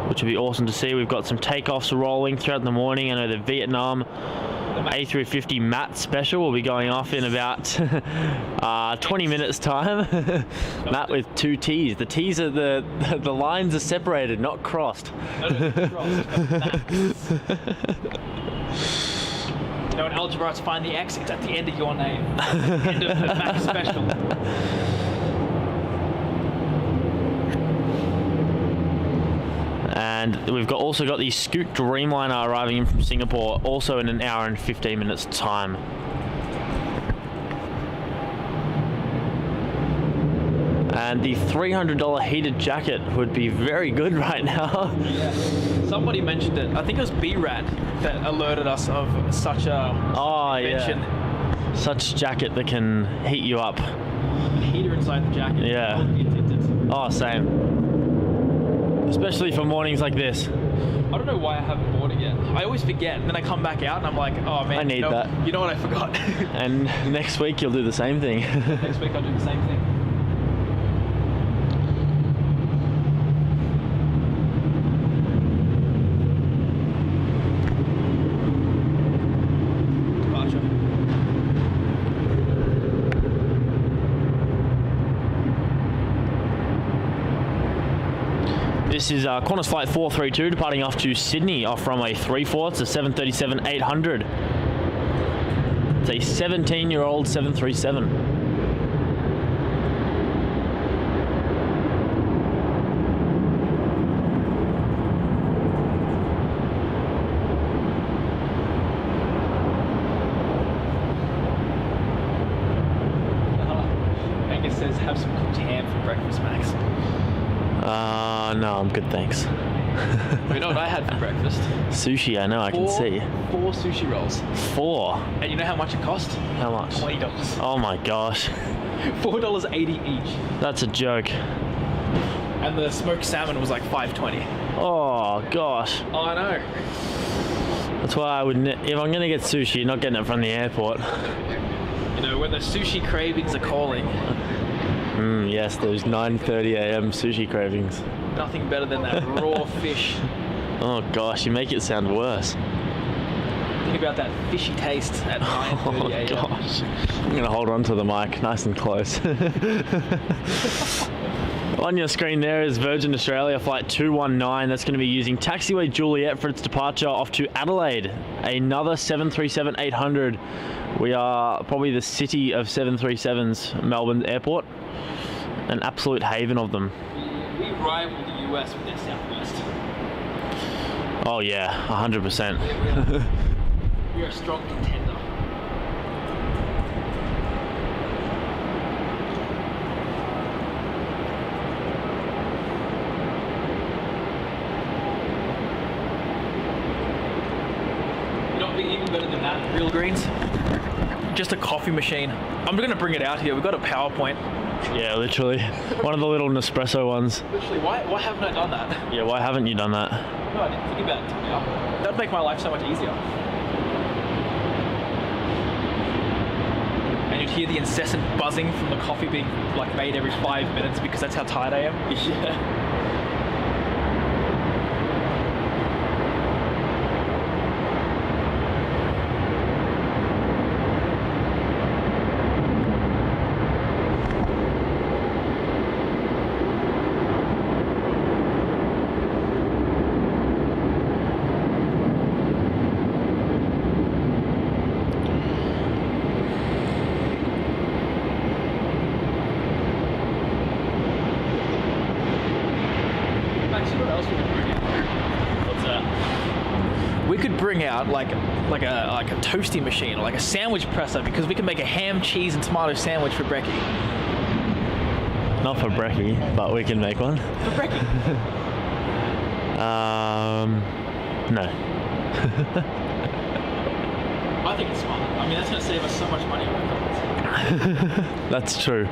which will be awesome to see. We've got some takeoffs rolling throughout the morning. I know the Vietnam A350 Matte Special will be going off in about 20 minutes time. Matte with two T's. The T's are the lines are separated, not crossed. You know, in algebra, to find the X, it's at the end of your name. End of the Matte Special. And we've also got the Scoot Dreamliner arriving in from Singapore, also in an hour and 15 minutes time. And the $300 heated jacket would be very good right now. Yeah. Somebody mentioned it. I think it was B-Rad that alerted us of such a invention. Yeah. Such jacket that can heat you up. Heater inside the jacket. Yeah. Oh, same. Especially for mornings like this. I don't know why I haven't bought it yet. I always forget, and then I come back out and I'm like, oh man, I need that. You know what I forgot? And next week you'll do the same thing. Next week I'll do the same thing. This is Qantas Flight 432 departing off to Sydney off runway 34. It's a 737-800. It's a 17-year-old 737. Angus says, have some cooked ham for breakfast, Max. No, I'm good, thanks. You know what I had for breakfast? Sushi, I know, I can see. 4 sushi rolls. 4? And you know how much it cost? How much? $20. Oh my gosh. $4.80 each. That's a joke. And the smoked salmon was like $5.20. Oh gosh. Oh, I know. That's why I would, if I'm gonna get sushi, not getting it from the airport. You know, when the sushi cravings are calling. Yes, those 9:30 a.m. sushi cravings. Nothing better than that raw fish. Oh gosh, you make it sound worse. Think about that fishy taste at 9:30 a.m. Oh gosh. I'm going to hold on to the mic nice and close. On your screen there is Virgin Australia flight 219. That's going to be using taxiway Juliet for its departure off to Adelaide. Another 737-800. We are probably the city of 737s, Melbourne Airport. An absolute haven of them. We rival the US with their Southwest. Oh yeah, 100%. We are a strong contender. Even better than that, real greens. Just a coffee machine. I'm gonna bring it out here. We've got a PowerPoint. Yeah, literally. One of the little Nespresso ones. Literally, why haven't I done that? Yeah, why haven't you done that? No, I didn't think about it until now. That'd make my life so much easier. And you'd hear the incessant buzzing from the coffee being like made every 5 minutes because that's how tired I am. Yeah. We could bring out like a toasty machine or like a sandwich presser because we can make a ham, cheese, and tomato sandwich for brekkie. Not for brekkie, but we can make one. For brekkie. No. I think it's smart. I mean, that's going to save us so much money. That's true.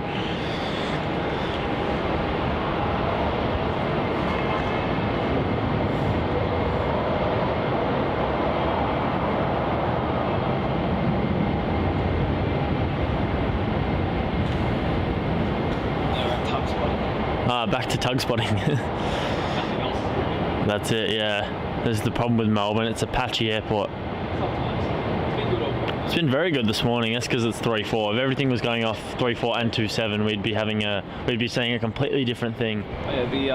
Back to tug spotting. That's it, yeah. There's the problem with Melbourne. It's a patchy airport. It's been very good this morning. That's because it's 3-4. If everything was going off 3-4 and 2-7, we'd be saying a completely different thing. Oh, yeah, it'd be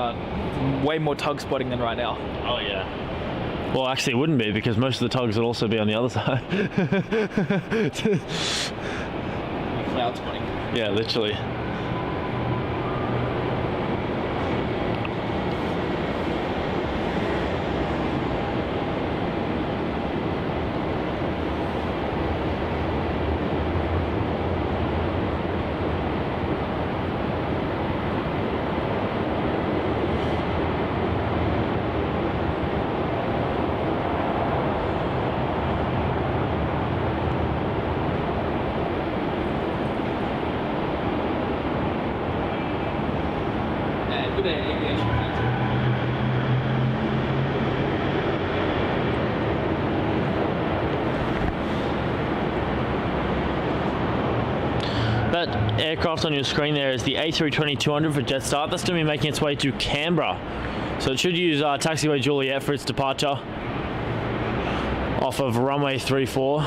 way more tug spotting than right now. Oh yeah. Well, actually, it wouldn't be because most of the tugs would also be on the other side. Cloud spotting. Yeah, literally. That aircraft on your screen there is the A320-200 for Jetstar. That's going to be making its way to Canberra. So it should use taxiway Juliet for its departure off of runway 34.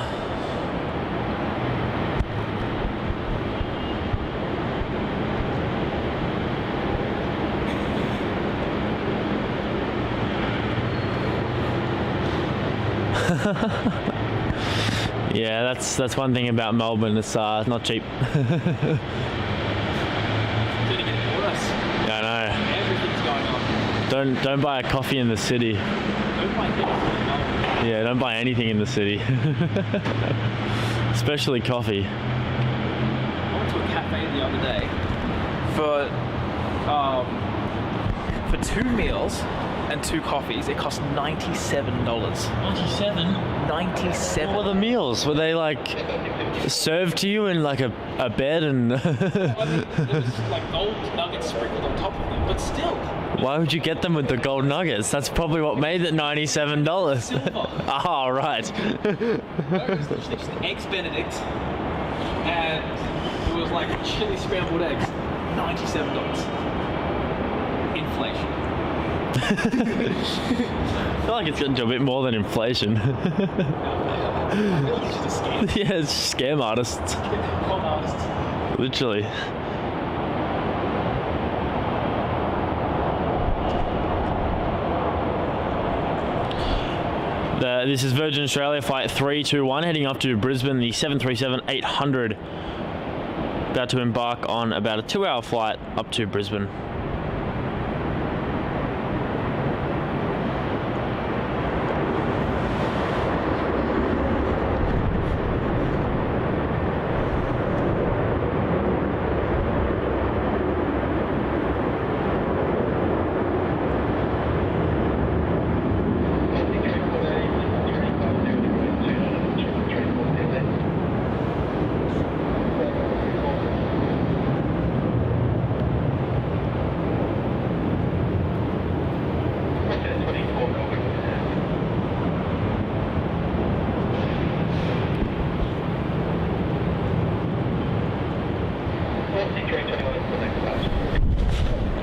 Yeah, that's one thing about Melbourne. It's not cheap. It's gonna get worse. Yeah, I know. Everything's going on. Don't buy a coffee in the city. Don't buy anything in Melbourne. Yeah, don't buy anything in the city. Especially coffee. I went to a cafe the other day for 2 meals and 2 coffees. It cost $97. 97? 97. What were the meals? Were they like served to you in like a bed and? I mean, there was like gold nuggets sprinkled on top of them, but still. Why would you get them with the gold nuggets? That's probably what made it $97. Silver. Oh, right. It was literally just eggs Benedict and like chili scrambled eggs, $97. Inflation. I feel like it's getting to a bit more than inflation. It's just a scam. Yeah, it's scam artists. Con artists. Literally. This is Virgin Australia flight 321 heading up to Brisbane, the 737-800. About to embark on about a 2-hour flight up to Brisbane.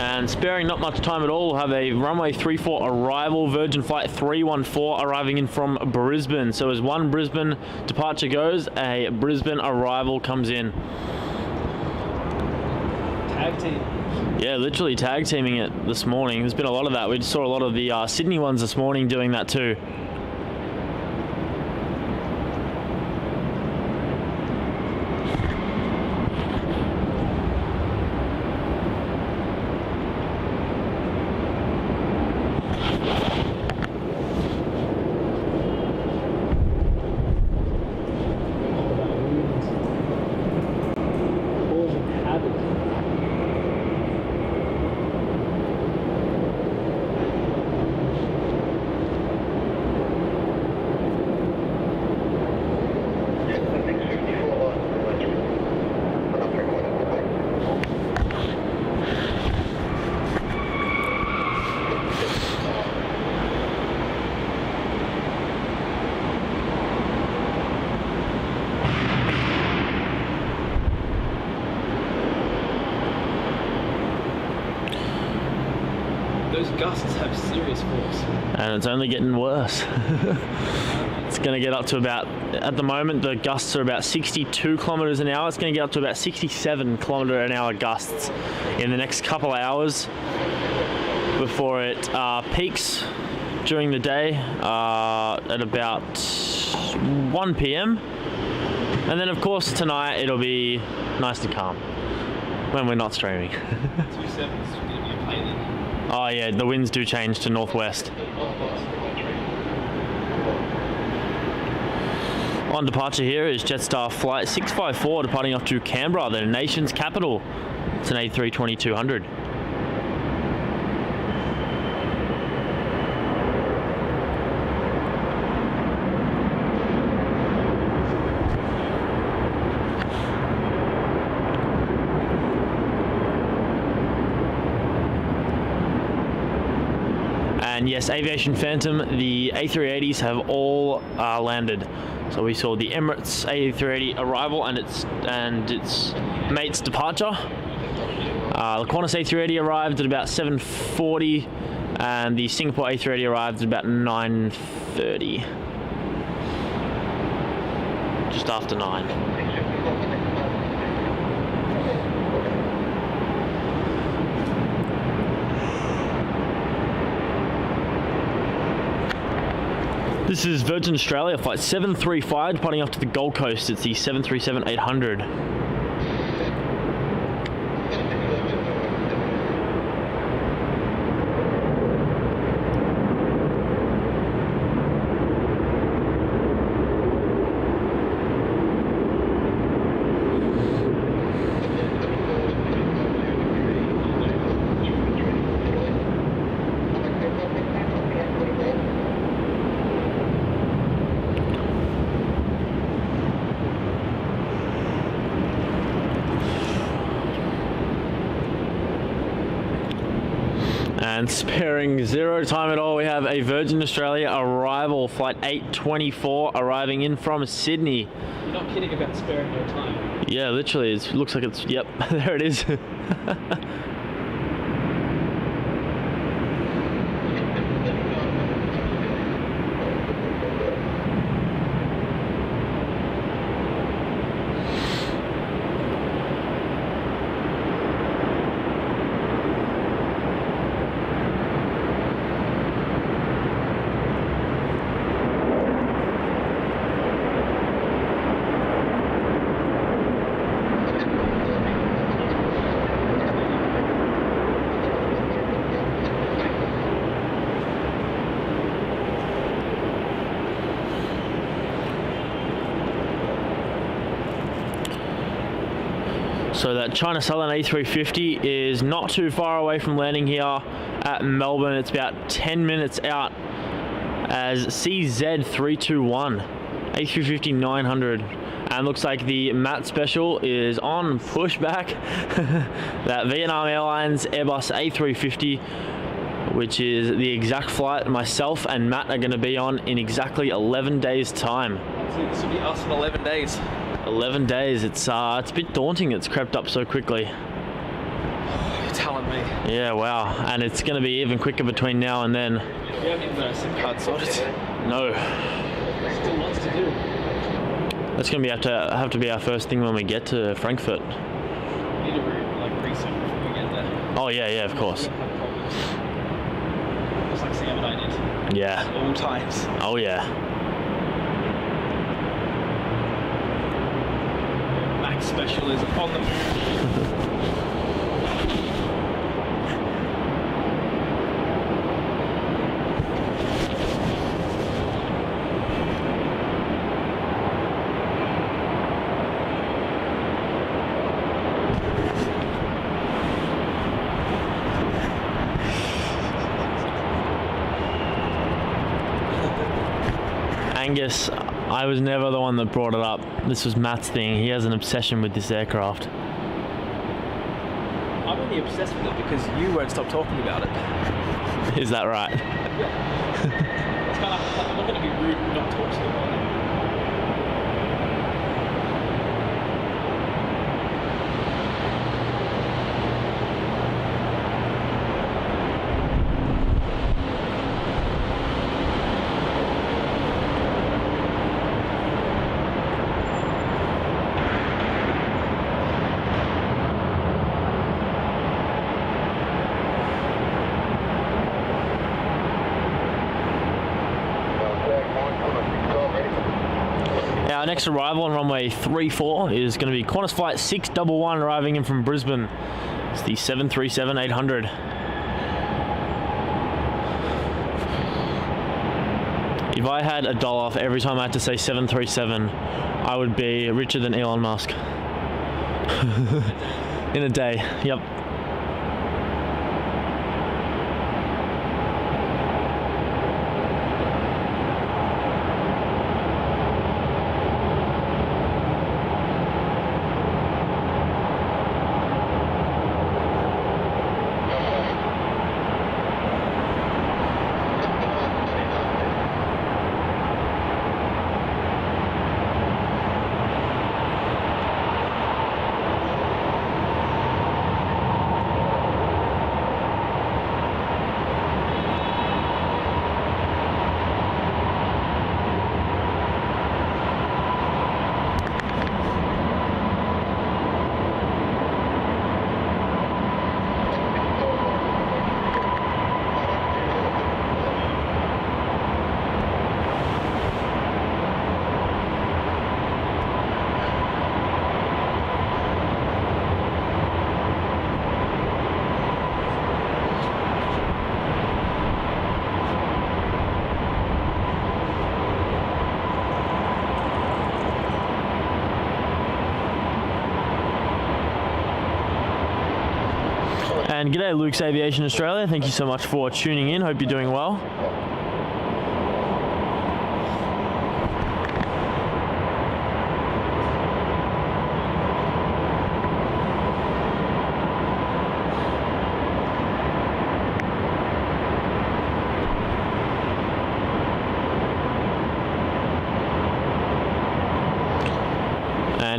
And sparing not much time at all, we'll have a runway 34 arrival, Virgin flight 314 arriving in from Brisbane. So as one Brisbane departure goes, a Brisbane arrival comes in. Tag team. Yeah, literally tag teaming it this morning. There's been a lot of that. We saw a lot of the Sydney ones this morning doing that too. Those gusts have serious force. And it's only getting worse. It's going to get up to about, at the moment the gusts are about 62 kilometers an hour. It's going to get up to about 67 kilometer an hour gusts in the next couple of hours before it peaks during the day at about 1 p.m. And then of course tonight it'll be nice and calm when we're not streaming. 2 sevens, you play then. Oh yeah, the winds do change to northwest. On departure here is Jetstar flight 654 departing off to Canberra, the nation's capital. It's an A320-200. And yes, Aviation Phantom, the A380s have all landed. So we saw the Emirates A380 arrival and its mate's departure. The Qantas A380 arrived at about 7:40, and the Singapore A380 arrived at about 9:30, just after 9. This is Virgin Australia flight 735 departing off to the Gold Coast. It's the 737-800. And sparing zero time at all, we have a Virgin Australia arrival, flight 824, arriving in from Sydney. You're not kidding about sparing no time. Yeah, literally, it looks like it's, yep, there it is. So that China Southern A350 is not too far away from landing here at Melbourne. It's about 10 minutes out as CZ321, A350-900. And looks like the MAT special is on pushback. That Vietnam Airlines Airbus A350, which is the exact flight myself and Matt are going to be on in exactly 11 days' time. So this will be us in 11 days. 11 days. It's a bit daunting. It's crept up so quickly. You're telling me. Yeah, wow. And it's going to be even quicker between now and then. You haven't even got a SIM card sorted. No. Still lots to do. That's going to have to be our first thing when we get to Frankfurt. We need to reset before we get there. Oh yeah, of course. Just like Sam and I did. Yeah. All times. Oh yeah. Max special is on the Angus, I was never the one that brought it up. This was Matt's thing. He has an obsession with this aircraft. I'm only obsessed with it because you won't stop talking about it. Is that right? Yeah. It's kind of, I'm not going to be rude and not talk to you about it. Our next arrival on runway 34 is going to be Qantas flight 611 arriving in from Brisbane. It's the 737-800. If I had $1 for every time I had to say 737, I would be richer than Elon Musk. In a day, yep. And g'day Luke's Aviation Australia, thank you so much for tuning in, hope you're doing well.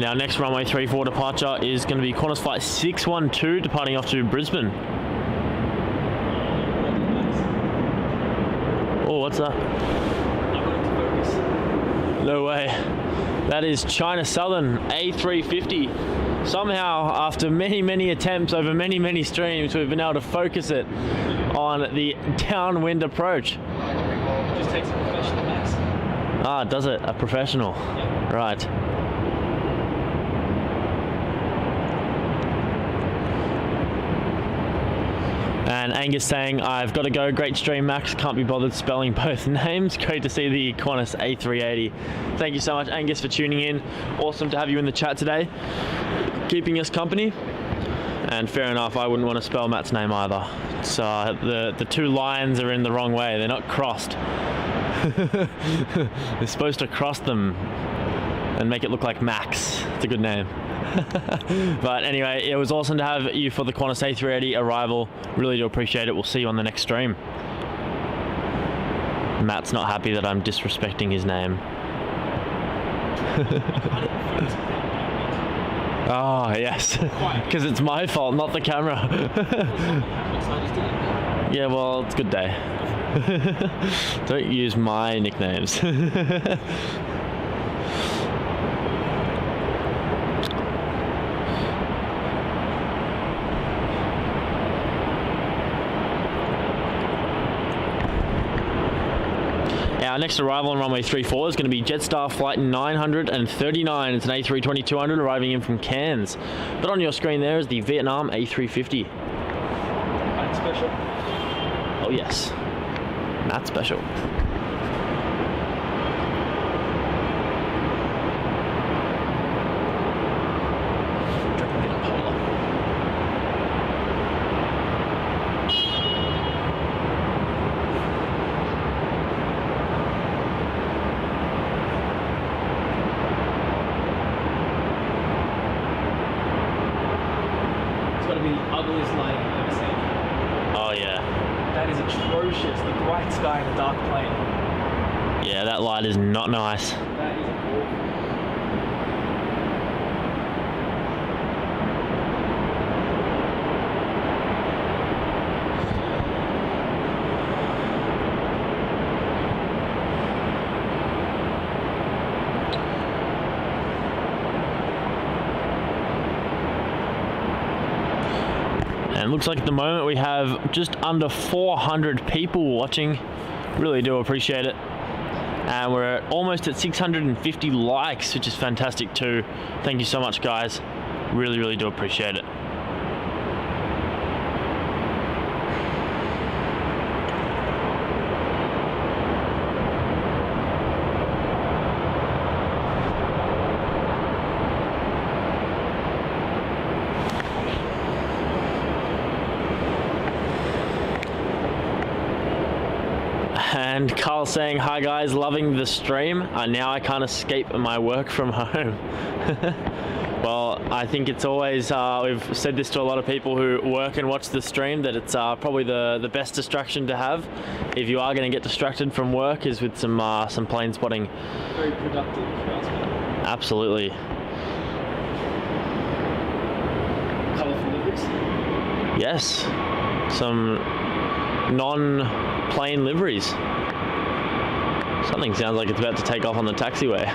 Our next runway 34 departure is going to be Qantas Flight 612 departing off to Brisbane. Oh, what's that? No way. That is China Southern A350. Somehow, after many attempts over many streams, we've been able to focus it on the downwind approach. Just takes a professional, Max. Ah, does it? A professional. Yeah. Right. And Angus saying, I've got to go. Great stream, Max. Can't be bothered spelling both names. Great to see the Qantas A380. Thank you so much, Angus, for tuning in. Awesome to have you in the chat today, keeping us company. And fair enough, I wouldn't want to spell Matt's name either. So the two lines are in the wrong way. They're not crossed. They're supposed to cross them and make it look like Max. It's a good name. But anyway, it was awesome to have you for the Qantas A380 arrival. Really do appreciate it. We'll see you on the next stream. Matt's not happy that I'm disrespecting his name. Oh, yes. Because it's my fault, not the camera. Yeah, well, it's a good day. Don't use my nicknames. Our next arrival on runway 34 is going to be Jetstar Flight 939. It's an A320-200 arriving in from Cairns. But on your screen there is the Vietnam A350. Matt special? Oh yes, Matt special. That light is not nice. That is awful. And it looks like at the moment we have just under 400 people watching. Really do appreciate it. And we're almost at 650 likes, which is fantastic too. Thank you so much, guys. Really do appreciate it. And Carl saying, hi guys, loving the stream. Now I can't escape my work from home. Well, I think it's always, we've said this to a lot of people who work and watch the stream, that it's probably the best distraction to have. If you are going to get distracted from work, is with some plane spotting. Very productive. Absolutely. Colourful liveries? Yes. Some non-plane liveries. Something sounds like it's about to take off on the taxiway.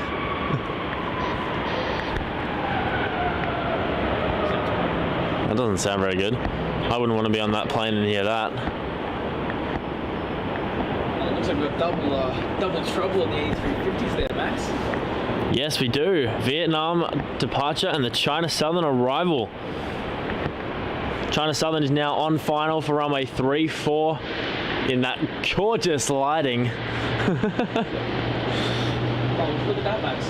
That doesn't sound very good. I wouldn't want to be on that plane and hear that. Well, it looks like we've got double trouble on the A350s there, Max. Yes, we do. Vietnam departure and the China Southern arrival. China Southern is now on final for runway 34 in that gorgeous lighting. Oh, look at that, Max.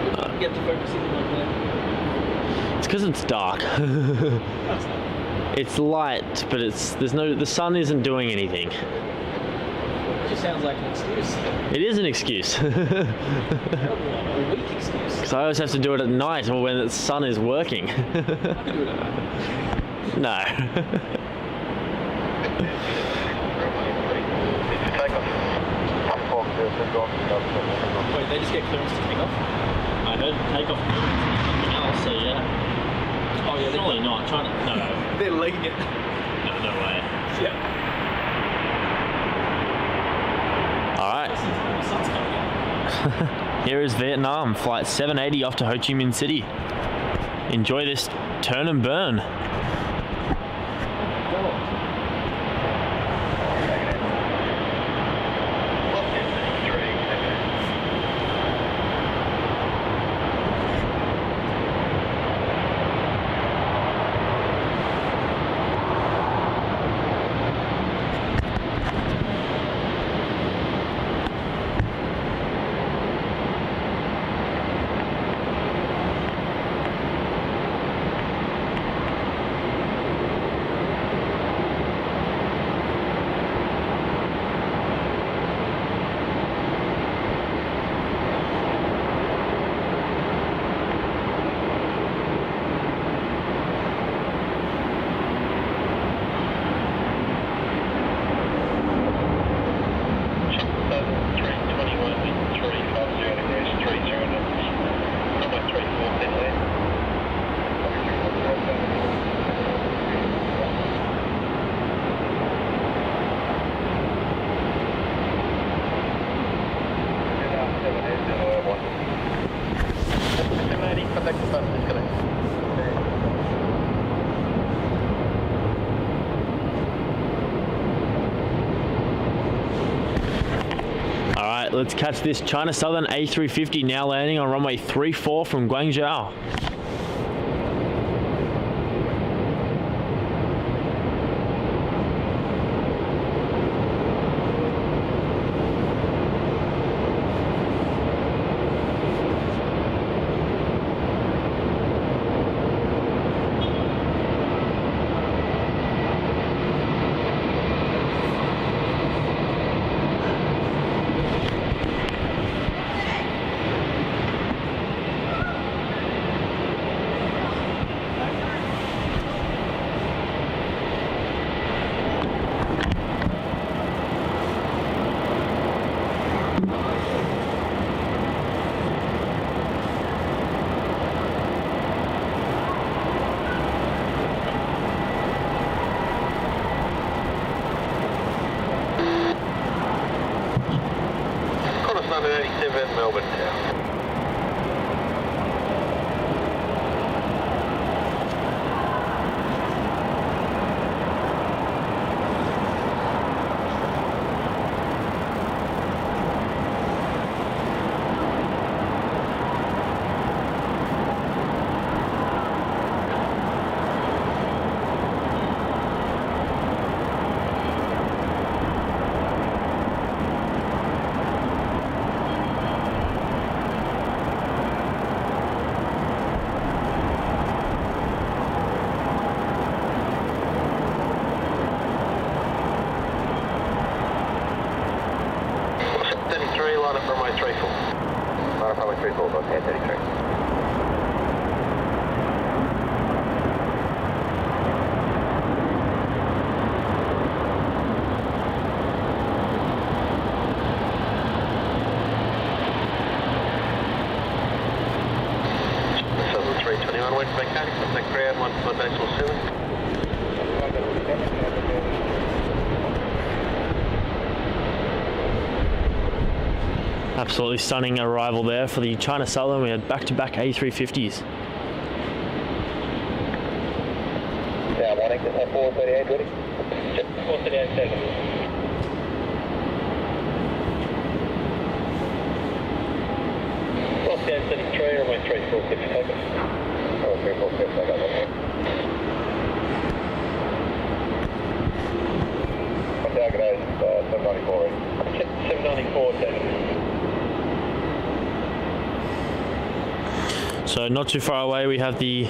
Looks like we get to focus in on there. It's because it's dark. It's light, but the sun isn't doing anything. It just sounds like an excuse. It is an excuse. A weak excuse. Because I always have to do it at night or when the sun is working. I can do it at night. No. Wait, they just get clearance to take off? I heard takeoff movements and something else, so yeah. Oh yeah, probably not. Trying to, no. They're legging it. No way. Yeah. Alright. Here is Vietnam, flight 780 off to Ho Chi Minh City. Enjoy this turn and burn. Alright, let's catch this China Southern A350 now landing on runway 34 from Guangzhou. Qantas 87 Melbourne Tower. Line up runway 34. Line up runway 34, about 1033. Southern 321, went to Bangkok, contact ground 1.7. Absolutely stunning arrival there for the China Southern. We had back-to-back A350s. Yeah, morning, 438 ready? 438 7. Lost down 33, runway 346, take it. Oh, 346, I got that. What's our grade? 794 ready? 794, take it. So not too far away we have the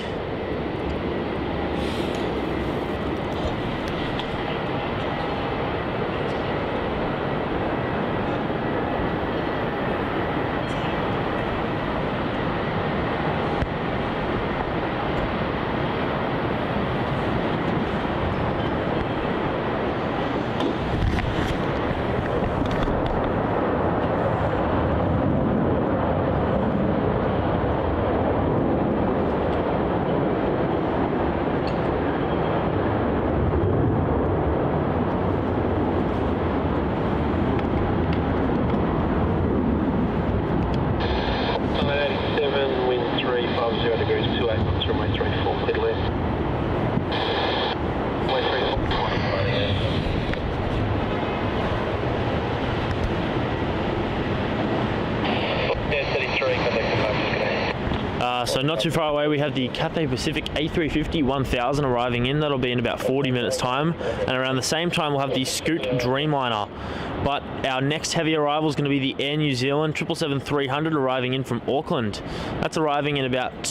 28 knots, runway 34, clear to land. Runway 34, 33, contact So not too far away, we have the Cathay Pacific A350 1000 arriving in. That'll be in about 40 minutes time, and around the same time we'll have the Scoot Dreamliner. But our next heavy arrival is going to be the Air New Zealand 777-300 arriving in from Auckland. That's arriving in about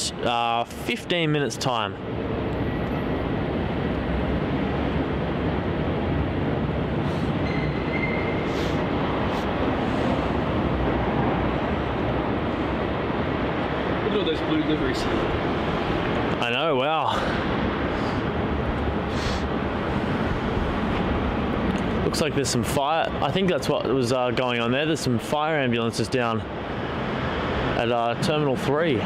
15 minutes time. Look at all those blue liveries. I know, wow. Looks like there's some fire. I think that's what was going on there. There's some fire ambulances down at Terminal 3.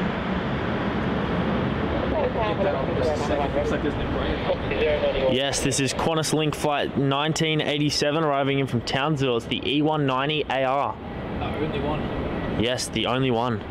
Yes, this is Qantas Link Flight 1987 arriving in from Townsville. It's the E190 AR. Only one. Yes, the only one.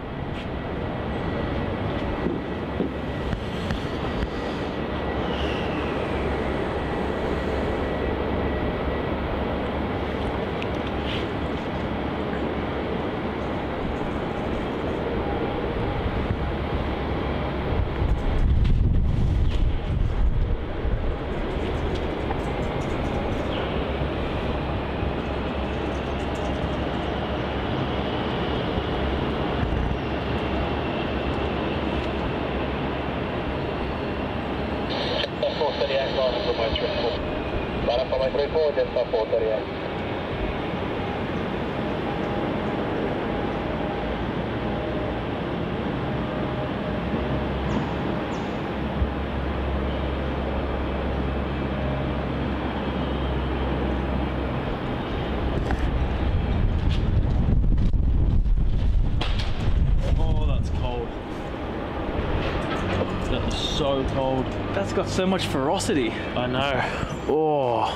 So cold. That's got so much ferocity. I know. Oh,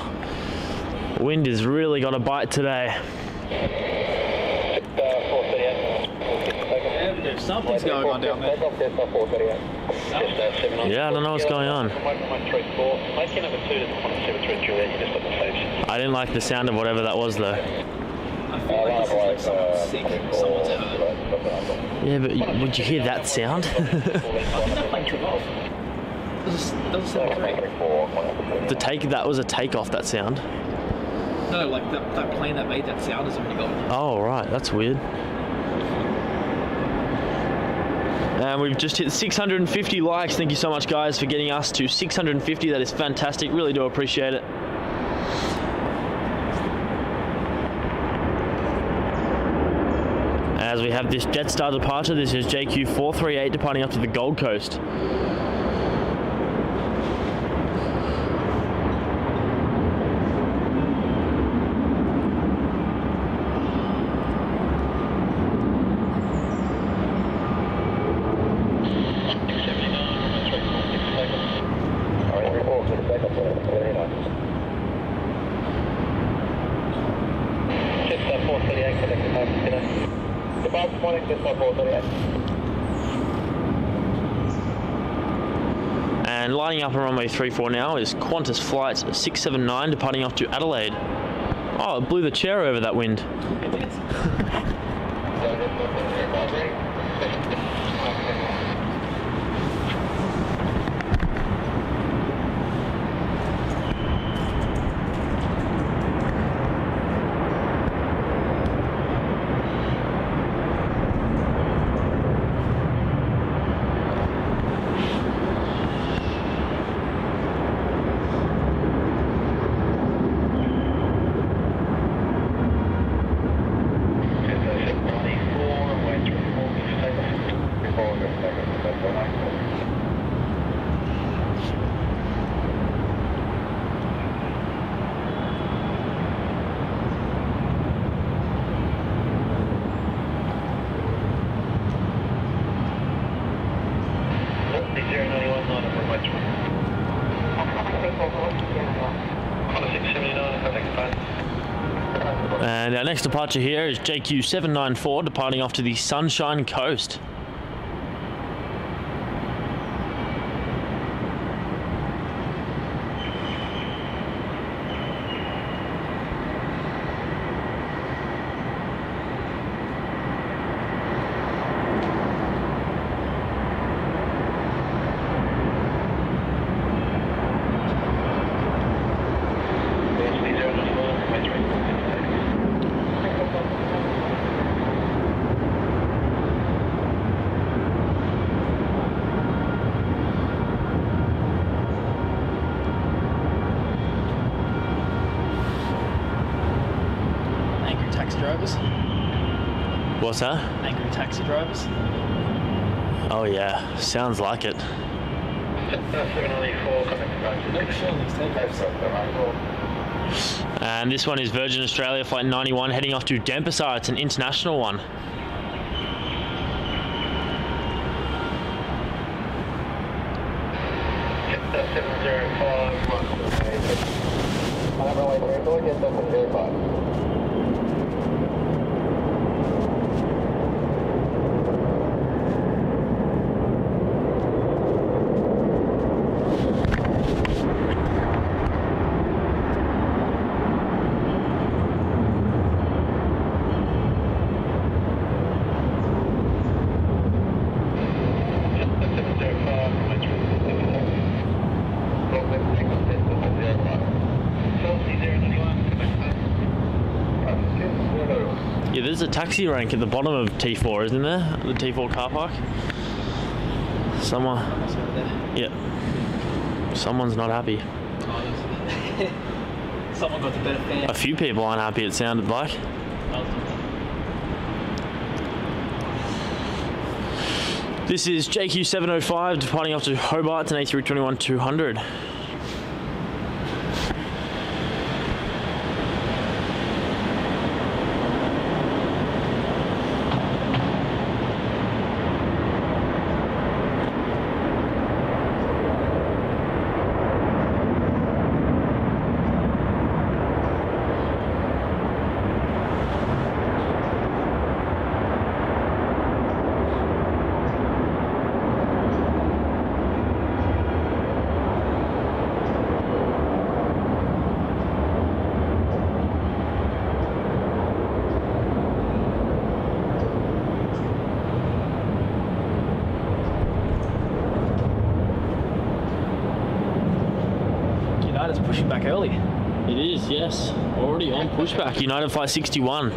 wind has really got a bite today. Yeah, something's going on down there. Yeah, I don't know what's going on. I didn't like the sound of whatever that was though. I feel like this is like someone's sick, someone's hurt. Yeah, but would you hear that sound? I think that plane took off. Doesn't sound great. That was a takeoff, that sound. No, like that plane that made that sound has already gone. Oh, right, that's weird. And we've just hit 650 likes. Thank you so much, guys, for getting us to 650. That is fantastic. Really do appreciate it. As we have this Jetstar departure, this is JQ438 departing up to the Gold Coast. And lining up on runway 34 now is Qantas Flight 679 departing off to Adelaide. Oh, it blew the chair over that wind. And our next departure here is JQ794 departing off to the Sunshine Coast. drivers? What's that? Angry taxi drivers? Oh yeah, sounds like it. And this one is Virgin Australia Flight 91 heading off to Denpasar. It's an international one. Yeah, there's a taxi rank at the bottom of T4, isn't there? The T4 car park. Someone. Yeah. Someone's not happy. Someone got the better fan. A few people aren't happy, it sounded like. This is JQ705 departing off to Hobart. It's an A321-200. United's pushing back early. It is, yes. Already on pushback. United Flight 61.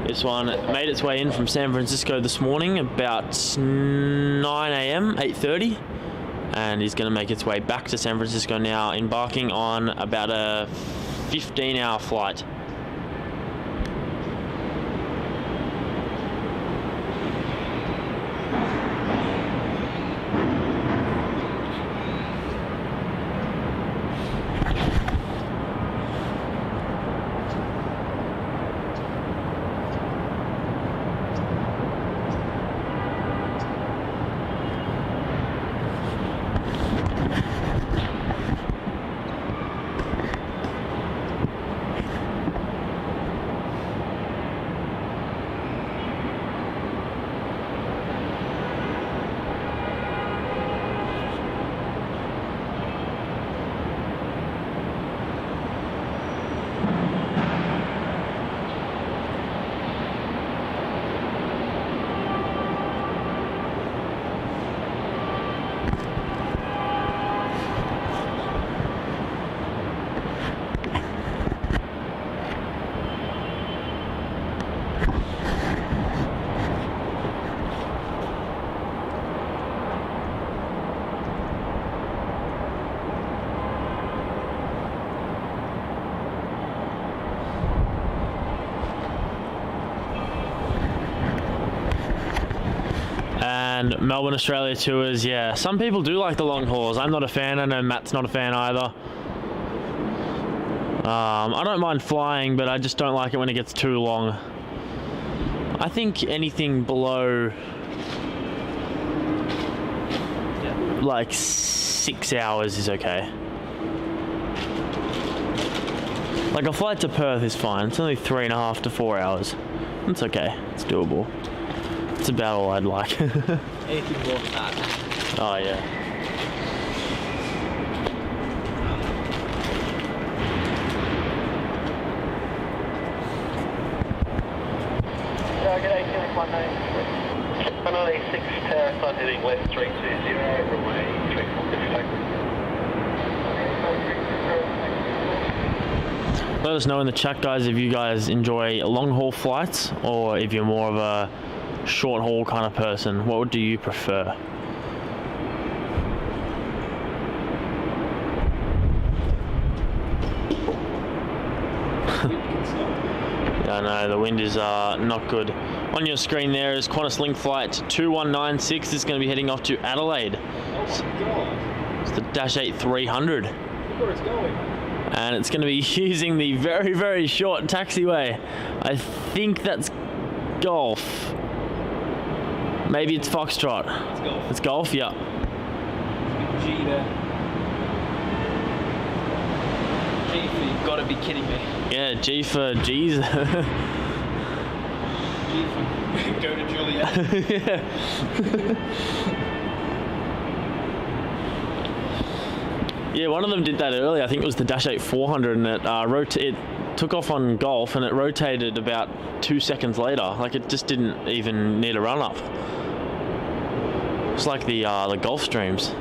This one made its way in from San Francisco this morning about 9 a.m, 8:30. And is going to make its way back to San Francisco now, embarking on about a 15-hour flight. And Melbourne Australia tours, yeah, some people do like the long hauls. I'm not a fan. I know Matt's not a fan either. I don't mind flying, but I just don't like it when it gets too long. I think anything below like 6 hours is okay. Like a flight to Perth is fine. It's only 3.5 to 4 hours. It's okay. It's doable. It's about all I'd like. Anything more than that. Oh yeah. G'day, QF380. Bonanza 6 Tower Sun heading west 320, runway 34 Let us know in the chat, guys, if you guys enjoy long haul flights or if you're more of a short haul kind of person. What do you prefer? I no, the wind is not good. On your screen there is Qantas Link Flight 2196. This is going to be heading off to Adelaide. It's the Dash 8 300. Look where it's going. And it's going to be using the very, very short taxiway. I think that's Golf. Maybe it's Foxtrot. It's Golf. It's Golf, yeah. G there. G for you've got to be kidding me. Yeah, G for G's. G for go to Juliet. Yeah. Yeah, one of them did that earlier. I think it was the Dash 8 400, and it took off on Golf, and it rotated about 2 seconds later. Like, it just didn't even need a run up. It's like the Gulf streams. The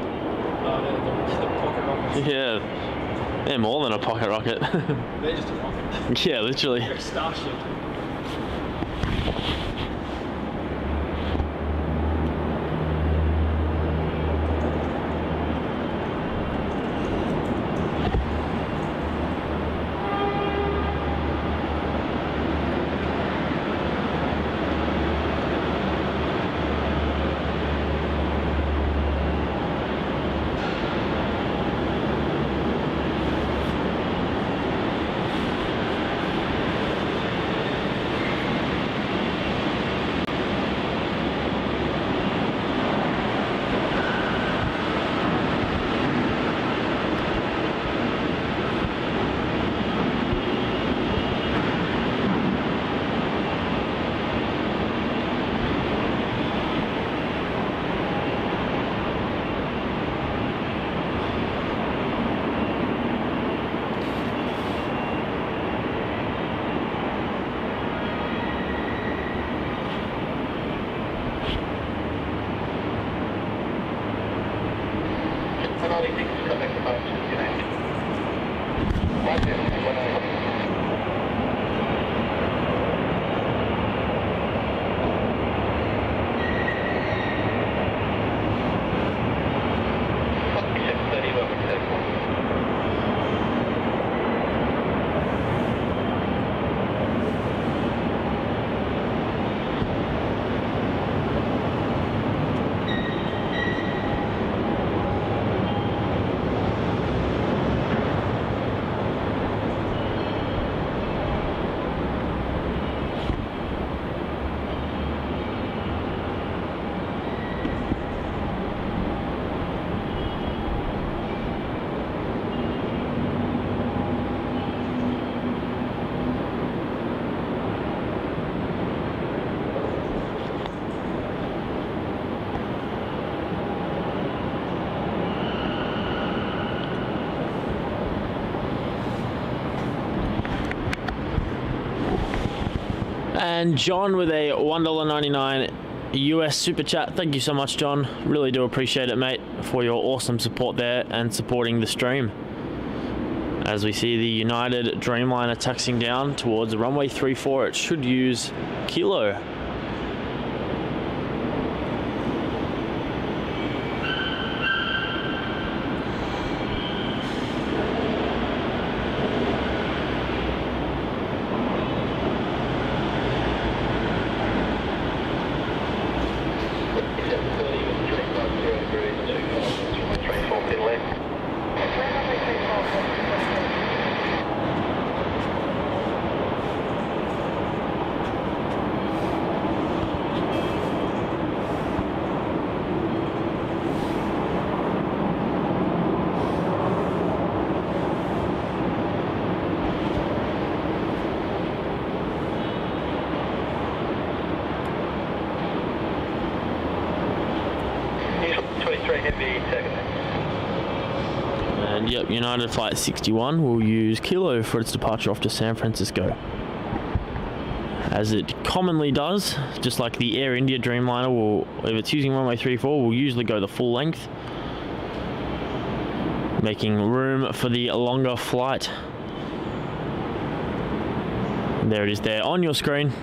pocket rockets. Yeah, they're more than a pocket rocket. They're just a rocket. Yeah, literally. They're a starship. And John with a $1.99 US super chat. Thank you so much, John. Really do appreciate it, mate, for your awesome support there and supporting the stream. As we see the United Dreamliner taxiing down towards the runway 34, it should use Kilo. And yep, United Flight 61 will use Kilo for its departure off to San Francisco. As it commonly does, just like the Air India Dreamliner will, if it's using runway 34, will usually go the full length, making room for the longer flight. And there it is there on your screen.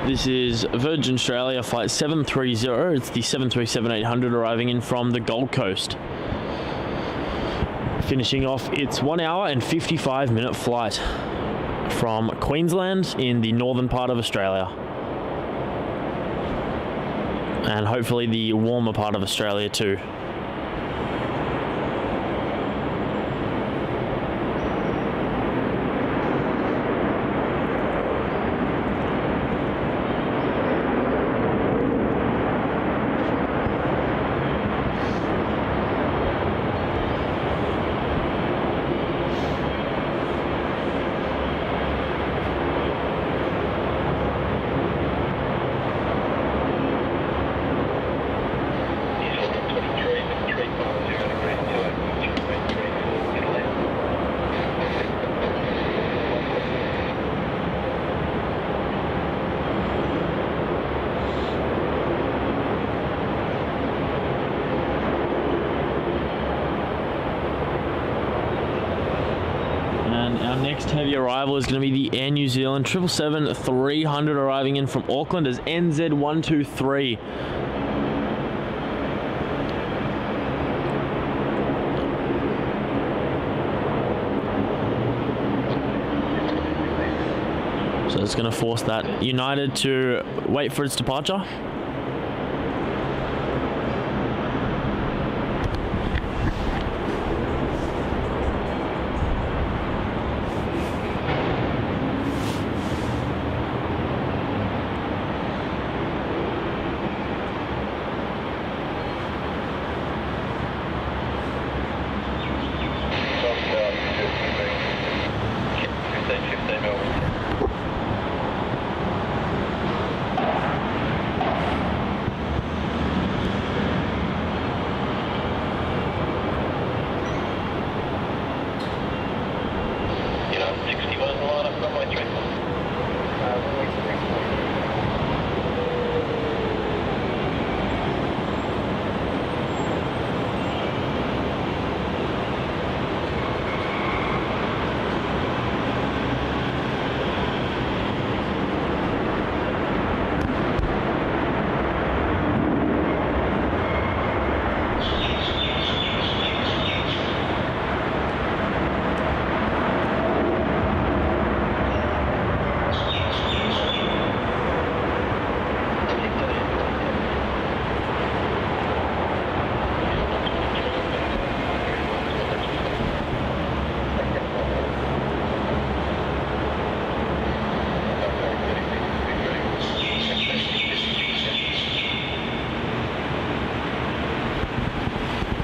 This is Virgin Australia flight 730. It's the 737-800 arriving in from the Gold Coast. Finishing off its 1 hour and 55-minute flight from Queensland in the northern part of Australia. And hopefully the warmer part of Australia too. Our next heavy arrival is going to be the Air New Zealand 777-300 arriving in from Auckland as NZ123. So it's going to force that United to wait for its departure.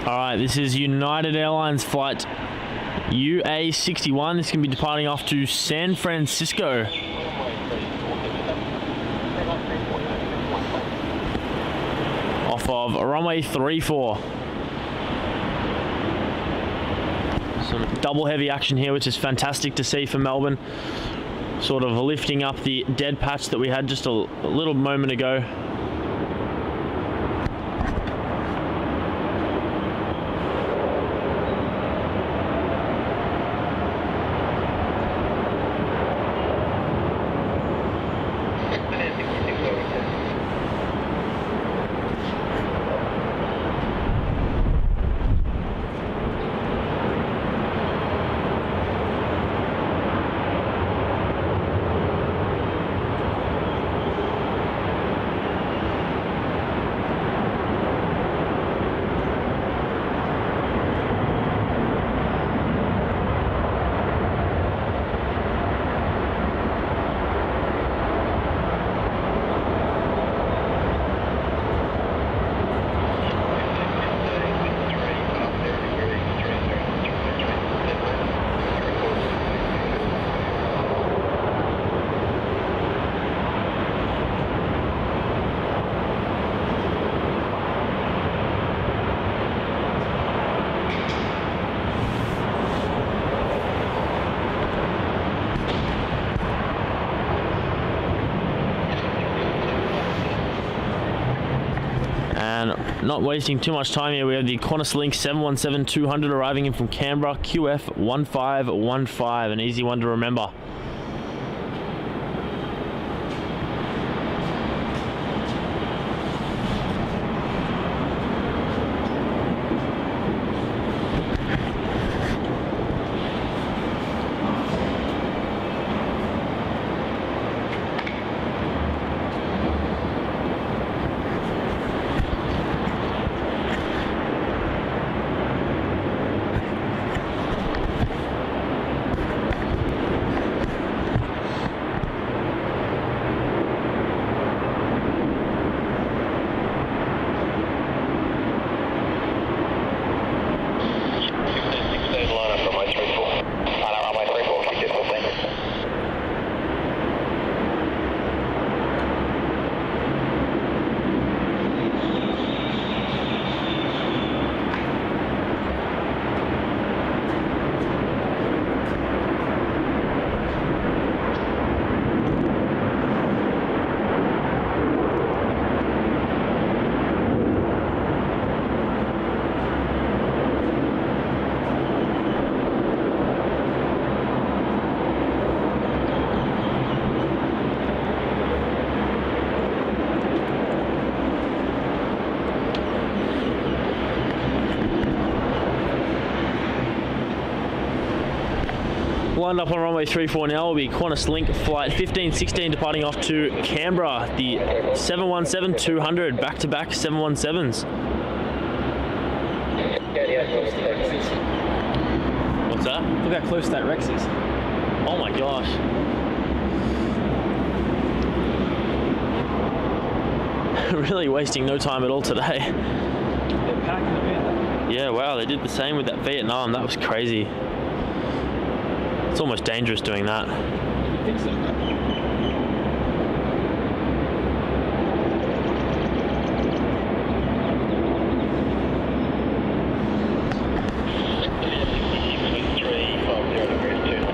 Alright, this is United Airlines flight UA61. This can be departing off to San Francisco. Off of runway 34. Some double heavy action here, which is fantastic to see for Melbourne. Sort of lifting up the dead patch that we had just a little moment ago. Not wasting too much time here, we have the Qantas Link 717-200 arriving in from Canberra, QF380, an easy one to remember. lined up on runway 34 now will be Qantas Link flight 1516 departing off to Canberra, the 717-200, back-to-back 717s. What's that? Look how close that Rex is. Oh my gosh. Really wasting no time at all today. They're packing them in. Yeah, wow, they did the same with that Vietnam. That was crazy. It's almost dangerous doing that. I think so.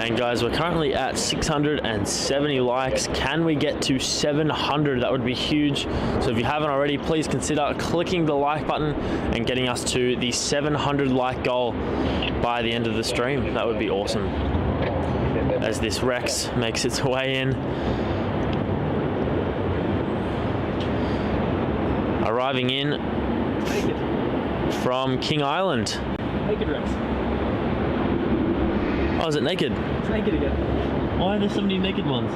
And guys, we're currently at 670 likes. Can we get to 700? That would be huge. So if you haven't already, please consider clicking the like button and getting us to the 700 like goal by the end of the stream. That would be awesome. As this Rex makes its way in. Arriving in from King Island. Naked Rex. Oh, is it naked? It's naked again. Why are there so many naked ones?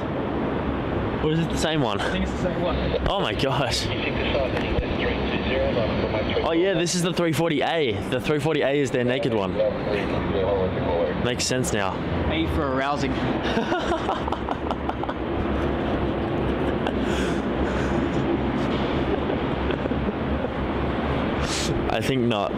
Or is it the same one? I think it's the same one. Oh my gosh. Oh yeah, this is the 340A. The 340A is their naked one. Makes sense now. A for arousing. I think not.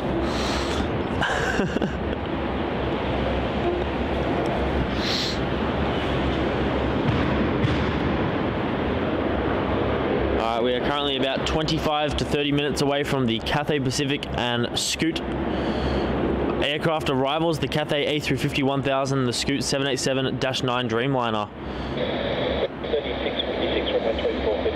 Alright, we are currently about 25 to 30 minutes away from the Cathay Pacific and Scoot aircraft arrivals, the Cathay A350 1000, the Scoot 787-9 Dreamliner. 3656 from 134 for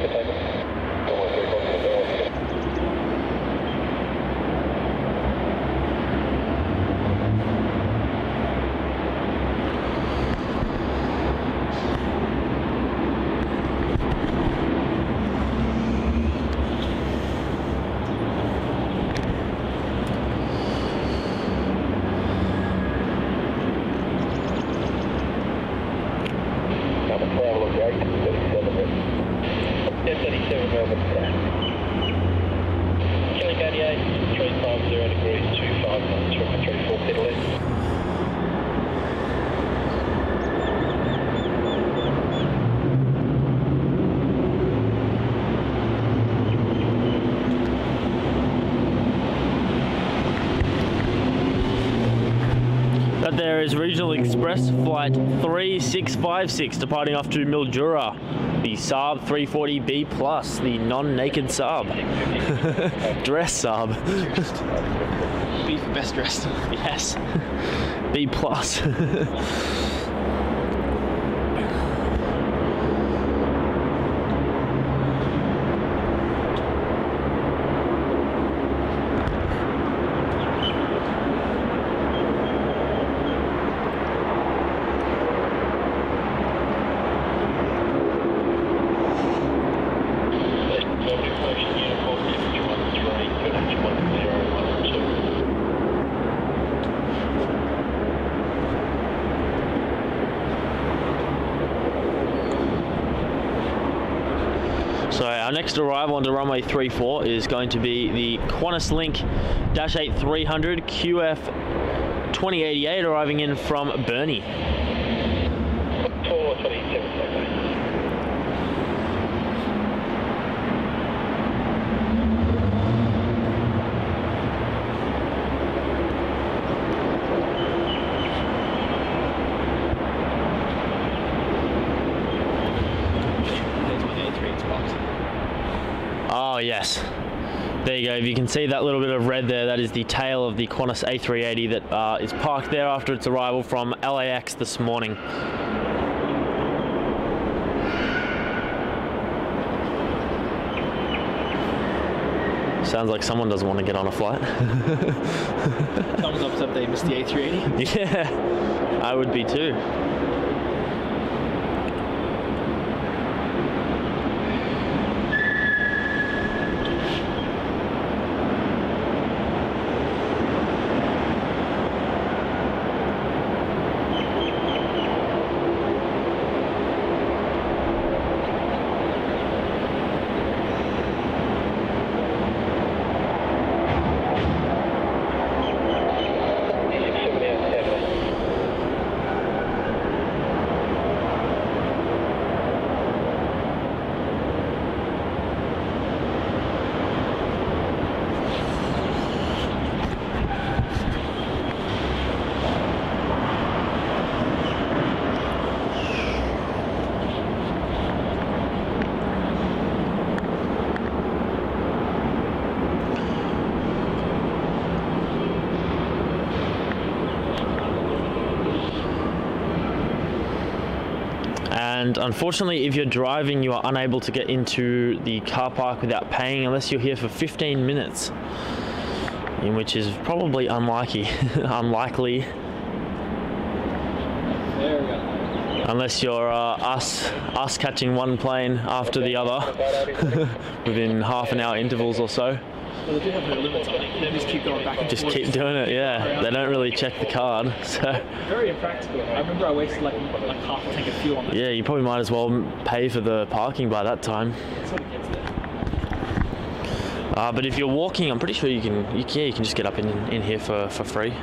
table. That there is Regional Express flight 3656 departing off to Mildura, the Saab 340B Plus, the non-naked Saab. Dress Saab. B for best dressed. Yes. B Plus. So our next arrival onto runway 34 is going to be the Qantas Link -8300 QF380 arriving in from Brunei. 427. Oh yes, there you go. If you can see that little bit of red there, that is the tail of the Qantas A380 that is parked there after its arrival from LAX this morning. Sounds like someone doesn't want to get on a flight. Thumbs up they missed the A380. Yeah, I would be too. And unfortunately, if you're driving, you are unable to get into the car park without paying unless you're here for 15 minutes, in which is probably unlikely. Unless you're us catching one plane after the other within half an hour intervals or so. Well, they do have no limits on it. They just keep going back and Just forth. keep doing it, yeah. They don't really check the card, so. Very impractical. I remember I wasted like half a tank of fuel on that. Yeah, you probably might as well pay for the parking by that time. It sort of gets there. But if you're walking, I'm pretty sure you can just get up in here for free. You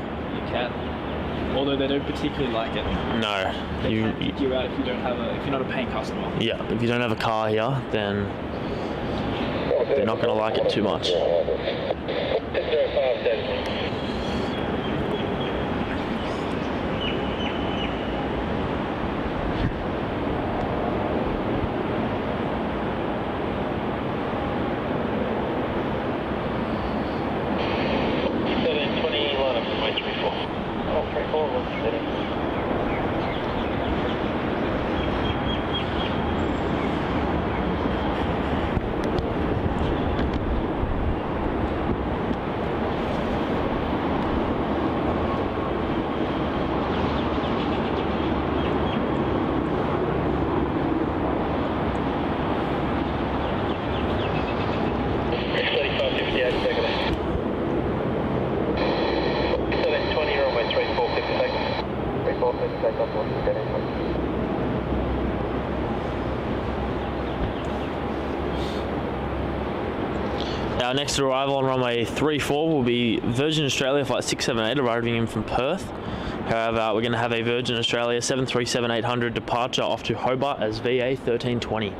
can. Although they don't particularly like it. No, They can't kick you out if you don't have if you're not a paying customer. yeah. If you don't have a car here, then they're not going to like it too much. Our next arrival on runway 34 will be Virgin Australia flight 678 arriving in from Perth. However, we're going to have a Virgin Australia 737-800 departure off to Hobart as VA 1320.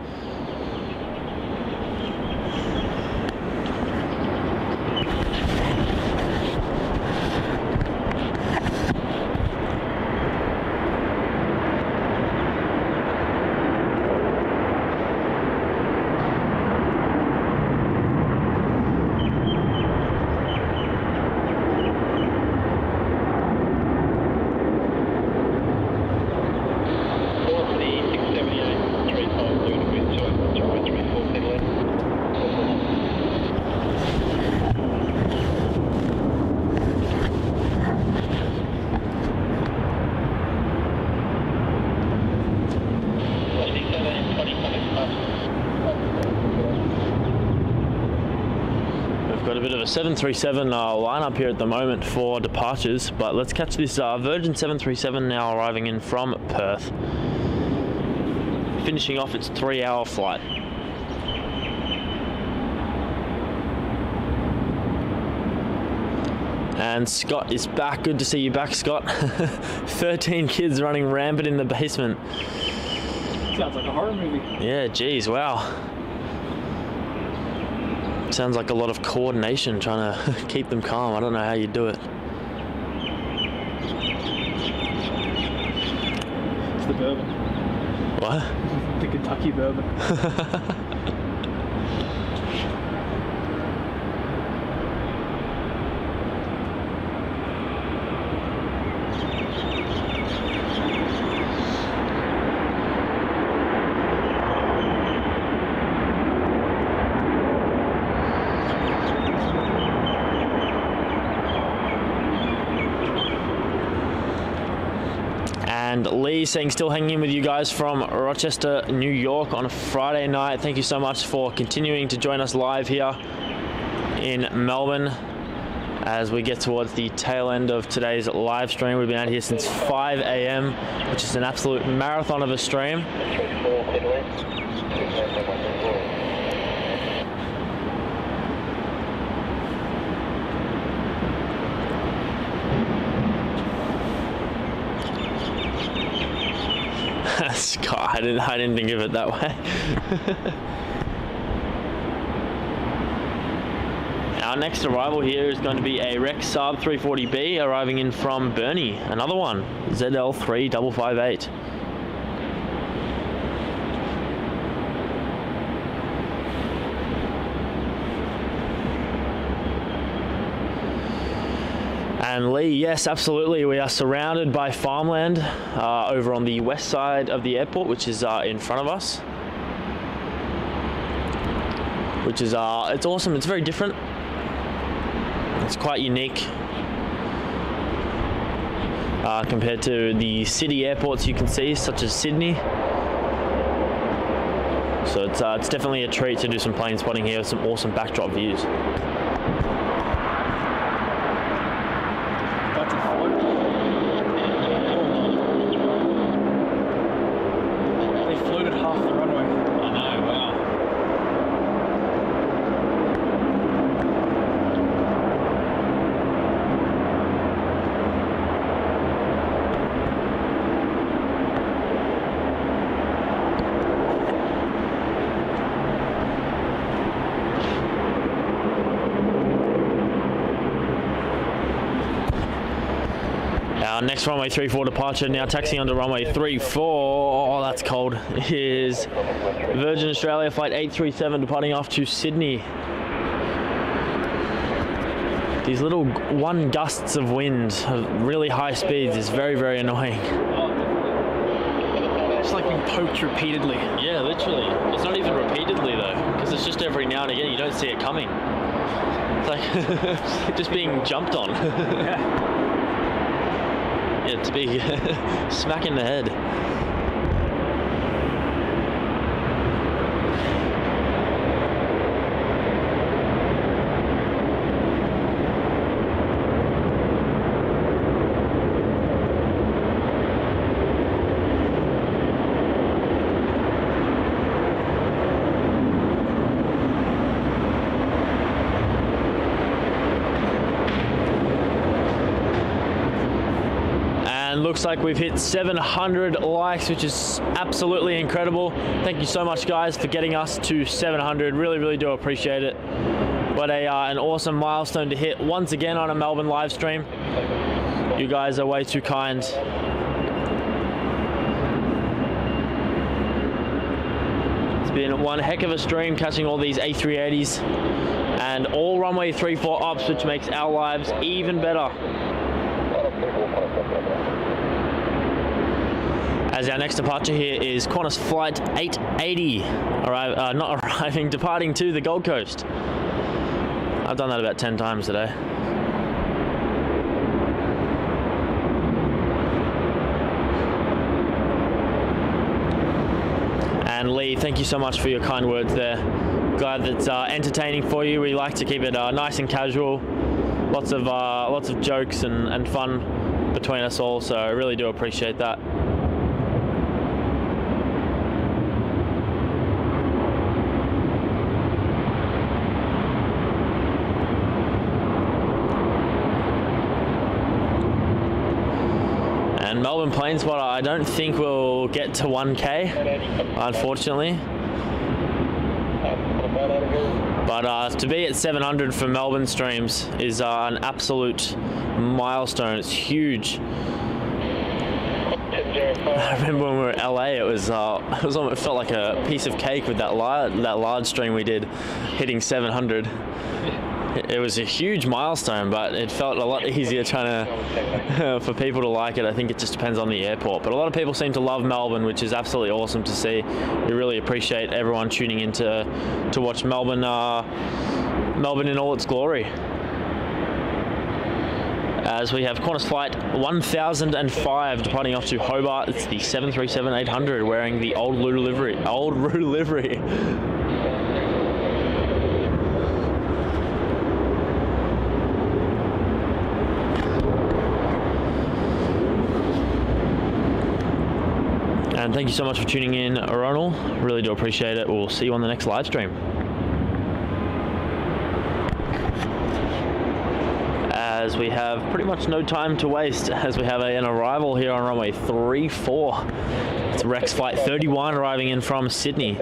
Got a bit of a 737 lineup here at the moment for departures, but let's catch this Virgin 737 now arriving in from Perth, finishing off its 3-hour flight. And Scott is back. Good to see you back, Scott. 13 kids running rampant in the basement. Sounds like a horror movie. Yeah, geez, wow. Sounds like a lot of coordination trying to keep them calm. I don't know how you do it. It's the bourbon. What? The Kentucky bourbon. And Lee saying still hanging in with you guys from Rochester, New York on a Friday night. Thank you so much for continuing to join us live here in Melbourne as we get towards the tail end of today's live stream. We've been out here since 5 a.m, which is an absolute marathon of a stream. Scott, I didn't think of it that way. Our next arrival here is going to be a Rex Saab 340B arriving in from Brunei. Another one, ZL3558. And Lee, yes, absolutely. We are surrounded by farmland over on the west side of the airport, which is in front of us. Which is, it's awesome. It's very different. It's quite unique compared to the city airports you can see, such as Sydney. So it's definitely a treat to do some plane spotting here with some awesome backdrop views. Our next runway 34 departure, now taxiing onto runway 34, oh that's cold, is Virgin Australia flight 837 departing off to Sydney. These little one gusts of wind of really high speeds is very, very annoying. It's like being poked repeatedly. Yeah, literally. It's not even repeatedly though, because it's just every now and again you don't see it coming. It's like just being jumped on. Yeah, to be smack in the head. Looks like we've hit 700 likes, which is absolutely incredible. Thank you so much, guys, for getting us to 700. Really, really do appreciate it. What an awesome milestone to hit once again on a Melbourne live stream. You guys are way too kind. It's been one heck of a stream catching all these A380s and all runway 34 ops, which makes our lives even better. As our next departure here is Qantas flight 880, departing to the Gold Coast. I've done that about 10 times today. And Lee, thank you so much for your kind words there. Glad that's entertaining for you. We like to keep it nice and casual. Lots of jokes and fun between us all, so I really do appreciate that. And Melbourne Plane Spotter, I don't think we'll get to 1K, unfortunately. But to be at 700 for Melbourne streams is an absolute milestone. It's huge. I remember when we were in LA, it felt like a piece of cake with that large stream we did, hitting 700. It was a huge milestone, but it felt a lot easier trying to for people to like it. I think it just depends on the airport. But a lot of people seem to love Melbourne, which is absolutely awesome to see. We really appreciate everyone tuning in to watch Melbourne in all its glory. As we have Qantas flight 1005 departing off to Hobart. It's the 737-800 wearing the old Roo livery. And thank you so much for tuning in, Ronald. Really do appreciate it. We'll see you on the next live stream. As we have pretty much no time to waste, as we have an arrival here on runway 34. It's Rex flight 31 arriving in from Sydney.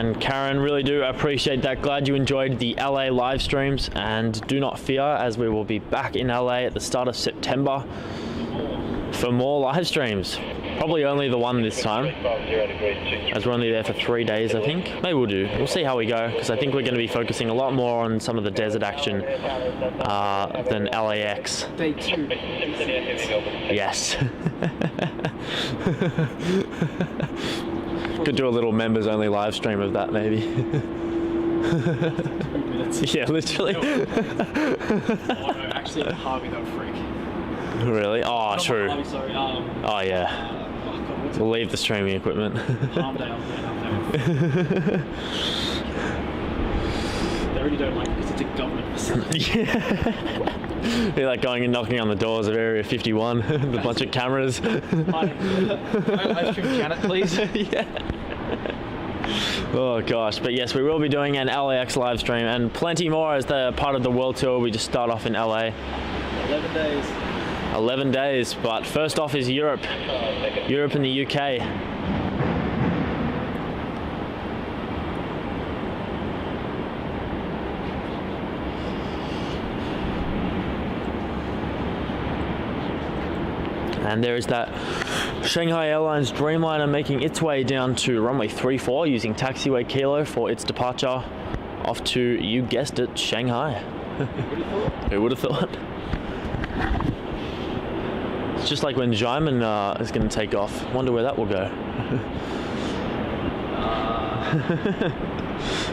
And Karen, really do appreciate that. Glad you enjoyed the LA live streams, and do not fear, as we will be back in LA at the start of September for more live streams. Probably only the one this time, as we're only there for 3 days, I think. Maybe we'll see how we go, because I think we're going to be focusing a lot more on some of the desert action than LAX. Day 2. Yes. Could do a little members only live stream of that, maybe. Yeah, literally. Oh, no, actually, Harvey, that freak. Really? Oh, true. Harvey, sorry. Oh, yeah. We'll leave the streaming equipment. Palmdale. They really don't like it because it's a government facility. Yeah. You're like going and knocking on the doors of Area 51 with a bunch of cameras. Hi. Live stream Janet, please. Yeah. Oh gosh, but yes, we will be doing an LAX live stream and plenty more as the part of the world tour. We just start off in LA. 11 days. 11 days, but first off is Europe and the UK. And there is that Shanghai Airlines Dreamliner making its way down to runway 34 using taxiway Kilo for its departure off to, you guessed it, Shanghai. Who would have thought? It's just like when Xiamen is going to take off. Wonder where that will go.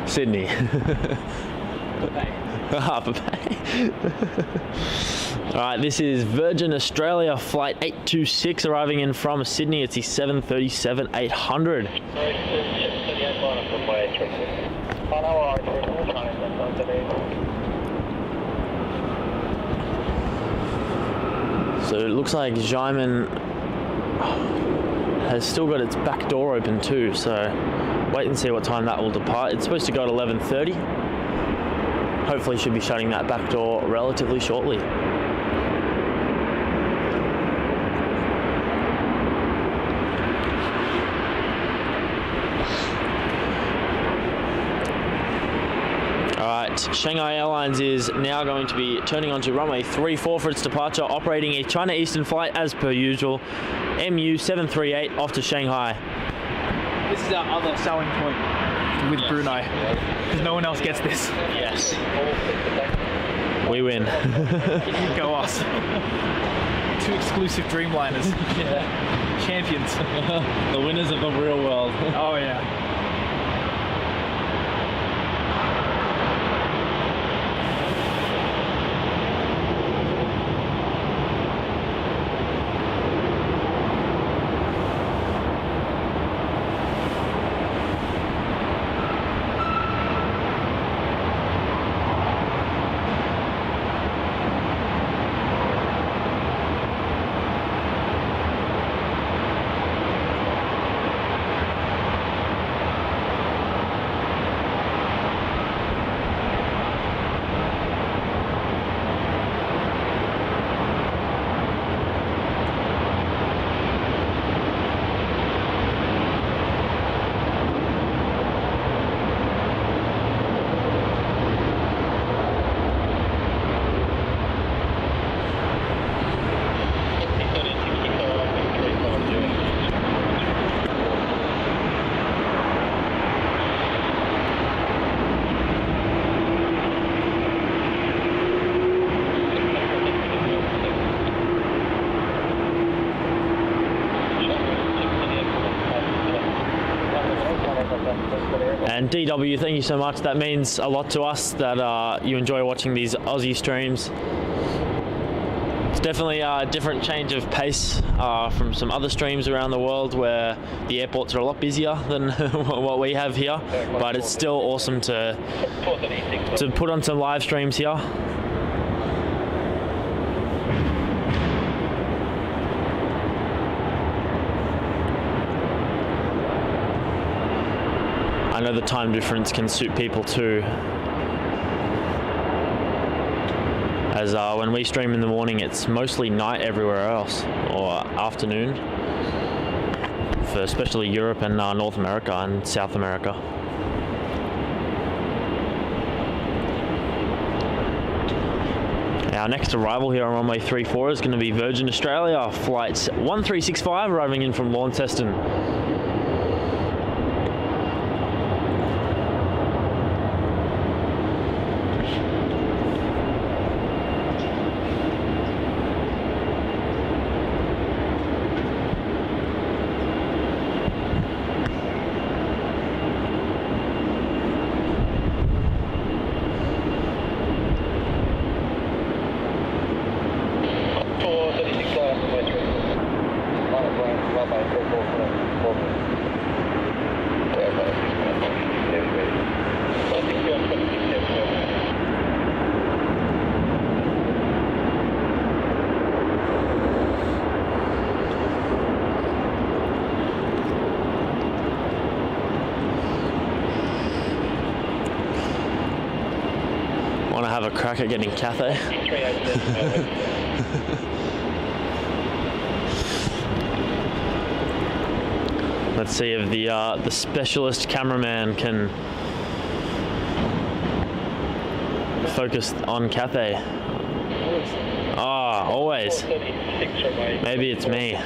Sydney. Harbour Bay. Alright, this is Virgin Australia flight 826 arriving in from Sydney. It's the 737-800. So it looks like Xiamen has still got its back door open too, so wait and see what time that will depart. It's supposed to go at 11:30. Hopefully should be shutting that back door relatively shortly. Shanghai Airlines is now going to be turning onto runway 34 for its departure, operating a China Eastern flight as per usual, MU738 off to Shanghai. This is our other selling point with Brunei, because no one else gets this. Yes. We win. Go us. 2 exclusive Dreamliners. Yeah. Champions. The winners of the real world. Oh yeah. And DW, thank you so much. That means a lot to us that you enjoy watching these Aussie streams. It's definitely a different change of pace from some other streams around the world where the airports are a lot busier than what we have here, but it's still awesome to put on some live streams here. I know the time difference can suit people too, as when we stream in the morning it's mostly night everywhere else, or afternoon, for especially Europe and North America and South America. Our next arrival here on runway 34 is going to be Virgin Australia flights 1365 arriving in from Launceston. Want to have a crack at getting Cathay? Let's see if the specialist cameraman can focus on Cathay. Ah, always. Maybe it's me.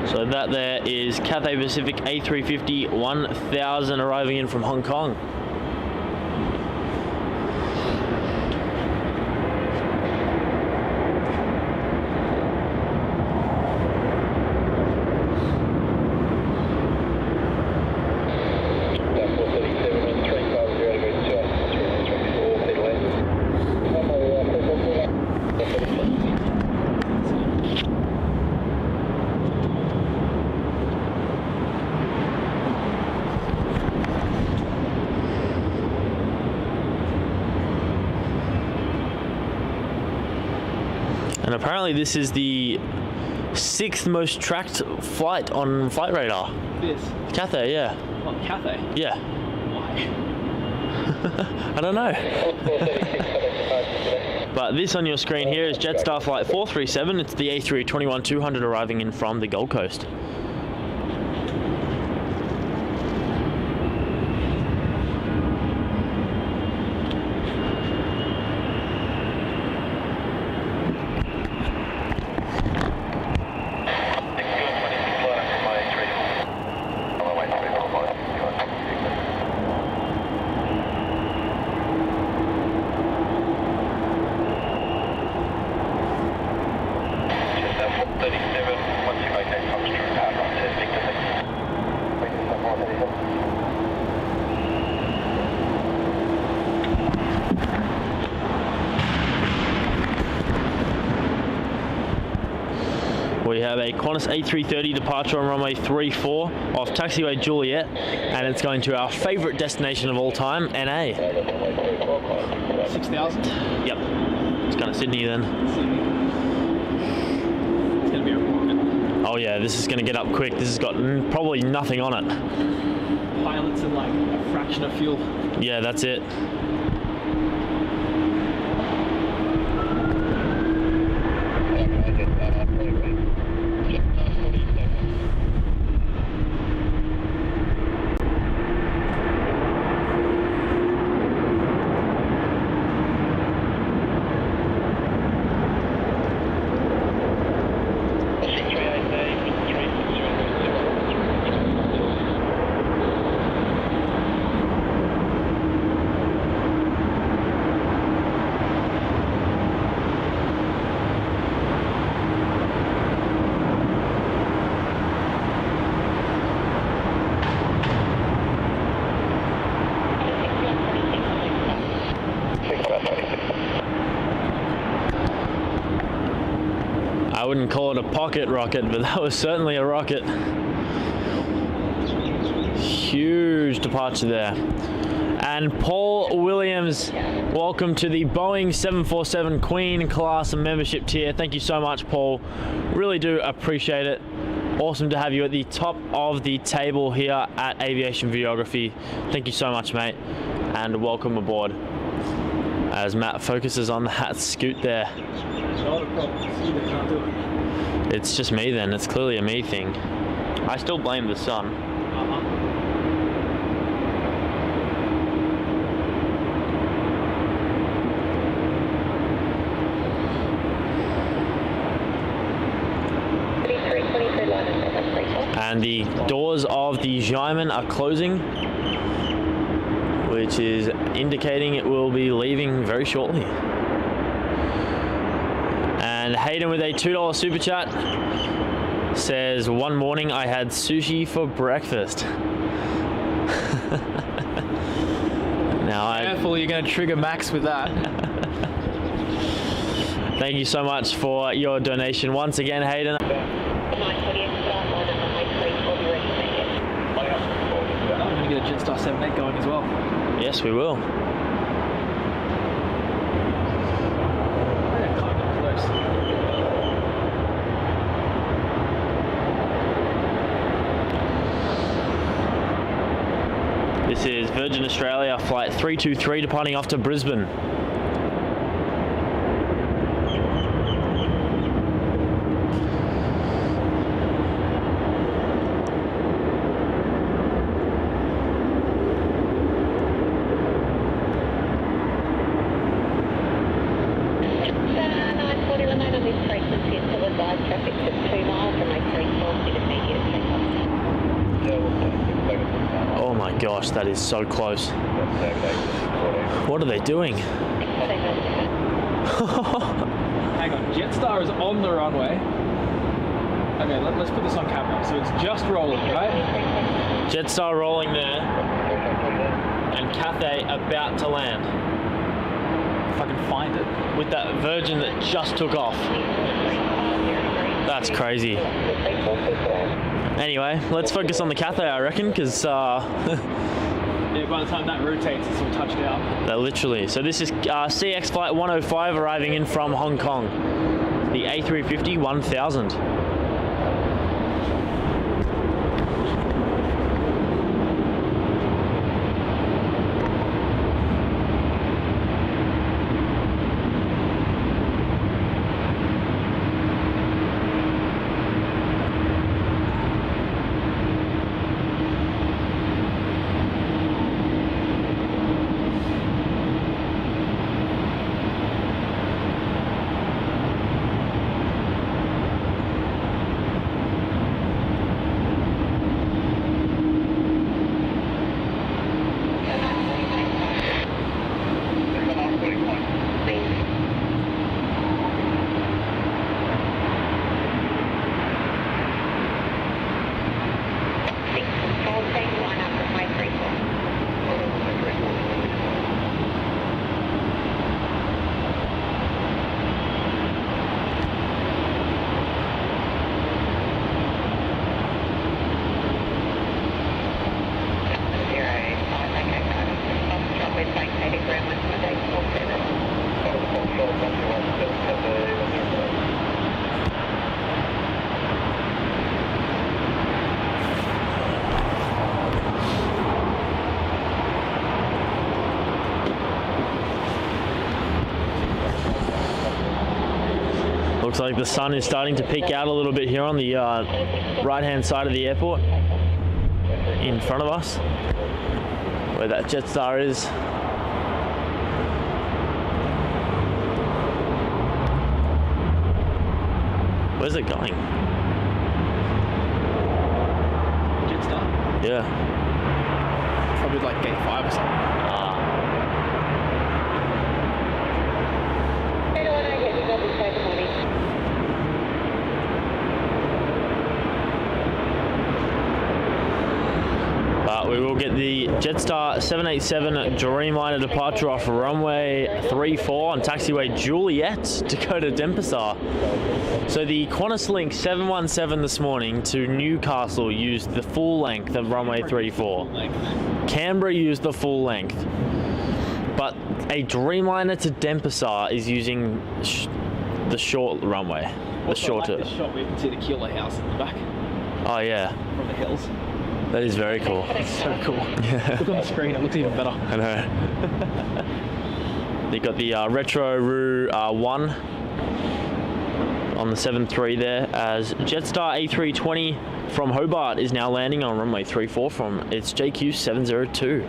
So that there is Cathay Pacific A350 1000 arriving in from Hong Kong. And apparently this is the 6th most tracked flight on Flight Radar. This? Cathay, yeah. What, Cathay? Yeah. Why? I don't know. But this on your screen here is Jetstar Flight 437. It's the A321-200 arriving in from the Gold Coast. We have a Qantas A330 departure on runway 34 off taxiway Juliet, and it's going to our favourite destination of all time, NA. 6,000? Yep. It's going to Sydney then. It's going to be a rocket. Oh yeah, this is going to get up quick. This has got probably nothing on it. Pilots in like a fraction of fuel. Yeah, that's it. I wouldn't call it a pocket rocket, but that was certainly a rocket. Huge departure there. And Paul Williams, welcome to the Boeing 747 Queen class membership tier. Thank you so much, Paul. Really do appreciate it. Awesome to have you at the top of the table here at Aviation Videography. Thank you so much, mate, and welcome aboard. as Matt focuses on that scoot there. It's just me then. It's clearly a me thing. I still blame the sun. And the doors of the Xiamen are closing, which is indicating it will be leaving very shortly. And Hayden with a $2 super chat says, one morning I had sushi for breakfast. Now Careful, you're going to trigger Max with that. Thank you so much for your donation once again, Hayden. I'm going to get a Jetstar 78 going as well. Yes, we will. This is Virgin Australia flight 323 departing off to Brisbane. Gosh, that is so close. What are they doing? Hang on, Jetstar is on the runway. Okay, let's put this on camera. So it's just rolling, right? Jetstar rolling there, and Cathay about to land. If I can find it. With that Virgin that just took off. That's crazy. Anyway, let's focus on the Cathay, I reckon, because yeah, by the time that rotates, it's all touched out. Literally. So this is CX flight 105 arriving in from Hong Kong. The A350 1000. Looks like the sun is starting to peek out a little bit here on the right-hand side of the airport in front of us, where that Jetstar is. Where's it going? Jetstar? Yeah. Probably like gate 5 or something. We will get the Jetstar 787 Dreamliner departure off runway 34 on taxiway Juliet to go to Denpasar. So the Qantas Link 717 this morning to Newcastle used the full length of runway 34. Canberra used the full length. But a Dreamliner to Denpasar is using the short runway. The shorter. Like this shot where you can see the Keeler house in the back. Oh yeah. From the hills. That is very cool. It's so cool. Yeah. Look on the screen, it looks even better. I know. They got the Retro Roo 1 on the 7-3 there, as Jetstar A320 from Hobart is now landing on runway 34 from its JQ 702.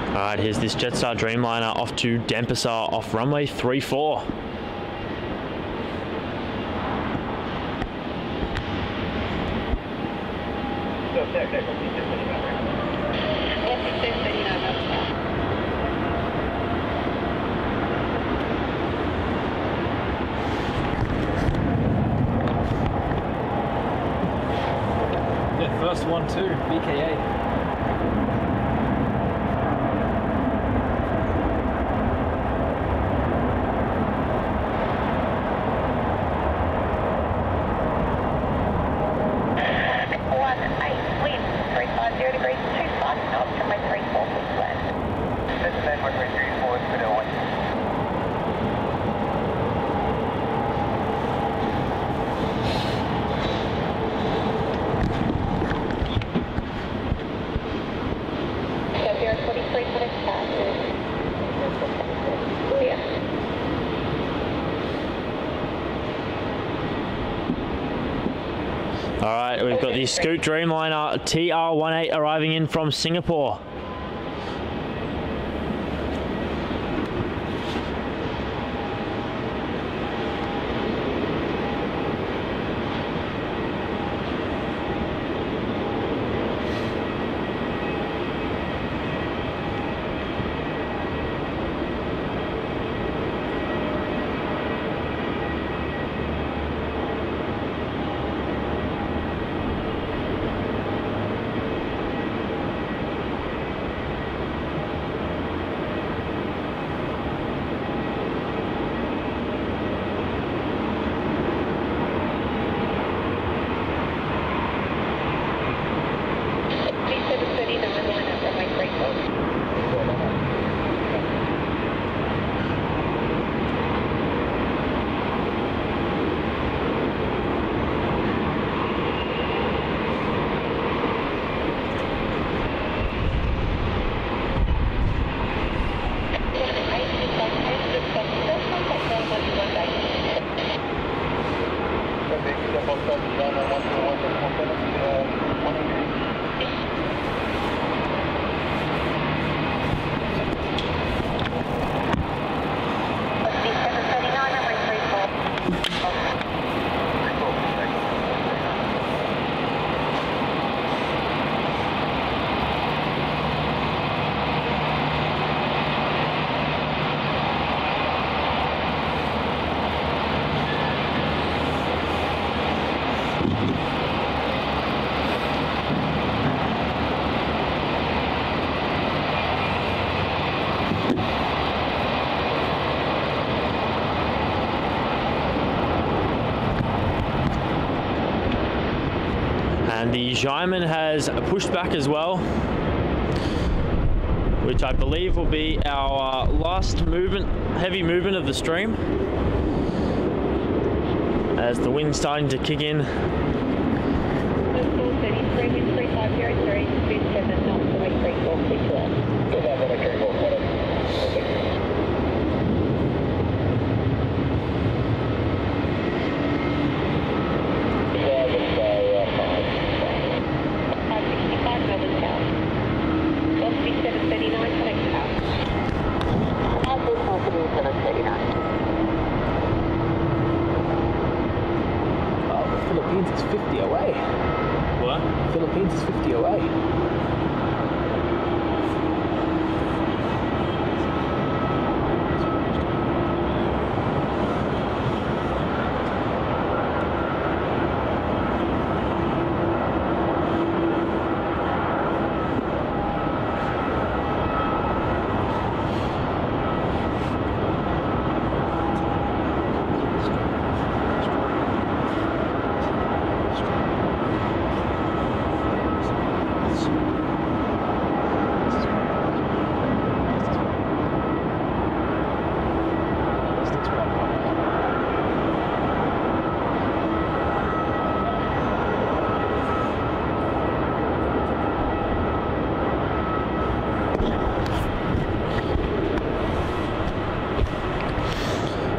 Alright, here's this Jetstar Dreamliner off to Denpasar off runway 34. Yeah, first one too, BKA. Alright, we've got the Scoot Dreamliner TR18 arriving in from Singapore. And the Xiamen has pushed back as well, which I believe will be our last movement, heavy movement of the stream, as the wind's starting to kick in. 739 connect out. Possible 739. Oh, the Philippines is 50 away. What? Philippines is 50 away.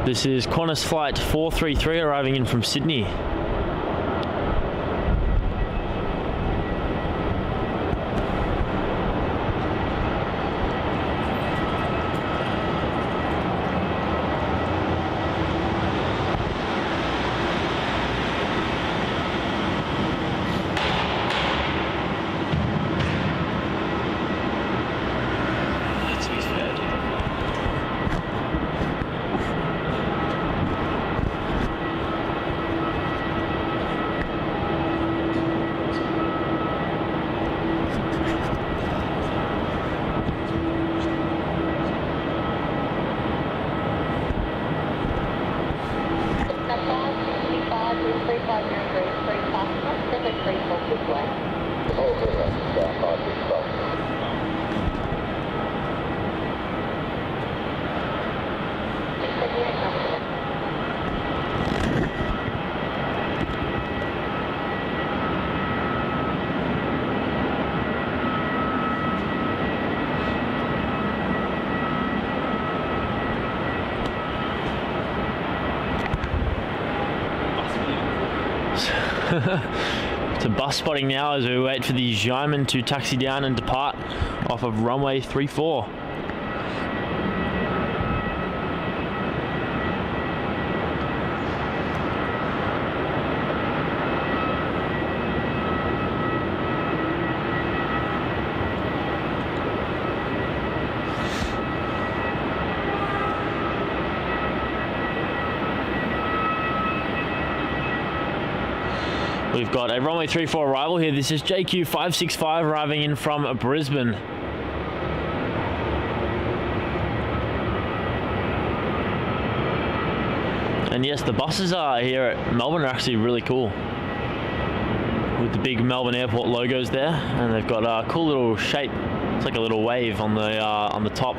This is Qantas flight 433 arriving in from Sydney. To bus spotting now as we wait for the Xiamen to taxi down and depart off of runway 34. We've got a runway 34 arrival here. This is JQ565 arriving in from Brisbane. And yes, the buses are here at Melbourne are actually really cool, with the big Melbourne Airport logos there, and they've got a cool little shape. It's like a little wave on the top.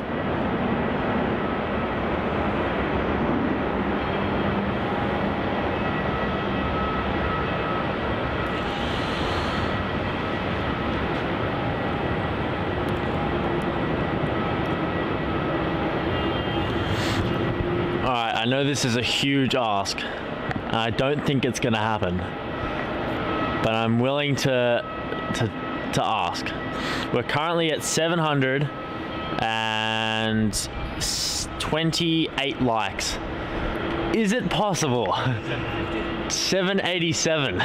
I know this is a huge ask. I don't think it's going to happen, but I'm willing to ask. We're currently at 728 likes. Is it possible? 787.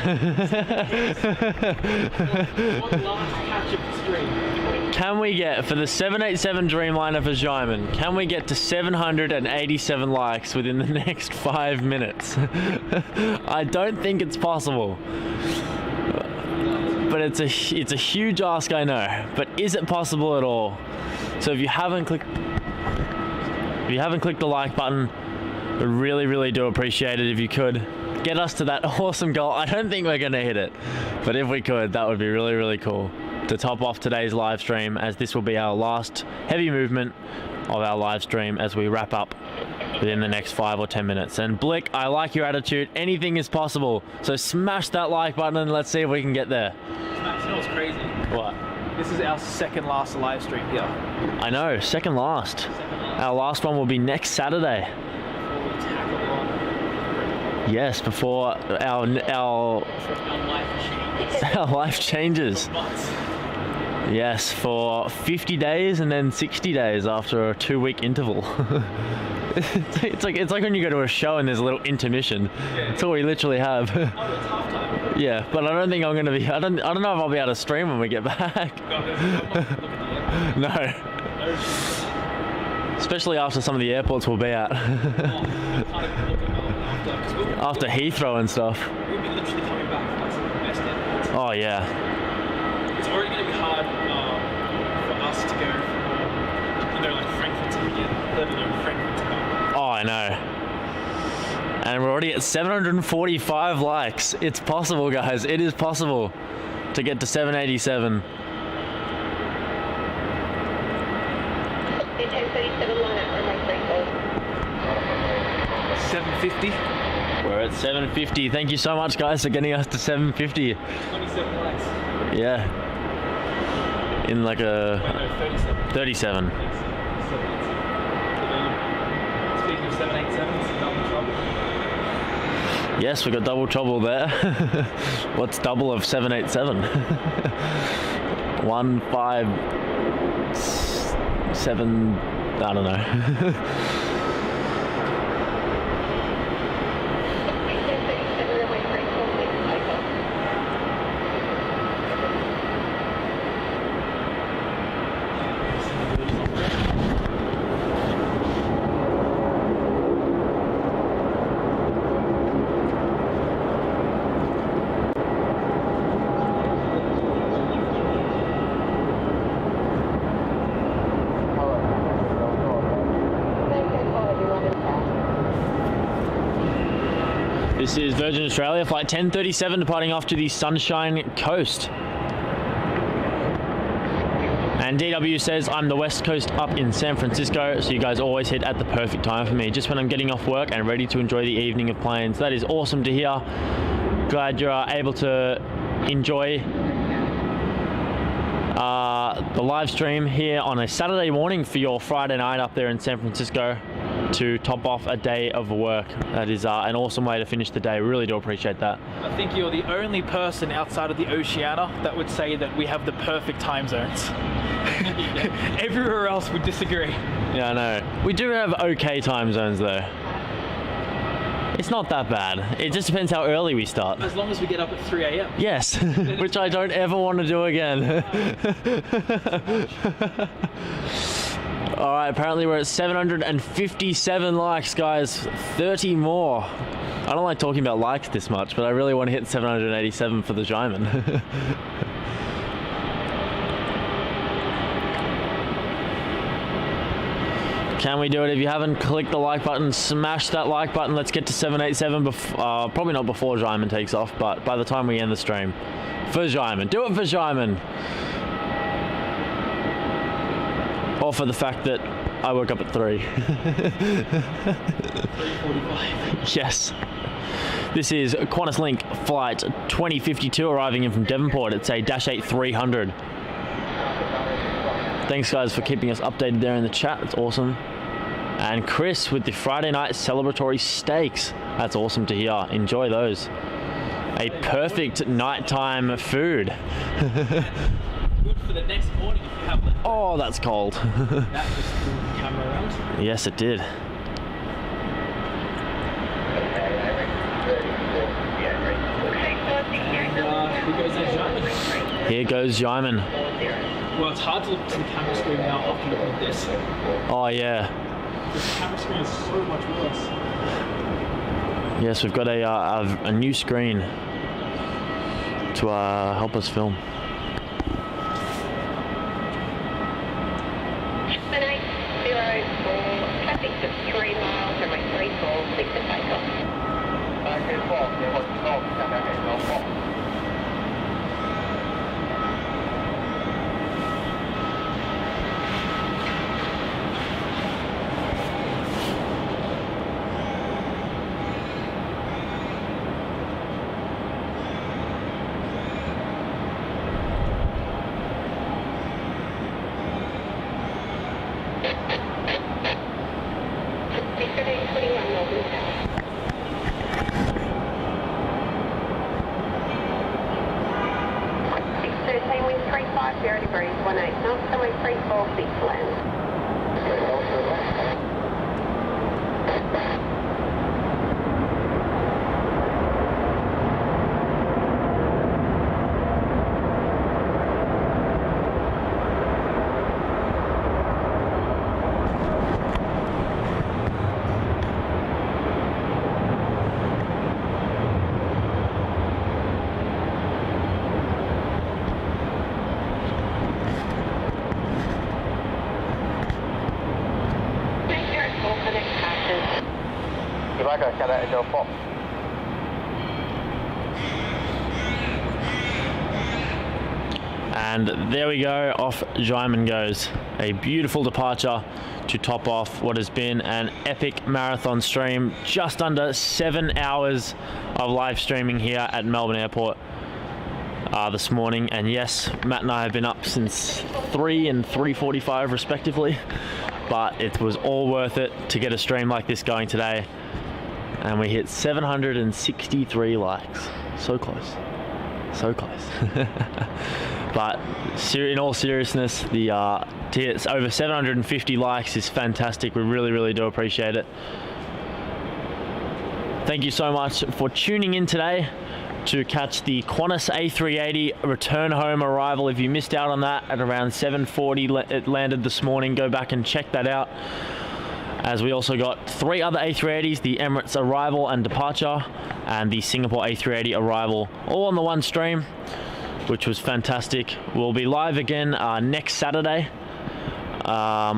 Can we get, for the 787 Dreamliner for Xiamen, can we get to 787 likes within the next 5 minutes? I don't think it's possible. But it's a huge ask, I know. But is it possible at all? So if you haven't clicked the like button, I really do appreciate it if you could get us to that awesome goal. I don't think we're gonna hit it, but if we could, that would be really cool to top off today's live stream, as this will be our last heavy movement of our live stream as we wrap up within the next 5 or 10 minutes. And Blick, I like your attitude. Anything is possible. So smash that like button and let's see if we can get there. You know what's crazy? What? This is our second last live stream here. I know, second last. Our last one will be next Saturday. Yes, before our life changes. Yes, for 50 days and then 60 days after a 2-week interval. it's like when you go to a show and there's a little intermission. That's all we literally have. Oh, it's halftime. Yeah, but I don't think I'm gonna be. I don't know if I'll be able to stream when we get back. No. Especially after some of the airports we'll be at. After Heathrow and stuff. We'll be literally coming back from like some of the best airports. Oh yeah. It's already going to be hard for us to go from, like Frankfurt to Vienna, let alone Frankfurt to Melbourne. Oh, I know. And we're already at 745 likes. It's possible, guys. It is possible to get to 787. 750. We're at 750. Thank you so much, guys, for getting us to 750. 27 likes. Yeah. In like a... No, 37. 37. Speaking of 787s, double trouble. Yes, we got double trouble there. What's double of 787? 157. I don't know. This is Virgin Australia, flight 1037, departing off to the Sunshine Coast. And DW says, I'm the West Coast up in San Francisco, so you guys always hit at the perfect time for me, just when I'm getting off work and ready to enjoy the evening of planes. That is awesome to hear. Glad you're able to enjoy the live stream here on a Saturday morning for your Friday night up there in San Francisco to top off a day of work. That is an awesome way to finish the day. Really do appreciate that. I think you're the only person outside of the Oceania that would say that we have the perfect time zones. Everywhere else would disagree. Yeah, I know. We do have okay time zones though. It's not that bad. It just depends how early we start. As long as we get up at 3 a.m. Yes, which I don't ever want to do again. All right, apparently we're at 757 likes, guys. 30 more. I don't like talking about likes this much, but I really want to hit 787 for the Jaimin. Can we do it? If you haven't clicked the like button, smash that like button. Let's get to 787 before, probably not before Jaimin takes off, but by the time we end the stream. For Jaimin. Do it for Jaimin. Or for the fact that I woke up at 3. 3:45. Yes. This is Qantas Link flight 2052 arriving in from Devonport. It's a -8 300. Thanks guys for keeping us updated there in the chat. It's awesome. And Chris with the Friday night celebratory steaks. That's awesome to hear. Enjoy those. A perfect nighttime food. Good for the next morning if you have that. Oh, that's cold. That just pulled the camera around. Yes, it did. Here goes Jaimin. Well, it's hard to look to the camera screen now after looking at this. Oh yeah. The camera screen is so much worse. Yes, we've got a new screen to help us film. Traffic to 3 miles and 346 to take off. All seats left. And there we go, off Jaiman goes. A beautiful departure to top off what has been an epic marathon stream. Just under 7 hours of live streaming here at Melbourne Airport this morning. And yes, Matt and I have been up since 3 and 3:45 respectively. But it was all worth it to get a stream like this going today. And we hit 763 likes. So close. So close. But in all seriousness, the over 750 likes is fantastic. We really do appreciate it. Thank you so much for tuning in today to catch the Qantas A380 return home arrival. If you missed out on that at around 7:40, it landed this morning. Go back and check that out. As we also got 3 other A380s, the Emirates arrival and departure, and the Singapore A380 arrival, all on the one stream, which was fantastic. We'll be live again next Saturday.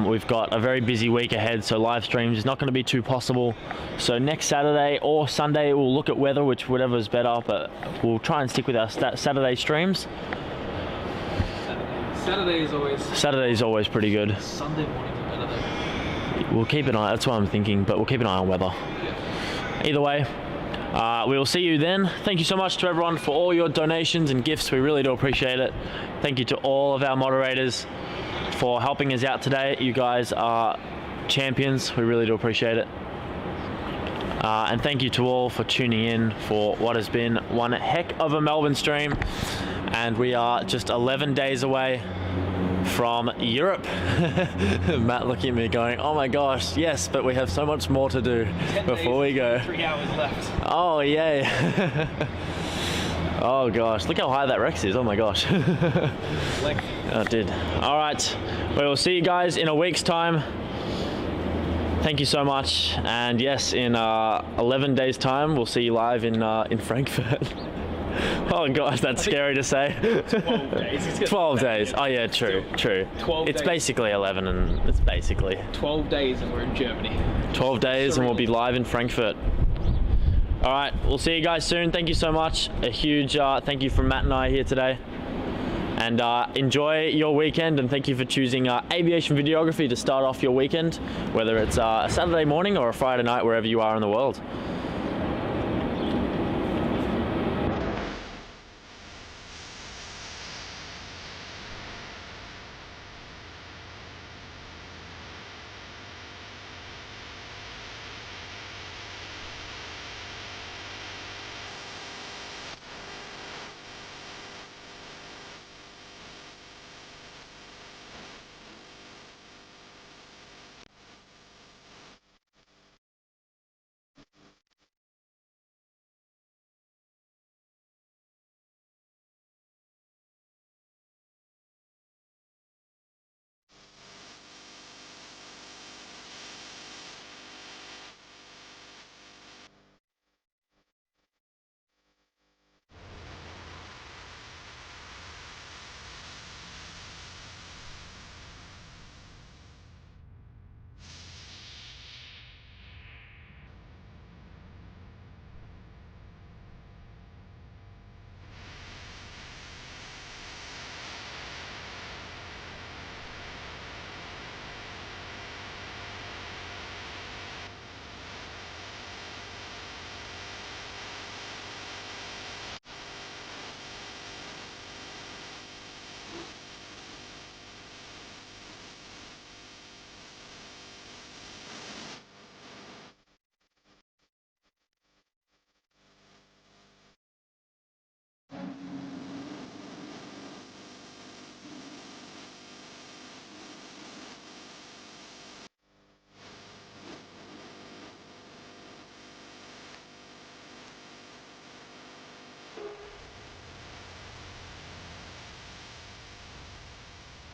We've got a very busy week ahead, so live streams is not going to be too possible. So next Saturday or Sunday, we'll look at weather, whatever is better, but we'll try and stick with our Saturday streams. Saturday is always pretty good. Sunday mornings are better though. We'll keep an eye, that's what I'm thinking, but we'll keep an eye on weather. Yeah. Either way, we will see you then. Thank you so much to everyone for all your donations and gifts. We really do appreciate it. Thank you to all of our moderators for helping us out today. You guys are champions. We really do appreciate it. And thank you to all for tuning in for what has been one heck of a Melbourne stream. And we are just 11 days away from Europe. Matt looking at me going, oh my gosh, yes, but we have so much more to do before we go. 3 hours left. Oh yay. Oh gosh, look how high that Rex is. Oh my gosh. Oh, it did. All right, we will see you guys in a week's time. Thank you so much. And yes, in 11 days time, we'll see you live in Frankfurt. Oh gosh, that's scary to say. 12 days. 12 days. Oh yeah, true. 12 it's days. basically 11 and it's basically 12 days and we're in Germany. 12 days and we'll be live in Frankfurt. All right, we'll see you guys soon. Thank you so much. A huge thank you from Matt and I here today. And enjoy your weekend, and thank you for choosing aviation videography to start off your weekend, whether it's a Saturday morning or a Friday night, wherever you are in the world.